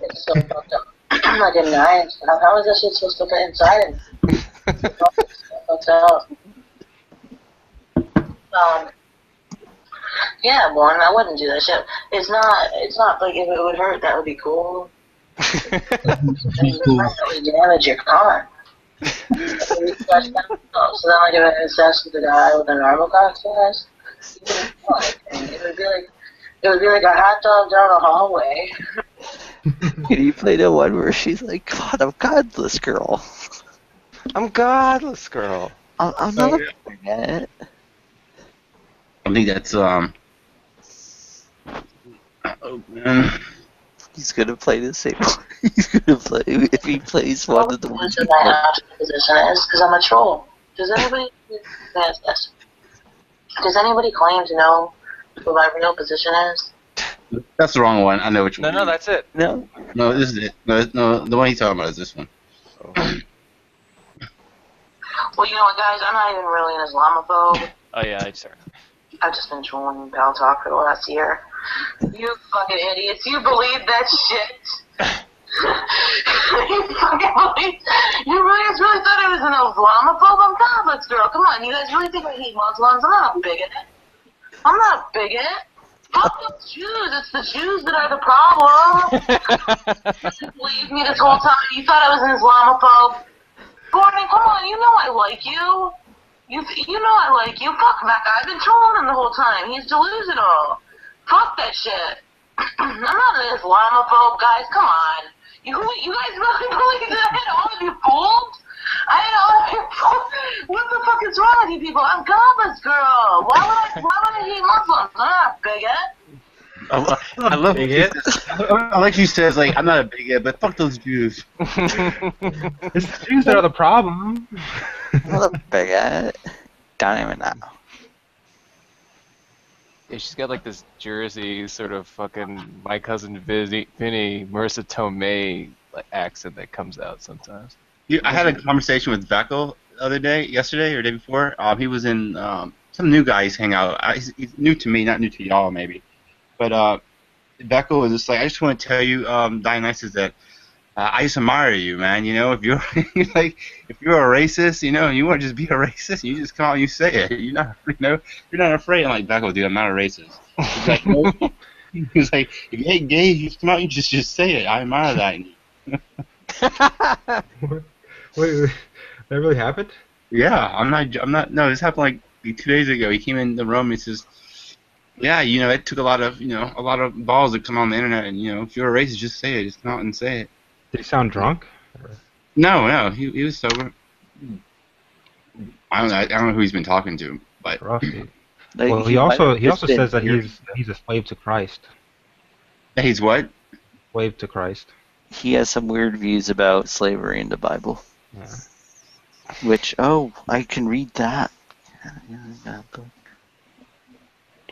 It's so fucked up. Like a knife. How is that shit supposed to fit inside him? Fucked up. Yeah, Warren, I wouldn't do that shit. It's not like if it would hurt, that would be cool. It might really damage your car. So then, like, if I had sex with a guy with a normal cock size, it would be like a hot dog down the hallway. Can you play the one where she's like, God, I'm godless girl. I'm godless girl. I'm not a it. I think that's oh man. He's gonna play the same one. He's gonna play if he plays one of the ones. My position is because I'm a troll. Does anybody claim to know what my real position is? That's the wrong one. I know which one. No, that's it. No, this is it. No, the one he's talking about is this one. Well, you know what, guys? I'm not even really an Islamophobe. Oh yeah, I sorry. I've just been trolling Pal Talk for the last year. You fucking idiots. You believe that shit? You fucking believe... You guys really thought I was an Islamophobe? I'm Catholic, girl. Come on, you guys really think I hate Muslims? I'm not a bigot. I'm not a bigot. Fuck those Jews. It's the Jews that are the problem. You didn't believe me this whole time. You thought I was an Islamophobe. Gordon, come on. You know I like you. You know I like you. Fuck that guy. I've been trolling him the whole time. He's delusional. Fuck that shit. I'm not an Islamophobe, guys. Come on. You guys really believe that? All of you fools? I know. What the fuck is wrong with you people? I'm Godless girl. Why would I hate Muslims? I'm not a bigot. I love it. I like she says, like, I'm not a bigot, but fuck those Jews. It's the Jews that are the problem. I'm not a bigot. Don't even know. Yeah, she's got like this Jersey sort of fucking My Cousin Vinny, Marissa Tomei like accent that comes out sometimes. I had a conversation with Beckel the other day, yesterday or the day before. He was in some new guy he's hanging out. He's new to me, not new to y'all maybe. But Beckel was just like, I just want to tell you, Dionysus, that I just admire you, man. You know, if you're like, if you're a racist, you know, and you want to just be a racist, you just come out and you say it. You're not, you know, you're not afraid. I'm like, Beckel, dude, I'm not a racist. He's like, no. He was like, if you hate gays, you just come out and you just say it. I admire that in you. Wait, that really happened? Yeah, I'm not. No, this happened like 2 days ago. He came in the room. And he says, "Yeah, you know, it took a lot of balls to come on the internet. And you know, if you're a racist, just say it. Just come out and say it." Did he sound drunk? No, he was sober. I don't know who he's been talking to, but. Well, he also says that he's a slave to Christ. He's what? Slave to Christ. He has some weird views about slavery in the Bible. Yeah. Which, oh, I can read that.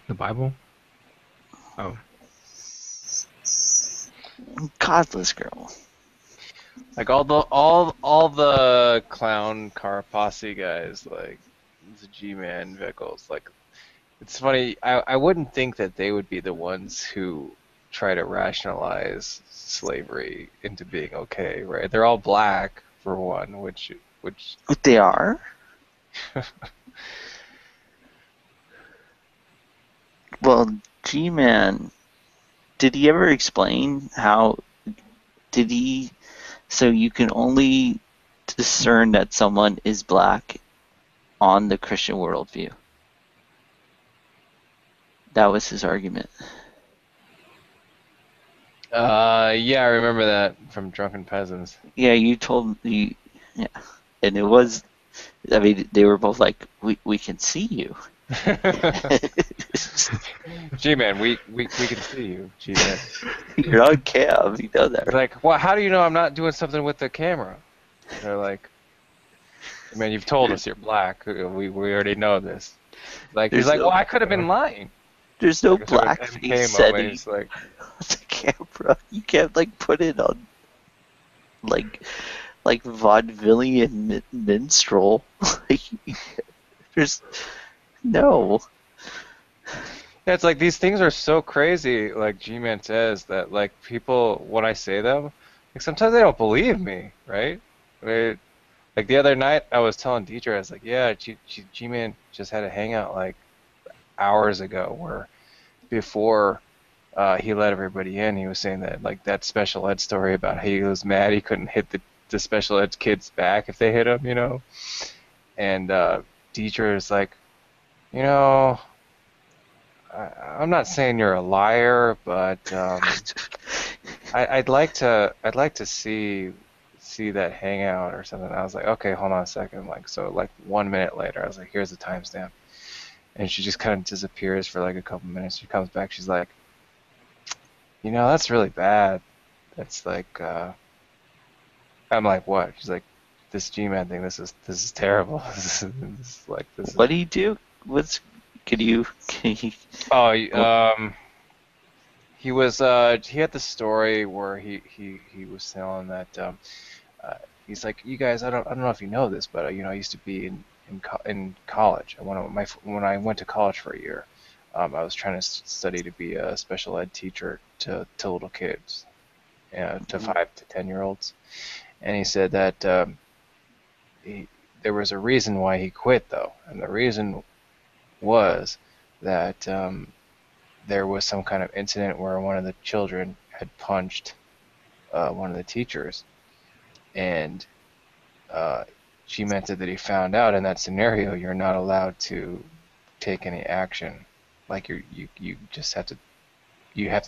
The Bible? Oh. Godless girl. Like all the clown car posse guys, like the G-Man Vickles, like it's funny. I wouldn't think that they would be the ones who try to rationalize slavery into being okay, right? They're all black for one, which they are. Well, G-Man, did he ever explain how? Did he? So you can only discern that someone is black on the Christian worldview. That was his argument. Yeah, I remember that from Drunken Peasants. Yeah, you told me. Yeah, and it was. I mean, they were both like, "We can see you." G-Man, we can see you, G-Man. You're on cam, you know that. Like, well, how do you know I'm not doing something with the camera? They're like, man, you've told us you're black. We already know this. Like, he's like, well, I could have been lying. There's no Like, black face setting he's like, on the camera. You can't like put it on like vaudevillian minstrel. Like, there's no. Yeah, it's like these things are so crazy, like G-Man says, that like people, when I say them, like sometimes they don't believe me, right? Like the other night, I was telling Deidre, I was like, yeah, G-Man just had a hangout like hours ago where before he let everybody in, he was saying that like that special ed story about how he was mad he couldn't hit the special ed kids back if they hit him, you know? And Deidre is like, you know, I'm not saying you're a liar, but I'd like to see that hangout or something. I was like, okay, hold on a second. Like, so like 1 minute later, I was like, here's the timestamp, and she just kind of disappears for like a couple minutes. She comes back. She's like, you know, that's really bad. That's like, I'm like, what? She's like, this G-Man thing. This is terrible. this is What do you do? Can you? Oh, he had the story where he was telling that he's like, you guys, I don't know if you know this, but I used to be in college. When I went to college for a year, I was trying to study to be a special ed teacher to little kids, to 5 to 10-year-olds. And he said that there was a reason why he quit, though, and the reason was that there was some kind of incident where one of the children had punched one of the teachers, and she meant that he found out in that scenario you're not allowed to take any action. Like you just have to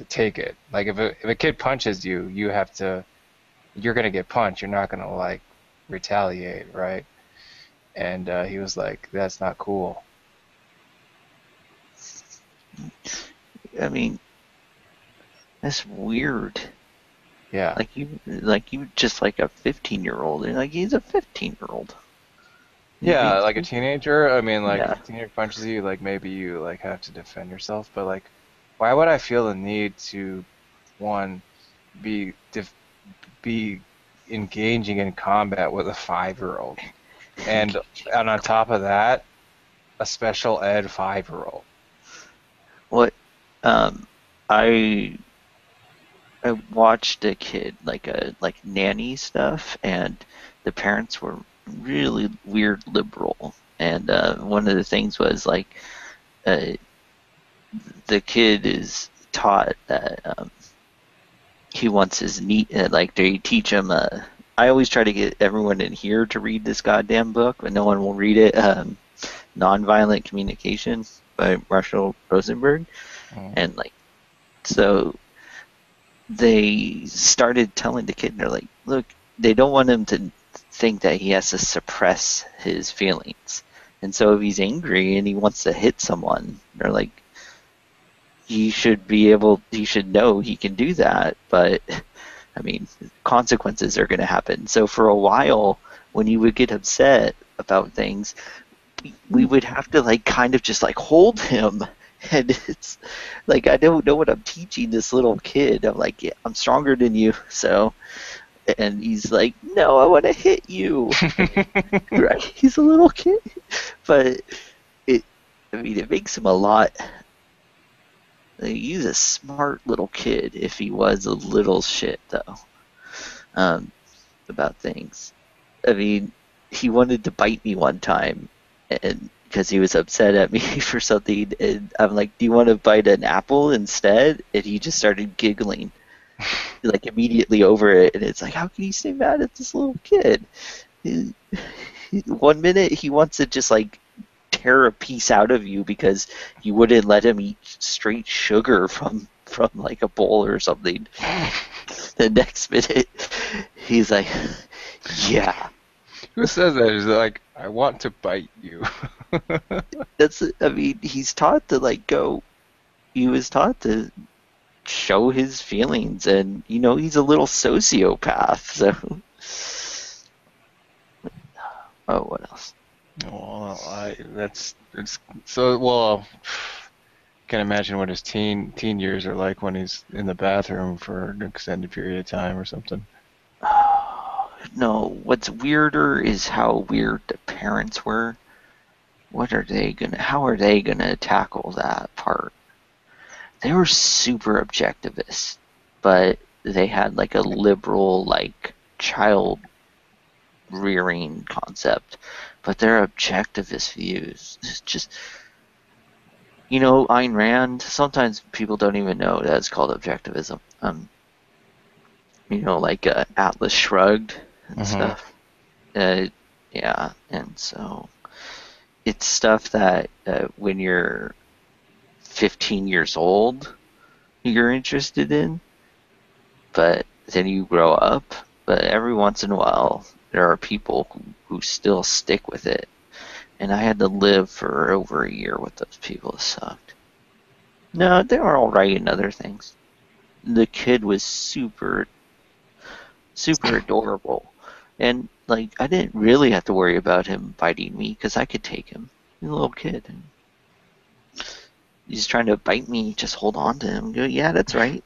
take it. Like if a kid punches you, you're gonna get punched. You're not gonna like retaliate, right? And he was like, that's not cool. I mean, that's weird. Yeah. Like you just like a 15-year-old, and like he's a 15-year-old. Yeah, like a teenager. I mean, like if a teenager punches you, like maybe you like have to defend yourself. But like, why would I feel the need to, one, be engaging in combat with a 5-year-old, and on top of that, a special ed 5-year-old? What? I watched a kid like nanny stuff, and the parents were really weird liberal, and one of the things was like the kid is taught that he wants his like they teach him I always try to get everyone in here to read this goddamn book, but no one will read it. Nonviolent Communication by Marshall Rosenberg. And like, so they started telling the kid, they're like, look, they don't want him to think that he has to suppress his feelings. And so if he's angry and he wants to hit someone, they're like, he should know he can do that, but I mean, consequences are going to happen. So for a while, when he would get upset about things, we would have to like kind of just like hold him. And it's like, I don't know what I'm teaching this little kid. I'm like, yeah, I'm stronger than you. So, and he's like, no, I want to hit you. Right? He's a little kid. But it makes him a lot. He's a smart little kid if he was a little shit, though, about things. I mean, he wanted to bite me one time, and because he was upset at me for something, and I'm like, do you want to bite an apple instead? And he just started giggling, like, immediately over it, and it's like, how can you stay mad at this little kid? 1 minute, he wants to just, like, tear a piece out of you because you wouldn't let him eat straight sugar from like a bowl or something. The next minute, he's like, yeah. Who says that? He's like, I want to bite you. He's taught to like go. He was taught to show his feelings, and he's a little sociopath. So, what else? Well, well. Can't imagine what his teen years are like when he's in the bathroom for an extended period of time or something. No, what's weirder is how weird the parents were. How are they gonna tackle that part? They were super objectivist, but they had like a liberal like child rearing concept, but their objectivist views is just, Ayn Rand, sometimes people don't even know that's called objectivism. Like Atlas Shrugged and stuff. Yeah, and so it's stuff that when you're 15 years old, you're interested in, but then you grow up. But every once in a while, there are people who still stick with it. And I had to live for over a year with those people. It sucked. No, they were all right in other things. The kid was super, super adorable. And, like, I didn't really have to worry about him biting me because I could take him. He's a little kid. He's trying to bite me. Just hold on to him. Go, yeah, that's right.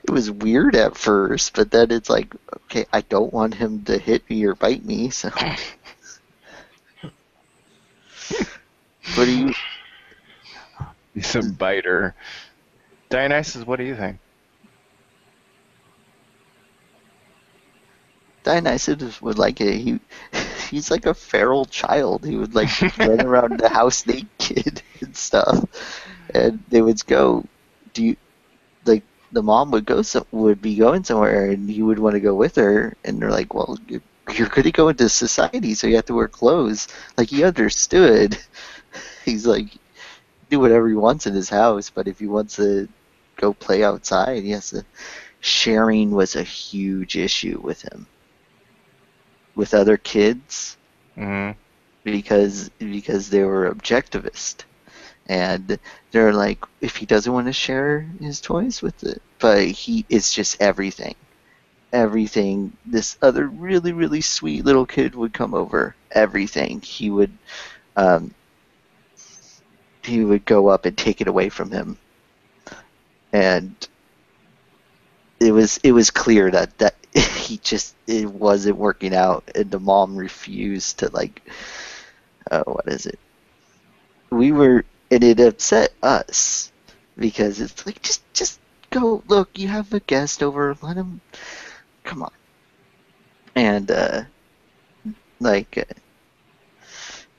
It was weird at first, but then it's like, okay, I don't want him to hit me or bite me, so. What do you? He's a biter. Dionysus, what do you think? Dionysus would like it. He's like a feral child. He would like run around the house naked and stuff. And they would go, do you like the mom would be going somewhere and he would want to go with her, and they're like, well, you're going to go into society, so you have to wear clothes. Like, he understood. He's like, do whatever he wants in his house, but if he wants to go play outside, he has to. Sharing was a huge issue with him, with other kids, because they were objectivist, and they're like, if he doesn't want to share his toys with it, but it's just everything. This other really, really sweet little kid would come over. Everything he would go up and take it away from him, and it was clear that it wasn't working out, and the mom refused to, like, what is it? And it upset us because it's like, just go, look, you have a guest over, let him, come on. And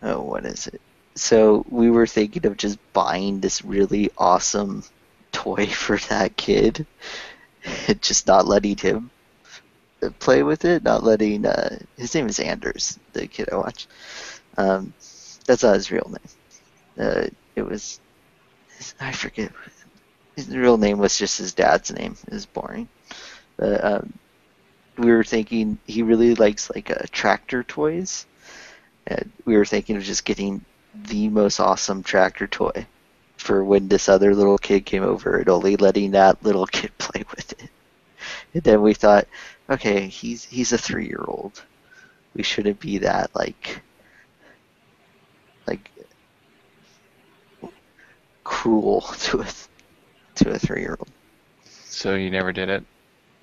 what is it? So we were thinking of just buying this really awesome toy for that kid, and just not letting him play with it, not letting, his name is Anders, the kid I watch. That's not his real name. I forget. His real name was just his dad's name. It was boring. But we were thinking he really likes, like, tractor toys. And we were thinking of just getting the most awesome tractor toy for when this other little kid came over, and only letting that little kid play with it. And then we thought, okay, he's a 3-year-old. We shouldn't be that like cruel to a 3-year-old. So you never did it?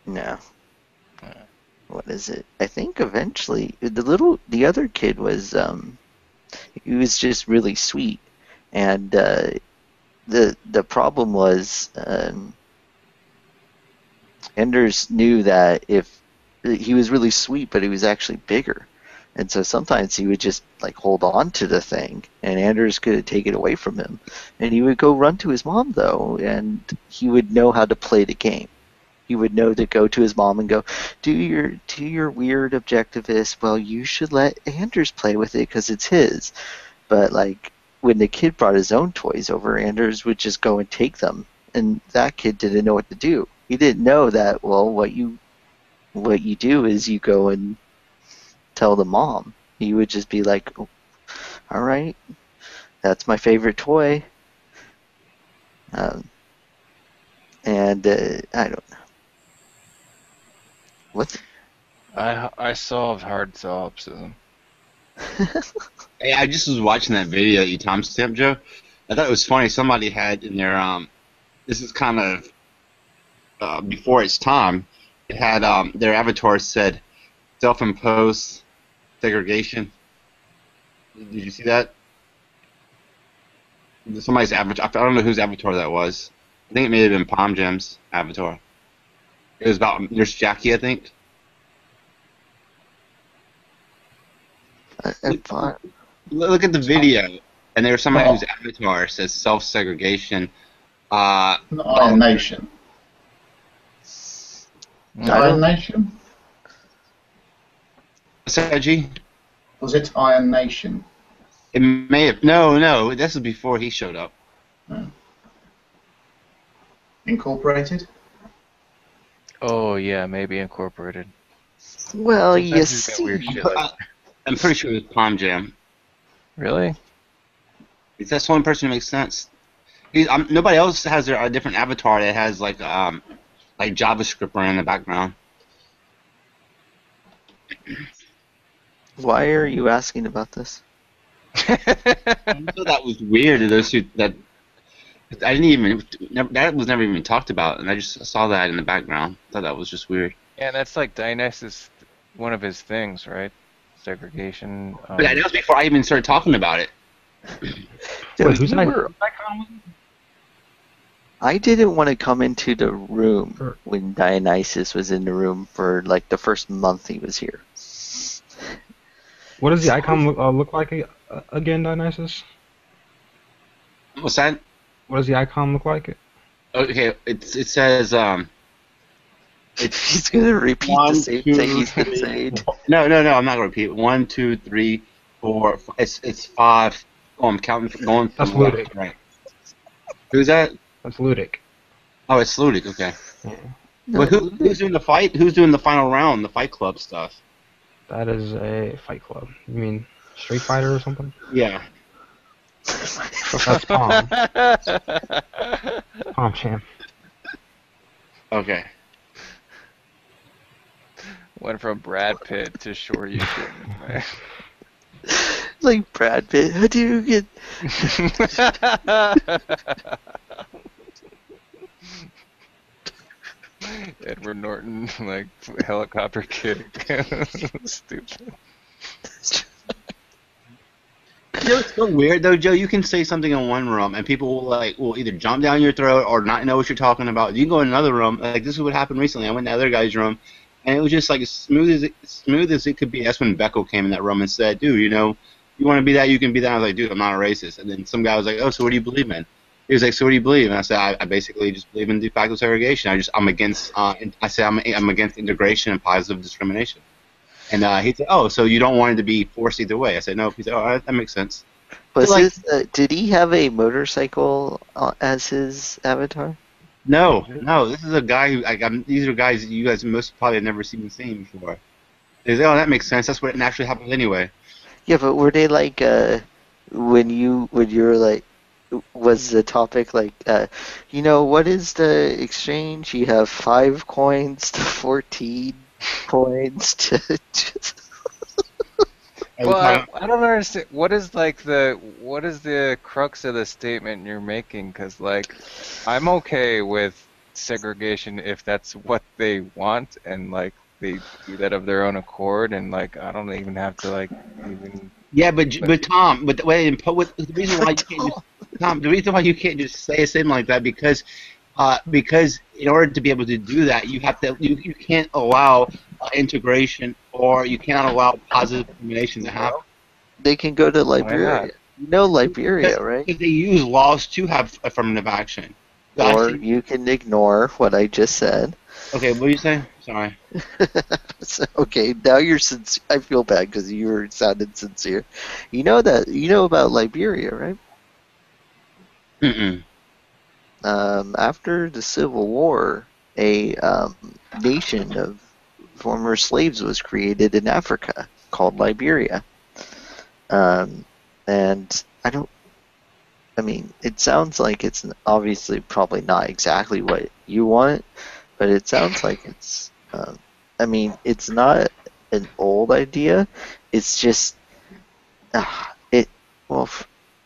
No. What is it? I think eventually the other kid was he was just really sweet, and the problem was Anders knew that if he was really sweet, but he was actually bigger, and so sometimes he would just, like, hold on to the thing, and Anders could take it away from him, and he would go run to his mom though, and he would know how to play the game. He would know to go to his mom and go, do your weird objectivist, well, you should let Anders play with it because it's his. But, like, when the kid brought his own toys over, Anders would just go and take them, and that kid didn't know what to do. He didn't know that, well, what you do is you go and tell the mom. He would just be like, oh, all right, that's my favorite toy. And I don't know. What? I solved hard solipsism. Hey, I just was watching that video that you timestamped, Joe. I thought it was funny. Somebody had in their this is kind of before its time. It had their avatar said self-imposed segregation. Did you see that? Somebody's avatar. I don't know whose avatar that was. I think it may have been Palm Gem's avatar. It was about Nurse Jackie, I think. Look at the video, and there's somebody whose avatar says self-segregation. Not Iron Nation. Iron Nation? What's that, G? Was it Iron Nation? It may have. No. This was before he showed up. Incorporated? Oh yeah, maybe Incorporated. Well, Sometimes yes. we've got weird shit like that. I'm pretty sure it was Palm Jam. Really? That's the only person who makes sense. Nobody else has a different avatar that has like JavaScript running in the background. Why are you asking about this? I thought that was weird. Those who that I didn't even that was never even talked about, and I just saw that in the background. I thought that was just weird. Yeah, and that's like Dionysus, one of his things, right? Segregation. But that was before I even started talking about it. Wait, who's that? I didn't want to come into the room when Dionysus was in the room for like the first month he was here. What does the icon look like again, Dionysus? What's that? What does the icon look like? Okay, it says He's gonna repeat the same thing he's been saying. No, I'm not gonna repeat it. 1, 2, 3, 4. It's 5. Oh, I'm counting. Going from That's Ludic. left to right. Who's that? That's Ludic. Oh, it's Ludic. Okay. Yeah. But who's doing the fight? Who's doing the final round? The Fight Club stuff. That is a Fight Club. You mean Street Fighter or something? Yeah. That's Palm. Palm champ. Okay. Went from Brad Pitt to Shoryuken. Like Brad Pitt, how do you get? Edward Norton, like helicopter kick. Stupid. You know, it's so weird though, Joe. You can say something in one room, and people will either jump down your throat or not know what you're talking about. You can go in another room. Like this is what happened recently. I went to the other guy's room, and it was just like as smooth as it could be. That's when Beckel came in that room and said, "Dude, you know, you want to be that, you can be that." I was like, "Dude, I'm not a racist." And then some guy was like, "Oh, so what do you believe in?" He was like, "So what do you believe?" And I said, "I basically just believe in de facto segregation. I'm against. I said I'm against integration and positive discrimination." And he said, "Oh, so you don't want it to be forced either way?" I said, "No." He said, "Oh, that makes sense." Did he have a motorcycle as his avatar? No. This is a guy who these are guys that you guys most probably have never seen before. They say, "Oh, that makes sense. That's what naturally happens anyway." Yeah, but were they like when you're like, was the topic like what is the exchange? You have 5 coins to 14 coins to. Well, I don't understand. What is the crux of the statement you're making? Because like, I'm okay with segregation if that's what they want, and like they do that of their own accord, and like I don't even have to like even. Yeah, but Tom, the reason why you can't just Tom, the reason why you can't just say a statement like that because in order to be able to do that, you have to you can't allow integration or you cannot allow positive discrimination to happen. They can go to Liberia. You know Liberia, right? Because they use laws to have affirmative action. Or you can ignore what I just said. Okay, what are you saying? Sorry. Okay, now you're sincere. I feel bad because you sounded sincere. You know about Liberia, right? Mm-mm. After the Civil War, a nation of former slaves was created in Africa called Liberia. And it sounds like it's obviously probably not exactly what you want, but it sounds like it's, it's not an old idea. It's just,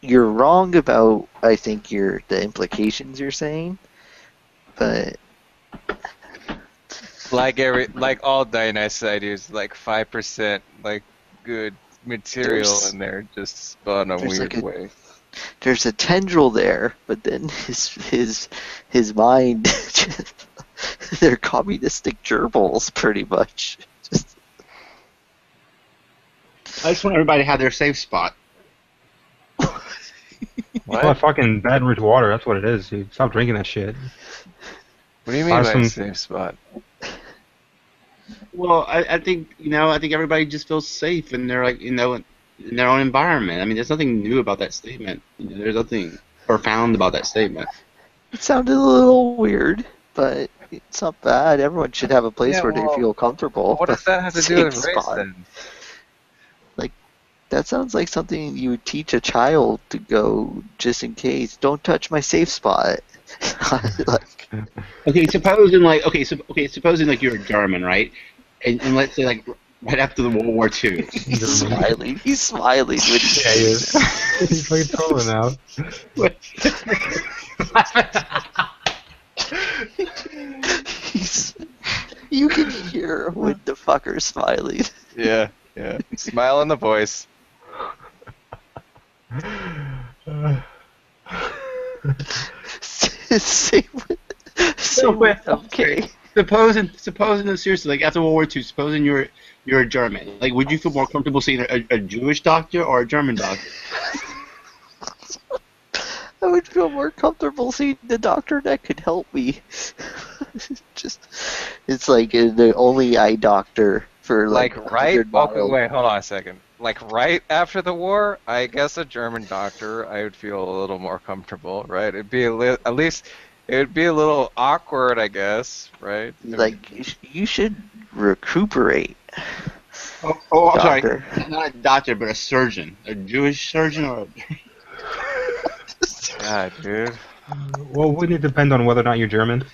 you're wrong about, I think, the implications you're saying, but... Like all Dionysus ideas, like 5% like good material in there, just spun a weird way. There's a tendril there, but then his mind, they're communistic gerbils, pretty much. I just want everybody to have their safe spot. What? Well, fucking Baton Rouge water, that's what it is, dude. Stop drinking that shit. What do you mean by safe spot? Well, I think everybody just feels safe and they're like, in their own environment. I mean, there's nothing new about that statement. There's nothing profound about that statement. It sounded a little weird, but it's not bad. Everyone should have a place where they feel comfortable. What does that have to do with race then? Like, that sounds like something you would teach a child to go just in case. Don't touch my safe spot. Supposing like you're a German, right? And let's say like right after the World War II. He's smiling. He's smiling. When Yeah, he is. He's like trolling out. You can hear when the fucker's smiling. Yeah, yeah. Smile in the voice. Same with okay. Supposing no, seriously, like after World War II, supposing you're a German, like would you feel more comfortable seeing a Jewish doctor or a German doctor? I would feel more comfortable seeing the doctor that could help me. It's like the only eye doctor for like right. 100 miles. Okay, wait, hold on a second. Like right after the war, I guess a German doctor, I would feel a little more comfortable, right? It'd be at least it would be a little awkward, I guess, right? Like you should recuperate. Oh, I'm Doctor. sorry, not a doctor, but a surgeon, a Jewish surgeon, or. God, dude. Well, wouldn't it depend on whether or not you're German?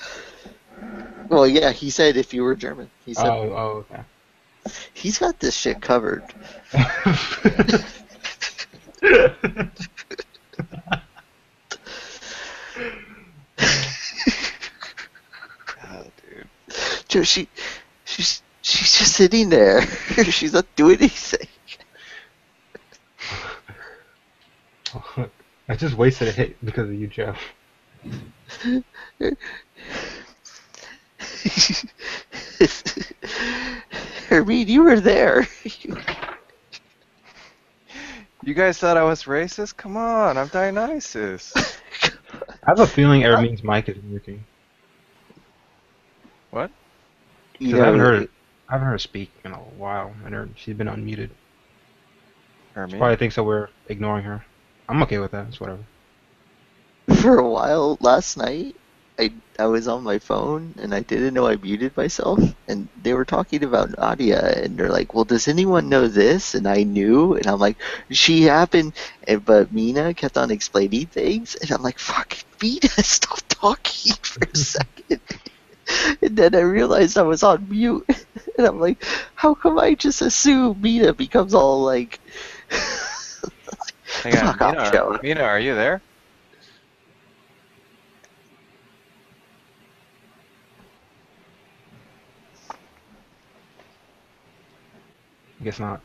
Well, yeah, he said if you were German. He said. Oh, okay. He's got this shit covered. God, dude. Joe, she's just sitting there. She's not doing anything. I just wasted a hit because of you, Joe. Hermine, you were there. You guys thought I was racist? Come on, I'm Dionysus. I have a feeling Ermine's mic is working. What? Because I haven't heard her speak in a while, and she's been unmuted. She probably thinks that we're ignoring her. I'm okay with that. It's whatever. For a while last night, I was on my phone and I didn't know I muted myself, and they were talking about Nadia, and they're like, well, does anyone know this? And I knew, and I'm like, she happened, but Mina kept on explaining things, and I'm like, fuck, Mina, stop talking for a second. And then I realized I was on mute, and I'm like, how come I just assume Mina becomes all like, Hang on, fuck off, Joe. Mina, are you there? Guess not.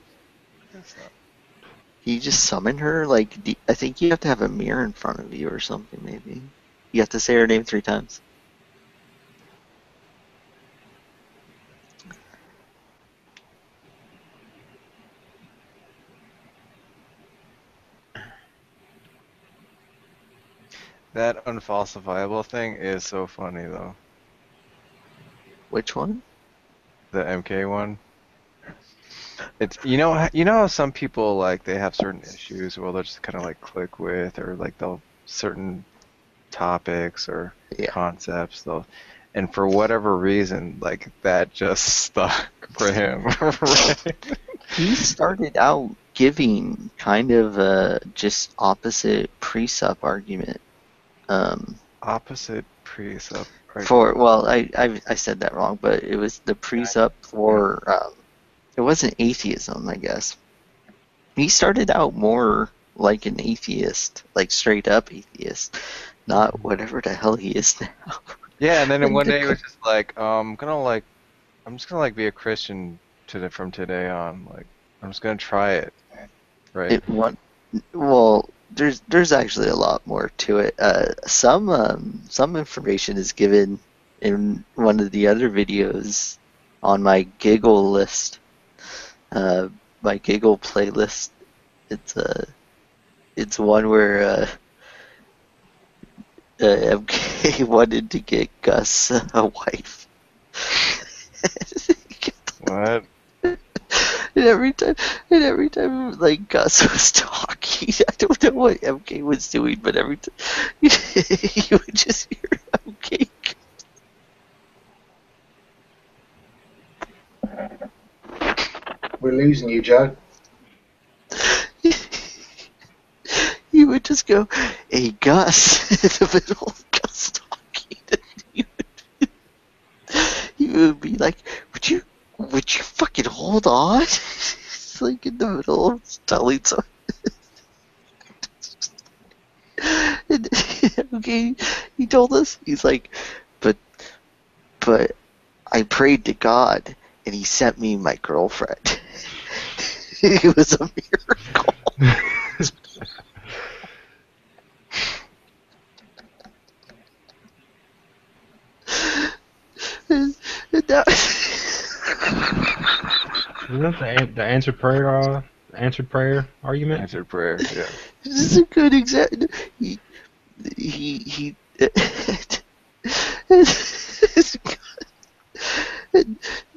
You just summon her? Like, I think you have to have a mirror in front of you or something, maybe. You have to say her name 3 times. That unfalsifiable thing is so funny, though. Which one? The MK one. It's you know how some people like they have certain issues where they'll just kind of like click with, or like they'll certain topics or concepts and for whatever reason like that just stuck for him. Right? He started out giving kind of a just opposite precept argument. Opposite precept. For well, I said that wrong, but it was the precept for it wasn't atheism, I guess. He started out more like an atheist, like straight up atheist, not whatever the hell he is now. Yeah, and then one day he was just like, I'm just gonna be a Christian from today on. Like, I'm just gonna try it. Right. Well, there's actually a lot more to it. Some information is given in one of the other videos on my Giggle list. My Giggle playlist. It's one where MK wanted to get Gus a wife. What? And every time like Gus was talking, I don't know what MK was doing, but every time you would just hear MK. We're losing you, Joe. He would just go, "Hey, Gus," in the middle of Gus talking, and he would be like, "Would you fucking hold hold on. It's like in the middle of telling something. And, okay, he told us, he's like, but I prayed to God and he sent me my girlfriend. It was a miracle. And that, Isn't that the answered prayer argument? Answered prayer, yeah. this is a good example. He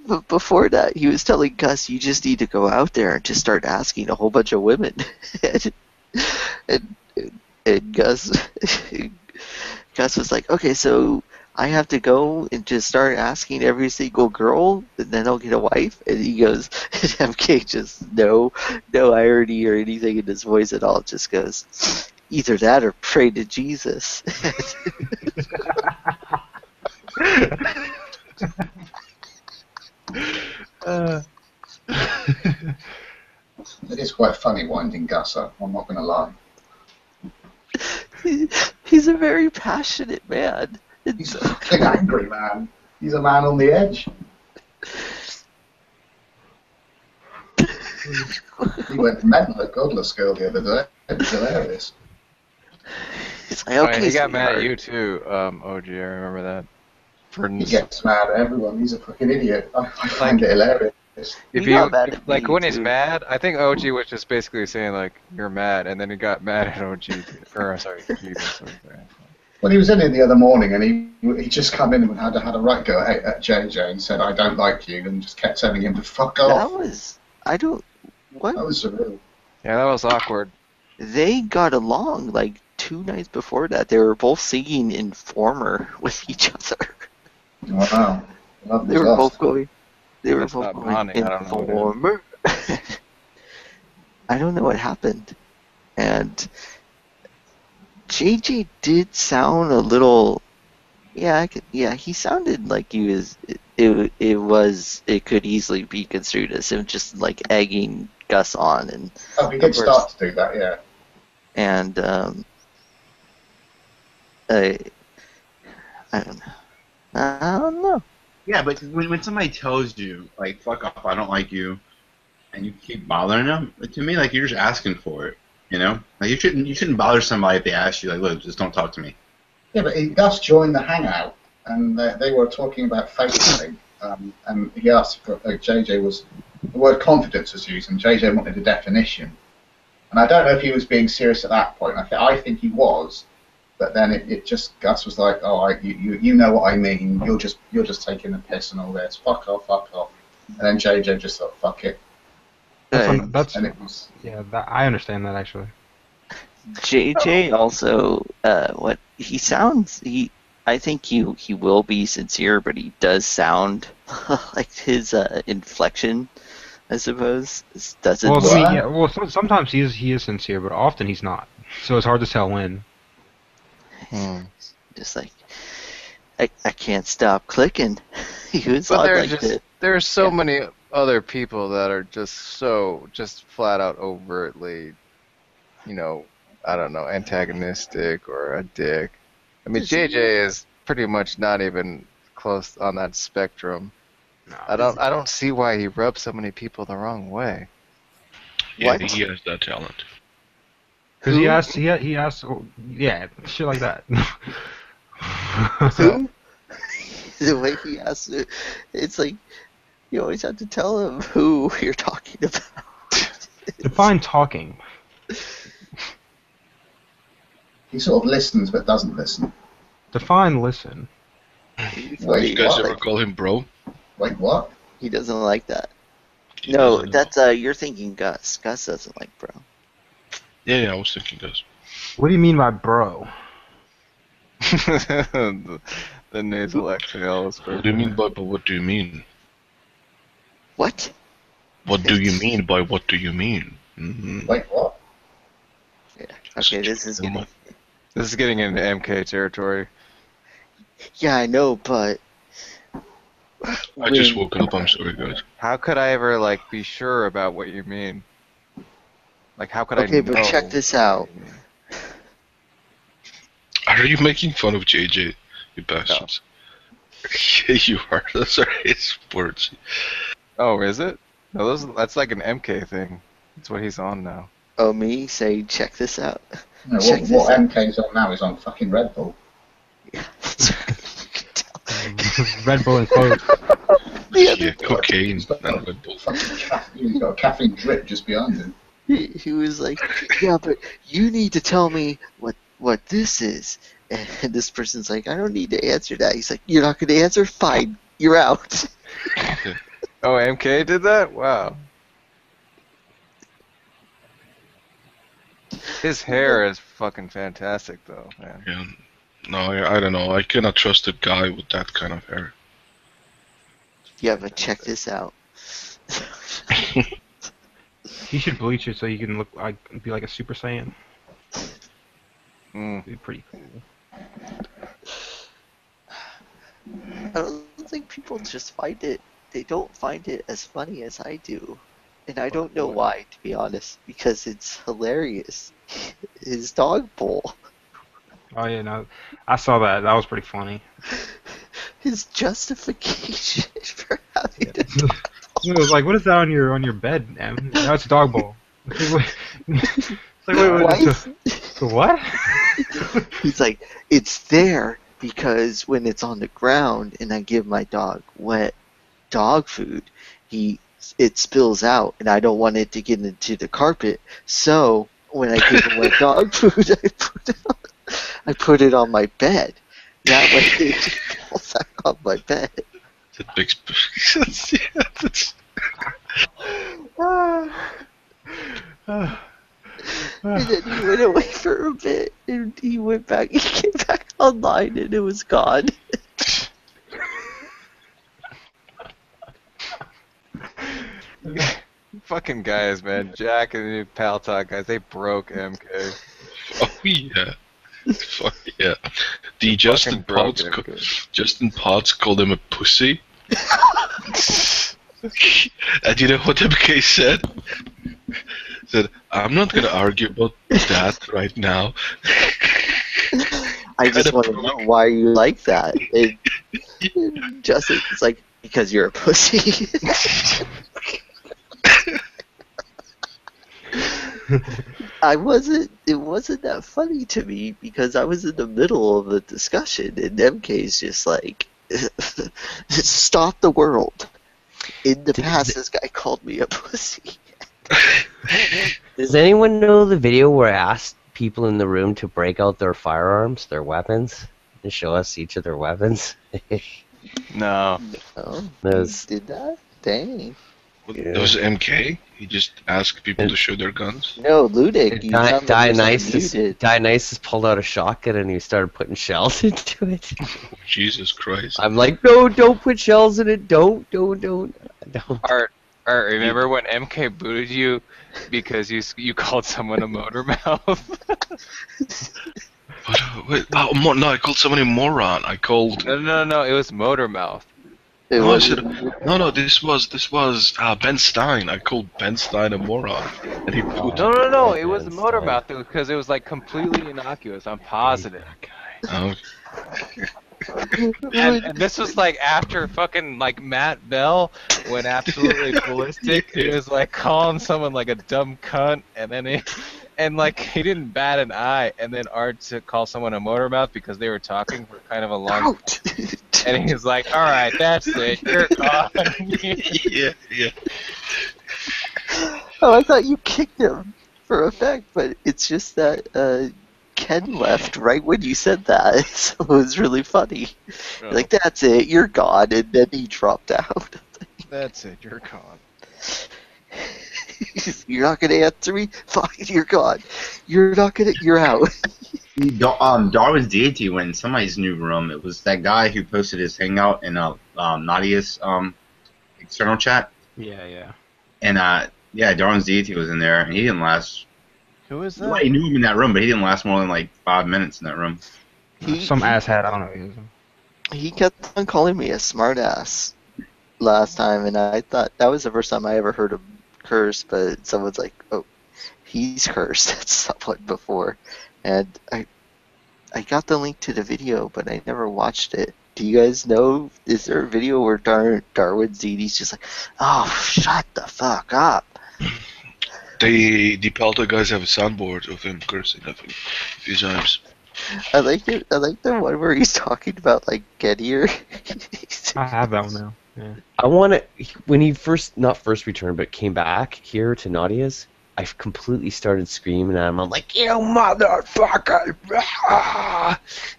but before that, he was telling Gus, you just need to go out there and just start asking a whole bunch of women. and Gus was like, okay, so I have to go and just start asking every single girl, and then I'll get a wife? And he goes, MK just, no irony or anything in his voice at all, just goes, either that or pray to Jesus. It is quite funny winding Gus up, I'm not going to lie. He's a very passionate man. He's a fucking angry man. He's a man on the edge. He went mental at Godless Girl the other day. It was hilarious. It's like, okay, he got mad at you too, OG, I remember that. He gets mad at everyone. He's a fucking idiot. I find it hilarious. When he's mad, I think OG was just basically saying like, you're mad, and then he got mad at OG, or sorry, Jesus. Well, he was in it the other morning, and he just come in and had a right go at JJ and said, I don't like you, and just kept telling him to fuck off. That was, what? That was surreal. Yeah, that was awkward. They got along like 2 nights before that. They were both singing Informer with each other. Wow. They were both going. They were That's both not going bonding, I don't know what it is. Informer. I don't know what happened, and JJ did sound a little. Yeah, he sounded like he was. It could easily be construed as him just like egging Gus on, and he did start to do that, yeah. And I don't know. Yeah, but when somebody tells you like "fuck off," I don't like you, and you keep bothering them, to me, like you're just asking for it. You know, like you shouldn't bother somebody if they ask you like, "Look, just don't talk to me." Yeah, but Gus joined the hangout, and they were talking about faithing, and he asked if JJ was, the word confidence was used, and JJ wanted a definition. And I don't know if he was being serious at that point. I think he was, but then it just, Gus was like, oh, you know what I mean. You're just taking the piss and all this. Fuck off. And then JJ just thought, fuck it. And it was. Yeah, I understand that actually. JJ also, what he sounds, I think he will be sincere, but he does sound like his inflection, I suppose, doesn't. Well, sometimes he is sincere, but often he's not. So it's hard to tell when. Just like I can't stop clicking. He was But like there's so many other people that are just flat out overtly, I don't know, antagonistic or a dick. I mean, JJ is pretty much not even close on that spectrum. No. I don't see why he rubs so many people the wrong way. Yeah, he has that talent. Because he asked, yeah, shit like that. Who? The way he asks it, it's like you always have to tell him who you're talking about. Define talking. He sort of listens but doesn't listen. Define listen. Wait, you guys ever call him bro? Wait, what? He doesn't like that. No, that's you're thinking Gus. Gus doesn't like bro. Yeah, I was thinking Gus. What do you mean by bro? the nasal exhale. What do you mean by what do you mean? What? What do you mean by what do you mean? Mm-hmm. Wait, what? Yeah. Okay, this is getting into MK territory. Yeah, I know, but I just woke up. I'm sorry, guys. How could I ever like be sure about what you mean? Like, how could I know? Okay, but check this out. Are you making fun of JJ, you bastards? Yeah, you are. Those are his words. Oh, is it? No, that's like an MK thing. That's what he's on now. Oh, me saying, check this out. No, Check what this out. MK's on now is on fucking Red Bull. Red Bull and Coke. Yeah, cocaine and Red Bull. He's got a caffeine drip just behind him. He was like, yeah, but you need to tell me what this is. And this person's like, I don't need to answer that. He's like, you're not going to answer? Fine, you're out. Oh, MK did that? Wow. His hair is fucking fantastic, though, man. Yeah. No, I don't know. I cannot trust a guy with that kind of hair. Yeah, but check this out. You should bleach it so you can look like be like a Super Saiyan. Mm. Be pretty cool. I don't think people just find it. They don't find it as funny as I do. And I don't know why, to be honest, because it's hilarious. His dog bowl. Oh yeah, no, I saw that. That was pretty funny. His justification for having a It was like, what is that on your bed, man? No, it's a dog bowl. It's like, wait, so what? He's like, it's there because when it's on the ground and I give my dog wet dog food, it spills out, and I don't want it to get into the carpet. So when I give him wet dog food, I put it on my bed. That way it falls back on my bed. That makes sense. Yeah, that's... And then he went away for a bit, and he went back. He came back online, and it was gone. Fucking guys, man. Jack and the Pal Talk guys, they broke MK. Oh yeah. Fuck yeah. The Justin Potts called him a pussy. And you know what MK said? Said, I'm not gonna argue about that right now. I just want to know why you like that. And Justin's like, because you're a pussy. It wasn't that funny to me because I was in the middle of a discussion and MK's just like, stop the world. In the past, this guy called me a pussy. Does anyone know the video where I asked people in the room to break out their firearms, their weapons, and show us each of their weapons? No. Did that? Dang. That was MK? He just asked people to show their guns? No, Ludic. Dionysus pulled out a shotgun and he started putting shells into it. Oh, Jesus Christ. I'm like, no, don't put shells in it. Don't. Art, remember when MK booted you because you called someone a motor mouth? Wait, no, I called somebody a moron. I called... No, it was motor mouth. No, this was Ben Stein. I called Ben Stein a moron, and he put... No, it was the motor mouth because it was like completely innocuous. I'm positive. Oh. And this was like after fucking like Matt Bell went absolutely ballistic. He was like calling someone like a dumb cunt, and then he didn't bat an eye. And then Art to call someone a motor mouth because they were talking for kind of a long time. And he's like, all right, that's it. You're gone. Yeah. Oh, I thought you kicked him for effect, but it's just that Ken left right when you said that, so it was really funny. Oh. Like, that's it, you're gone, and then he dropped out. That's it, you're gone. You're not gonna answer me? Fine, you're gone. You're out. Darwin's Deity went in somebody's new room. It was that guy who posted his hangout in Nadia's external chat. Yeah. And Darwin's Deity was in there, and he didn't last. Who is that? Well, he knew him in that room, but he didn't last more than like 5 minutes in that room. Some asshat, I don't know. He kept on calling me a smartass. last time, and I thought that was the first time I ever heard him curse, but someone's like, "Oh, he's cursed at someone before," and I got the link to the video, but I never watched it. Do you guys know? Is there a video where Darwin ZD's just like, "Oh, shut the fuck up"? The Pelta guys have a soundboard of him cursing, I think, a few times. I like it. I like the one where he's talking about like Gettier. I have that one now. Yeah. I want to, when he not first returned, but came back here to Nadia's, I completely started screaming at him. I'm like, you motherfucker!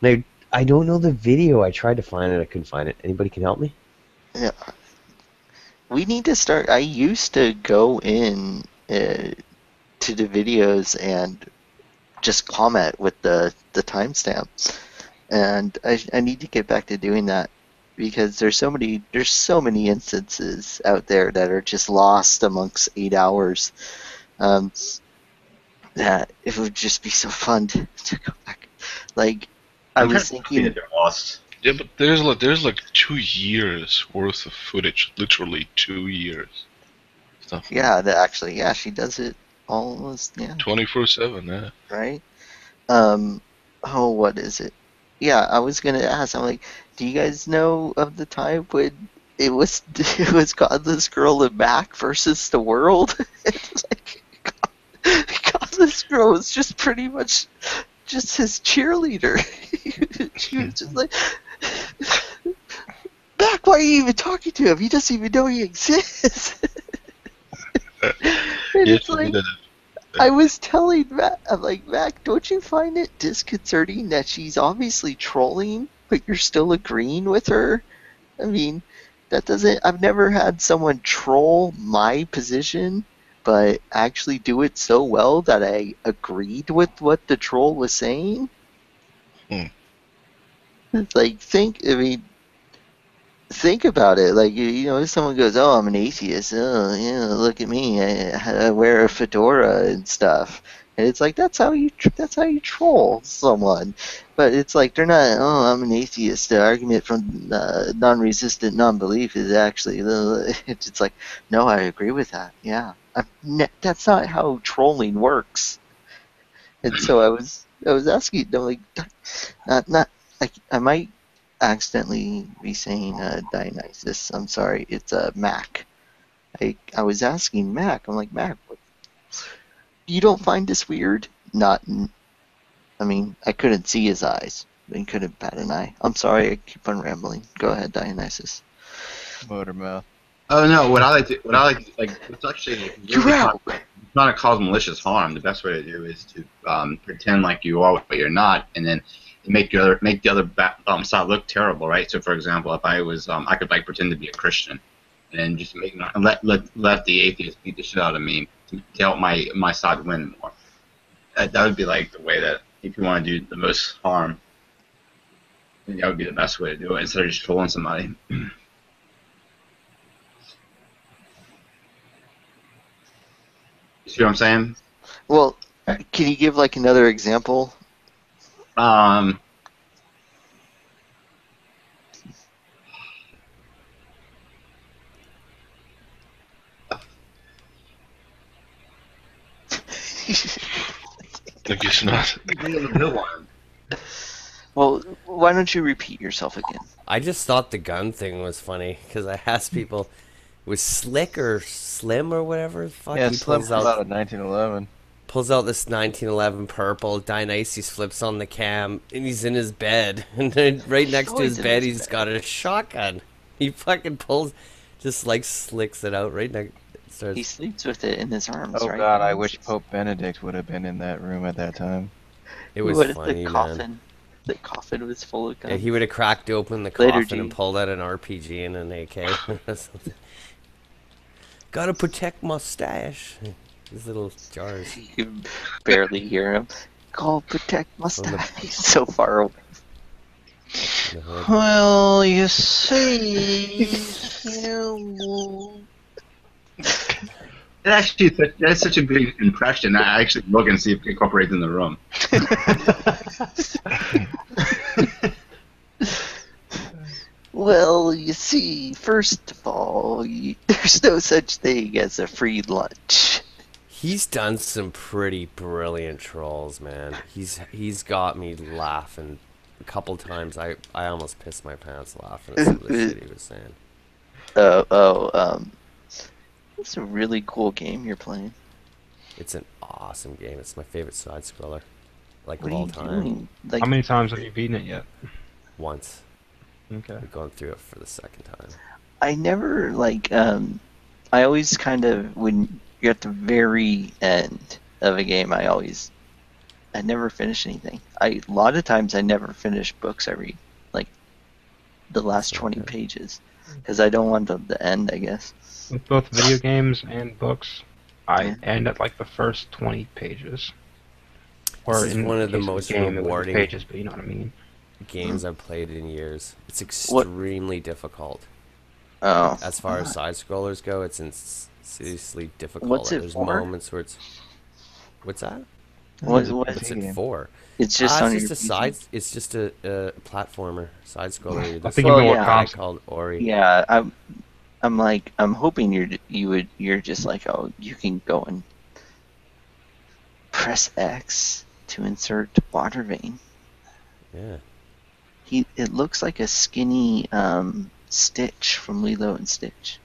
And I don't know the video. I tried to find it. I couldn't find it. Anybody can help me? Yeah. We need to start. I used to go in to the videos and just comment with the timestamp, and I need to get back to doing that because there's so many instances out there that are just lost amongst 8 hours. That it would just be so fun to go back. Like I was thinking that they're lost. Yeah, but there's like 2 years worth of footage, literally 2 years. Stuff. Yeah, she does it almost 24/7, yeah. Right? What is it? Yeah, I was gonna ask. I'm like, do you guys know of the time when it was Godless Girl and Mac versus the world? It's like Godless Girl was just pretty much just his cheerleader. She was just like, Mac, why are you even talking to him? He doesn't even know he exists. And it's like, I was telling Mac, I'm like, Mac, don't you find it disconcerting that she's obviously trolling, but you're still agreeing with her? I mean, I've never had someone troll my position, but actually do it so well that I agreed with what the troll was saying. It's like, think about it. Like, if someone goes, "Oh, I'm an atheist. Oh, look at me. I wear a fedora and stuff." And it's like that's how you troll someone. But it's like they're not. "Oh, I'm an atheist." The argument from non-resistant non-belief is actually it's like, no, I agree with that. Yeah, that's not how trolling works. And so I was asking, like, not like I might accidentally be saying Dionysus. I'm sorry, it's Mac. I was asking Mac. I'm like, Mac, you don't find this weird? I couldn't see his eyes. He couldn't bat an eye. I'm sorry, I keep on rambling. Go ahead, Dionysus. Motor mouth. Oh no, what I like it's actually really not to cause malicious harm. The best way to do is to pretend like you are what you're not, and then make the other side look terrible, right? So, for example, if I was, I could pretend to be a Christian, and just let the atheist beat the shit out of me to help my side win more. That would be like the way that if you want to do the most harm, then that would be the best way to do it instead of just trolling somebody. See what I'm saying? Well, can you give another example? I guess not. Well, why don't you repeat yourself again? I just thought the gun thing was funny because I asked people, was Slick or Slim or whatever? Fuck, yeah, he Slim pulls out of 1911. Pulls out this 1911 purple. Dionysus flips on the cam, and he's in his bed. And then right next to his bed, he's got a shotgun. He fucking just slicks it out right next. He sleeps with it in his arms, oh right? God, I wish Pope Benedict would have been in that room at that time. It was funny, man. The coffin was full of guns. Yeah, he would have cracked open the coffin and pulled out an RPG and an AK. Gotta protect my stash. These little jars. You can barely hear him. Call protect my stash. He's so far away. Well, you see, That's such a big impression. I actually look and see if it incorporates in the room. Well, you see, first of all, there's no such thing as a free lunch. He's done some pretty brilliant trolls, man. He's got me laughing a couple times. I almost pissed my pants laughing at some of the shit he was saying. It's a really cool game you're playing. It's an awesome game. It's my favorite side scroller, like What of are all you time. doing? Like, How many times have you beaten it yet? Once. Okay. We're going through it for the second time. I never I always kind of, when you're at the very end of a game, I never finish anything. A lot of times I never finish books I read, like the last 20 pages, because I don't want them to end, I guess. With both video games and books, I end at like the first 20 pages. Or This is in one of the case most the game, it was rewarding pages, but you know what I mean. games I've played in years. It's extremely difficult. Oh. As far as side scrollers go, it's seriously difficult. What's it There's for? moments where it's. What's that? What's it for? It's just on it's your just a PC? side. It's just a platformer side scroller. I think you know what guy called Ori. Yeah, I'm hoping you're just like, oh, you can go and press X to insert water vein. Yeah. It looks like a skinny Stitch from Lilo and Stitch.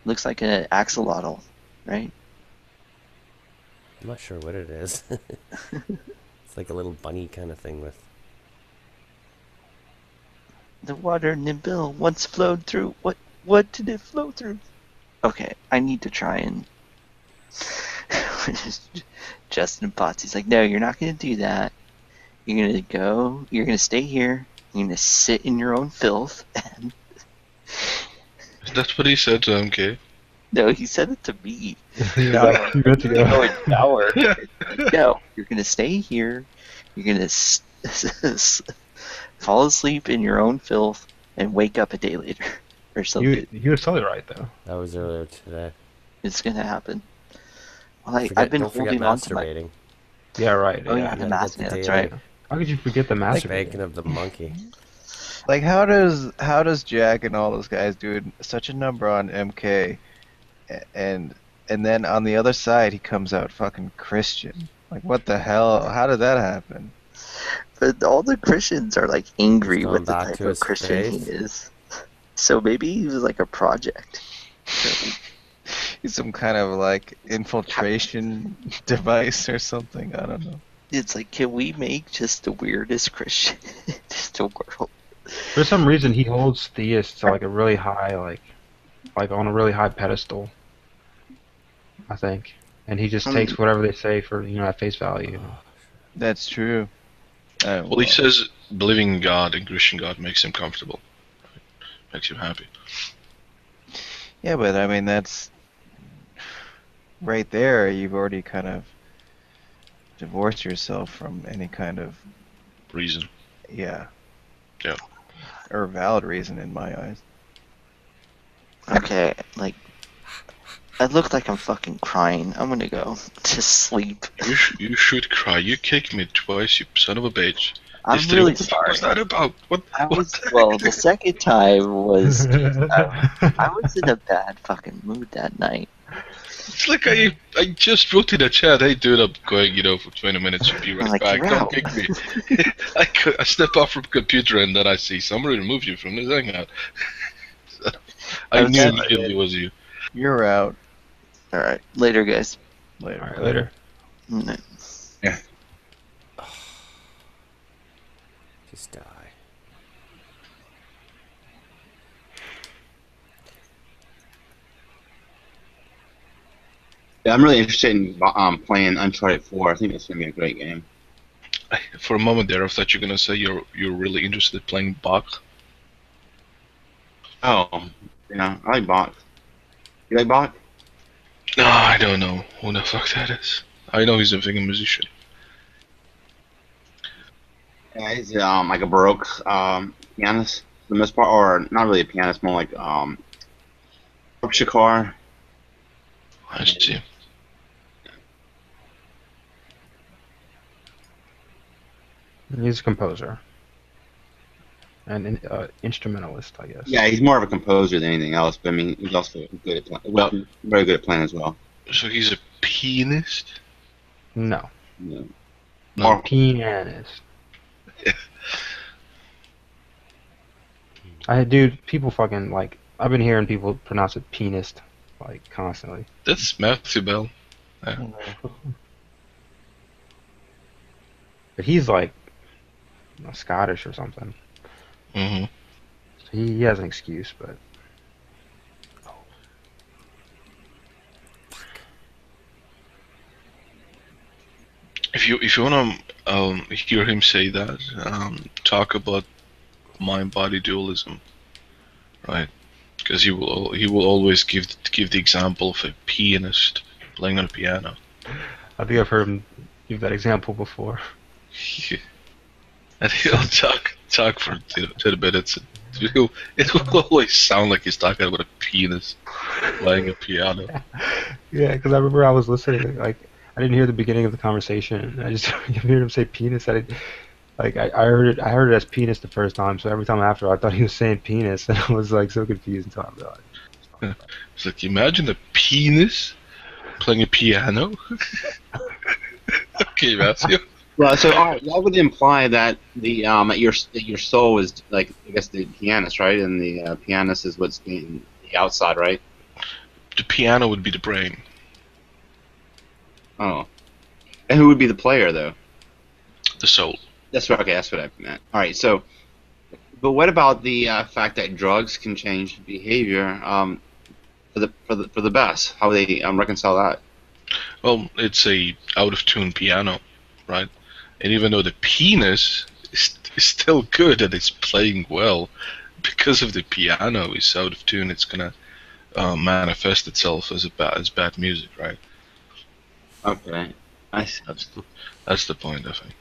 Looks like an axolotl, right? I'm not sure what it is. It's like a little bunny kind of thing with. The water Nimbil once flowed through. What did it flow through? Okay, I need to try and. Justin Potts, like, no, you're not going to do that. You're going to stay here. You're going to sit in your own filth. And That's what he said to MK. no, he said it to me. Yeah, I'm good to go. going to shower. No, you're going to stay here. You're going to fall asleep in your own filth and wake up a day later or something. You were totally right, though. That was earlier today. It's going to happen. Well, I've been holding on to my... Yeah, right. Oh, yeah, the masturbating. That's right. How could you forget the masturbating? Spanking of the monkey. Like, how does Jack and all those guys do such a number on MK, and then on the other side he comes out fucking Christian? Like, what the hell? How did that happen? But all the Christians are like angry He's with the gone back type to of his Christian faith. he is. So maybe he was like a project. He's some kind of like infiltration device or something. I don't know. It's like, can we make just the weirdest Christian in the world? For some reason, he holds theists to like a really high, like on a really high pedestal. I think, and he just takes whatever they say for at face value. That's true. Well, he says believing in God and Christian God makes him comfortable, makes him happy. Yeah, but I mean that's right there. You've already kind of divorced yourself from any kind of reason. Yeah. Yeah. Or valid reason in my eyes. Okay, like, I look like I'm fucking crying. I'm gonna go to sleep. You should cry. You kicked me twice, you son of a bitch. I'm Yesterday, really what the fuck was that about? Well, the second time was I was in a bad fucking mood that night. It's like I just wrote in the chat, hey dude, I'm going, for 20 minutes, you'll be right Like, back, you're don't out. kick me. I step off from the computer and then I see somebody remove you from this hangout. So, I knew immediately it was you. You're out. Alright, later guys. Later. Alright, later. Yeah. Just die. Yeah, I'm really interested in playing Uncharted 4. I think it's gonna be a great game. For a moment there, I thought you were gonna say you're really interested in playing Bach. Oh, yeah, I like Bach. You like Bach? No, I don't know who the fuck that is. I know he's a fucking musician. Yeah, he's like a Baroque pianist for the most part, or not really a pianist, more like harpsichord. I see. He's a composer. an instrumentalist, I guess. Yeah, he's more of a composer than anything else. But I mean, he's also good at very good at playing as well. So he's a pianist? No. No. More pianist. People fucking like. I've been hearing people pronounce it pianist, like constantly. That's Matthew Bell. Yeah. But he's like Scottish or something. Mm-hmm. So he has an excuse, but. If you wanna hear him say that, talk about mind-body dualism, right? Because he will always give the example of a pianist playing on a piano. I think I've heard him give that example before. And he'll talk for 10 minutes. It will always sound like he's talking about a pianist playing a piano. Yeah, because I remember I was listening, like I didn't hear the beginning of the conversation. I just heard him say penis. I heard it as penis the first time, so every time after I thought he was saying penis, and I was like so confused until I realized. It's like, imagine a penis playing a piano. Okay, Matthew. Well, so all right, that would imply that your soul is like, I guess, the pianist, right? And the pianist is what's being the outside, right? The piano would be the brain. Oh, and who would be the player though? The soul. That's right. Okay, that's what I meant. All right, so, but what about the fact that drugs can change behavior for the best? How they reconcile that? Well, it's a out of tune piano, right? And even though the penis is still good and it's playing well, because of the piano is out of tune, it's gonna manifest itself as bad music, right? Okay, I see. That's the point, I think.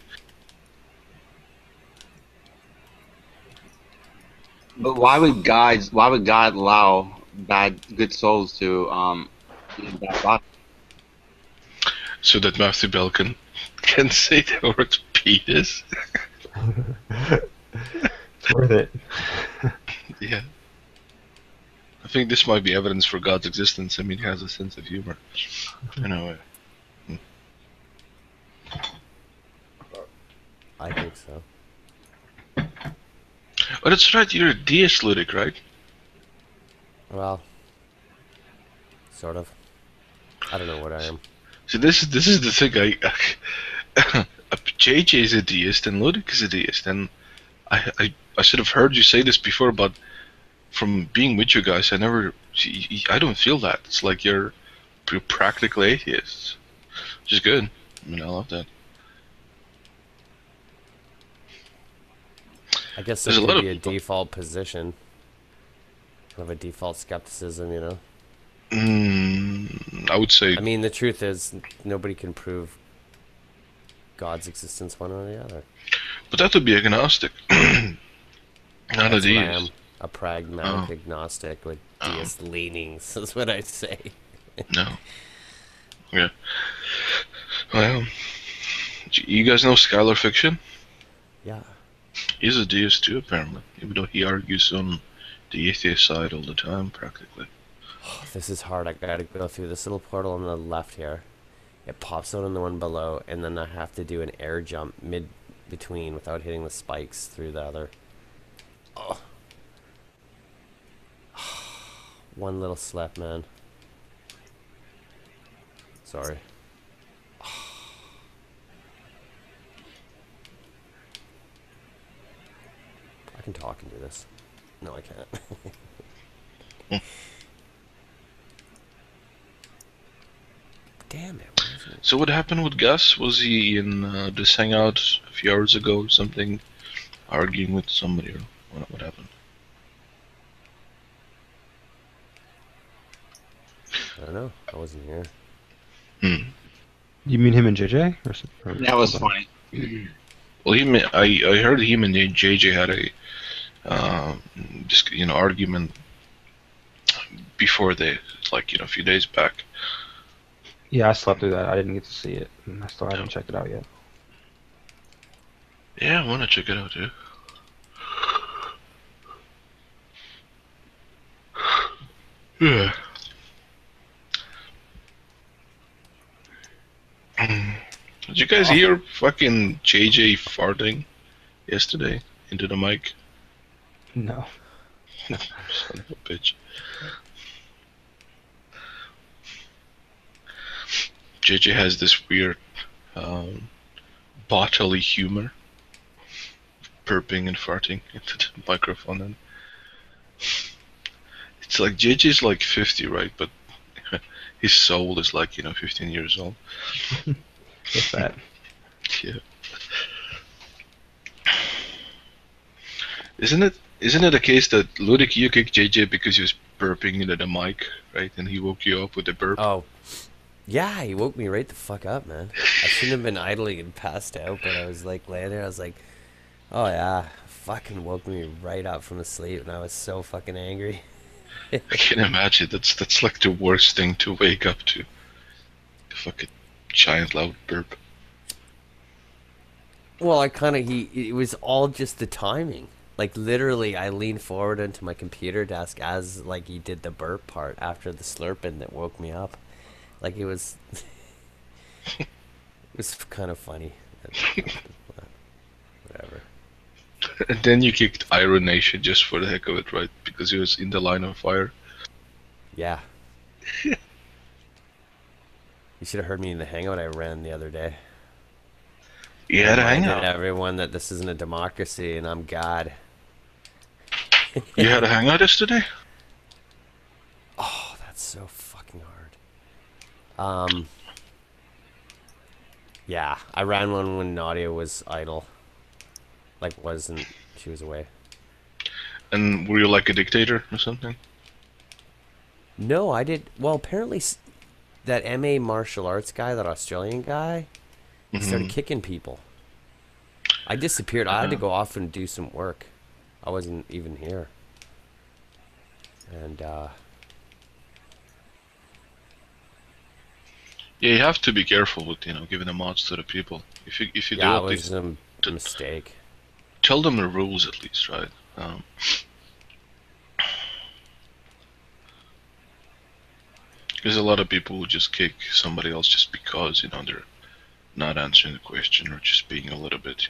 But why would God allow good souls to be in bad bodies? So that Matthew Bell can say the word penis. It's worth it. Yeah. I think this might be evidence for God's existence. I mean, he has a sense of humor. In a way. I think so. Oh, that's right. You're a deist, Ludic, right? Well, sort of. I don't know what I am. So this is the thing. JJ is a deist and Ludic is a deist, and I should have heard you say this before, but from being with you guys, I don't feel that. It's like you're practically atheists, which is good. I mean, I love that. I guess there could be a default position. Kind of a default skepticism, you know? I would say... I mean, the truth is, nobody can prove God's existence one or the other. But that would be agnostic. Not a deist. I am. A pragmatic agnostic with deist leanings, that's what I'd say. No. Yeah. Well, you guys know Skylar Fiction? Yeah. He's a deist too, apparently, even though he argues on the atheist side all the time, practically. This is hard. I gotta go through this little portal on the left here. It pops out on the one below, and then I have to do an air jump between without hitting the spikes through the other. Oh. One little slip, man. Sorry. I can talk and do this. No, I can't. Damn it. So what happened with Gus? Was he in this hangout a few hours ago or something, arguing with somebody, or what happened? I don't know. I wasn't here. You mean him and JJ? Or that was funny. Well, I heard him and JJ had a argument before a few days back. Yeah, I slept through that. I didn't get to see it, and I still haven't checked it out yet. Yeah, I want to check it out too. Yeah. Did you guys hear fucking JJ farting yesterday into the mic? No. Son of a bitch. JJ has this weird bodily humor, burping and farting into the microphone, and it's like JJ's like 50, right? But his soul is like 15 years old. If that. Yeah. Isn't it a case that Ludic, you kicked JJ because he was burping into the mic, right? And he woke you up with a burp. Oh, yeah, he woke me right the fuck up, man. I shouldn't have been idling and passed out, but I was like laying there. I was like, oh yeah, fucking woke me right up from the sleep, and I was so fucking angry. I can imagine. That's like the worst thing to wake up to. The fucking giant loud burp. Well, it was all just the timing. Like literally, I leaned forward into my computer desk as like he did the burp part after the slurping that woke me up. Like it was, it was kind of funny. Whatever. And then you kicked Iron Nation just for the heck of it, right? Because he was in the line of fire. Yeah. You should have heard me in the hangout I ran the other day. You had a Reminded hangout? everyone that this isn't a democracy and I'm God. You had a hangout yesterday? Oh, that's so fucking hard. Yeah, I ran one when Nadia was idle. Like she was away. And were you like a dictator or something? No, I did. Well, apparently that MA martial arts guy, that Australian guy, he started kicking people. I disappeared. I had to go off and do some work. I wasn't even here. And yeah, you have to be careful with giving the mods to the people. If you yeah, do it it, was a mistake. Tell them the rules at least, right? There's a lot of people who just kick somebody else just because they're not answering the question or just being a little bit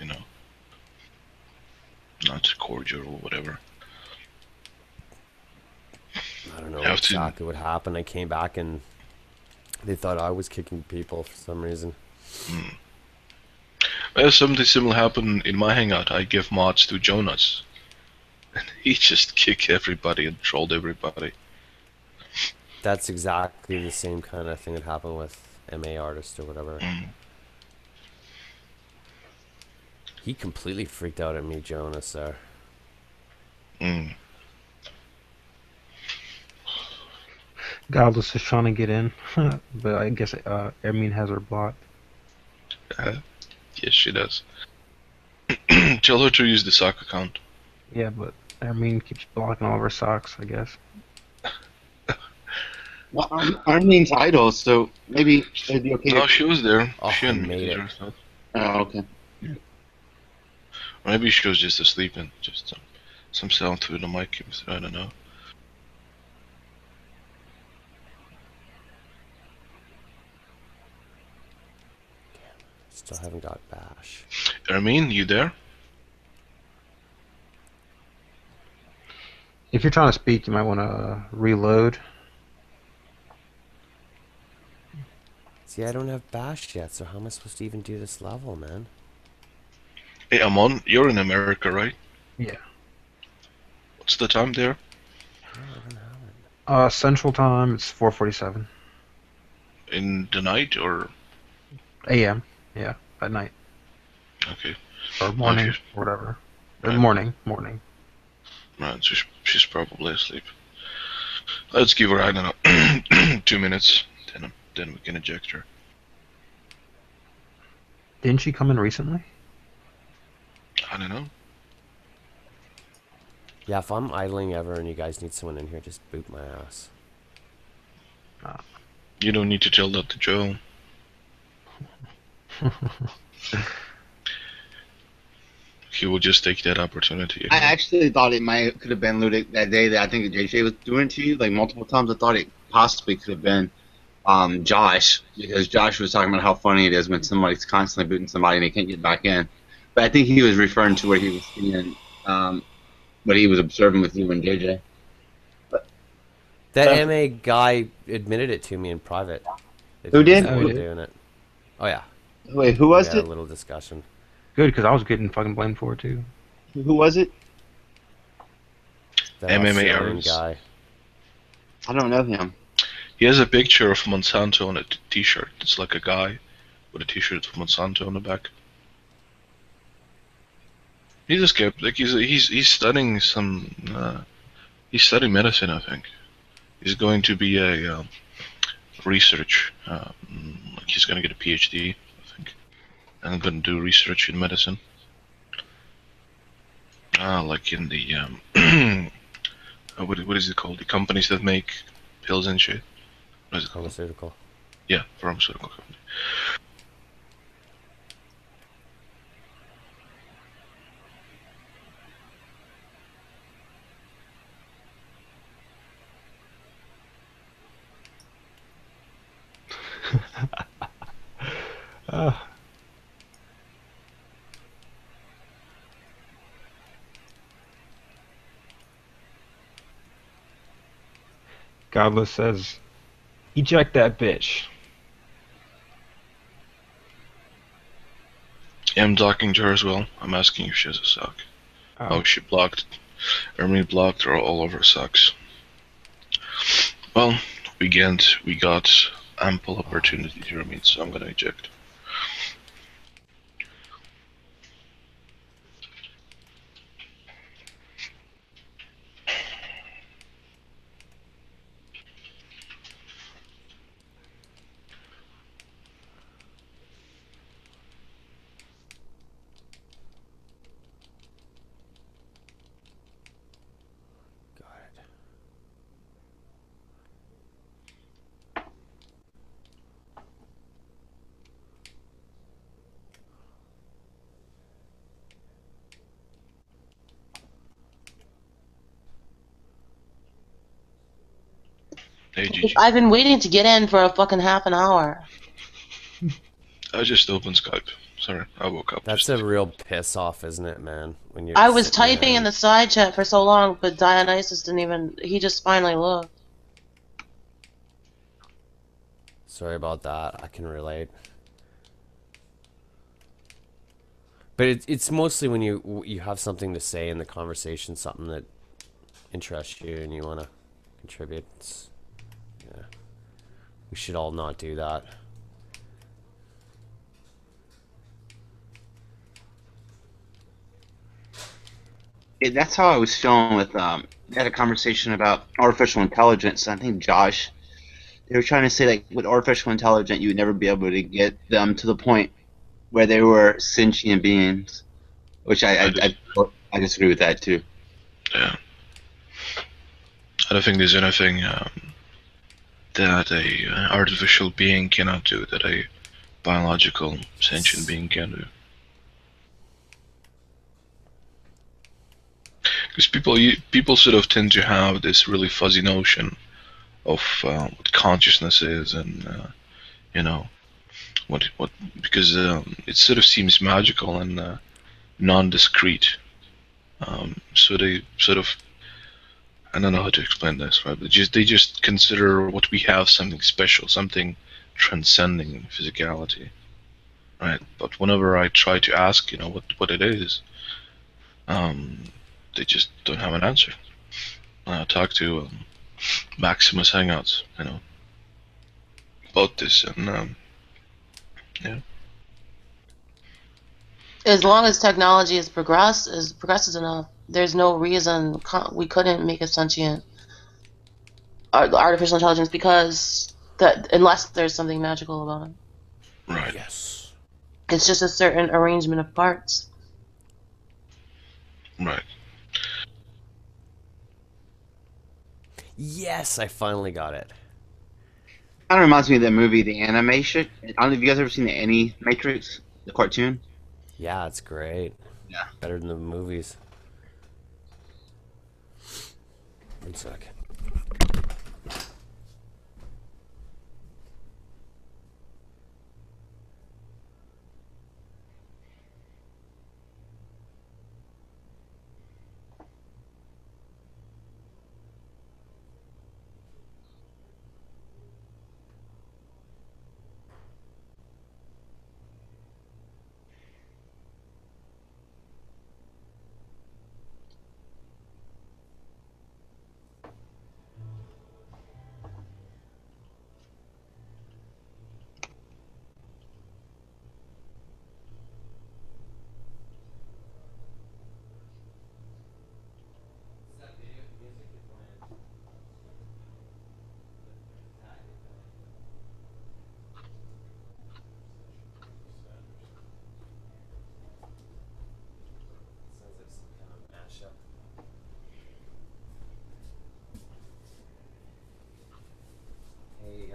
not cordial or whatever. I don't know exactly what happened. I came back and they thought I was kicking people for some reason. Well, something similar happened in my hangout. I give mods to Jonas, and he just kicked everybody and trolled everybody. That's exactly the same kind of thing that happened with MA Artist or whatever. He completely freaked out at me, Jonas, there. Godless is trying to get in, but I guess Ermine has her blocked. Yes, she does. Tell her to use the sock account. Yeah, but Ermine keeps blocking all of her socks, I guess. Well, Arlene's idol, so maybe it'd be okay. No, she was there. Oh, she I unmuted made it. herself. Oh, okay. Or maybe she was just asleep and just some sound through the mic came through. I don't know. Still haven't got Bash. Ermine, you there? If you're trying to speak, you might want to reload. See, I don't have Bash yet, so how am I supposed to even do this level, man? Hey, Amon, you're in America, right? Yeah. What's the time there? Central Time, it's 4:47 In the night or a.m. Yeah, at night. Okay. Or morning, or whatever. Or morning. Right, so she's probably asleep. Let's give her, I don't know, 2 minutes, then we can eject her. Didn't she come in recently? I don't know. Yeah, if I'm idling ever and you guys need someone in here, just boot my ass. You don't need to tell that to Joe. he will just take that opportunity. You I know? actually thought it could have been Ludic that day that I think JJ was doing it to you, like multiple times. I thought it possibly could have been Josh, because Josh was talking about how funny it is when somebody's constantly booting somebody and they can't get back in. But I think he was referring to where he was seeing what he was observing with you and JJ. That MA guy admitted it to me in private. Who did? Oh, doing it. Oh yeah. Wait, who was we had it? A little discussion. Good, because I was getting fucking blamed for it too. Who was it? That MMA Australian artists. guy. I don't know him. He has a picture of Monsanto on a T-shirt. It's like a guy with a T-shirt of Monsanto on the back. He's a skeptic. Like he's studying some. He's studying medicine, I think. He's going to be a research. Like he's going to get a PhD, I think, and going to do research in medicine. Like in the what is it called? The companies that make pills and shit. What is it called? Pharmaceutical. Yeah, pharmaceutical company. Godless says, eject that bitch. Yeah, I'm talking to her as well. I'm asking if she has a sock. Oh. She blocked. Ermi blocked her all over socks. Well, we got ample opportunity to Ermi, so I'm gonna eject. Hey, Gigi. I've been waiting to get in for a fucking half an hour. I just opened Skype. Sorry, I woke up. That's a real piss off, isn't it, man? When you're I was sitting typing there in the side chat for so long, but Dionysus didn't even. He just finally looked. Sorry about that. I can relate. But it's mostly when you have something to say in the conversation, something that interests you, and you want to contribute. Yeah, we should all not do that. That's how I was feeling with we had a conversation about artificial intelligence. I think Josh, they were trying to say like with artificial intelligence you would never be able to get them to the point where they were sentient beings, which I disagree with that too. Yeah, I don't think there's anything that a artificial being cannot do that a biological sentient being can do. Because people sort of tend to have this really fuzzy notion of what consciousness is, and you know, what because it sort of seems magical and non-discrete. So they sort of, I don't know how to explain this, right? But they just consider what we have something special, something transcending physicality, right? But whenever I try to ask, you know, what it is, they just don't have an answer. I talked to Maximus Hangouts, you know, about this, and yeah. As long as technology progresses enough, there's no reason we couldn't make a sentient artificial intelligence, because that unless there's something magical about it. Right. Yes. It's just a certain arrangement of parts. Right. Yes, I finally got it. Kind of reminds me of that movie, The Animation. I don't know if you guys ever seen the Animatrix, the cartoon. Yeah, it's great. Yeah. Better than the movies. One sec. Hey,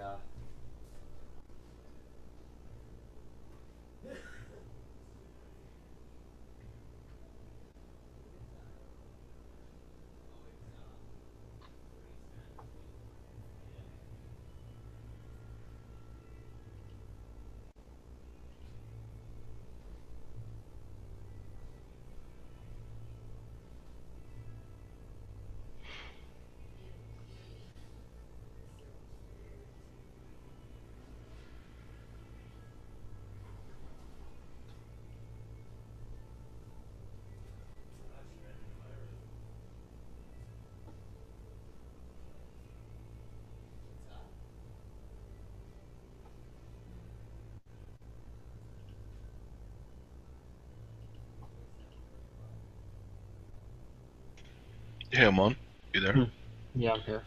Yeah, I'm on. You there? Yeah, I'm here.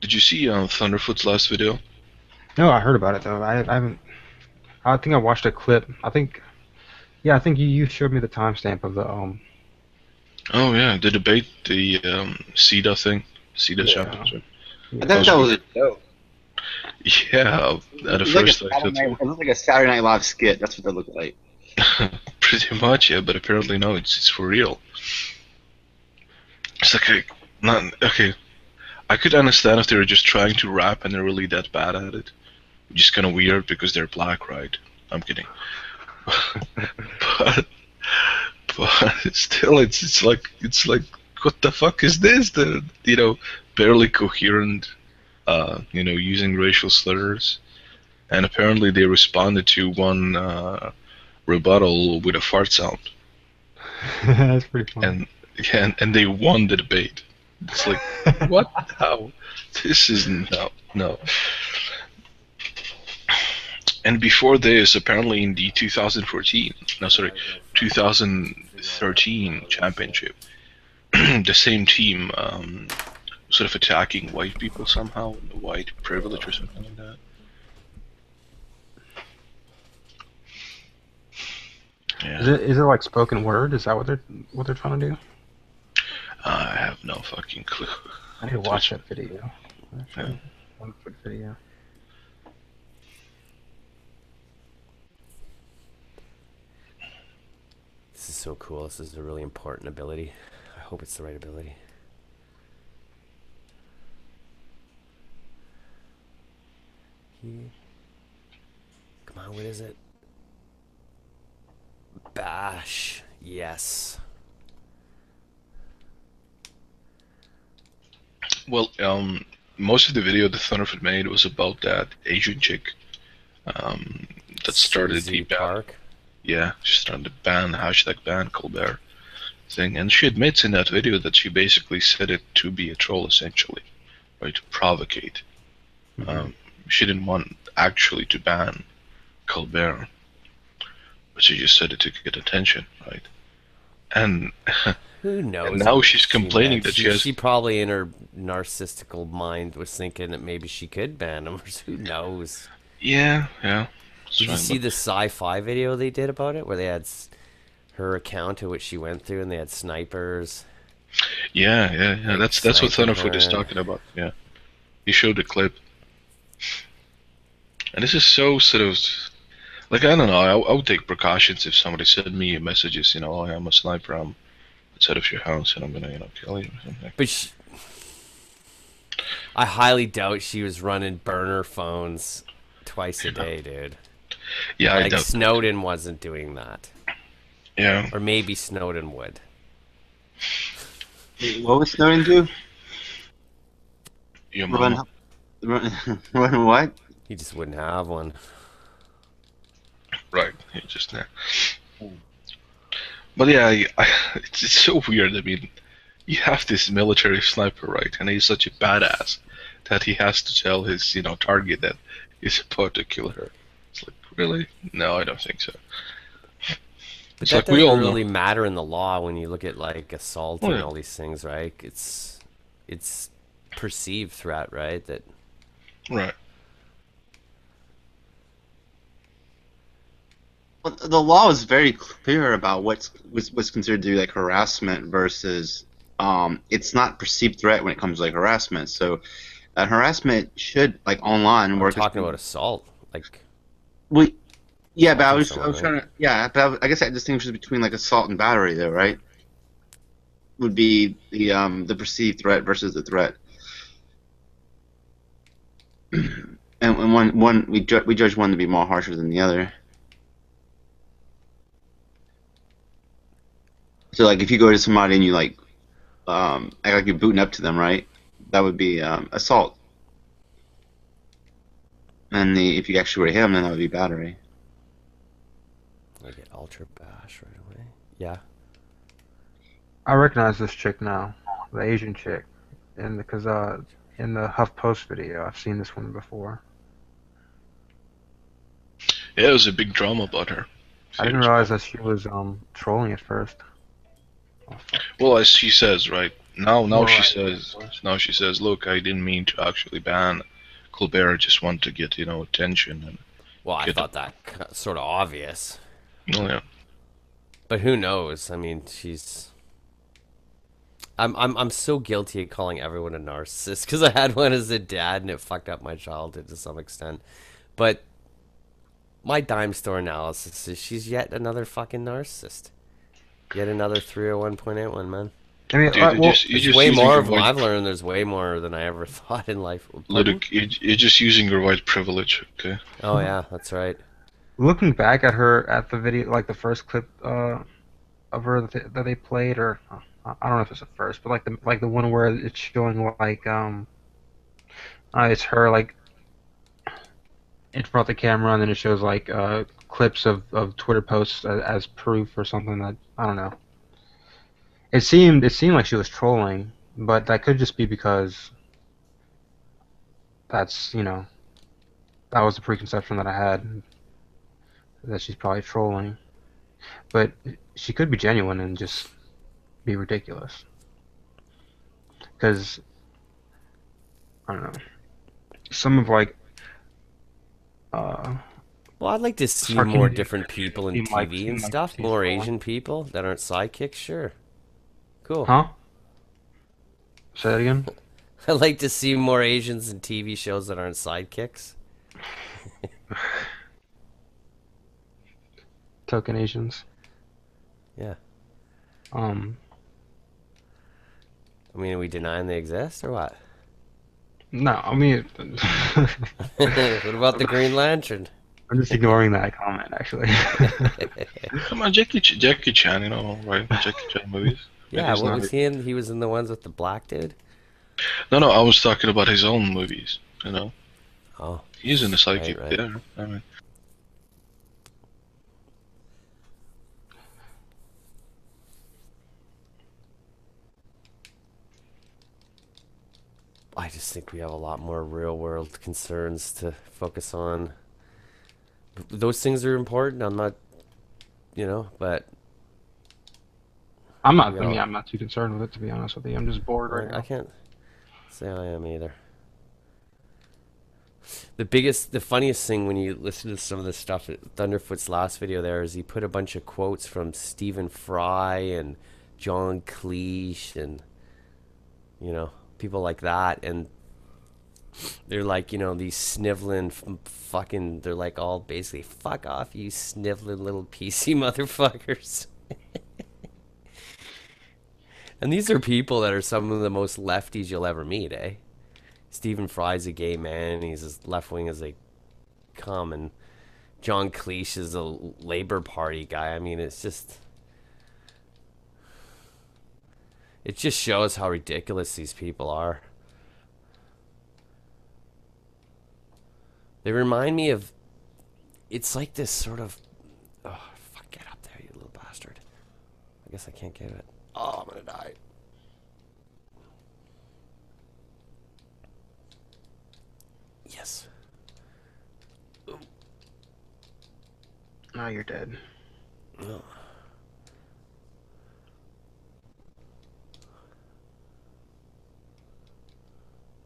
Did you see Thunderfoot's last video? No, I heard about it though. I haven't. I think I watched a clip. I think. Yeah, I think you showed me the timestamp of the Oh yeah, the debate, the CEDA thing, CEDA Yeah. championship. I thought that was a joke. Yeah, at It first looked I thought it looked like a Saturday Night Live skit. That's what they look like. pretty much, yeah, but apparently no, it's for real. It's like not okay. I could understand if they were just trying to rap and they're really that bad at it. Just kind of weird because they're black, right? I'm kidding. but still, it's like what the fuck is this? The barely coherent, using racial slurs, and apparently they responded to one rebuttal with a fart sound. That's pretty funny. And they won the debate. It's like what? How? This is no. And before this, apparently in the 2013 championship, the same team sort of attacking white people somehow, white privilege or something like that. Yeah. Is it like spoken word? Is that what they're trying to do? I have no fucking clue. I need to watch that video. Yeah. One quick video. this is so cool. This is a really important ability. I hope it's the right ability. Come on, what is it? Bash. Yes. Well, most of the video that Thunderfoot made was about that Asian chick that started the ban. Yeah, she started the #ban Colbert thing, and she admits in that video that she basically said it to be a troll, essentially, right, to provocate. She didn't want actually to ban Colbert, but she just said it to get attention, right? And who knows? And now she's complaining that she probably in her narcissistical mind was thinking that maybe she could ban him. Who knows? Yeah. Did you see the sci-fi video they did about it, where they had her account of what she went through, and they had snipers? Yeah. That's what Thunderfoot is talking about. Yeah, he showed the clip, and this is so sort of Like, I don't know, I would take precautions if somebody sent me messages, oh, I'm a sniper, I'm outside of your house and I'm gonna, kill you or something. But I highly doubt she was running burner phones twice a day, dude. Yeah, I like doubt Snowden wasn't doing that. Yeah. Or maybe Snowden would. What would Snowden do? Your Run, mama. run what? He just wouldn't have one. Right, he just But yeah, it's so weird. I mean, you have this military sniper, right? And he's such a badass that he has to tell his, target that he's about to kill her. It's like, really? No, I don't think so. But It's that like we doesn't all really know. matter in the law when you look at like assault Oh, and yeah. all these things, right? It's perceived threat, right? That Right. Well, the law is very clear about what's considered to be like harassment versus it's not perceived threat when it comes to like harassment. So harassment should like online we're work. talking about assault, like Yeah, but I was someone, trying to but I guess that distinguishes between like assault and battery though, right? Would be the perceived threat versus the threat. And one we judge one to be more harsher than the other. So like if you go to somebody and you like act like you're booting up to them, right? That would be assault. And if you actually were to hit them, then that would be battery. I get ultra bash right away. Yeah. I recognize this chick now, the Asian chick, and because in the HuffPost video, I've seen this one before. Yeah, it was a big drama about her. I didn't realize that she was trolling at first. Well, as she says, right now, Well, she says, look, I didn't mean to actually ban Colbert. I just want to get attention and. Well, I thought that sort of obvious. Oh yeah. But who knows? I mean, I'm so guilty of calling everyone a narcissist because I had one as a dad and it fucked up my childhood to some extent. But my dime store analysis is she's yet another fucking narcissist. Yet another 301.81, man. I mean, there's way more of them I've learned. There's way more than I ever thought in life. Ludic, you're just using your white privilege, okay? Oh yeah, that's right. Looking back at the video, like the first clip of her that they played, or I don't know if it's the first, but like the one where it's showing like it's her like in front of the camera, and then it shows like clips of Twitter posts as proof or something. That I don't know. It seemed like she was trolling, but that could just be because that's that was the preconception that I had, that she's probably trolling. But she could be genuine and just be ridiculous. Because I don't know. Some of like well, I'd like to see more different people in TV and stuff. More Asian people that aren't sidekicks, sure. Cool. Huh? Say that again? I'd like to see more Asians in TV shows that aren't sidekicks. Token Asians. Yeah. I mean, are we denying they exist or what? No, I mean. What about the Green Lantern? I'm just ignoring that comment, actually. Come on, Jackie Chan, right? Jackie Chan movies. Yeah, what was he in? He was in the ones with the black dude? No, I was talking about his own movies, Oh. He's in the psychic right. there. I mean. I just think we have a lot more real world concerns to focus on. Those things are important. I'm not, but I'm not. I mean, I'm not too concerned with it, to be honest with you. I'm just bored right now. I can't say I am either. The funniest thing when you listen to some of the stuff at Thunderfoot's last video there is he put a bunch of quotes from Stephen Fry and John Cleese and people like that, and They're like, you know, these sniveling fucking. They're like all basically, fuck off, you sniveling little PC motherfuckers. And these are people that are some of the most lefties you'll ever meet, eh? Stephen Fry's a gay man. He's as left wing as they come, and John Cleese is a Labor Party guy. I mean, it's just. It just shows how ridiculous these people are. They remind me of. It's like this sort of. Oh, fuck, get up there, you little bastard. I guess I can't get it. Oh, I'm gonna die. Yes. Now you're dead. Oh.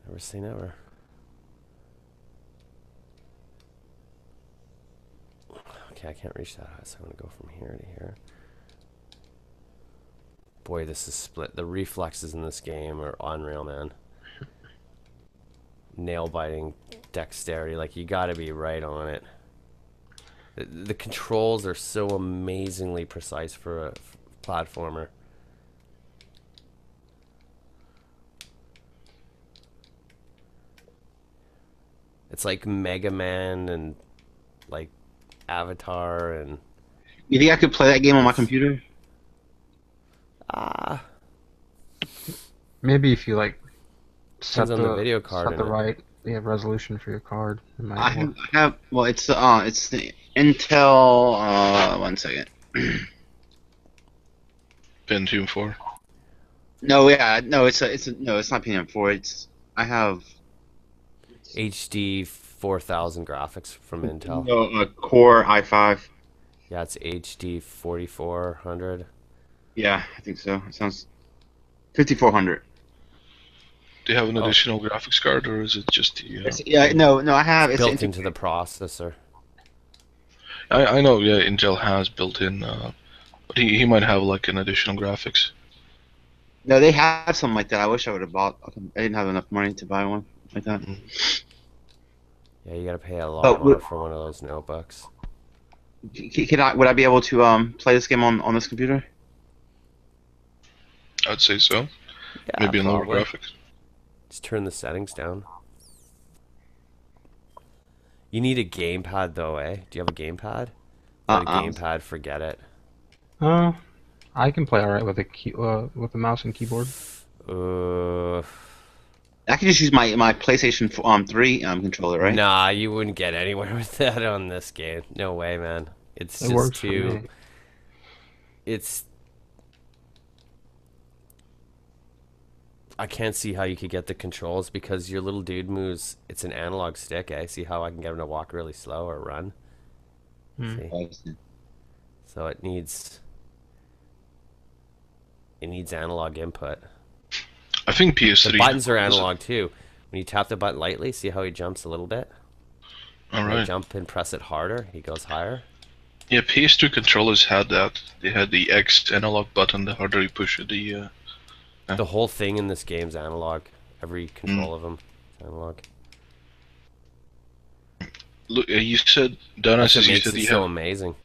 Never say never. Okay, I can't reach that high, so I'm gonna go from here to here. Boy, this is split. The reflexes in this game are unreal, man. Nail biting dexterity, like you gotta be right on it. The controls are so amazingly precise for a platformer. It's like Mega Man and like Avatar and. You think I could play that game on my computer? Maybe if you like set Depends on the video card set the in it. right resolution for your card. It might I work. have well, it's the Intel. One second. Pentium 4. No, yeah, no, it's no, it's not Pentium 4. I have HD 4000 graphics from Intel. no, a Core i5. Yeah, it's HD 4400. Yeah, I think so. It sounds 5400. Do you have an additional graphics card, or is it just the? Yeah, no, I have. It's built into the processor. I know. Yeah, Intel has built-in, but he might have like an additional graphics. No, they have something like that. I wish I would have bought. I didn't have enough money to buy one like that. Yeah, you gotta pay a lot more for one of those notebooks. Would I be able to play this game on this computer? I'd say so. Yeah, Maybe in lower probably. graphics. Just turn the settings down. You need a gamepad though, eh? Do you have a gamepad? Without a gamepad, forget it. I can play alright with with a mouse and keyboard. I can just use my PlayStation 3 controller, right? Nah, you wouldn't get anywhere with that on this game. No way, man. It's It just works for too. me. It's. I can't see how you could get the controls because your little dude moves. It's an analog stick, eh? See how I can get him to walk really slow or run? See? So it needs. It needs analog input. I think PS3. The buttons are analog too. When you tap the button lightly, see how he jumps a little bit? When I Alright. jump and press it harder, he goes higher. Yeah, PS2 controllers had that. They had the X analog button. The harder you push it, the. The whole thing in this game's analog. Every control of them is analog. Look, you said That's Dionysus. what You makes said it you so have. amazing.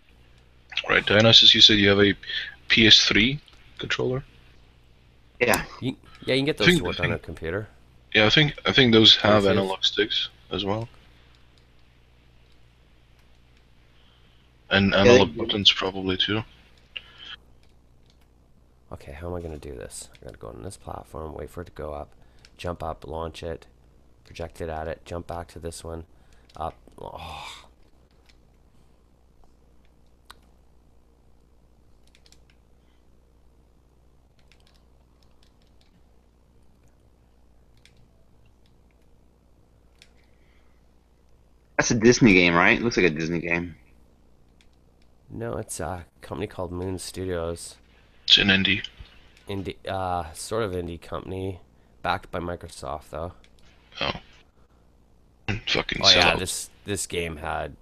Right, Dionysus. You said you have a PS3 controller. Yeah. You can get those think- to work on a computer. Yeah, I think those have Bluetooth. analog sticks as well. And analog buttons probably too. Okay, how am I going to do this? I got to go on this platform, wait for it to go up, jump up, launch it, project it at it, jump back to this one, up. Oh. That's a Disney game, right? It looks like a Disney game. No, it's a company called Moon Studios. It's an indie. Sort of indie company, backed by Microsoft though. Oh. Fucking Oh yeah, sellouts. this game had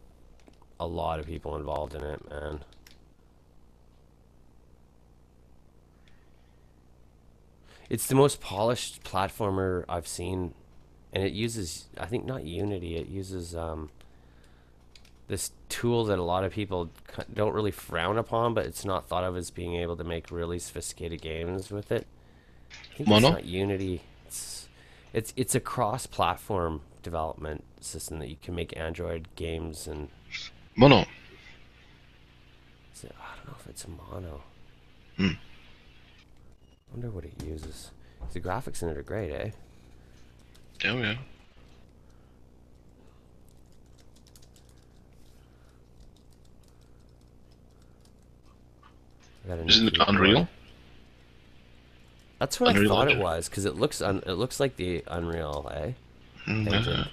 a lot of people involved in it, man. It's the most polished platformer I've seen and it uses, I think, not Unity. It uses this tool that a lot of people don't really frown upon, but it's not thought of as being able to make really sophisticated games with it. I think it's Mono? not Unity. It's a cross-platform development system that you can make Android games and. Mono. I don't know if it's a Mono. Hmm. I wonder what it uses. The graphics in it are great, eh? Oh yeah. Isn't it Unreal? That's what Unreal I thought Engine? it was, because it looks like the Unreal, eh? Mm, Engine. yeah.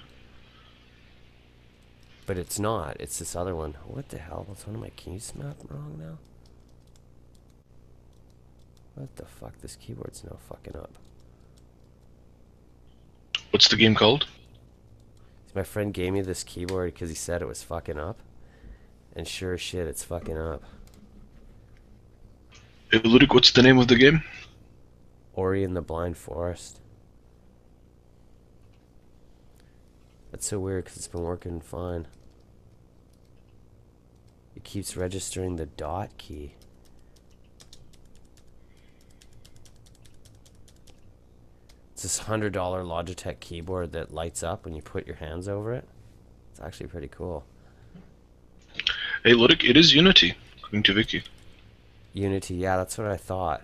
But it's not. It's this other one. What the hell? What's one of my keys mapped wrong now? What the fuck? This keyboard's now fucking up. What's the game called? My friend gave me this keyboard because he said it was fucking up. And sure as shit, it's fucking up. Hey, Ludic, what's the name of the game? Ori and the Blind Forest. That's so weird because it's been working fine. It keeps registering the dot key. It's this $100 Logitech keyboard that lights up when you put your hands over it. It's actually pretty cool. Hey, Ludic, it is Unity, according to Vicky. Unity, yeah, that's what I thought.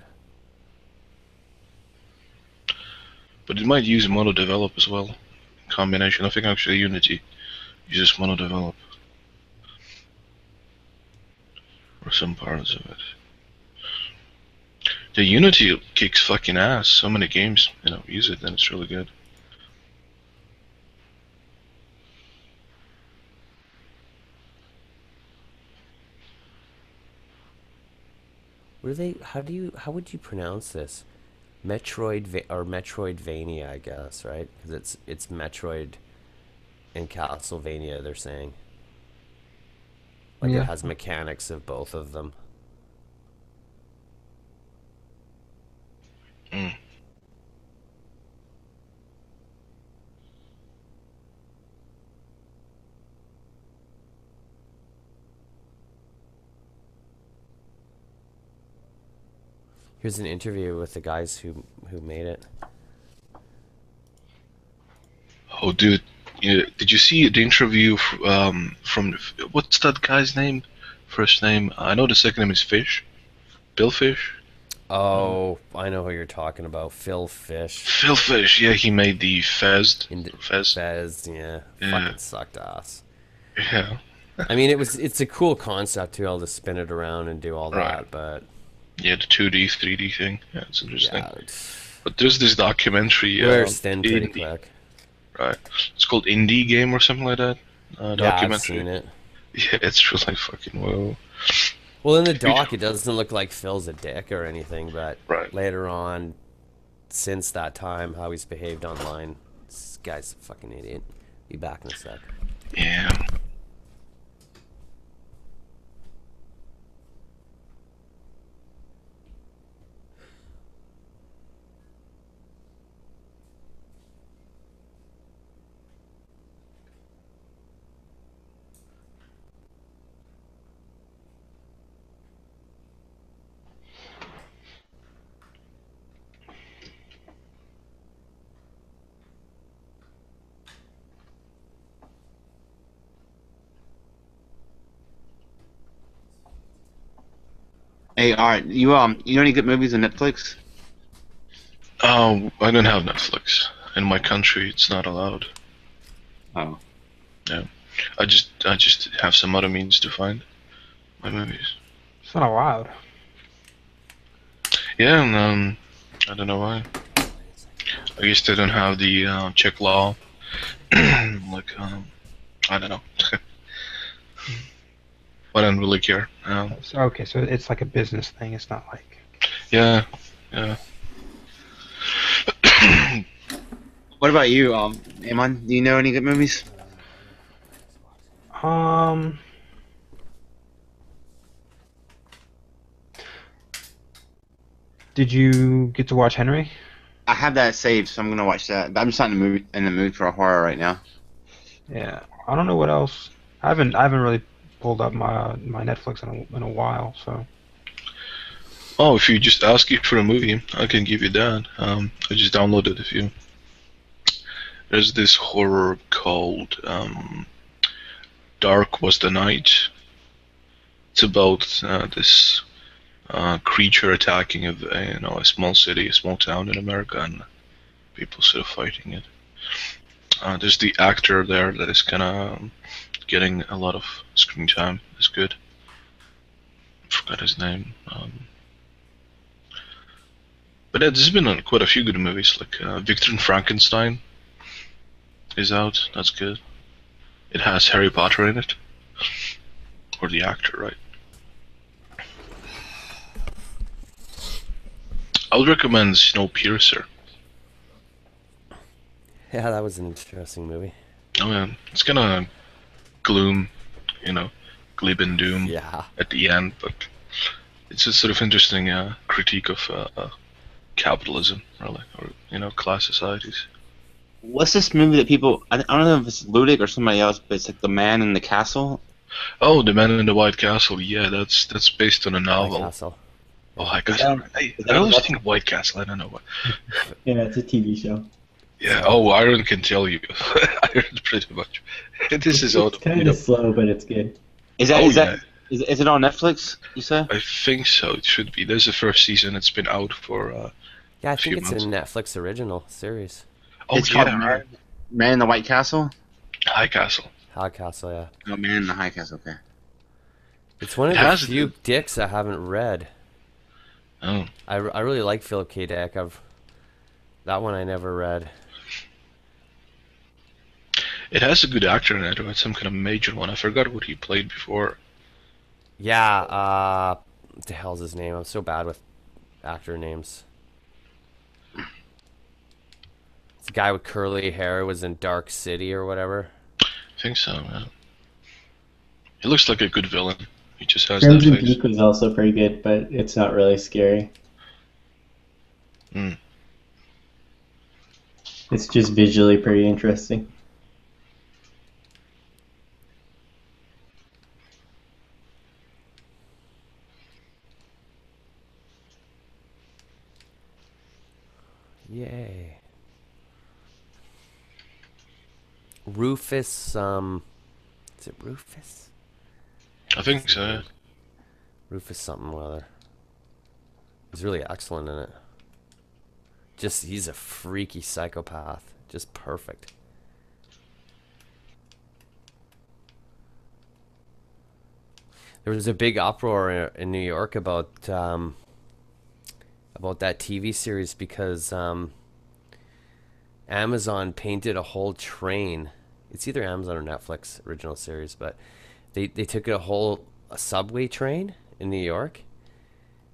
But it might use Mono Develop as well. Combination. I think actually Unity uses Mono Develop. Or some parts of it. The Unity kicks fucking ass. So many games, use it, and it's really good. How would you pronounce this? Metroidvania, I guess, right? Because it's Metroid and Castlevania, they're saying. Like Yeah. it has mechanics of both of them. Mm. Here's an interview with the guys who made it. Oh, dude, did you see the interview from what's that guy's name? First name? I know the second name is Fish. Bill Fish. Oh, I know who you're talking about. Phil Fish. Phil Fish, yeah, he made the Fez. Fez, yeah. Fucking sucked ass. Yeah. I mean, it's a cool concept to be able to spin it around and do all that, but yeah, the 2D, 3D thing. Yeah, it's interesting. Yeah, but there's this documentary. Wears thin pretty Indie. quick. Right. It's called Indie Game or something like that. Yeah, Documentary. I've seen it. Yeah, it's really fucking whoa. Well, in the doc, it doesn't look like Phil's a dick or anything, but Right. later on, since that time, how he's behaved online, this guy's a fucking idiot. Be back in a sec. Yeah. Hey, alright, you know any good movies on Netflix? I don't have Netflix. In my country, it's not allowed. Oh. Yeah. I just have some other means to find my movies. It's not allowed. Yeah, and I don't know why. I guess they don't have the Czech law. Like, I don't know. But I don't really care. Okay, so it's like a business thing. It's not like. Yeah, yeah. What about you, Amon? Do you know any good movies? Did you get to watch Henry? I have that saved, so I'm gonna watch that. But I'm just not in the mood for a horror right now. Yeah, I don't know what else. I haven't really pulled up my Netflix in a while, so. Oh, if you just ask you for a movie, I can give you that. I just downloaded a few. There's this horror called Dark Was the Night. It's about this creature attacking a small city, a small town in America, and people sort of fighting it. There's the actor there that is kind of getting a lot of screen time. It's good. I forgot his name. But there's been quite a few good movies, like Victor and Frankenstein is out. That's good. It has Harry Potter in it, or the actor, right? I would recommend Snowpiercer. Yeah, that was an interesting movie. Oh man, it's kind of gloom, glib and doom at the end, but it's a sort of interesting critique of capitalism, really, or class societies. What's this movie that people? I don't know if it's Ludic or somebody else, but it's like The Man in the Castle. Oh, The Man in the White Castle. Yeah, that's based on a novel. White Castle. Oh, White Castle. I always think of White Castle. I don't know why. Yeah, it's a TV show. Yeah. Oh, Iron can tell you. Iron pretty much. This is all. It's kind of slow, but it's good. Is it on Netflix? You said? I think so. It should be. There's the first season. It's been out for yeah, I a few think it's months. a Netflix original series. Oh, It's yeah, called Man in the White Castle. High Castle. High Castle, yeah. Oh, Man in the High Castle. Okay. It's one of the few Dicks I haven't read. Oh. I really like Philip K. Dick. That one I never read. It has a good actor in it, or some kind of major one. I forgot what he played before. Yeah, what the hell's his name? I'm so bad with actor names. It's a guy with curly hair, was in Dark City or whatever. I think so, yeah. He looks like a good villain. He just has Crimson that face. Peak was also pretty good, but it's not really scary. Mm. It's just visually pretty interesting. Yay. Rufus, is it Rufus? I think so, yeah. Rufus something or other. He's really excellent in it. He's a freaky psychopath. Just perfect. There was a big uproar in New York about that TV series because Amazon painted a whole train. It's either Amazon or Netflix original series, but they took a subway train in New York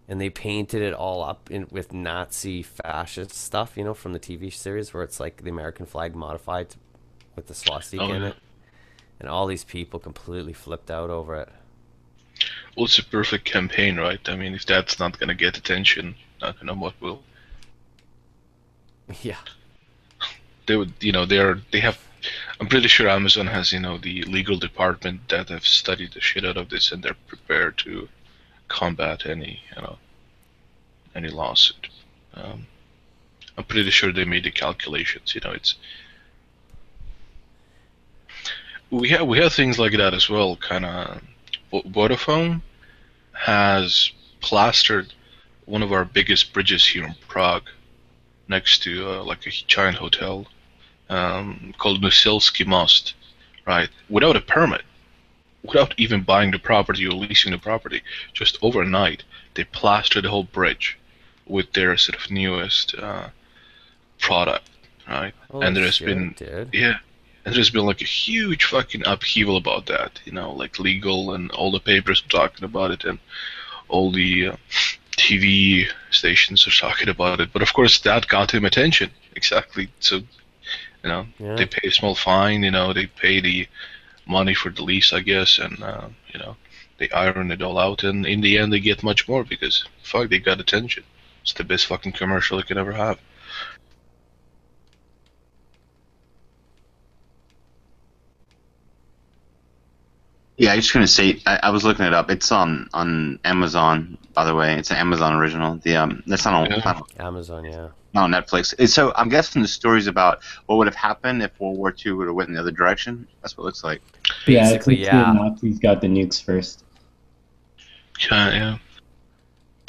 and they painted it all up with Nazi fascist stuff, from the TV series where it's like the American flag modified with the swastika in it. And all these people completely flipped out over it. Well, it's a perfect campaign, right? I mean, if that's not gonna get attention, I don't know what will. Yeah. They would, they have. I'm pretty sure Amazon has, the legal department that have studied the shit out of this, and they're prepared to combat any lawsuit. I'm pretty sure they made the calculations. It's we have things like that as well. Kind of, Vodafone has plastered one of our biggest bridges here in Prague, next to like a giant hotel, called Nosilski Most, right? Without a permit, without even buying the property or leasing the property, just overnight they plastered the whole bridge with their sort of newest product, right? Holy and there's shit, been dude. and there's been like a huge fucking upheaval about that, like legal, and all the papers are talking about it, and all the TV stations are talking about it. But of course, that got him attention. Exactly. So, they pay a small fine. They pay the money for the lease, I guess, and they iron it all out. And in the end, they get much more because fuck, they got attention. It's the best fucking commercial they could ever have. Yeah, I was just gonna say I was looking it up. It's on Amazon, by the way. It's an Amazon original. That's not on, Amazon, yeah. not on Netflix. So I'm guessing the story's about what would have happened if World War II would have went in the other direction. That's what it looks like. Yeah, it's Basically, like the yeah. Nazis got the nukes first. Yeah.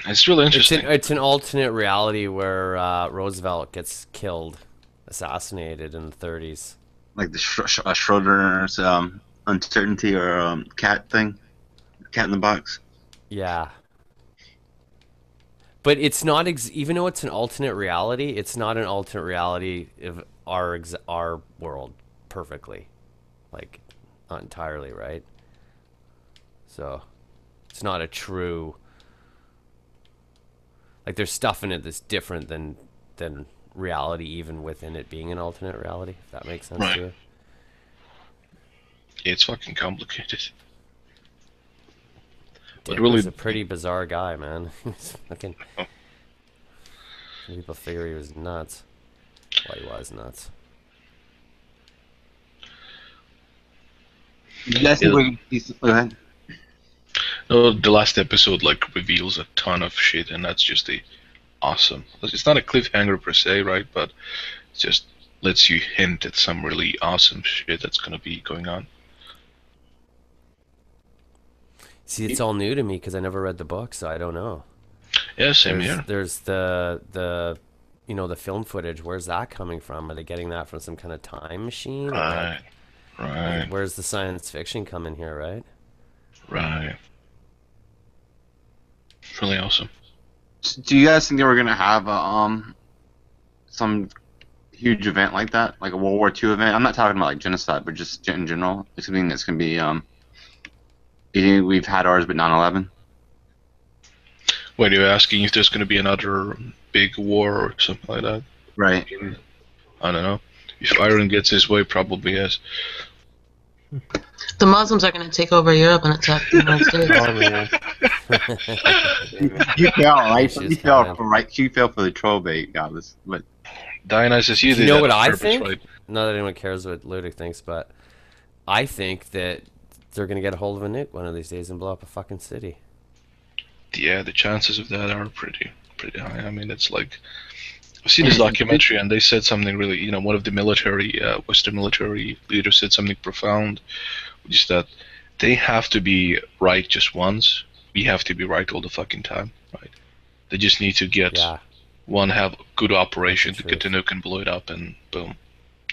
It's really interesting. It's an alternate reality where Roosevelt gets killed, assassinated in the 30s. Like the Schrodinger's uncertainty or cat thing, cat in the box. Yeah. But it's not even though it's an alternate reality, it's not an alternate reality of our world perfectly, like not entirely, right? So it's not a true, like there's stuff in it that's different than reality, even within it being an alternate reality. If that makes sense to you. Yeah, it's fucking complicated. Dick But really, was a pretty bizarre guy, man. He's fucking. Some people figure he was nuts. Well, he was nuts. Go ahead. No, the last episode like reveals a ton of shit, and that's just awesome. It's not a cliffhanger per se, right? But it just lets you hint at some really awesome shit that's gonna be going on. See, it's all new to me because I never read the book, so I don't know. Yeah, same here. There's the you know, the film footage. Where's that coming from? Are they getting that from some kind of time machine? Right. Right. Where's the science fiction come in here, right? Right. It's really awesome. Do you guys think they were gonna have some huge event like that, like a World War II event? I'm not talking about like genocide, but just in general. It's something that's gonna be you think we've had ours, but 9/11. Wait, you're asking if there's going to be another big war or something like that? Right. I don't know. If Iran gets his way, probably yes. The Muslims are going to take over Europe and attack the United States. Oh man. You fell, right? You fell for the troll bait, guys. But Dionysus, you Do you know what on I purpose, think? right? Not that anyone cares what Ludic thinks, but I think that they're going to get a hold of a nuke one of these days and blow up a fucking city. Yeah, the chances of that are pretty high. I mean, it's like I've seen this documentary, and they said something really, you know, one of the military, Western military leaders said something profound, which is that they have to be right just once. We have to be right all the fucking time, right? They just need to get have a good operation to get the nuke and blow it up, and boom.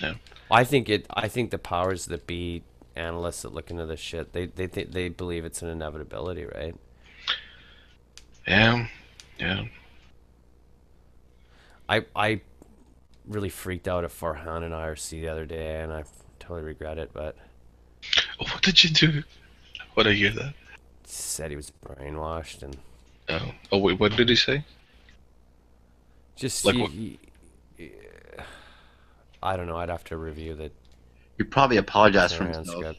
Yeah. I think the powers that be, analysts that look into this shit, they believe it's an inevitability, right? Yeah. I really freaked out at Farhan and IRC the other day, and I totally regret it. But what did you do? What did I hear that? He said he was brainwashed, and oh wait, what did he say? Just like I don't know. I'd have to review the. You probably apologize for himself.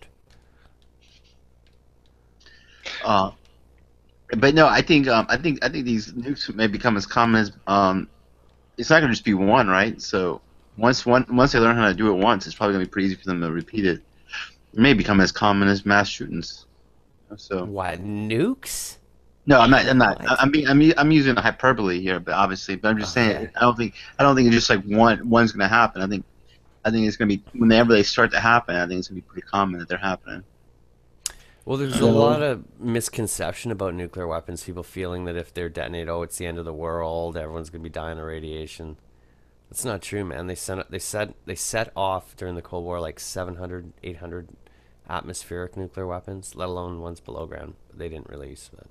But no, I think these nukes may become as common as it's not gonna just be one, right? So once they learn how to do it once, it's probably gonna be pretty easy for them to repeat it. It may become as common as mass shootings. So what, nukes? No, I'm not. I'm using a hyperbole here, but obviously, but I'm just saying. I don't think it's just like one's gonna happen. I think it's gonna be whenever they start to happen. I think it's gonna be pretty common that they're happening. Well, there's a lot of misconception about nuclear weapons. People feeling that if they're detonated, it's the end of the world. Everyone's gonna be dying of radiation. That's not true, man. They set off during the Cold War like 700, 800 atmospheric nuclear weapons, let alone ones below ground. They didn't release that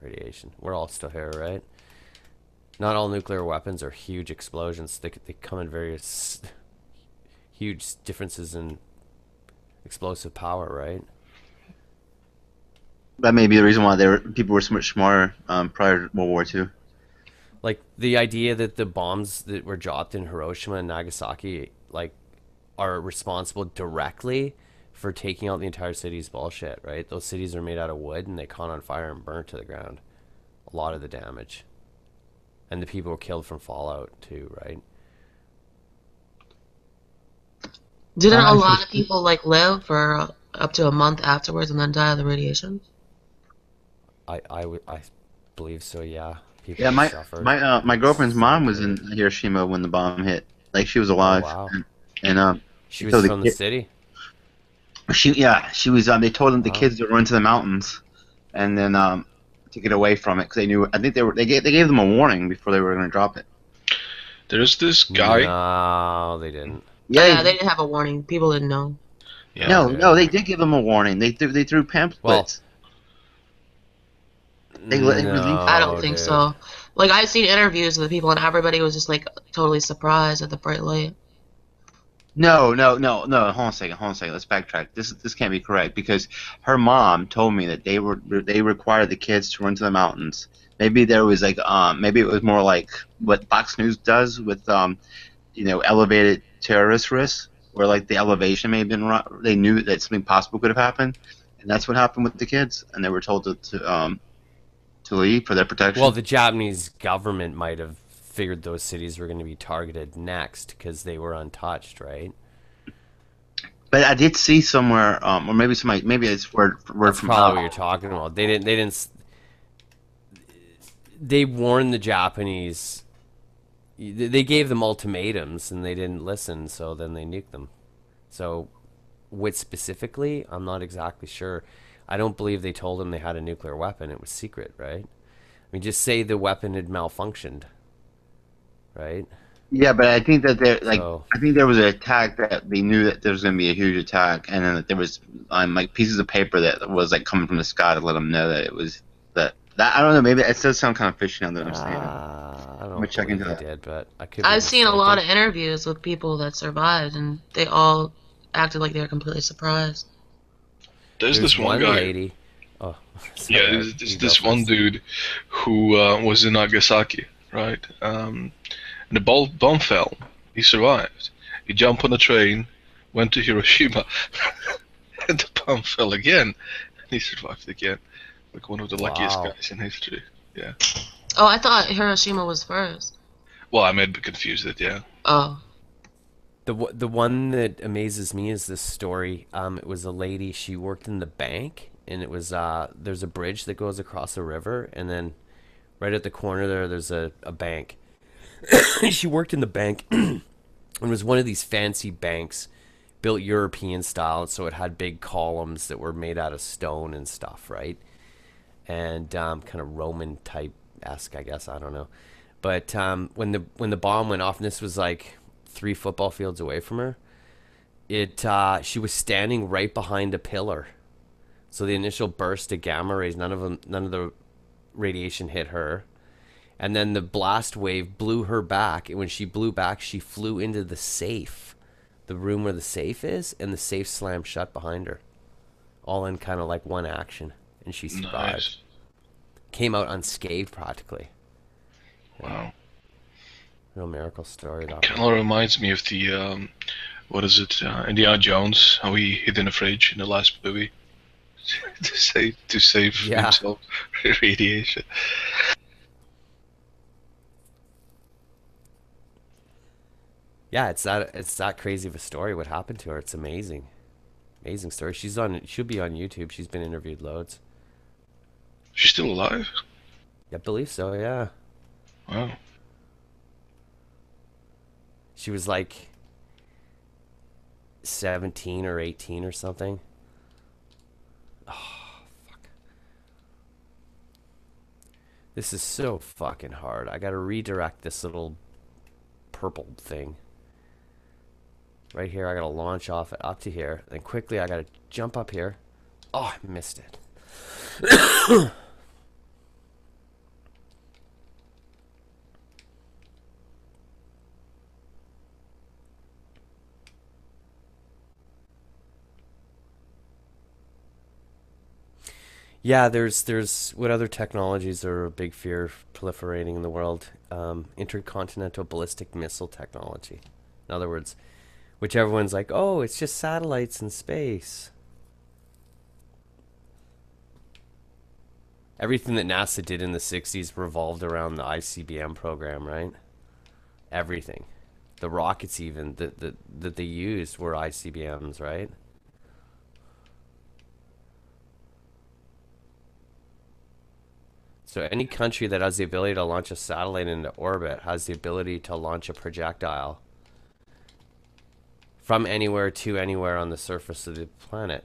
radiation. We're all still here, right? Not all nuclear weapons are huge explosions. They come in various huge differences in explosive power, right? That may be the reason why people were so much smarter prior to World War II. Like the idea that the bombs that were dropped in Hiroshima and Nagasaki like are responsible directly for taking out the entire city's bullshit, right? Those cities are made out of wood and they caught on fire and burnt to the ground. A lot of the damage. And the people were killed from fallout too, right? Didn't a lot of people like live for up to a month afterwards and then die of the radiation? I believe so. Yeah, people Yeah, who my suffered. my girlfriend's mom was in Hiroshima when the bomb hit. Like she was alive. wow. And She so was from the city. She was. They told them the Wow. kids to run to the mountains, and then to get away from it because they knew. I think they gave them a warning before they were going to drop it. There's this guy. No, they didn't. Yeah, they didn't have a warning. People didn't know. Yeah. No, they did give them a warning. They threw pamphlets. They released. I don't think so. Like, I've seen interviews with the people, and everybody was just like totally surprised at the bright light. No. Hold on a second. Let's backtrack. This can't be correct because her mom told me that they required the kids to run to the mountains. Maybe there was like maybe it was more like what Fox News does with elevated terrorist risks, where like the elevation may have been they knew that something possible could have happened, and that's what happened with the kids, and they were told to leave for their protection. Well, the Japanese government might have figured those cities were going to be targeted next because they were untouched, right? But I did see somewhere, or maybe maybe it's word That's from probably what you're talking about. They warned the Japanese. They gave them ultimatums and they didn't listen, so then they nuked them. So, what specifically, I'm not exactly sure. I don't believe they told them they had a nuclear weapon. It was secret, right? I mean, just say the weapon had malfunctioned, right? Yeah, but I think that I think there was an attack that they knew that there was going to be a huge attack, and then that there was like pieces of paper that was like coming from the sky to let them know that it was that. I don't know. Maybe it does sound kind of fishy now that I'm saying it. I don't Let me check into believe that. they did, but I could. Be I've seen a mistaken. lot of interviews with people that survived, and they all acted like they were completely surprised. There's this one guy. lady. Oh, sorry, Yeah, there's this one dude who was in Nagasaki, right? And the bomb fell. He survived. He jumped on a train, went to Hiroshima, and the bomb fell again. And he survived again. Like one of the luckiest Wow. guys in history. Yeah. Oh, I thought Hiroshima was first. Well, I may be confused it, yeah. Oh. The one that amazes me is this story. It was a lady. She worked in the bank, and it was there's a bridge that goes across a river, and then right at the corner there's a bank. She worked in the bank, and it was one of these fancy banks, built European style, so it had big columns that were made out of stone and stuff, right? And kind of Roman type-esque, I guess. I don't know. But when the bomb went off, and this was like 3 football fields away from her, she was standing right behind a pillar. So the initial burst of gamma rays, none of the radiation hit her. And then the blast wave blew her back, and when she blew back, she flew into the safe, the room where the safe is, and the safe slammed shut behind her. All in kind of like one action, and she survived. Nice. Came out unscathed practically. Wow. Real miracle story. That Kind of reminds me of the, what is it, Indiana Jones, how he hid in a fridge in the last movie to save himself from radiation. Yeah, it's that crazy of a story. What happened to her? It's amazing, amazing story. She'll be on YouTube. She's been interviewed loads. She's still alive? I believe so. Yeah. Wow. She was like 17 or 18 or something. Oh, fuck. This is so fucking hard. I gotta redirect this little purple thing. Right here, I gotta launch off it up to here. Then quickly, I gotta jump up here. Oh, I missed it. Yeah, there's what other technologies are a big fear proliferating in the world? Intercontinental ballistic missile technology. In other words, which everyone's like, oh, it's just satellites in space. Everything that NASA did in the 60s revolved around the ICBM program, right? Everything. The rockets even that they used were ICBMs, right? So any country that has the ability to launch a satellite into orbit has the ability to launch a projectile from anywhere to anywhere on the surface of the planet.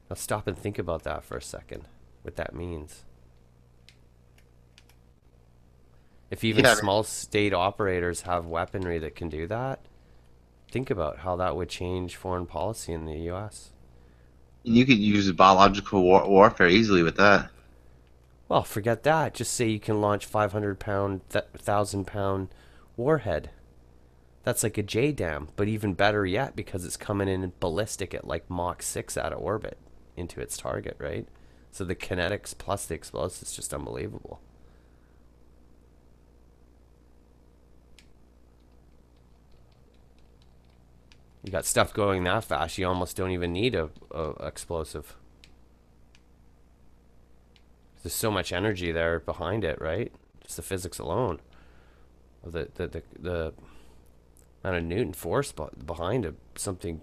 Now stop and think about that for a second, what that means. If even Yeah. small state operators have weaponry that can do that, think about how that would change foreign policy in the U.S. You could use biological warfare easily with that. Well, forget that. Just say you can launch 500-pound, 1,000-pound warhead. That's like a JDAM, but even better yet because it's coming in ballistic at like Mach 6 out of orbit into its target, right? So the kinetics plus the explosives is just unbelievable. You got stuff going that fast, you almost don't even need a explosive. There's so much energy there behind it, right? Just the physics alone. The amount of Newton force behind something,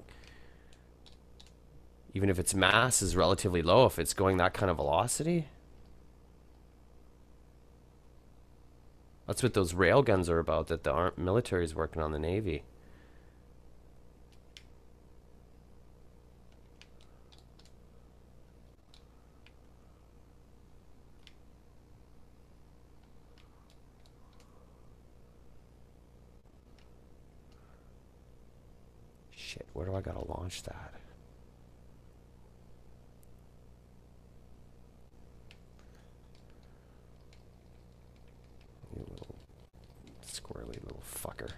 even if its mass is relatively low, if it's going that kind of velocity. That's what those rail guns are about that the military is working on, the Navy. Shit, where do I gotta launch that? You little squirrely little fucker.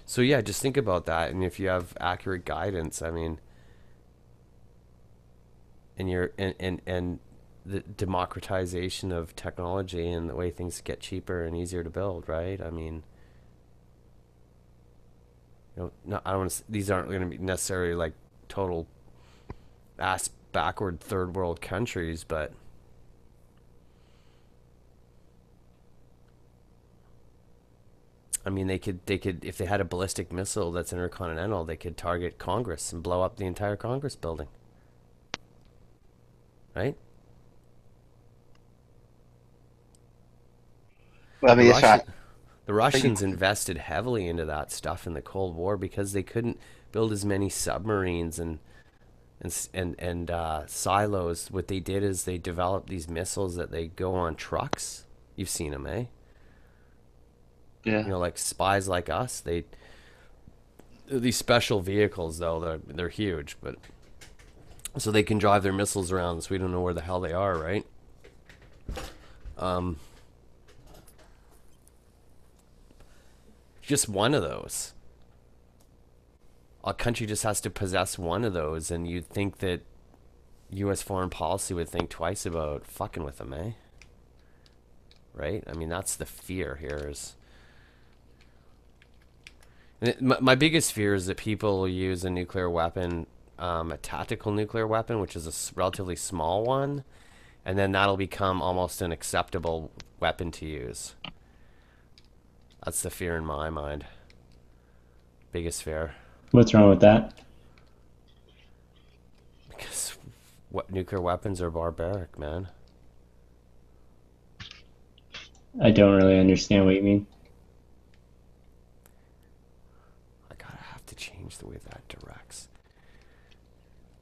So yeah, just think about that, and if you have accurate guidance, I mean, and you're and the democratization of technology and the way things get cheaper and easier to build, right? I mean, you know, no, I don't want to. These aren't going to be necessarily like total ass backward third world countries, but I mean, they could if they had a ballistic missile that's intercontinental, they could target Congress and blow up the entire Congress building, right? Well, I mean, The Russians invested heavily into that stuff in the Cold War because they couldn't build as many submarines and silos. What they did is they developed these missiles that they go on trucks. You've seen them, eh? Yeah. You know, like Spies Like Us. They're these special vehicles, though. They're huge, but so they can drive their missiles around, so we don't know where the hell they are, right? Just one of those. A country just has to possess one of those, and you'd think that U.S. foreign policy would think twice about fucking with them, eh? Right? I mean, that's the fear here is... My biggest fear is that people will use a nuclear weapon, a tactical nuclear weapon, which is a relatively small one, and then that'll become almost an acceptable weapon to use. That's the fear in my mind. Biggest fear. What's wrong with that? Because nuclear weapons are barbaric, man. I don't really understand what you mean. I gotta have to change the way that directs.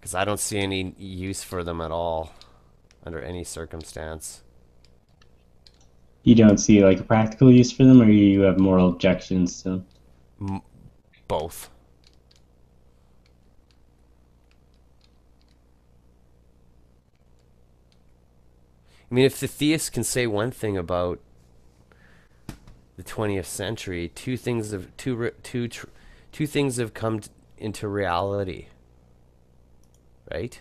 Because I don't see any use for them at all, under any circumstance. You don't see like a practical use for them, or you have moral objections to them? Both. I mean, if the theists can say one thing about the 20th century, two things have come into reality, right?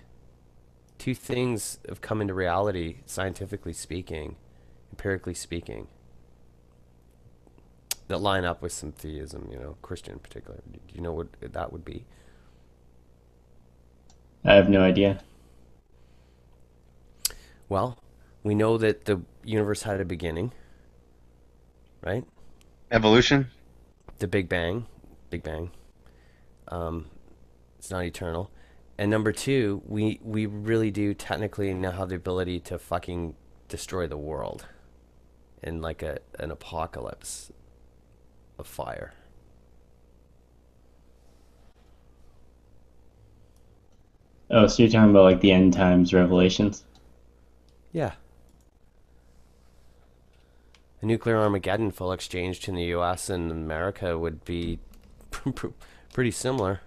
Two things have come into reality, scientifically speaking, empirically speaking, that line up with some theism, you know, Christian in particular. Do you know what that would be? I have no idea. Well, we know that the universe had a beginning, right? Evolution? The Big Bang. It's not eternal. And number two, we really do technically now have the ability to fucking destroy the world in like an apocalypse of fire. Oh, so you're talking about like the end times revelations? Yeah. A nuclear Armageddon full exchange between the U.S. and America would be pretty similar.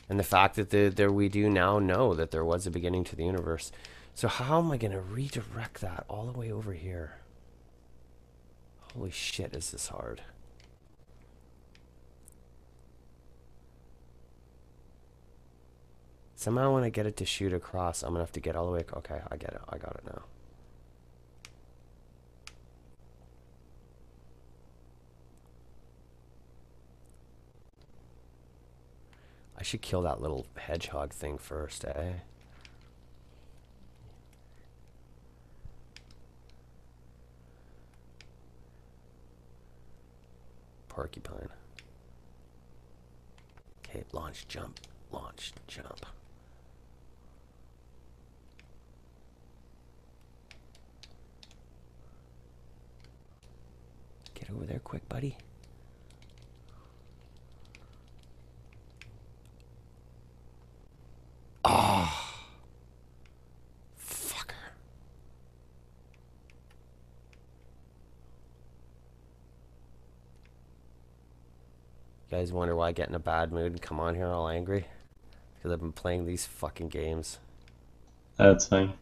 And the fact that there we do now know that there was a beginning to the universe. So how am I going to redirect that all the way over here? Holy shit, is this hard. Somehow when I get it to shoot across, I'm going to have to get all the way... Okay, I get it. I got it now. I should kill that little hedgehog thing first, eh? Porcupine. Okay, launch, jump. Launch, jump. Get over there quick, buddy. Oh. Fucker. You guys wonder why I get in a bad mood and come on here all angry? Because I've been playing these fucking games. That's fine.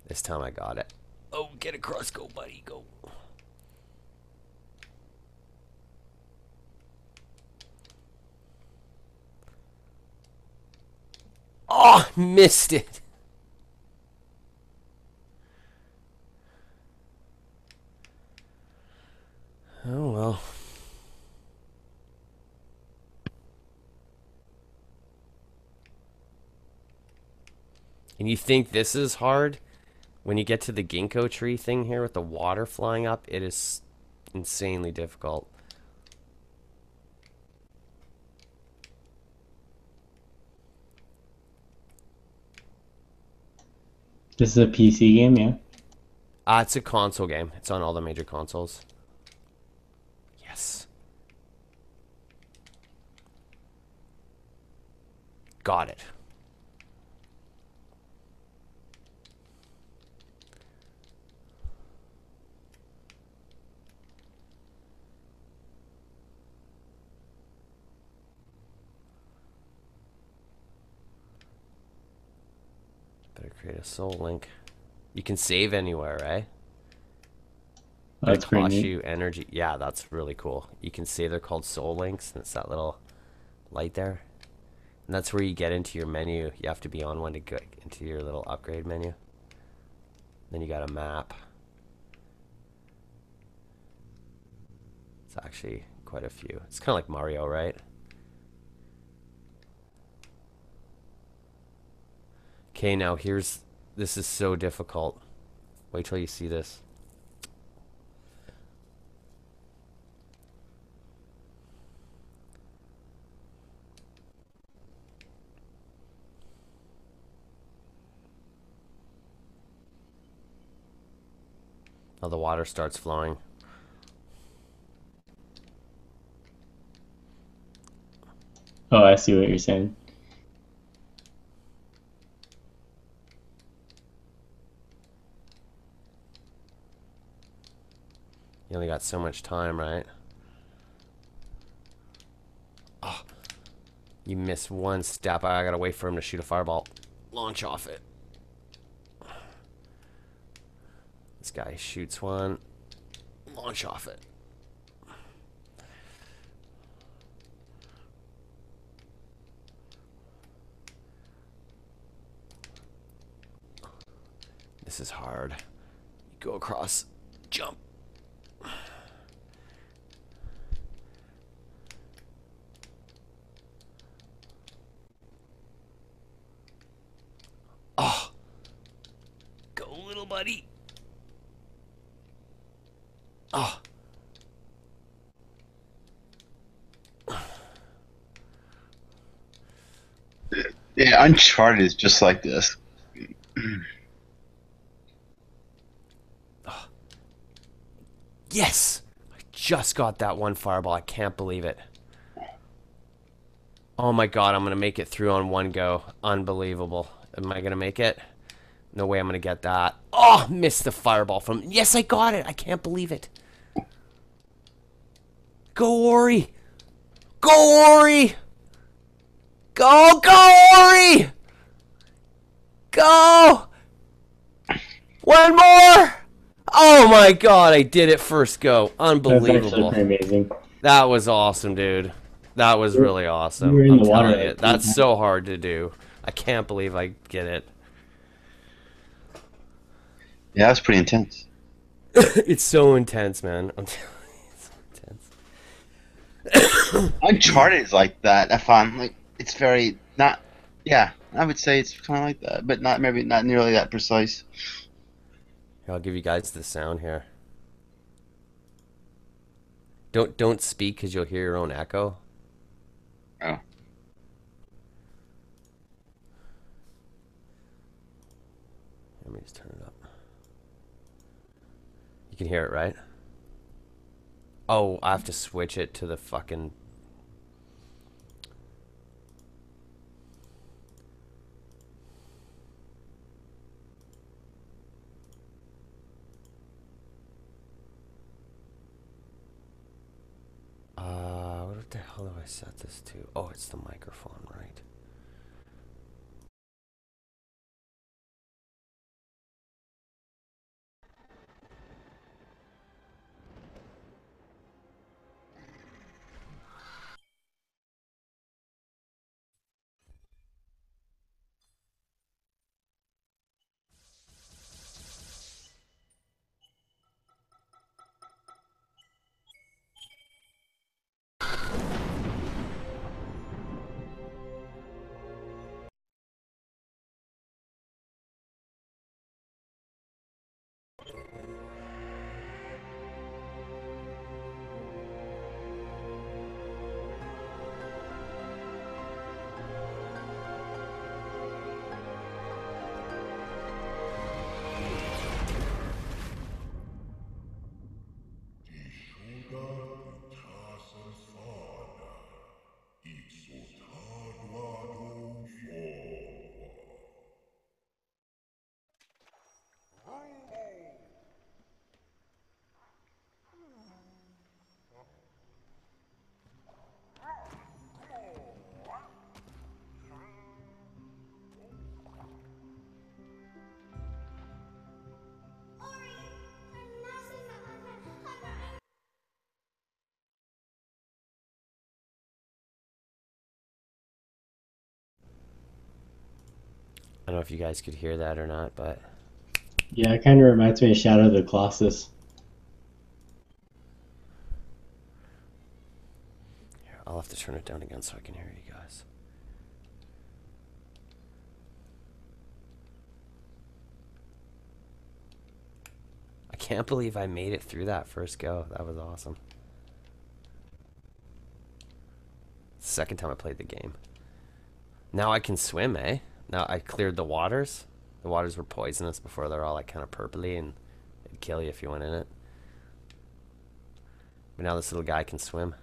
This time I got it. Oh, get across, go buddy, go. Oh, missed it. Oh well. And you think this is hard? When you get to the ginkgo tree thing here with the water flying up, it is insanely difficult. This is a PC game, yeah? It's a console game. It's on all the major consoles. Yes. Got it. Better create a soul link. You can save anywhere, right? That's pretty costs neat. you energy. Yeah, that's really cool. You can save. They're called soul links, and it's that little light there. And that's where you get into your menu. You have to be on one to get into your little upgrade menu. Then you got a map. It's actually quite a few. It's kind of like Mario, right? Okay, now here's... This is so difficult. Wait till you see this. Oh, the water starts flowing. Oh, I see what you're saying. You only got so much time, right? Oh, you missed one step. I gotta wait for him to shoot a fireball. Launch off it. This guy shoots one. Launch off it. This is hard. You go across. Jump. Oh. Go, little buddy. Oh. Yeah, Uncharted is just like this. Yes! I just got that one fireball. I can't believe it. Oh my god, I'm going to make it through on one go. Unbelievable. Am I going to make it? No way I'm going to get that. Oh, missed the fireball from... Yes, I got it. I can't believe it. Go, Ori. Go, Ori. Go, Ori. Go. One more. Oh my god, I did it first go. Unbelievable. That's actually pretty amazing. That was awesome, dude. That was really awesome. You were in I'm the water telling you. like 3 That's times. so hard to do. I can't believe I get it. Yeah, that's pretty intense. It's so intense, man. I'm telling you, it's so intense. Uncharted is like that. I find like it's very not. Yeah, I would say it's kind of like that, but not maybe not nearly that precise. Here, I'll give you guys the sound here. Don't speak because you'll hear your own echo. Oh. Let me just turn it up. You can hear it, right? Oh, I have to switch it to the fucking... what the hell do I set this to? Oh, it's the microphone, right? I don't know if you guys could hear that or not, but... Yeah, it kind of reminds me of Shadow of the Colossus. Here, I'll have to turn it down again so I can hear you guys. I can't believe I made it through that first go. That was awesome. Second time I played the game. Now I can swim, eh? Now I cleared the waters. The waters were poisonous before. They're all like kind of purpley and it'd kill you if you went in it. But now this little guy can swim.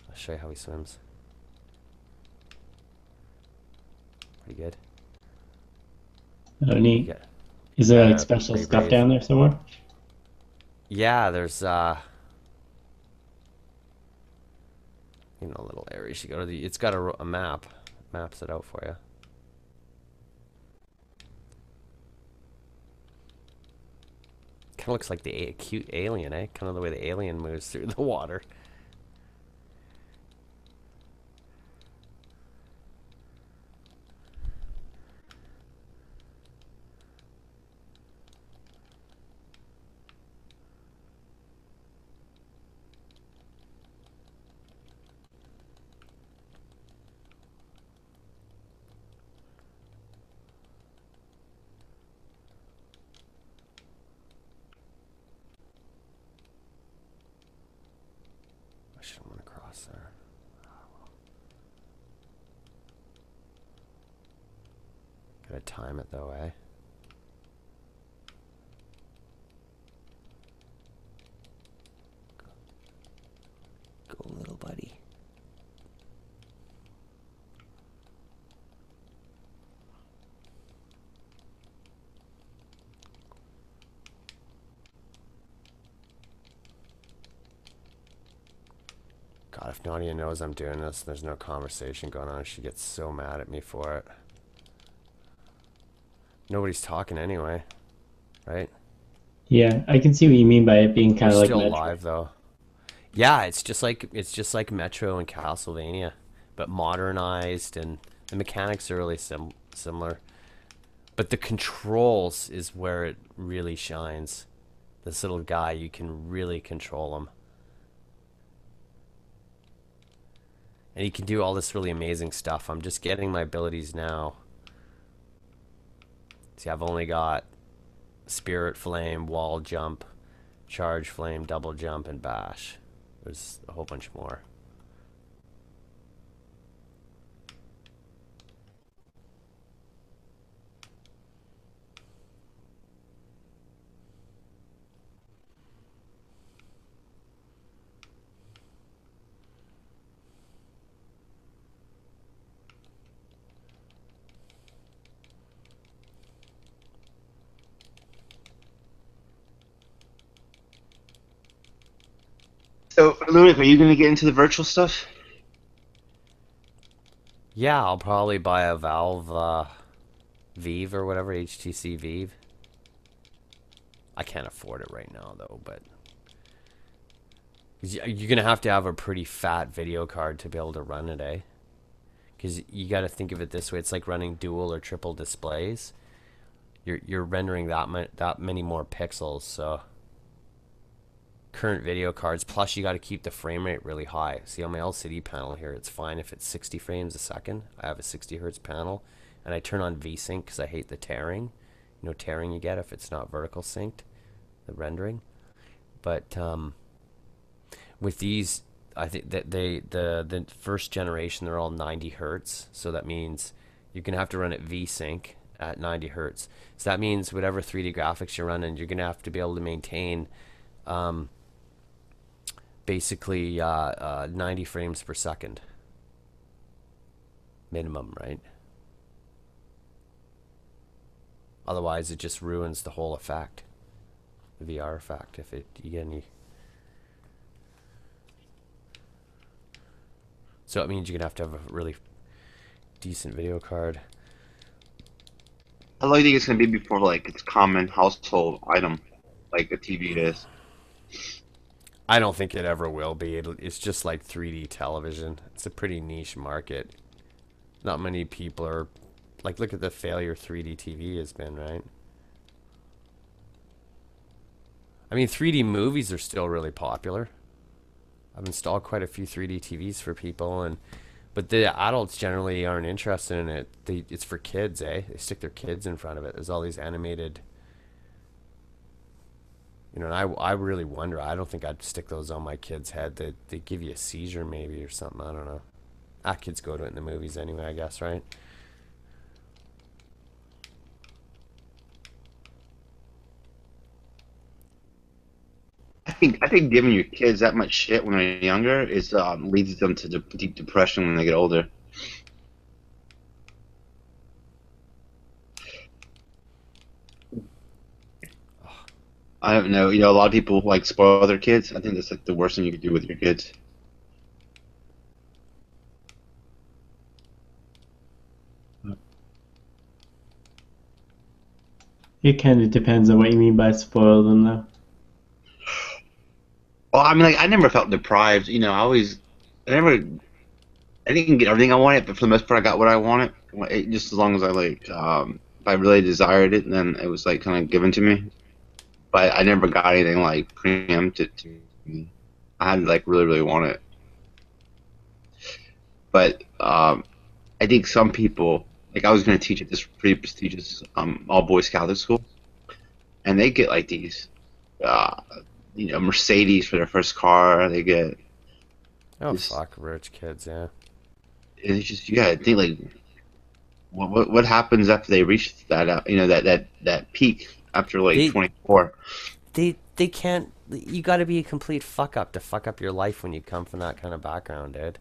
I'll show you how he swims. Pretty good. Oh, neat. Is there like special pretty stuff brave. down there somewhere? Yeah, there's you know, little areas you go to. It's got a map. Maps it out for you. Kind of looks like the cute alien, eh? Kind of the way the alien moves through the water. sir. Gotta time it though, eh? Go, little buddy. God, if Nadia knows I'm doing this, there's no conversation going on. She gets so mad at me for it. Nobody's talking anyway, right? Yeah, I can see what you mean by it being kind We're of like still Metro. live though. Yeah, it's just like Metro and Castlevania, but modernized, and the mechanics are really similar. But the controls is where it really shines. This little guy, you can really control him. And he can do all this really amazing stuff. I'm just getting my abilities now. See, I've only got Spirit Flame, Wall Jump, Charge Flame, Double Jump, and Bash. There's a whole bunch more. So, Ludic, are you going to get into the virtual stuff? Yeah, I'll probably buy a Valve Vive or whatever, HTC Vive. I can't afford it right now though, but you're gonna have to have a pretty fat video card to be able to run it, eh? Because you got to think of it this way: it's like running dual or triple displays. You're rendering that many more pixels, so current video cards. Plus, you got to keep the frame rate really high. See on my LCD panel here, it's fine if it's 60 frames a second. I have a 60 hertz panel, and I turn on VSync because I hate the tearing. You know, tearing you get if it's not vertical synced, the rendering. But with these, I think that the first generation, they're all 90 hertz, so that means you're gonna have to run it VSync at 90 hertz. So that means whatever 3D graphics you're running, you're gonna have to be able to maintain basically 90 frames per second minimum, right? Otherwise, it just ruins the whole effect, the VR effect. If you get any, so it means you're gonna have to have a really decent video card. How long do you think it's going to be before, like, it's a common household item, like a TV is? I don't think it ever will be. It's just like 3D television. It's a pretty niche market. Not many people are, like, look at the failure 3D TV has been, right? I mean, 3D movies are still really popular. I've installed quite a few 3D TVs for people, but the adults generally aren't interested in it. It's for kids, eh? They stick their kids in front of it. There's all these animated, you know, and I really wonder. I don't think I'd stick those on my kid's head. They give you a seizure maybe or something. I don't know. Kids go to it in the movies anyway, I guess, right? I think giving your kids that much shit when they're younger is leads them to deep depression when they get older. I don't know. You know, a lot of people like spoil their kids. I think that's like the worst thing you could do with your kids. It kind of depends on what you mean by spoil them, though. Well, I mean, like, I never felt deprived. You know, I didn't get everything I wanted, but for the most part, I got what I wanted. Just as long as I, like, if I really desired it, then it was, like, kind of given to me. But I never got anything, like, preempted to me. I had to, like, really, really want it. But I think some people, like, I was going to teach at this pretty prestigious all-boys Catholic school, and they get, like, these, you know, Mercedes for their first car. They get Oh fuck, rich kids, yeah. It's just you gotta think like, what happens after they reach that that peak after like They 24? they can't. You got to be a complete fuck up to fuck up your life when you come from that kind of background, dude.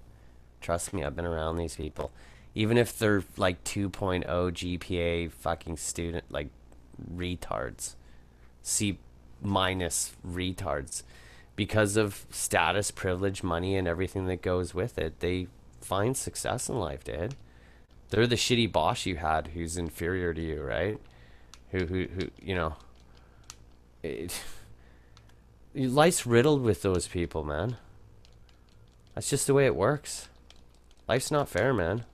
Trust me, I've been around these people. Even if they're like 2.0 GPA fucking student, like retards, C minus retards, because of status, privilege, money, and everything that goes with it, they find success in life, dude. They're the shitty boss you had who's inferior to you, right? Who you know. Life's riddled with those people, man. That's just the way it works. Life's not fair, man.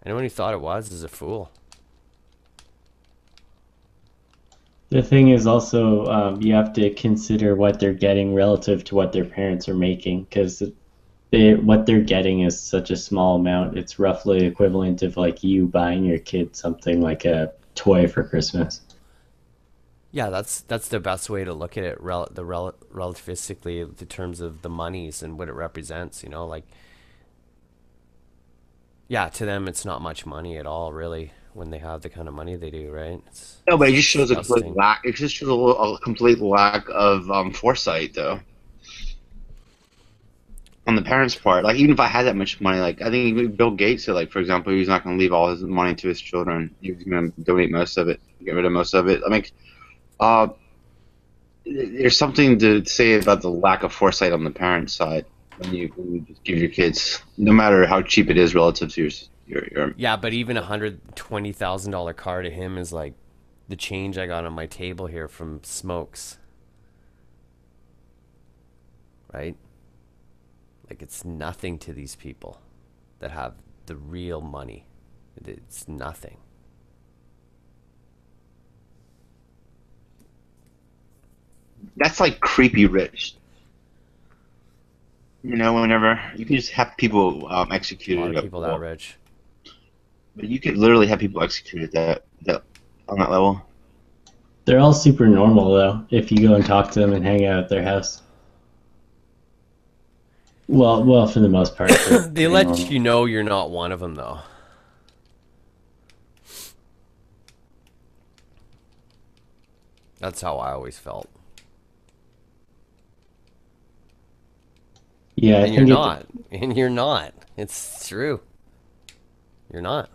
Anyone who thought it was is a fool. The thing is also, you have to consider what they're getting relative to what their parents are making, because what they're getting is such a small amount. It's roughly equivalent of like you buying your kid something like a toy for Christmas. Yeah, that's the best way to look at it, relativistically, in terms of the monies and what it represents. You know, like, yeah, to them it's not much money at all, really, when they have the kind of money they do, right? No, but it just shows a complete disgusting. lack. It just shows a complete lack of foresight, though, on the parents' part. Like, even if I had that much money, like I think even Bill Gates said, like for example, he's not going to leave all his money to his children. He's going to donate most of it, get rid of most of it. I mean, there's something to say about the lack of foresight on the parents' side when you just give your kids, no matter how cheap it is relative to your. Yeah, but even $120,000 car to him is like the change I got on my table here from smokes, right? Like, it's nothing to these people that have the real money. It's nothing. That's like creepy rich. You know, whenever you can just have people executed. A lot of people that rich. But you could literally have people executed that on that level. They're all super normal though, if you go and talk to them and hang out at their house. Well, for the most part. They let you know you're not one of them, though. That's how I always felt. Yeah, and you're not. And you're not. It's true. You're not.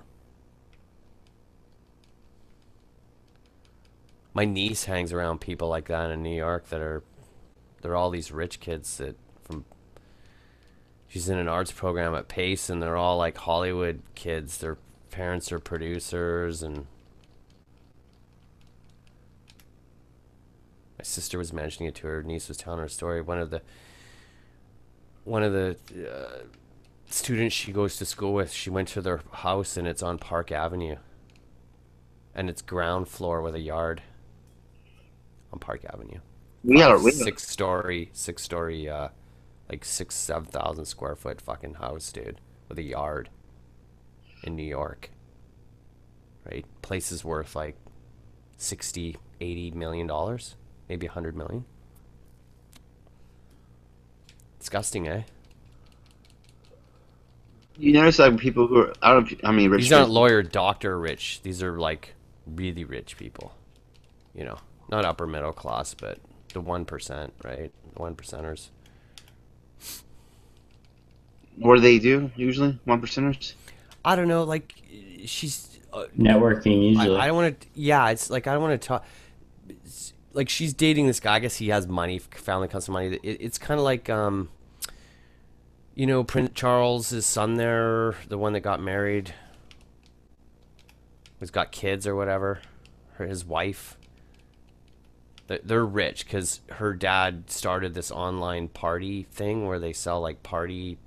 My niece hangs around people like that in New York they're all these rich kids that she's in an arts program at Pace, and they're all like Hollywood kids. Their parents are producers, and my sister was mentioning it to her niece, was telling her a story. One of the students she goes to school with, she went to their house, and it's on Park Avenue, and it's ground floor with a yard on Park Avenue. Six story, like 7,000 square foot fucking house, dude, with a yard in New York. Right? Place is worth like 60, 80 million dollars, maybe 100 million. Disgusting, eh? You notice like people who are, I don't know how many rich. These aren't lawyer, doctor rich. These are like really rich people. You know, not upper middle class, but the 1%, right? The 1%ers. What do they do usually? 1%ers? I don't know. Like, she's networking usually. I don't want to. Yeah, it's like I don't want to talk. Like, she's dating this guy. I guess he has money, family comes from money. It's kind of like, you know, Prince Charles' his son there, the one that got married, who's got kids or whatever, his wife. They're rich because her dad started this online party thing where they sell like party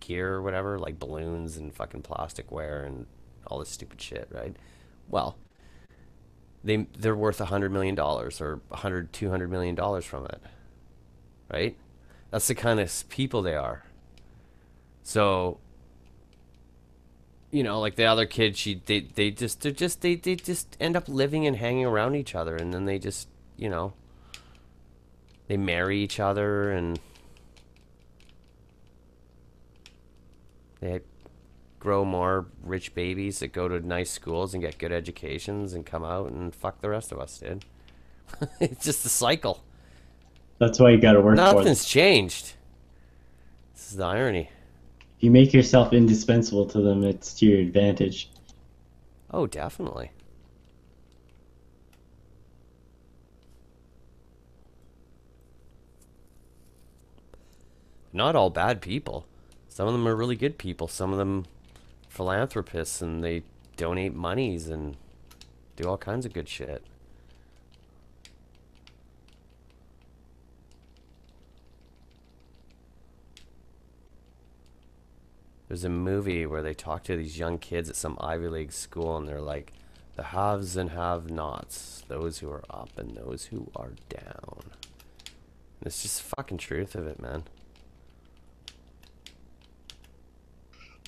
gear or whatever, like balloons and fucking plasticware and all this stupid shit, right? Well, they're worth $100 million or $200 million from it, right? That's the kind of people they are. So, you know, like the other kid, they just end up living and hanging around each other, and then they just, you know, they marry each other, and They grow more rich babies that go to nice schools and get good educations and come out and fuck the rest of us, dude. It's just a cycle. That's why you gotta work for it. Nothing's changed. This is the irony. If you make yourself indispensable to them, it's to your advantage. Oh, definitely. Not all bad people. Some of them are really good people. Some of them philanthropists, and they donate monies and do all kinds of good shit. There's a movie where they talk to these young kids at some Ivy League school, and they're like, the haves and have-nots, those who are up and those who are down. And it's just the fucking truth of it, man.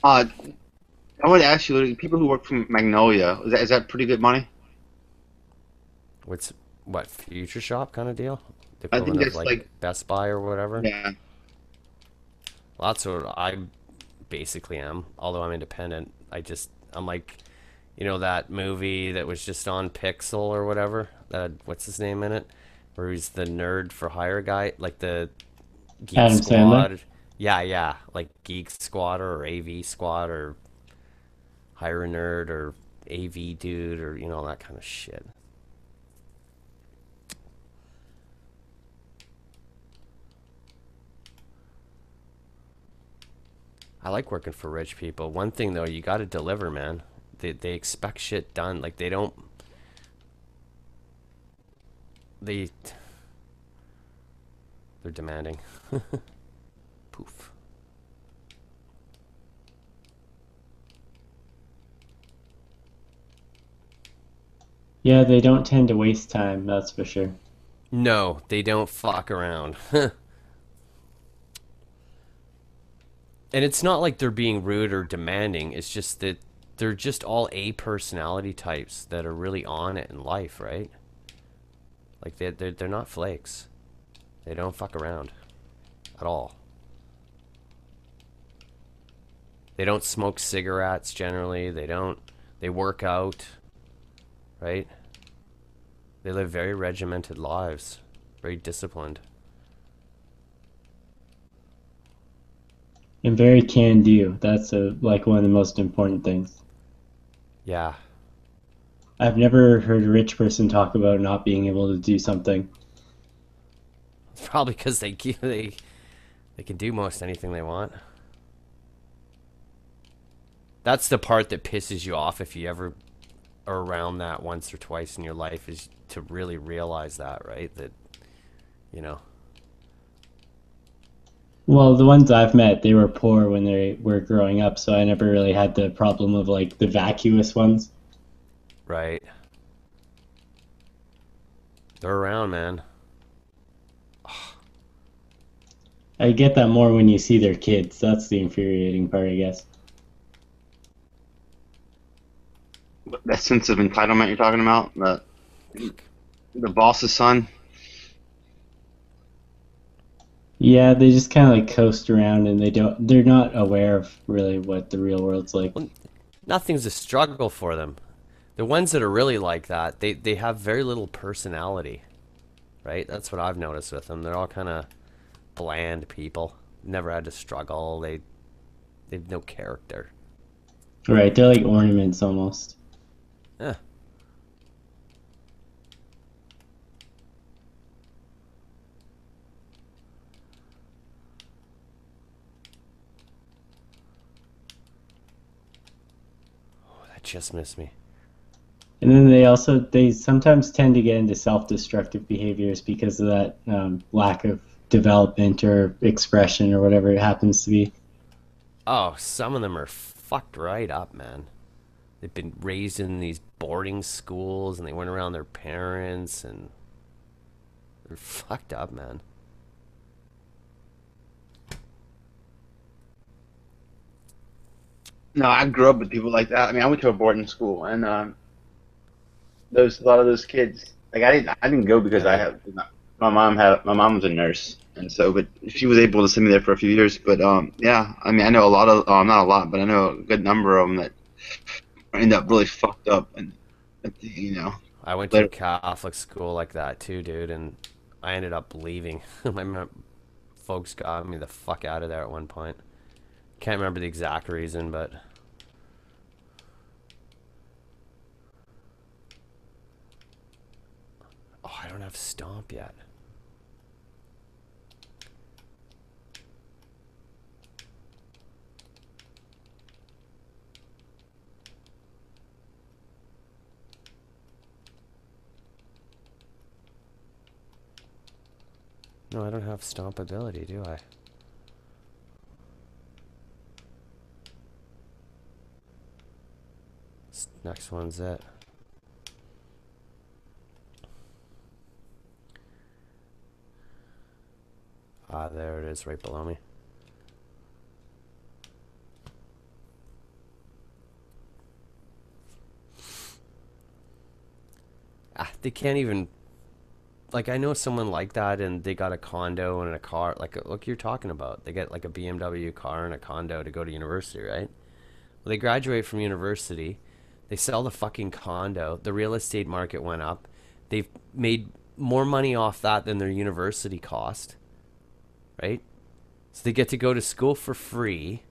I want to ask you, people who work for Magnolia, is that pretty good money? What, Future Shop kind of deal? The I think equivalent of that's like Best Buy or whatever? Yeah. Well, that's what I basically am, although I'm independent. I'm like, you know, that movie that was just on Pixel or whatever, that, what's his name in it, where he's the nerd for hire guy, like the Geek Adam Squad. Sandler? Yeah, like Geek Squatter or AV Squad or Hire a Nerd or AV Dude or, you know, that kind of shit. I like working for rich people. One thing though, you got to deliver, man. They expect shit done. Like they're demanding. Poof. Yeah, they don't tend to waste time, that's for sure. No, they don't fuck around. And it's not like they're being rude or demanding. It's just that they're just all A personality types that are really on it in life, right? Like they're not flakes. They don't fuck around at all. They don't smoke cigarettes generally. They work out, right? They live very regimented lives, very disciplined. And very can-do. That's like one of the most important things. Yeah. I've never heard a rich person talk about not being able to do something. It's probably because they can do most anything they want. That's the part that pisses you off if you ever are around that once or twice in your life, is to really realize that, right? That, you know. Well, the ones I've met, they were poor when they were growing up, so I never really had the problem of like the vacuous ones. Right. They're around, man. I get that more when you see their kids. That's the infuriating part, I guess. That sense of entitlement you're talking about, the boss's son. Yeah, they just kind of like coast around, and they're not aware of really what the real world's like. Well, nothing's a struggle for them. The ones that are really like that, they have very little personality, right? That's what I've noticed with them. They're all kind of bland people. Never had to struggle. They've no character. Right, they're like ornaments almost. Yeah. Oh, that just missed me. And then they sometimes tend to get into self-destructive behaviors because of that lack of development or expression or whatever it happens to be. Oh, some of them are fucked right up, man. They've been raised in these boarding schools, and they went around their parents, and they're fucked up, man. No, I grew up with people like that. I mean, I went to a boarding school, and a lot of those kids, like I didn't go because my mom was a nurse, And so, but she was able to send me there for a few years. But yeah, I mean, I know a lot of, not a lot, but I know a good number of them that end up really fucked up, and you know. I went to a Later. Catholic school like that too, dude, and I ended up leaving. My folks got me the fuck out of there at one point. Can't remember the exact reason, but oh, I don't have Stomp yet. No, I don't have Stomp ability, do I? Next one's it. Ah, there it is, right below me. Ah, they can't even... Like, I know someone like that, and they got a condo and a car. Like, look, you're talking about. They get, like, a BMW car and a condo to go to university, right? Well, they graduate from university. They sell the fucking condo. The real estate market went up. They've made more money off that than their university cost, right? So they get to go to school for free,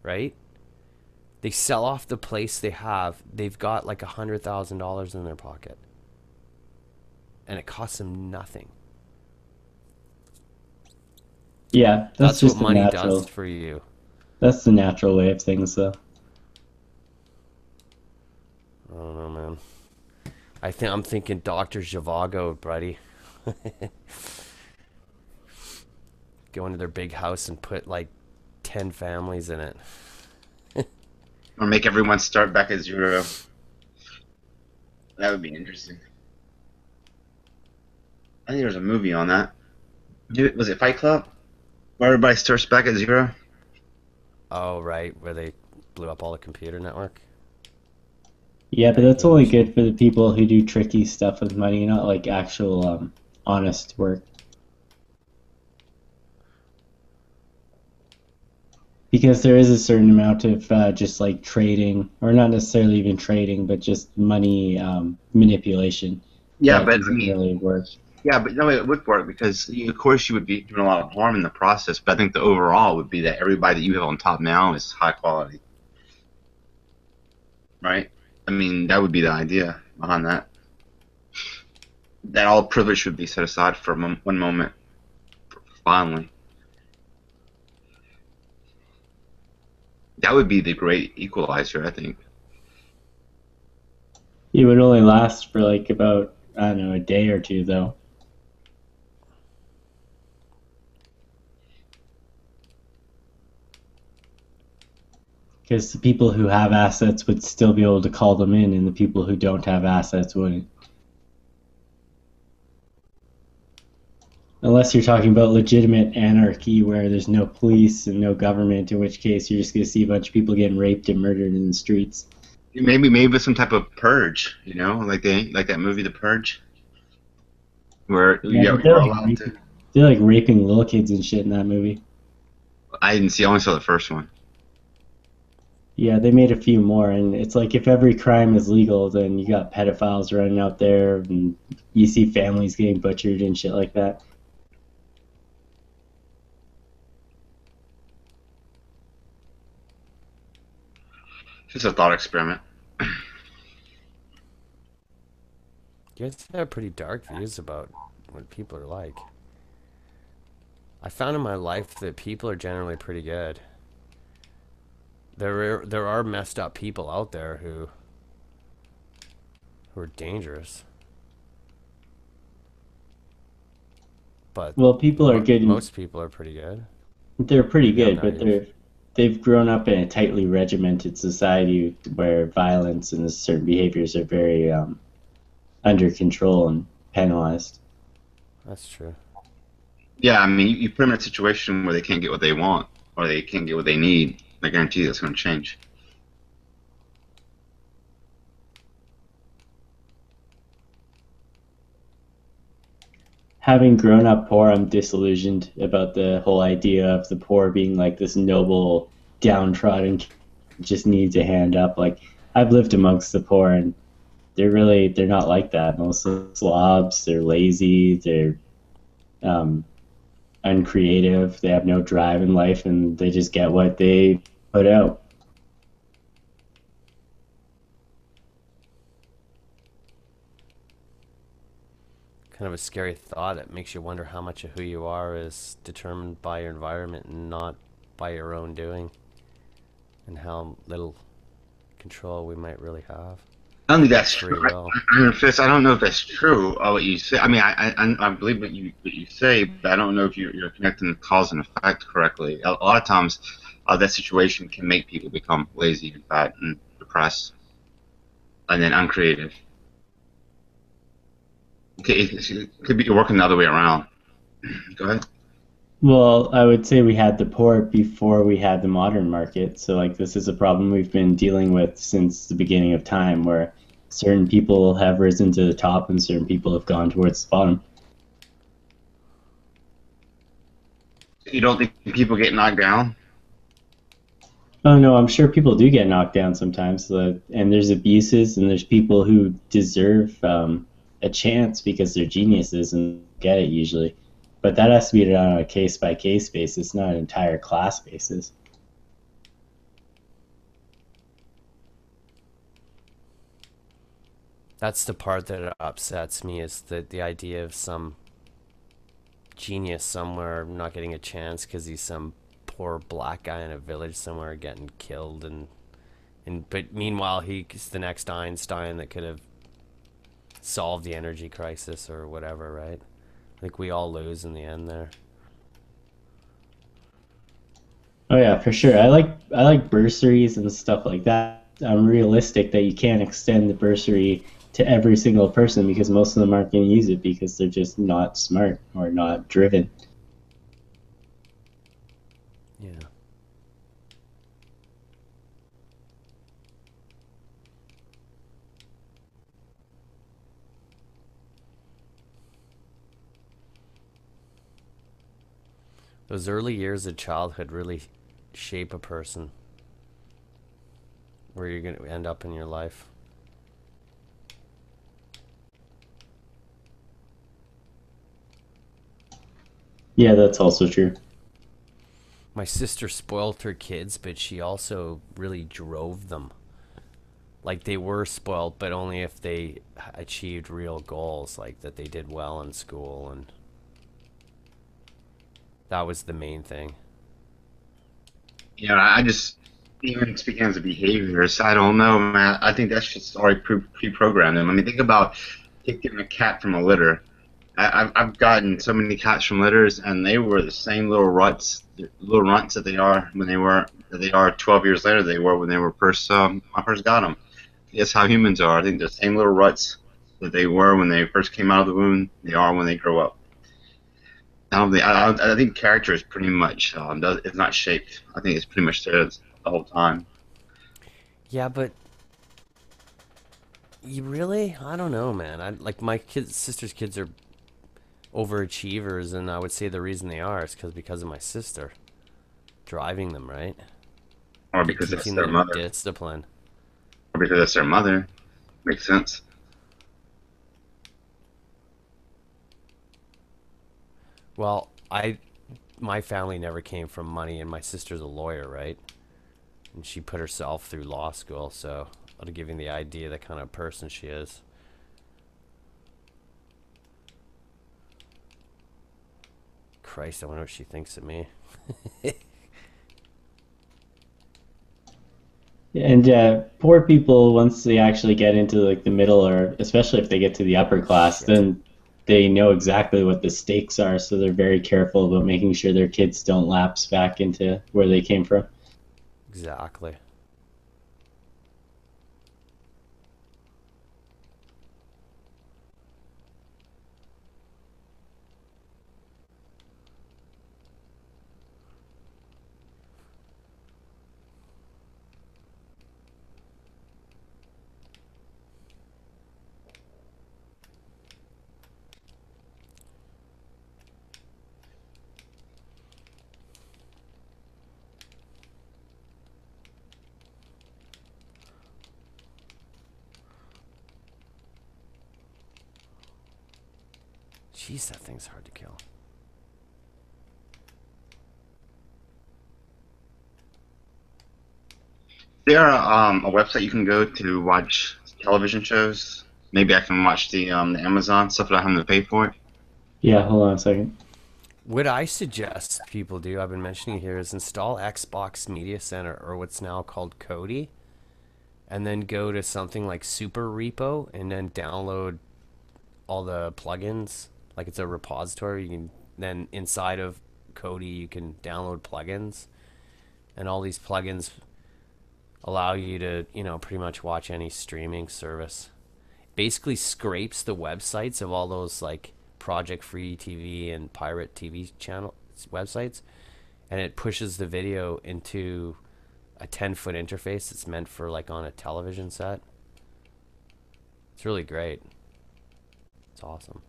right? They sell off the place they have. They've got like $100,000 in their pocket. And it costs them nothing. Yeah, that's what just the money natural. does for you. That's the natural way of things, though. I don't know, man. I'm thinking Dr. Zhivago, buddy. Go into their big house and put like 10 families in it. Or make everyone start back at zero. That would be interesting. I think there was a movie on that. Dude, was it Fight Club? Where everybody starts back at zero? Oh, right, where they blew up all the computer network. Yeah, but that's only good for the people who do tricky stuff with money, not like actual honest work. Because there is a certain amount of just like trading, or not necessarily even trading, but just money manipulation. Yeah, that but I doesn't mean, really work. yeah, but no, it would work because of course you would be doing a lot of harm in the process. But I think the overall would be that everybody that you have on top now is high quality, right? I mean, that would be the idea behind that. That all privilege should be set aside for one moment, finally. That would be the great equalizer, I think. It would only last for like about, I don't know, a day or two, though. Because the people who have assets would still be able to call them in, and the people who don't have assets wouldn't. Unless you're talking about legitimate anarchy where there's no police and no government, in which case you're just going to see a bunch of people getting raped and murdered in the streets. Maybe some type of purge, you know, like that movie, The Purge, where Yeah, you're allowed to. They're like raping little kids and shit in that movie. I didn't see. I only saw the first one. Yeah, they made a few more, and it's like if every crime is legal, then you got pedophiles running out there, and you see families getting butchered and shit like that. Just a thought experiment. You guys have pretty dark views about what people are like. I found in my life that people are generally pretty good. There are messed up people out there who are dangerous. But Well, people are good. Most people are pretty good. They're pretty Maybe I'm good, but naive. they've grown up in a tightly regimented society where violence and certain behaviors are very under control and penalized. That's true. Yeah, I mean, you put them in a situation where they can't get what they want or they can't get what they need. I guarantee you that's going to change. having grown up poor, I'm disillusioned about the whole idea of the poor being like this noble, downtrodden, just needs a hand up. Like I've lived amongst the poor, and they're not like that. Most of the slobs, they're lazy, they're um, uncreative, they have no drive in life, and they just get what they put out. Kind of a scary thought. It makes you wonder how much of who you are is determined by your environment and not by your own doing, and how little control we might really have. I don't think that's Free true. will. I don't know if that's true. What you say. I mean, I believe what you say, but I don't know if you're connecting the cause and effect correctly. A lot of times, that situation can make people become lazy and fat and depressed, and then uncreative. It could be working the other way around. Go ahead. Well, I would say we had the poor before we had the modern market. So, like, this is a problem we've been dealing with since the beginning of time, where certain people have risen to the top and certain people have gone towards the bottom. You don't think people get knocked down? Oh no, I'm sure people do get knocked down sometimes, and there's abuses, and there's people who deserve a chance because they're geniuses and get it usually. But that has to be done on a case by case basis, not an entire class basis. That's the part that upsets me, is the idea of some genius somewhere not getting a chance because he's some poor black guy in a village somewhere getting killed, and but meanwhile he's the next Einstein that could have solved the energy crisis or whatever, right? Like we all lose in the end there. Oh yeah, for sure. I like bursaries and stuff like that. I'm realistic that you can't extend the bursary to every single person because most of them aren't going to use it because they're just not smart or not driven. Yeah. Those early years of childhood really shape a person, where you're going to end up in your life. Yeah, that's also true. My sister spoiled her kids, but she also really drove them. Like they were spoiled, but only if they achieved real goals, like that they did well in school, and that was the main thing. Yeah, I just, even speaking as a behaviorist, I don't know, man. I think that's just already pre-programmed them. I mean, think about taking a cat from a litter. I've gotten so many cats from litters, and they were the same little little runts that they are 12 years later they were when they were first I first got them. That's how humans are. I think the same little ruts that they were when they first came out of the womb, they are when they grow up. I think character is pretty much it's not shaped. I think it's pretty much there the whole time. Yeah, but you really, I don't know, man. I like my sister's kids are overachievers, and I would say the reason they are is because of my sister driving them, right? Or because that's teaching their them mother. discipline. Or because that's their mother. Makes sense. Well, my family never came from money, and my sister's a lawyer, right? And she put herself through law school, so that'll give you the idea the kind of person she is. Christ, I wonder what she thinks of me. And poor people, once they actually get into like the middle, or especially if they get to the upper class, then they know exactly what the stakes are, so they're very careful about making sure their kids don't lapse back into where they came from. Exactly. Jeez, that thing's hard to kill. There a website you can go to watch television shows. Maybe I can watch the Amazon stuff without having to pay for it. Yeah, hold on a second. What I suggest people do, I've been mentioning here, is install Xbox Media Center, or what's now called Kodi, and then go to something like Super Repo, and then download all the plugins. Like, it's a repository. You can then, inside of Kodi, you can download plugins, and all these plugins allow you to, you know, pretty much watch any streaming service. Basically scrapes the websites of all those like Project Free TV and Pirate TV channel websites, and it pushes the video into a 10-foot interface that's meant for like on a television set. It's really great. It's awesome.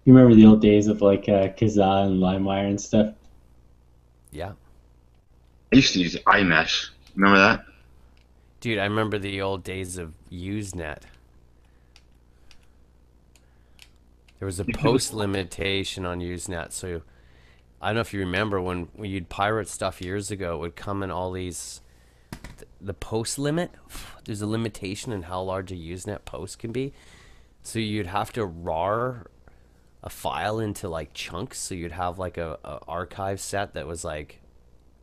You remember the old days of like Kazaa and LimeWire and stuff? Yeah. I used to use iMesh. Remember that? Dude, I remember the old days of Usenet. There was a post limitation on Usenet, so I don't know if you remember when you'd pirate stuff years ago, it would come in all these, the post limit, there's a limitation in how large a Usenet post can be. So you'd have to RAR a file into like chunks, so you'd have like a archive set that was like,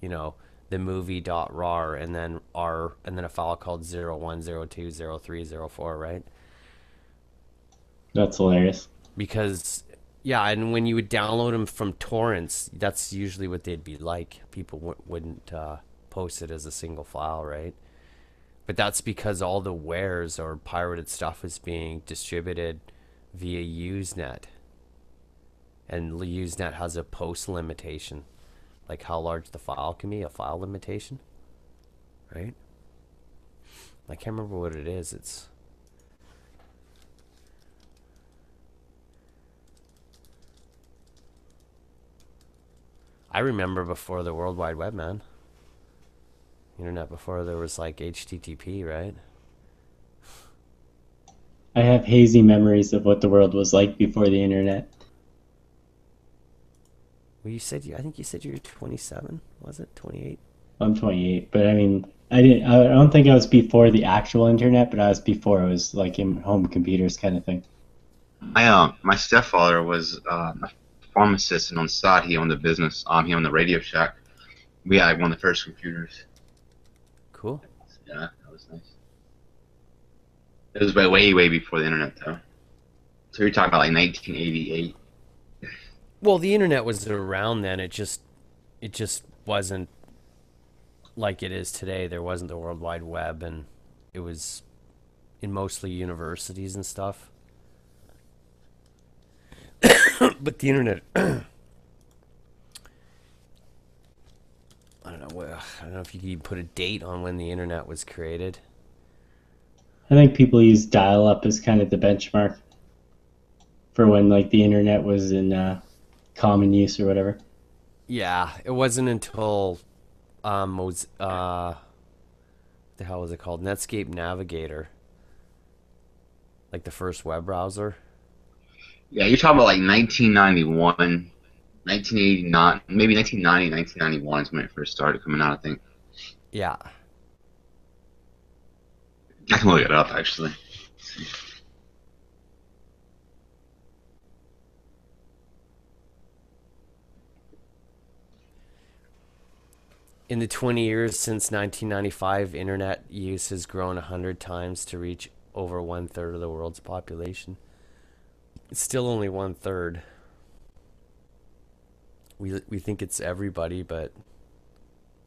you know, the movie.rar and then a file called 01020304, right? That's hilarious. Because yeah, and when you would download them from torrents, that's usually what they'd be like. People wouldn't post it as a single file, right? But that's because all the wares or pirated stuff is being distributed via Usenet. And Usenet has a post limitation, like how large the file can be, a file limitation, right? I can't remember what it is. It's I remember before the World Wide Web, man. Internet before there was like HTTP, right? I have hazy memories of what the world was like before the internet. Well, you said I think you said you were 27. Was it 28? I'm 28, but I mean, I don't think I was before the actual internet, but I was before it was like in home computers kind of thing. My stepfather was a pharmacist, and on side he owned a business. He owned the Radio Shack. We had one of the first computers. Cool. Yeah, that was nice. It was way before the internet, though. So you're talking about like 1988. Well, the internet was around then. It just wasn't like it is today. There wasn't the World Wide Web, and it was in mostly universities and stuff. But the internet, I don't know if you could even put a date on when the internet was created. I think people use dial-up as kind of the benchmark for when like the internet was in common use or whatever. Yeah, it wasn't until what the hell was it called? Netscape Navigator, like the first web browser. Yeah, you're talking about like 1991, 1989, maybe 1990, 1991 is when it first started coming out, I think. Yeah. I can look it up, actually. In the 20 years since 1995, internet use has grown 100 times to reach over 1/3 of the world's population. It's still only 1/3. We think it's everybody, but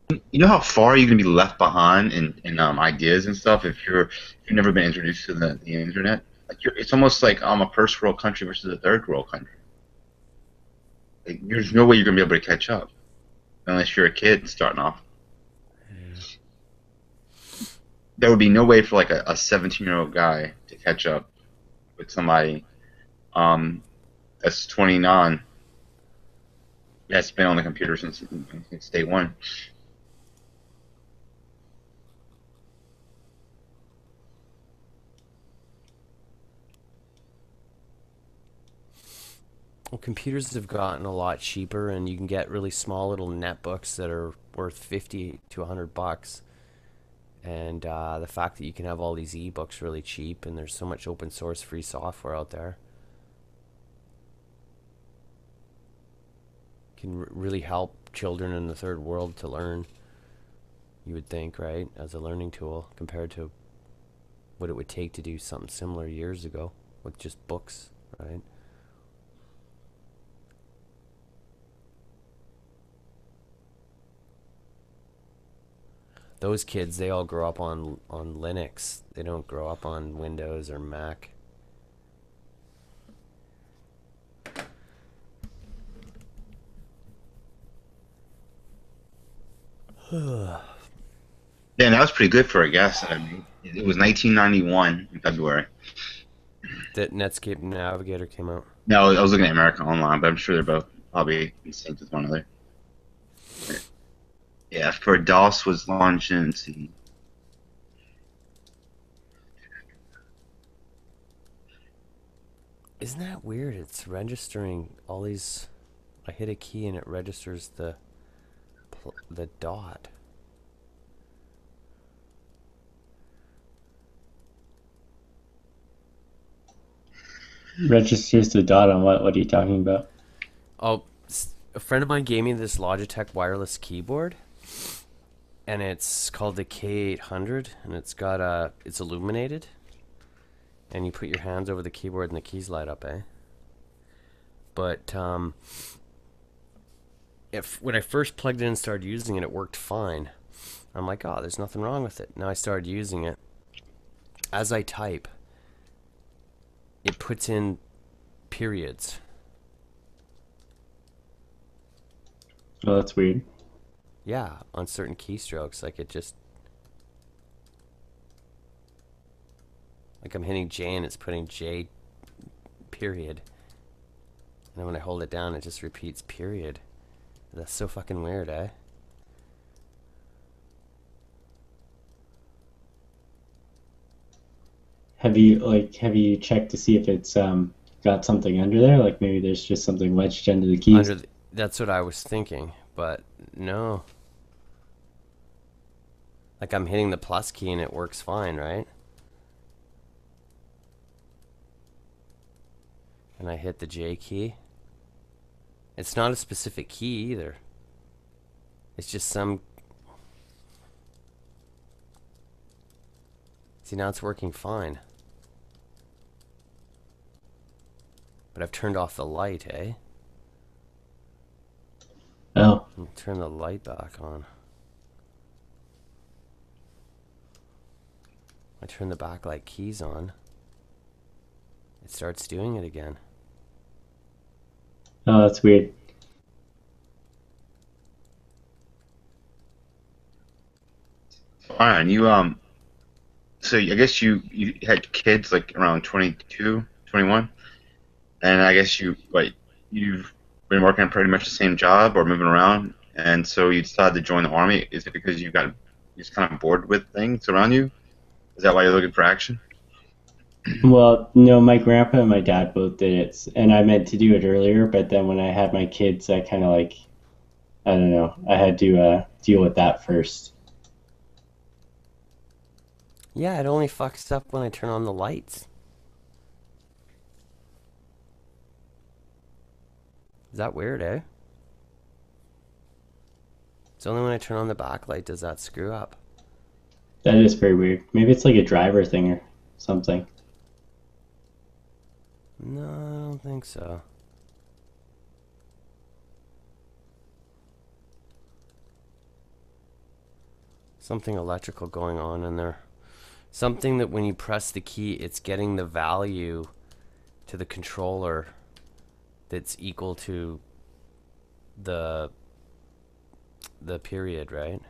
You know how far you're gonna be left behind in ideas and stuff if you've never been introduced to the internet. Like it's almost like a first world country versus a third world country. Like, there's no way you're gonna be able to catch up unless you're a kid starting off. There would be no way for like a 17-year-old guy to catch up with somebody that's 29 that's been on the computer since day one. Well, computers have gotten a lot cheaper, and you can get really small little netbooks that are worth 50 to $100. And the fact that you can have all these ebooks really cheap, and there's so much open source free software out there, can really help children in the third world to learn. You would think, right, as a learning tool compared to what it would take to do something similar years ago with just books, right? Those kids, they all grow up on Linux. They don't grow up on Windows or Mac. Yeah, that was pretty good for a guess. I mean, it was 1991 in February. That Netscape Navigator came out. No, I was looking at America Online, but I'm sure they're both probably in sync with one another. Yeah, for DOS was launched in, let's see. Isn't that weird? It's registering all these. I hit a key and it registers the dot. Registers the dot on what? What are you talking about? Oh, a friend of mine gave me this Logitech wireless keyboard, and it's called the K800, and it's got it's illuminated, and you put your hands over the keyboard and the keys light up, eh? But when I first plugged it in and started using it, it worked fine. I'm like, oh, there's nothing wrong with it. Now I started using it. As I type, it puts in periods. Oh, that's weird. Yeah, on certain keystrokes, like it just... Like I'm hitting J and it's putting J period. And then when I hold it down, it just repeats period. That's so fucking weird, eh? Have you checked to see if it's got something under there? Like maybe there's just something wedged under the keys. That's what I was thinking, but no. Like I'm hitting the plus key and it works fine, right? And I hit the J key. It's not a specific key either. It's just some... See, now it's working fine. But I've turned off the light, eh? Oh. Turn the light back on. I turn the backlight keys on. It starts doing it again. Oh, that's weird. Fine, so I guess you had kids like around 22, 21, and I guess you've been working pretty much the same job or moving around, and so you decided to join the army. Is it because you're just kind of bored with things around you? Is that why you're looking for action? Well, no, my grandpa and my dad both did it, and I meant to do it earlier, but then when I had my kids, I kind of I don't know, I had to deal with that first. Yeah, it only fucks up when I turn on the lights. Is that weird, eh? It's only when I turn on the backlight does that screw up. That is very weird. Maybe it's like a driver thing or something. No, I don't think so. Something electrical going on in there. Something that when you press the key, it's getting the value to the controller that's equal to the period, right?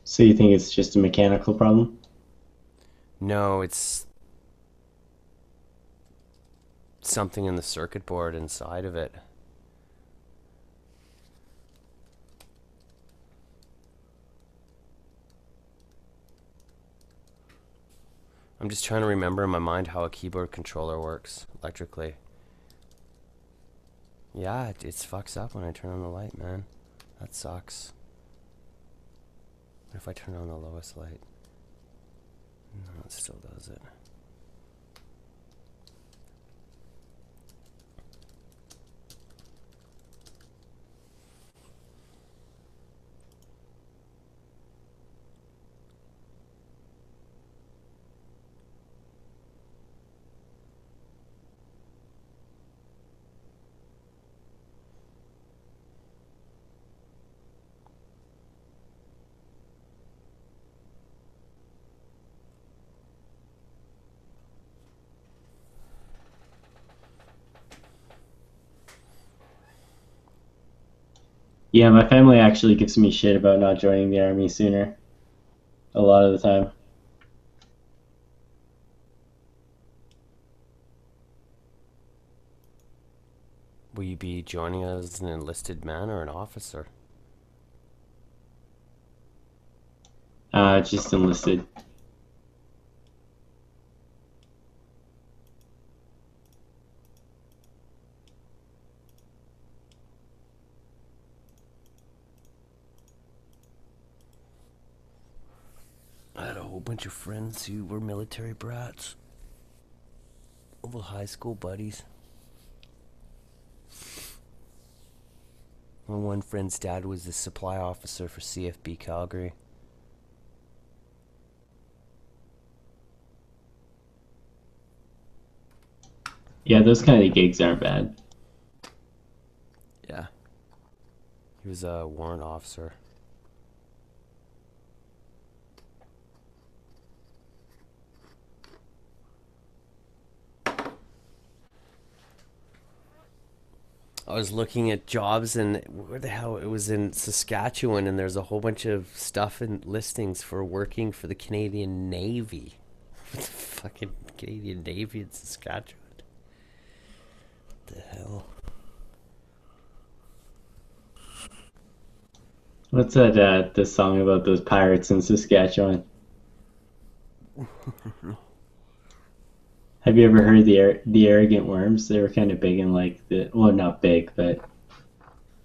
So you think it's just a mechanical problem? No, it's something in the circuit board inside of it. I'm just trying to remember in my mind how a keyboard controller works electrically. Yeah, it fucks up when I turn on the light, man. That sucks. What if I turn on the lowest light? No, it still does it. Yeah, my family actually gives me shit about not joining the army sooner. A lot of the time. Will you be joining as an enlisted man or an officer? Just enlisted. I had a whole bunch of friends who were military brats. Little high school buddies. My one friend's dad was the supply officer for CFB Calgary. Yeah, those kind of gigs aren't bad. Yeah. He was a warrant officer. I was looking at jobs, and where the hell, it was in Saskatchewan, and there's a whole bunch of stuff and listings for working for the Canadian Navy. What the fucking Canadian Navy in Saskatchewan? What the hell? What's that the song about those pirates in Saskatchewan? Have you ever heard the Arrogant Worms? They were kind of big in like well, not big, but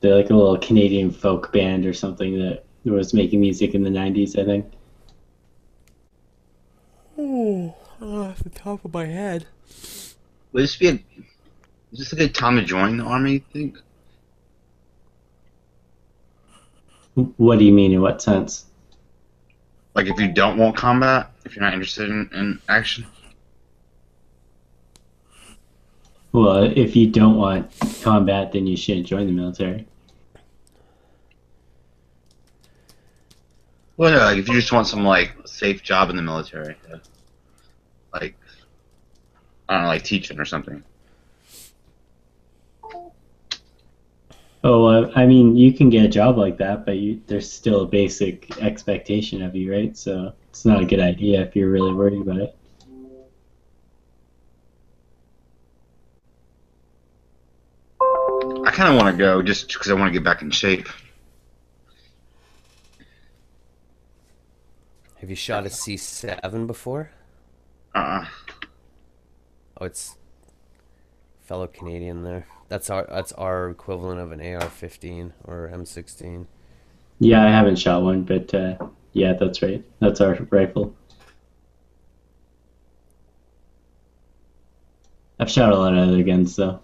they're like a little Canadian folk band or something that was making music in the 90s, I think. Oh, off the top of my head. Would this be is this a good time to join the army, you think? What do you mean, in what sense? Like if you don't want combat, if you're not interested in action? Well, if you don't want combat, then you shouldn't join the military. Well, no, like if you just want some like safe job in the military, like I don't know, like teaching or something. Oh, I mean, you can get a job like that, but there's still a basic expectation of you, right? So it's not a good idea if you're really worried about it. I kind of want to go just because I want to get back in shape. Have you shot a C7 before? Oh, it's fellow Canadian there. That's our equivalent of an AR-15 or M16. Yeah, I haven't shot one, but yeah, that's right. That's our rifle. I've shot a lot of other guns, though.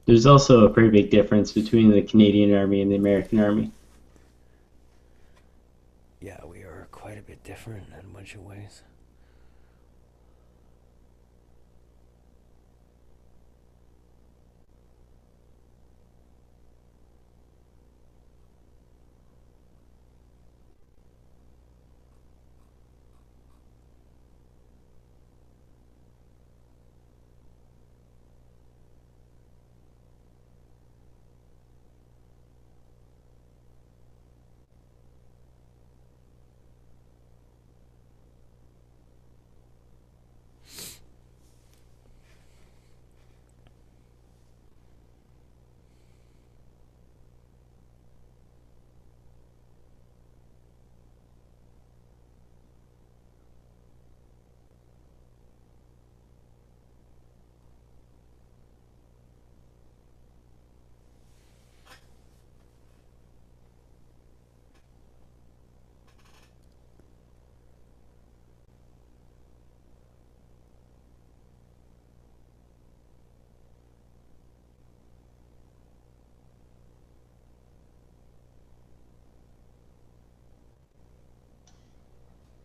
There's also a pretty big difference between the Canadian Army and the American Army. Yeah, we are quite a bit different in a bunch of ways.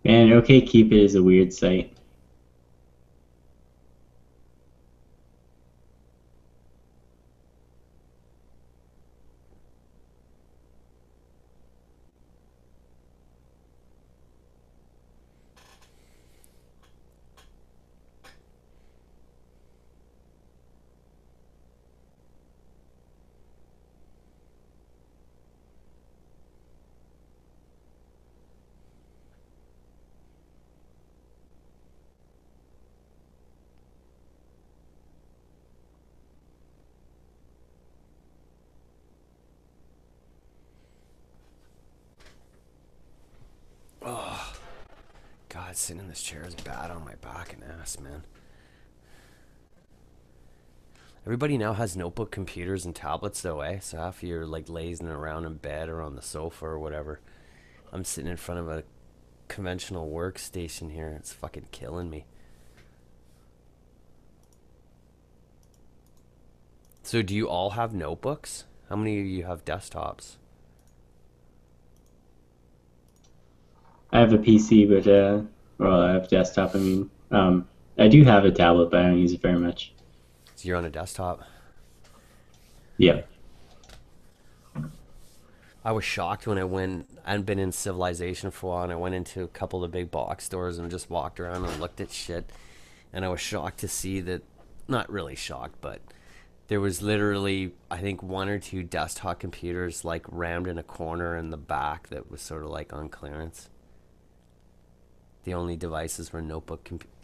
And OkCupid is a weird site. Oh, God, sitting in this chair is bad on my back and ass, man. Everybody now has notebook computers and tablets though, eh? So half of you are like lazing around in bed or on the sofa or whatever. I'm sitting in front of a conventional workstation here. It's fucking killing me. So do you all have notebooks? How many of you have desktops? I have a PC, but well, I have desktop. I mean, I do have a tablet, but I don't use it very much. So you're on a desktop? Yeah. I was shocked when I hadn't been in Civilization for a while, and I went into a couple of the big box stores and just walked around and looked at shit. And I was shocked to see that, not really shocked, but there was literally, I think, 1 or 2 desktop computers like rammed in a corner in the back that was sort of like on clearance. The only devices were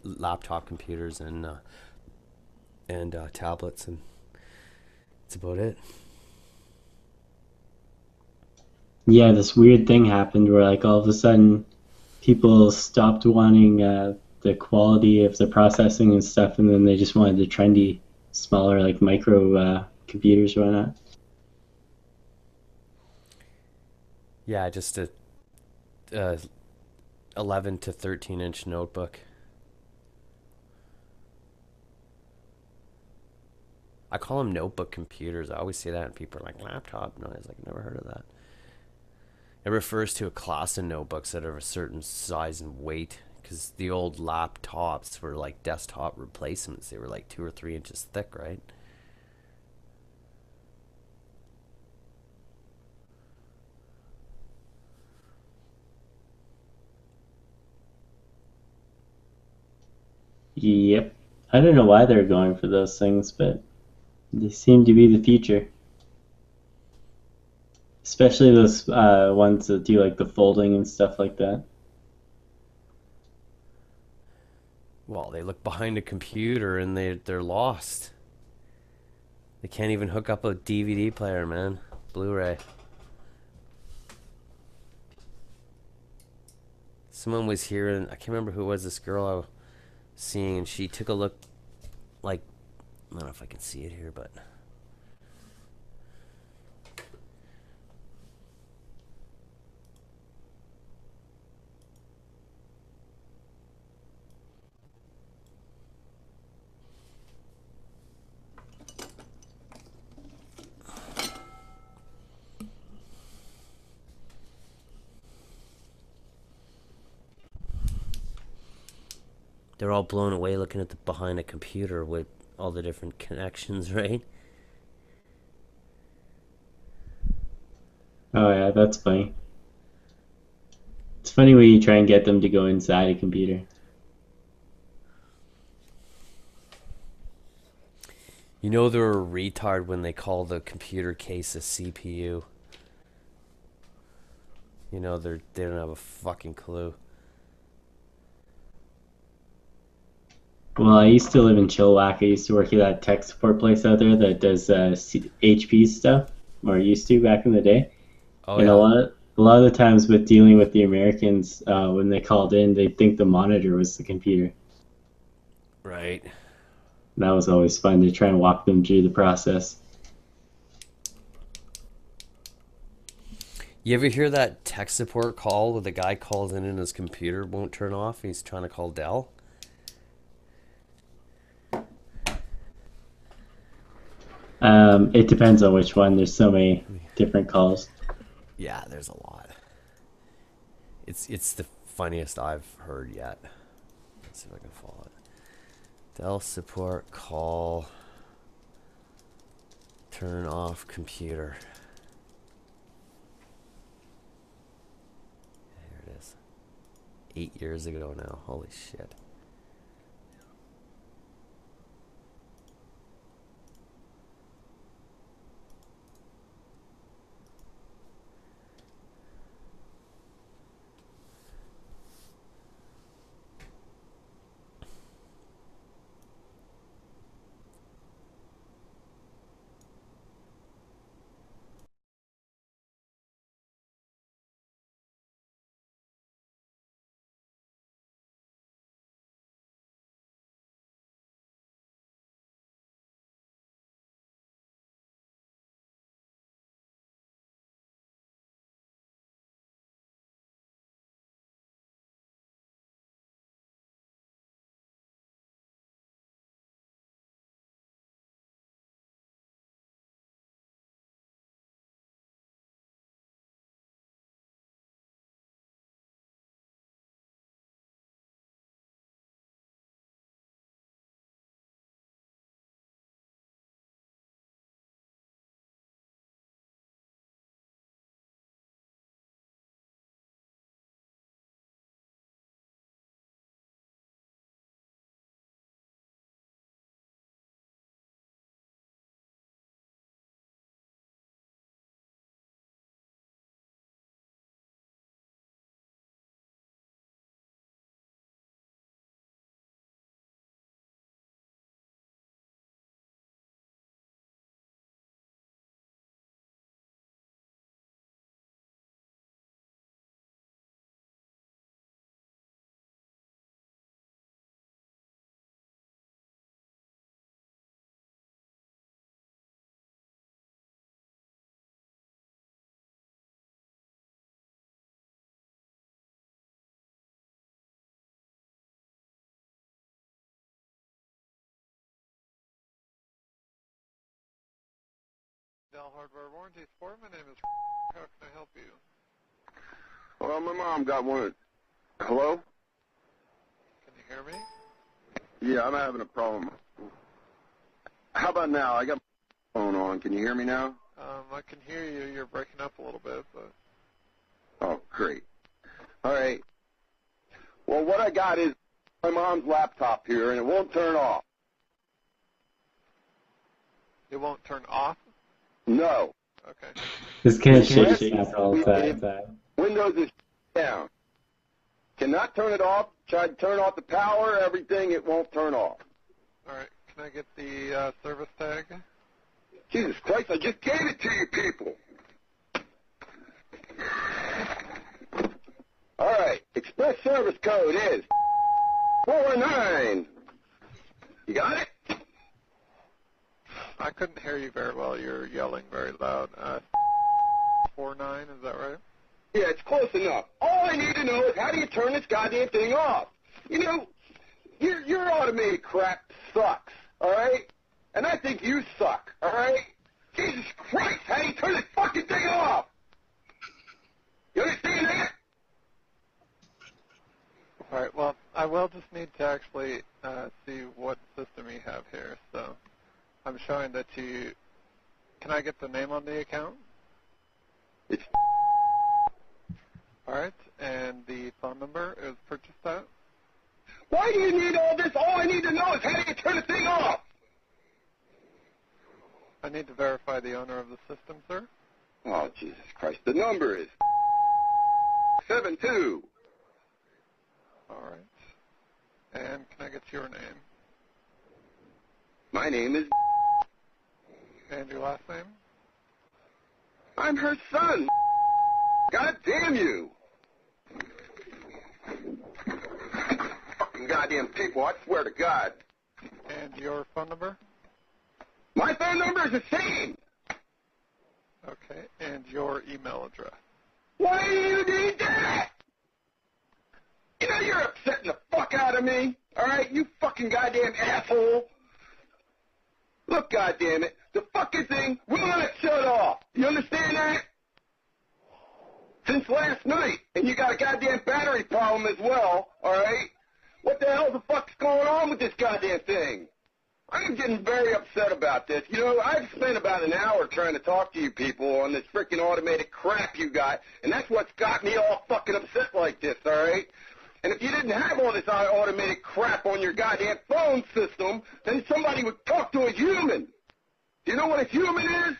laptop computers and tablets, and that's about it. Yeah, this weird thing happened where like all of a sudden people stopped wanting the quality of the processing and stuff, and then they just wanted the trendy, smaller like micro computers or whatnot. Yeah, just a 11 to 13 inch notebook. I call them notebook computers. I always say that, and people are like, laptop? No, I was like, never heard of that. It refers to a class of notebooks that are of a certain size and weight, because the old laptops were like desktop replacements. They were like 2 or 3 inches thick, right? Yep. I don't know why they're going for those things, but they seem to be the future. Especially those ones that do like the folding and stuff like that. Well, they look behind a computer and they're lost. They can't even hook up a DVD player, man. Blu-ray. Someone was here, and I can't remember who it was, this girl I was seeing, and she took a look, like, I don't know if I can see it here, but they're all blown away looking at behind a computer with all the different connections, right? Oh yeah, that's funny. It's funny when you try and get them to go inside a computer. You know they're a retard when they call the computer case a CPU. You know they don't have a fucking clue. Well, I used to live in Chilliwack. I used to work at that tech support place out there that does HP stuff, or used to back in the day. Oh, and yeah. a lot of the times with dealing with the Americans, when they called in, they'd think the monitor was the computer. Right. That was always fun to try and walk them through the process. You ever hear that tech support call where the guy calls in and his computer won't turn off? He's trying to call Dell. It depends on which one. There's so many different calls. Yeah, there's a lot. It's the funniest I've heard yet. Let's see if I can follow it. Dell support call. Turn off computer. Here it is. 8 years ago now. Holy shit. Dell Hardware Warranty Support. My name is. How can I help you? Well, my mom got one. Hello? Can you hear me? Yeah, I'm having a problem. How about now? I got my phone on. Can you hear me now? I can hear you. You're breaking up a little bit, but. Oh, great. All right. Well, what I got is my mom's laptop here, and it won't turn off. It won't turn off? No. Okay. This can't Stress- shake all the time. Windows is down. Cannot turn it off. Tried to turn off the power, everything. It won't turn off. All right. Can I get the service tag? Jesus Christ, I just gave it to you people. All right. Express service code is 419. You got it? I couldn't hear you very well. You're yelling very loud. 49, is that right? Yeah, it's close enough. All I need to know is how do you turn this goddamn thing off? You know, your automated crap sucks, all right? And I think you suck, all right? Jesus Christ, how do you turn this fucking thing off? You understand that? All right. Well, I will just need to actually see what system you have here. So I'm showing that you. Can I get the name on the account? It's. All right. And the phone number it was purchased at? Why do you need all this? All I need to know is how do you turn the thing off? I need to verify the owner of the system, sir. Oh, Jesus Christ. The number is 72. All right. And can I get your name? My name is. And your last name? I'm her son. God damn you. Fucking goddamn people, I swear to God. And your phone number? My phone number is the same. Okay. And your email address? Why do you need that? You know you're upsetting the fuck out of me, all right? You fucking goddamn asshole. Look, goddamn it, the fucking thing will not shut off. You understand that? since last night, and you got a goddamn battery problem as well, alright? What the hell the fuck's going on with this goddamn thing? I'm getting very upset about this. You know, I've spent about an hour trying to talk to you people on this freaking automated crap you got, and that's what's got me all fucking upset like this, alright? And if you didn't have all this automated crap on your goddamn phone system, then somebody would talk to a human. Do you know what a human is?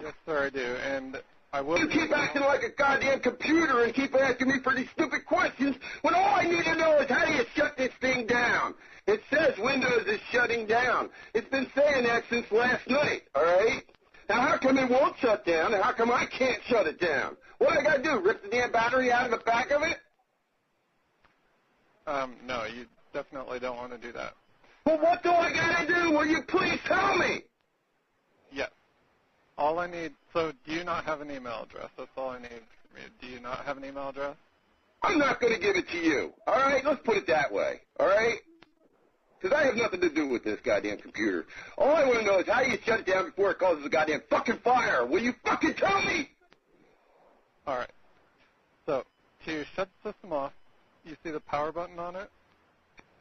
Yes, sir, I do. And I will. You keep acting like a goddamn computer and keep asking me for these stupid questions when all I need to know is how do you shut this thing down? It says Windows is shutting down. It's been saying that since last night, all right? Now, how come it won't shut down, and how come I can't shut it down? What do I got to do, rip the damn battery out of the back of it? No, you definitely don't want to do that. Well, what do I got to do? Will you please tell me? Yes. All I need, so do you not have an email address? That's all I need from you. Do you not have an email address? I'm not going to give it to you, all right? Let's put it that way, all right? Because I have nothing to do with this goddamn computer. All I want to know is how you shut it down before it causes a goddamn fucking fire. Will you fucking tell me? All right. So, to shut the system off, you see the power button on it?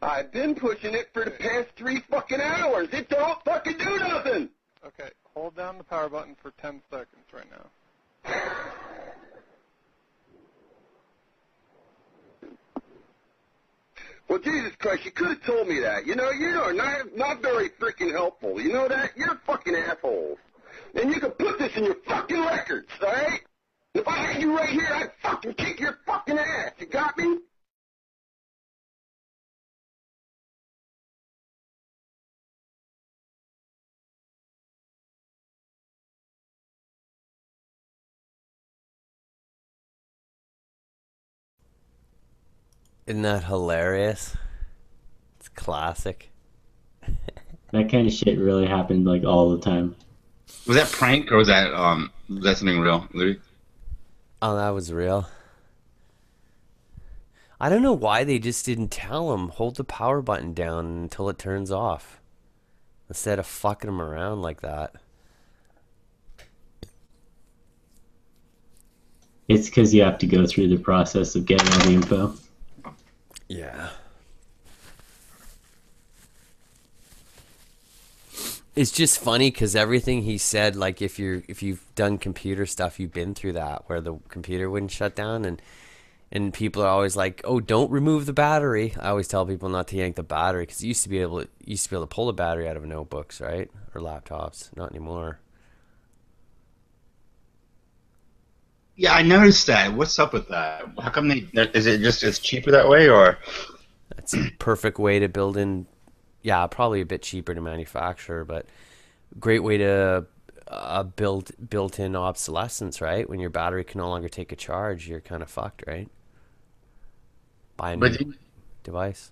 I've been pushing it for the past 3 fucking hours. It don't fucking do nothing. Okay, hold down the power button for 10 seconds right now. Well, Jesus Christ, you could have told me that. You know, you are not very freaking helpful. You know that? You're fucking assholes. And you can put this in your fucking records, all right? If I had you right here, I'd fucking kick your fucking ass. You got me? Isn't that hilarious? It's classic. That kind of shit really happened like all the time. Was that prank or was that something real, Louis? Oh, that was real. I don't know why they just didn't tell him, hold the power button down until it turns off. Instead of fucking him around like that. It's because you have to go through the process of getting all the info. Yeah. It's just funny because everything he said, like if you've done computer stuff, you've been through that where the computer wouldn't shut down, and people are always like, "Oh, don't remove the battery." I always tell people not to yank the battery because you used to be able to pull the battery out of notebooks, right, or laptops. Not anymore. Yeah, I noticed that. What's up with that? How come is it just it's cheaper that way, or? That's a perfect way to build in. Yeah, probably a bit cheaper to manufacture, but great way to built-in obsolescence, right? When your battery can no longer take a charge, you're kind of fucked, right? Buy a new device.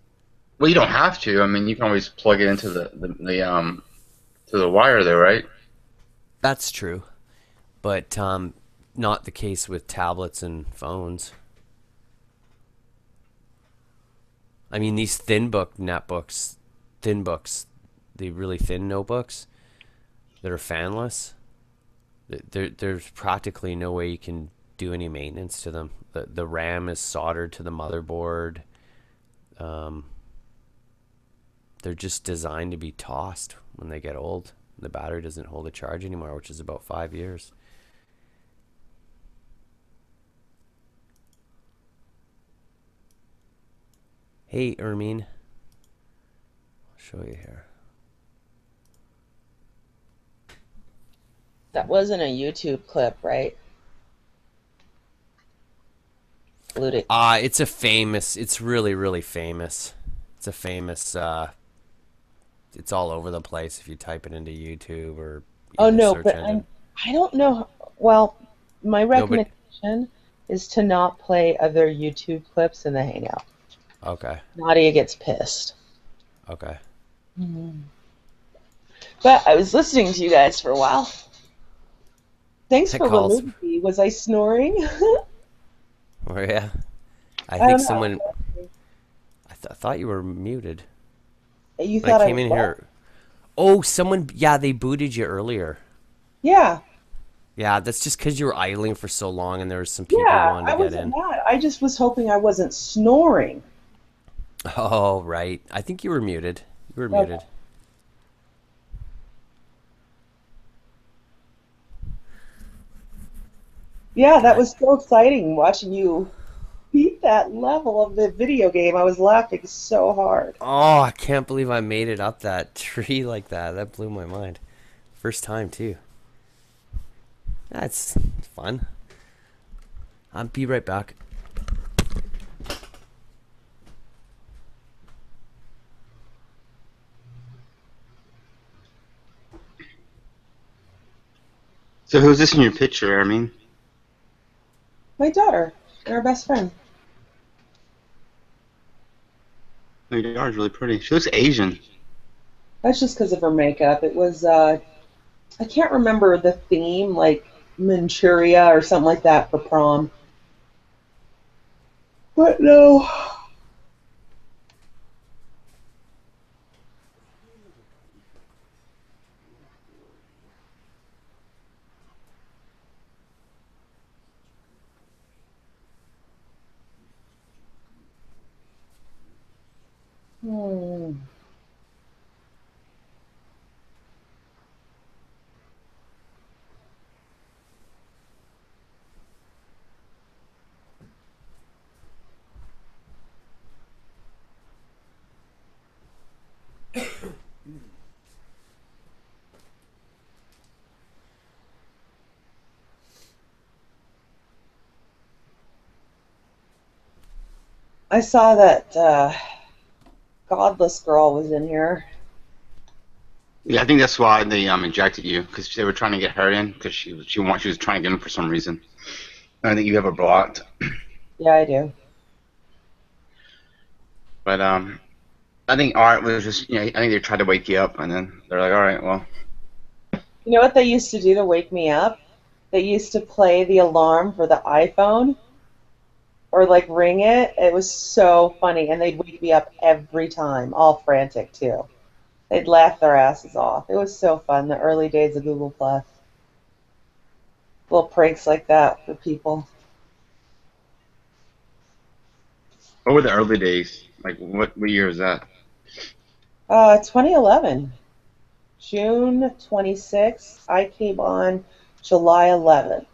Well, you don't have to. I mean, you can always plug it into the to the wire there, right? That's true, but not the case with tablets and phones. I mean, these thin books, the really thin notebooks that are fanless, there's practically no way you can do any maintenance to them. The RAM is soldered to the motherboard. They're just designed to be tossed when they get old. The battery doesn't hold a charge anymore, which is about 5 years. Hey, Ermine. I'll show you here. That wasn't a YouTube clip, right? Ludicrous. It's really, really famous. It's a famous, it's all over the place if you type it into YouTube or Oh no, search but engine. I don't know. Well, my recommendation is to not play other YouTube clips in the Hangout. Okay. Nadia gets pissed. Okay. But I was listening to you guys for a while. Thanks That for calls- removing me. Was I snoring? Oh, yeah. I I think don't know. someone. I thought you were muted. You When thought I I came in was here. Oh, someone. Yeah, they booted you earlier. Yeah. Yeah, that's just because you were idling for so long and there were some people who Yeah, wanted I to get wasn't in. mad. I just was hoping I wasn't snoring. Oh, right. I think you were muted. You were Okay. muted. Yeah, that was so exciting watching you beat that level of the video game. I was laughing so hard. Oh, I can't believe I made it up that tree like that. That blew my mind. First time, too. That's fun. I'll be right back. So who's this in your picture? I mean, My daughter and her best friend. your daughter's really pretty. She looks Asian. That's just because of her makeup. It was, I can't remember the theme, like Manchuria or something like that for prom. But no. Hmm. I saw that Godless Girl was in here. Yeah, I think that's why they injected you, because they were trying to get her in, because she was trying to get in for some reason. And I think you have her blocked. Yeah, I do. But I think Art was just, I think they tried to wake you up, and then they're like, all right, well. You know what they used to do to wake me up? They used to play the alarm for the iPhone or like ring it. It was so funny, and they'd wake me up every time, all frantic too. They'd laugh their asses off. It was so fun, the early days of Google Plus. Little pranks like that for people. What were the early days? Like, what year was that? 2011, June 26th. I came on July 11th.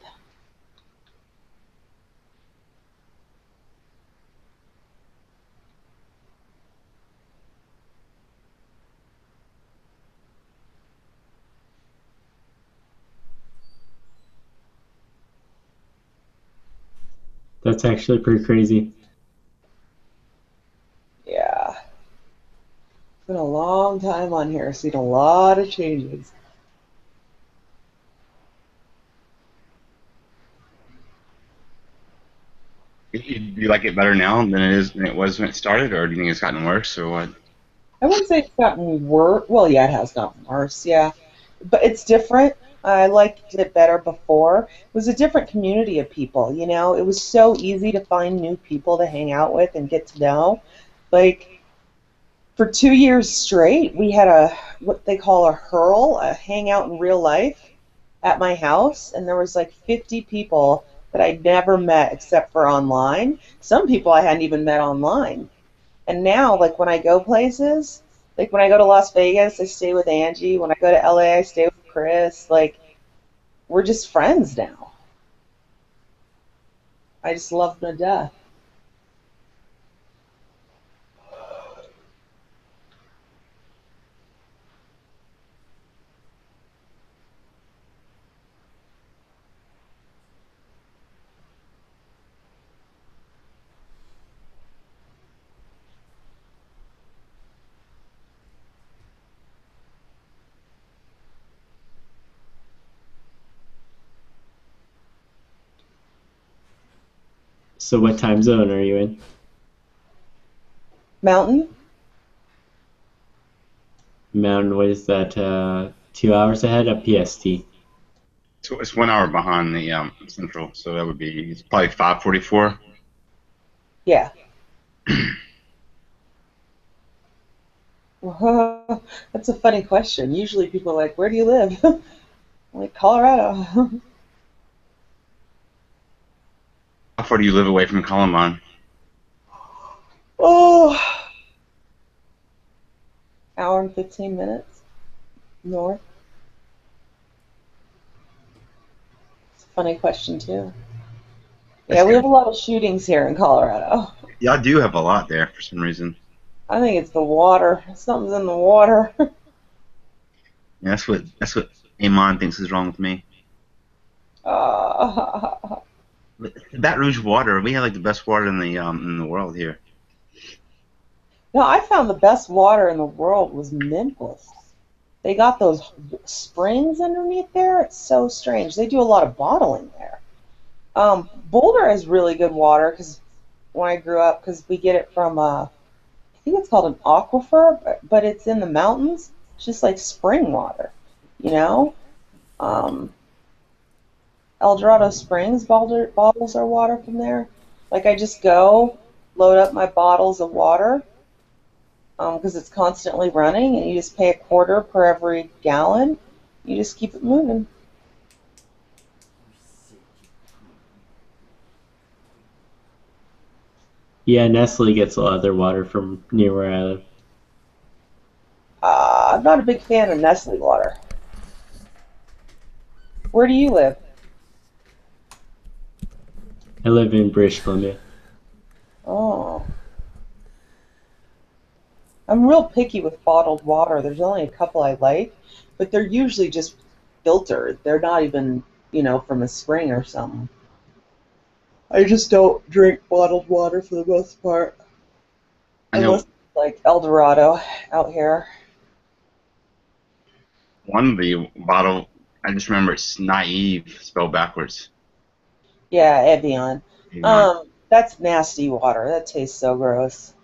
That's actually pretty crazy. Yeah. It's been a long time on here. Seen a lot of changes. Do you like it better now than it was when it started, or do you think it's gotten worse, or what? I wouldn't say it's gotten worse. Well, yeah, it has gotten worse, yeah. But it's different. I liked it better before. It was a different community of people, you know? It was so easy to find new people to hang out with and get to know. Like, for 2 years straight, we had what they call a hurl, a hangout in real life at my house, and there was like 50 people that I'd never met except for online. Some people I hadn't even met online. And now, like when I go places, like when I go to Las Vegas, I stay with Angie. When I go to LA, I stay with Chris. Like, we're just friends now. I just love them to death. So what time zone are you in? Mountain? Mountain, what is that? 2 hours ahead of PST. So it's 1 hour behind the Central, so that would be it's probably 5:44. Yeah. That's a funny question. Usually people are like, where do you live? I'm like, Colorado. far do you live away from Columbine? Oh, hour and 15 minutes north. It's a funny question, too. Yeah, we have a lot of shootings here in Colorado. Yeah, I do have a lot there for some reason. I think it's the water. Something's in the water. Yeah, that's what Amon thinks is wrong with me. Baton Rouge water, we have like the best water in the world here. No, I found the best water in the world was Memphis. They got those springs underneath there. It's so strange. They do a lot of bottling there. Boulder has really good water because when I grew up, because we get it from I think it's called an aquifer, but it's in the mountains. It's just like spring water, you know. El Dorado Springs bottles our water from there. Like I just go load up my bottles of water because it's constantly running, and you just pay $0.25 per every gallon. You just keep it moving. Yeah, Nestle gets a lot of their water from near where I live. I'm not a big fan of Nestle water. Where do you live? I live in British Columbia. Oh. I'm real picky with bottled water. There's only a couple I like, but they're usually just filtered. They're not even, from a spring or something. I just don't drink bottled water for the most part. Unless it's like El Dorado out here. One of the bottle, I just remember it's naive spelled backwards. Yeah, Evian. Evian. That's nasty water. That tastes so gross.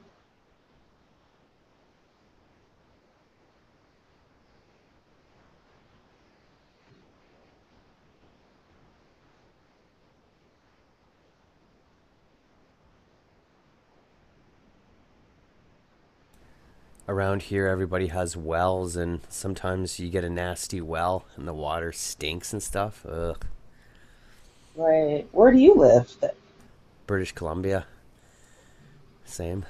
Around here, everybody has wells, and sometimes you get a nasty well, and the water stinks and stuff. Ugh. Right. Where do you live? British Columbia. Same.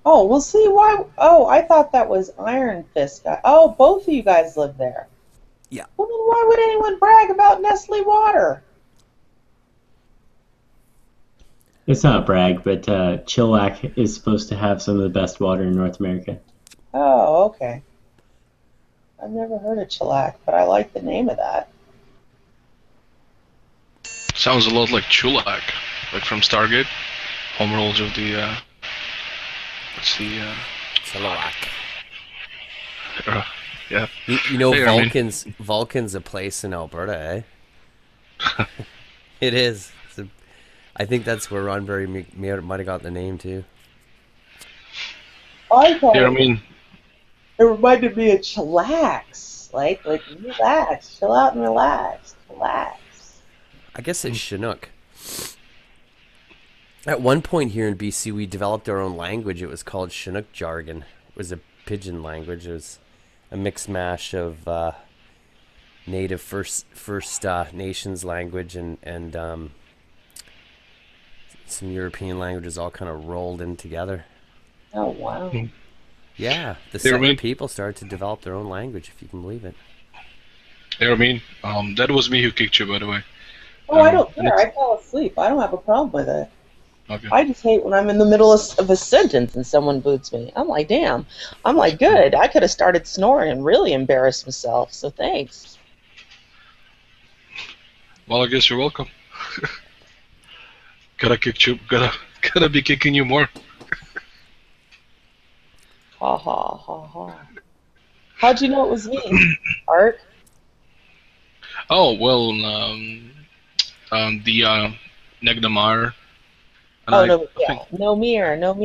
Oh, well, see, why? Oh, I thought that was Iron Fist. Oh, both of you guys live there. Yeah. Well, then why would anyone brag about Nestle water? It's not a brag, but Chilliwack is supposed to have some of the best water in North America. Oh, okay. I've never heard of Chillac, but I like the name of that. Sounds a lot like Chulak, like from Stargate. Homeworlds of the, let's see, Chilliwack. Yeah. You know, Hey, Vulcan's a place in Alberta, eh? It is. I think that's where Ron Berry might have got the name, too. I thought Yeah, I mean, it reminded me of chillax. Like relax, chill out and relax. Relax. I guess it's Chinook. At one point here in BC, we developed our own language. It was called Chinook jargon. It was a pidgin language. It was a mixed mash of native First Nations language and some European languages all kind of rolled in together. Oh, wow. Yeah, the Hey, seven Ramin. people started to develop their own language, if you can believe it. hey, Ramin, that was me who kicked you, by the way. Oh, I don't care. I fell asleep. I don't have a problem with it. Okay. I just hate when I'm in the middle of a sentence and someone boots me. I'm like, damn. I'm like, good. I could have started snoring and really embarrassed myself, so thanks. Well, I guess you're welcome. Gotta be kicking you more. Ha ha ha ha. How'd you know it was me, Art? Oh, well, the Negdamar. Oh, no, yeah. No mirror. No,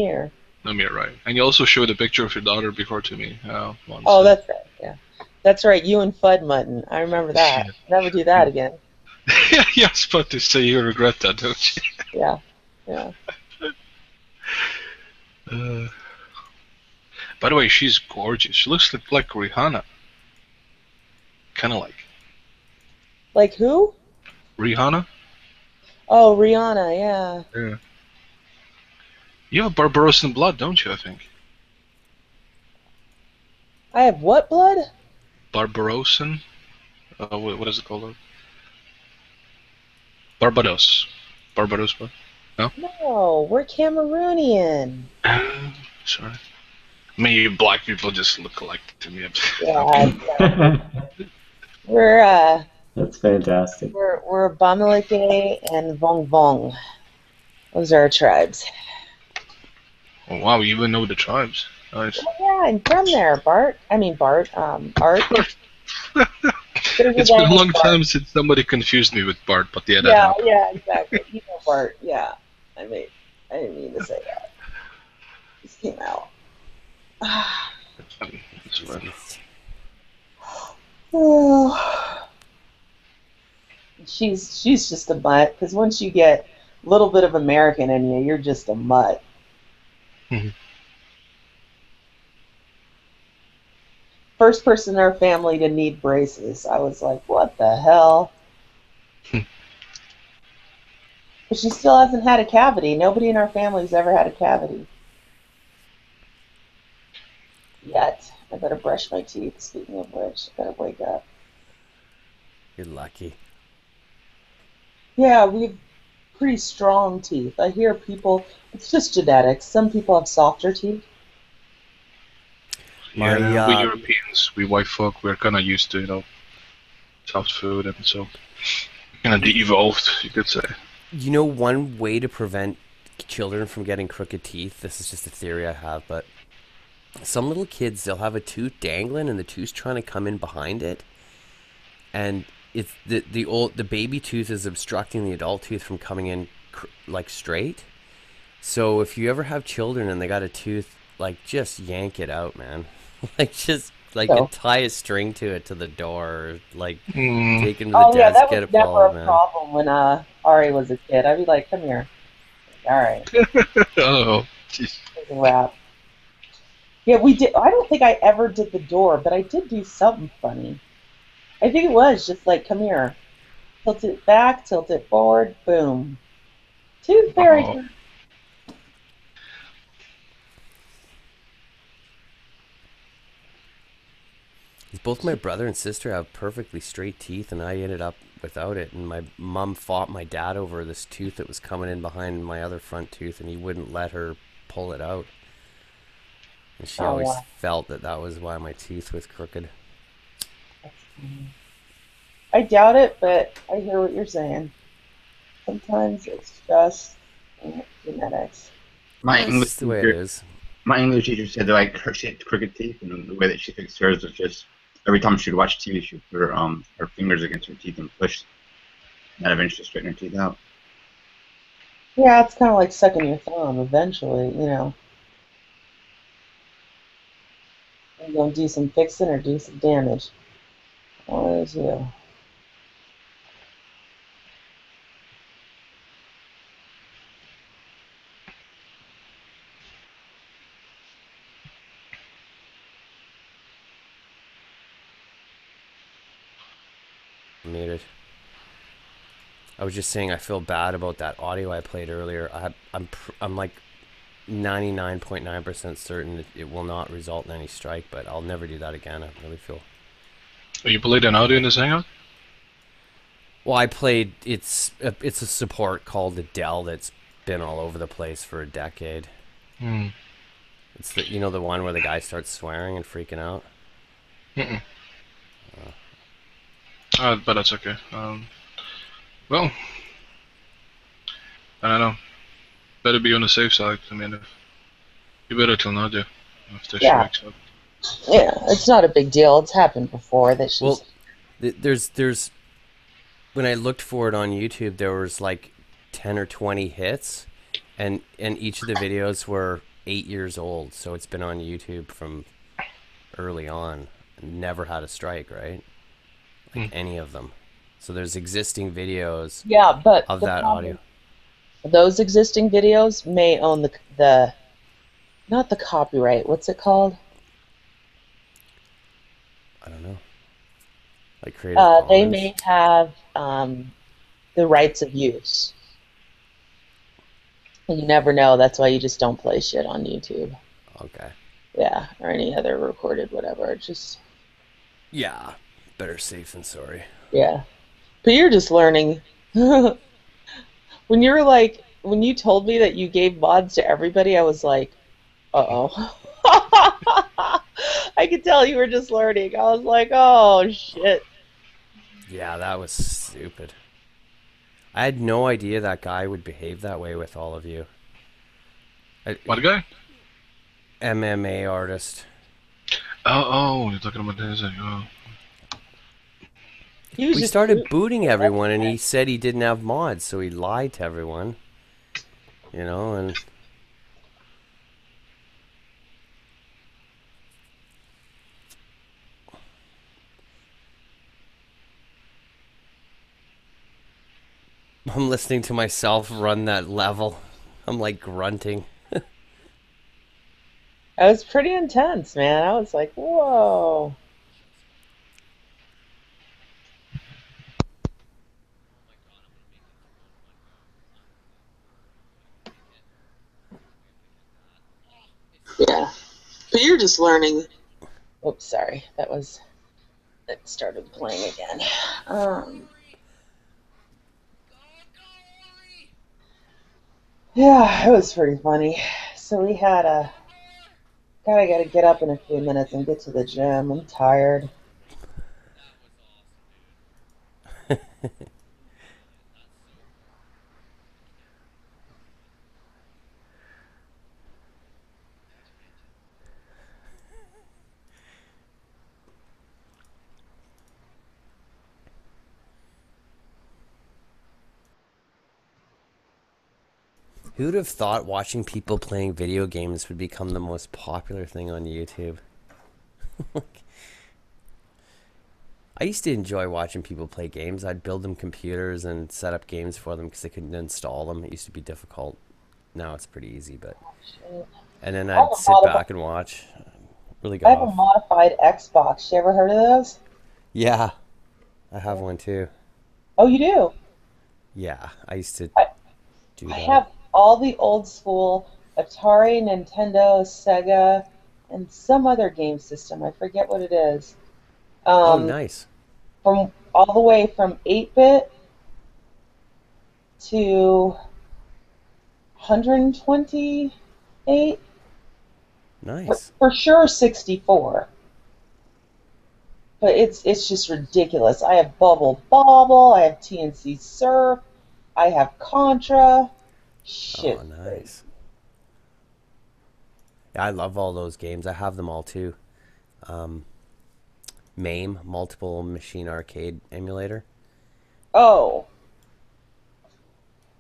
me right. And you also showed a picture of your daughter before to me. Once. Oh, that's right, yeah. That's right, you and Fudd Mutton. I remember that. Never do that again. Yeah, I was about to say you regret that, don't you? Yeah, yeah. By the way, she's gorgeous. She looks like Rihanna. Kind of like. Like who? Rihanna? Oh, Rihanna, yeah. Yeah. You have Barbarosan blood, don't you? I think. I have what blood? Barbarosan. What is it called? Barbados. Barbados blood. No. No, we're Cameroonian. Sorry. I mean, you black people just look alike to me. Yeah, we're That's fantastic. we're Bamileke and Vong Vong. Those are our tribes. Oh, wow, you even know the tribes. Nice. Oh, yeah, I'm from there, Bart. I mean Bart. Art. It's been a long time since somebody confused me with Bart, but yeah, that Yeah, happened. yeah, exactly. You know Bart. Yeah, I didn't mean to say that. This came out. That's fine. Oh. She's just a mutt, because once you get a little bit of American in you, you're just a mutt. First person in our family to need braces. I was like, what the hell? But she still hasn't had a cavity. Nobody in our family's ever had a cavity. Yet. I better brush my teeth. Speaking of which, I better wake up. You're lucky. Yeah, we have pretty strong teeth. I hear people, it's just genetics. Some people have softer teeth. Yeah, we Europeans, we white folk, we're kind of used to, soft food, and so kind of de-evolved, you could say. You know, one way to prevent children from getting crooked teeth, this is just a theory I have, but some little kids, they'll have a tooth dangling and the tooth's trying to come in behind it, and it's the baby tooth is obstructing the adult tooth from coming in like straight. So if you ever have children and they got a tooth, like, just yank it out, man. Tie a string to it to the door, or take him to the desk, Yeah, that get was it never pulled, a man. problem when Ari was a kid. I'd be like, come here. All right. Oh, jeez. A wrap. Yeah, we did. I don't think I ever did the door, but I did do something funny. I think it was just like, come here. Tilt it back, tilt it forward, boom. Tooth fairy. Oh. Both my brother and sister have perfectly straight teeth, and I ended up without it. And my mom fought my dad over this tooth that was coming in behind my other front tooth, and he wouldn't let her pull it out. And she always felt that was why my teeth was crooked. I doubt it, but I hear what you're saying. Sometimes it's just genetics. That's the way it is. My English teacher said that she had crooked teeth, and the way that she fixed hers was just every time she'd watch TV, she'd put her fingers against her teeth and push, and that eventually straighten her teeth out. Yeah, it's kind of like sucking your thumb. Eventually, You're gonna do some fixing or do some damage. One of the two. Muted. I was just saying I feel bad about that audio I played earlier. I'm like 99.9% certain that it will not result in any strike, but I'll never do that again. I really feel. Oh, you played an audio in this hangout? Well, I played. It's a support called Adele that's been all over the place for a decade. It's the the one where the guy starts swearing and freaking out. But that's okay. Well, I don't know. Better be on the safe side. I mean, you better tell Nadia if the strikes up. Yeah, it's not a big deal. It's happened before. That she's... Well, there's when I looked for it on YouTube, there was like 10 or 20 hits, and each of the videos were 8 years old, so it's been on YouTube from early on. Never had a strike, right? Like any of them. So there's existing videos but of that audio. Those existing videos may own the not the copyright. What's it called? I don't know. Like Creative Commons? They may have the rights of use. And you never know. That's why you just don't play shit on YouTube. Okay. Yeah, or any other recorded whatever. Just Yeah. Better safe than sorry. yeah. But you're just learning. When you told me that you gave mods to everybody, I was like, uh-oh. I could tell you were just learning. I was like, oh shit. Yeah, that was stupid. I had no idea that guy would behave that way with all of you. What guy? MMA artist. Oh, you're talking about this. Oh. We started booting everyone, and he said he didn't have mods, so he lied to everyone. You know, and I'm listening to myself run that level. I'm like grunting. That was pretty intense, man. I was like, whoa. Yeah. But you're just learning. Oops, sorry. It started playing again. Yeah, it was pretty funny. So we had I gotta get up in a few minutes and get to the gym. I'm tired. Who'd have thought watching people playing video games would become the most popular thing on YouTube? I used to enjoy watching people play games. I'd build them computers and set up games for them because they couldn't install them. It used to be difficult. Now it's pretty easy, but... And then I'd sit back and watch. Really got I have a off. modified Xbox. You ever heard of those? Yeah, I have one too. Oh, you do? Yeah, I used to do that. I have all the old school Atari, Nintendo, Sega, and some other game system. I forget what it is. Oh, nice. From all the way from 8-bit to 128. Nice. For sure 64. But it's just ridiculous. I have Bubble Bobble, I have TNC Surf, I have Contra. Shit. Oh, nice. Yeah, I love all those games. I have them all too. MAME, Multiple Machine Arcade Emulator. Oh.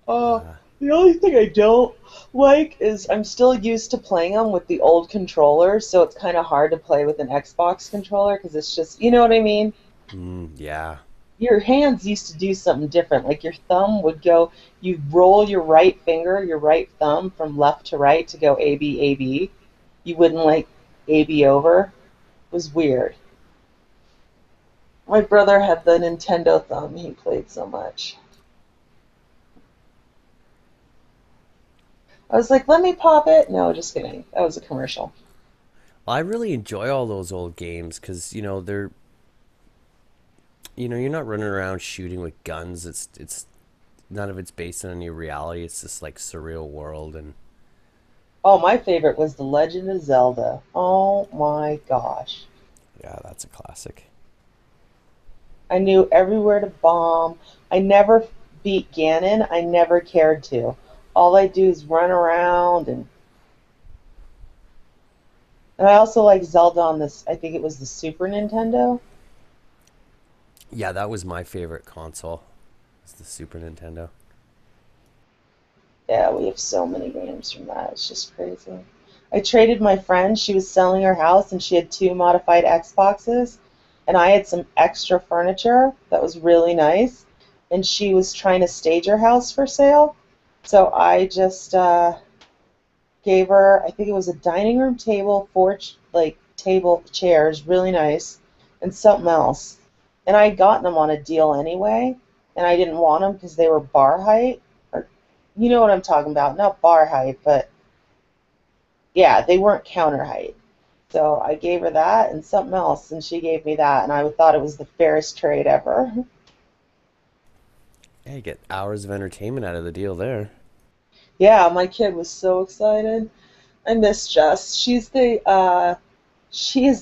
The only thing I don't like is I'm still used to playing them with the old controller, so it's kind of hard to play with an Xbox controller because it's just, you know what I mean? Yeah. Your hands used to do something different. Like your thumb would go, you roll your right finger, your right thumb from left to right to go A, B, A, B. You wouldn't like A, B over. It was weird. My brother had the Nintendo thumb. He played so much. I was like, let me pop it. No, just kidding. That was a commercial. Well, I really enjoy all those old games because, they're... you're not running around shooting with guns. It's none of it's based on any reality. It's just like surreal world and... Oh, my favorite was The Legend of Zelda. Oh my gosh. Yeah, that's a classic. I knew everywhere to bomb. I never beat Ganon. I never cared to. All I do is run around and I also like Zelda on this, I think it was the Super Nintendo. Yeah, that was my favorite console. It's the Super Nintendo. Yeah, we have so many games from that. It's just crazy. I traded my friend. She was selling her house and she had 2 modified Xboxes. And I had some extra furniture that was really nice. And she was trying to stage her house for sale. So I just gave her, I think it was a dining room table, 4 table chairs, really nice, and something else. And I had gotten them on a deal anyway. And I didn't want them because they were bar height. You know what I'm talking about. Not bar height, but yeah, they weren't counter height. So I gave her that and something else, and she gave me that, and I thought it was the fairest trade ever. Yeah, you get hours of entertainment out of the deal there. Yeah, my kid was so excited. I miss Jess. She is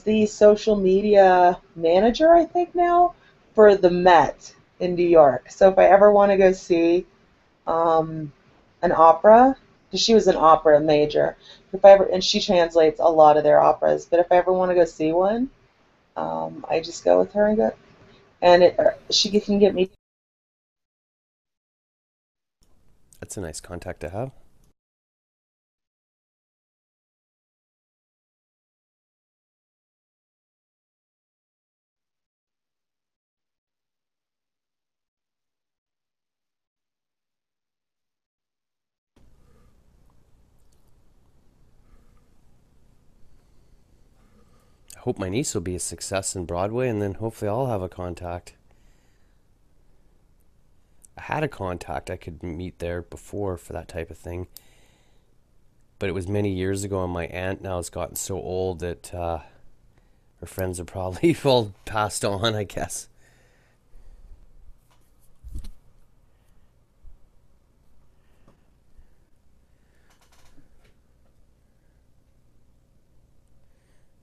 the social media manager, I think now, for the Met in New York. So if I ever want to go see an opera, because she was an opera major, if I ever, and she translates a lot of their operas. But if I ever want to go see one, I just go with her and go, and she can get me. That's a nice contact to have. I hope my niece will be a success in Broadway, and then hopefully I'll have a contact. I had a contact I could meet there before for that type of thing, but it was many years ago, and my aunt now has gotten so old that her friends are probably all passed on, I guess.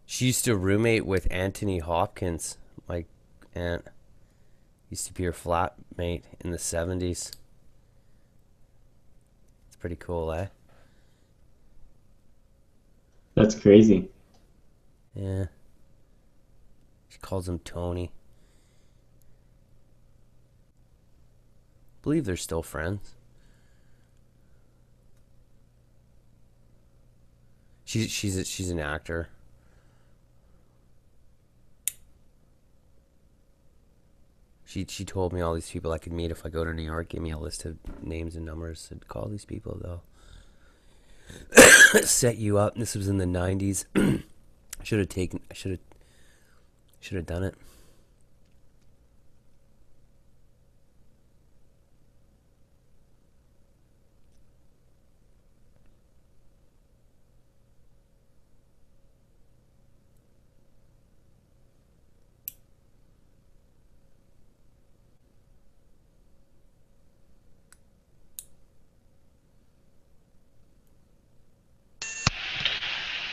She used to roommate with Anthony Hopkins. My aunt used to be her flatmate in the 70s. It's pretty cool, eh? That's crazy. Yeah. She calls him Tony. I believe they're still friends. She's an actor. She told me all these people I could meet if I go to New York. Gave me a list of names and numbers. Said call these people. They'll set you up. This was in the 90s. I should have done it.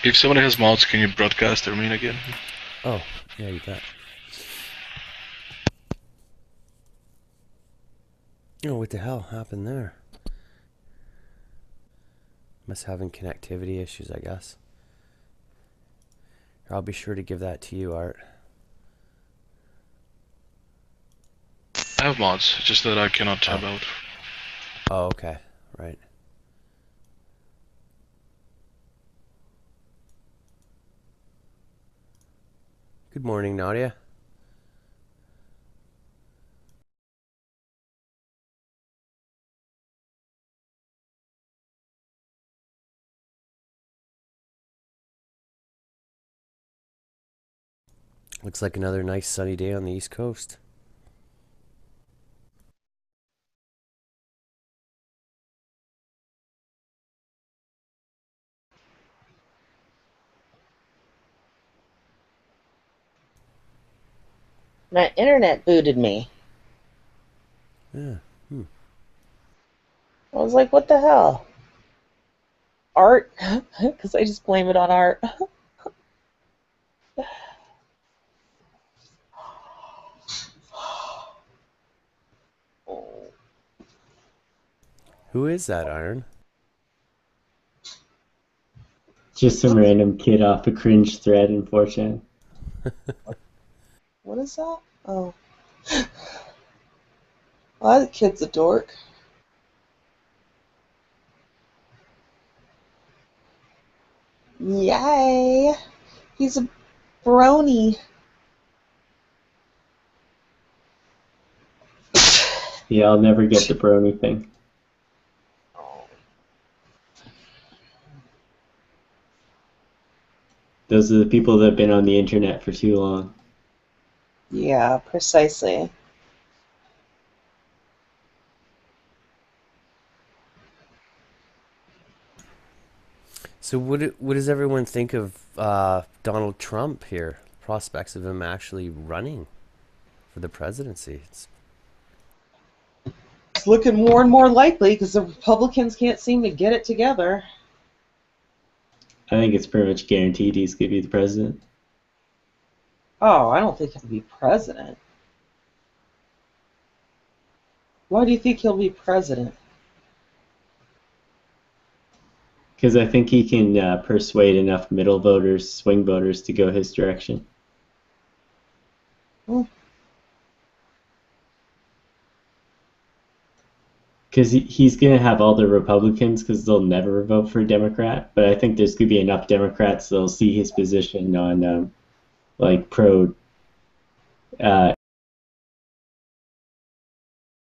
If somebody has mods, can you broadcast their main again? Oh, yeah, you bet. Oh, what the hell happened there? Must having connectivity issues, I guess. I'll be sure to give that to you, Art. I have mods, just that I cannot tab out. Oh, okay. Right. Good morning, Nadia. Looks like another nice sunny day on the East Coast. My internet booted me. Yeah. I was like, what the hell? Art? Because I just blame it on Art. Who is that, Iron? Just some random kid off a cringe thread in 4chan. What is that? Oh. Well, that kid's a dork. Yay! He's a brony. Yeah, I'll never get the brony thing. Those are the people that have been on the internet for too long. Yeah, precisely. So what does everyone think of Donald Trump here? Prospects of him actually running for the presidency. It's looking more and more likely because the Republicans can't seem to get it together. I think it's pretty much guaranteed he's going to be the president. Oh, I don't think he'll be president. Why do you think he'll be president? Because I think he can persuade enough middle voters, swing voters, to go his direction. Because he's going to have all the Republicans because they'll never vote for a Democrat. But I think there's going to be enough Democrats that'll see his position on like pro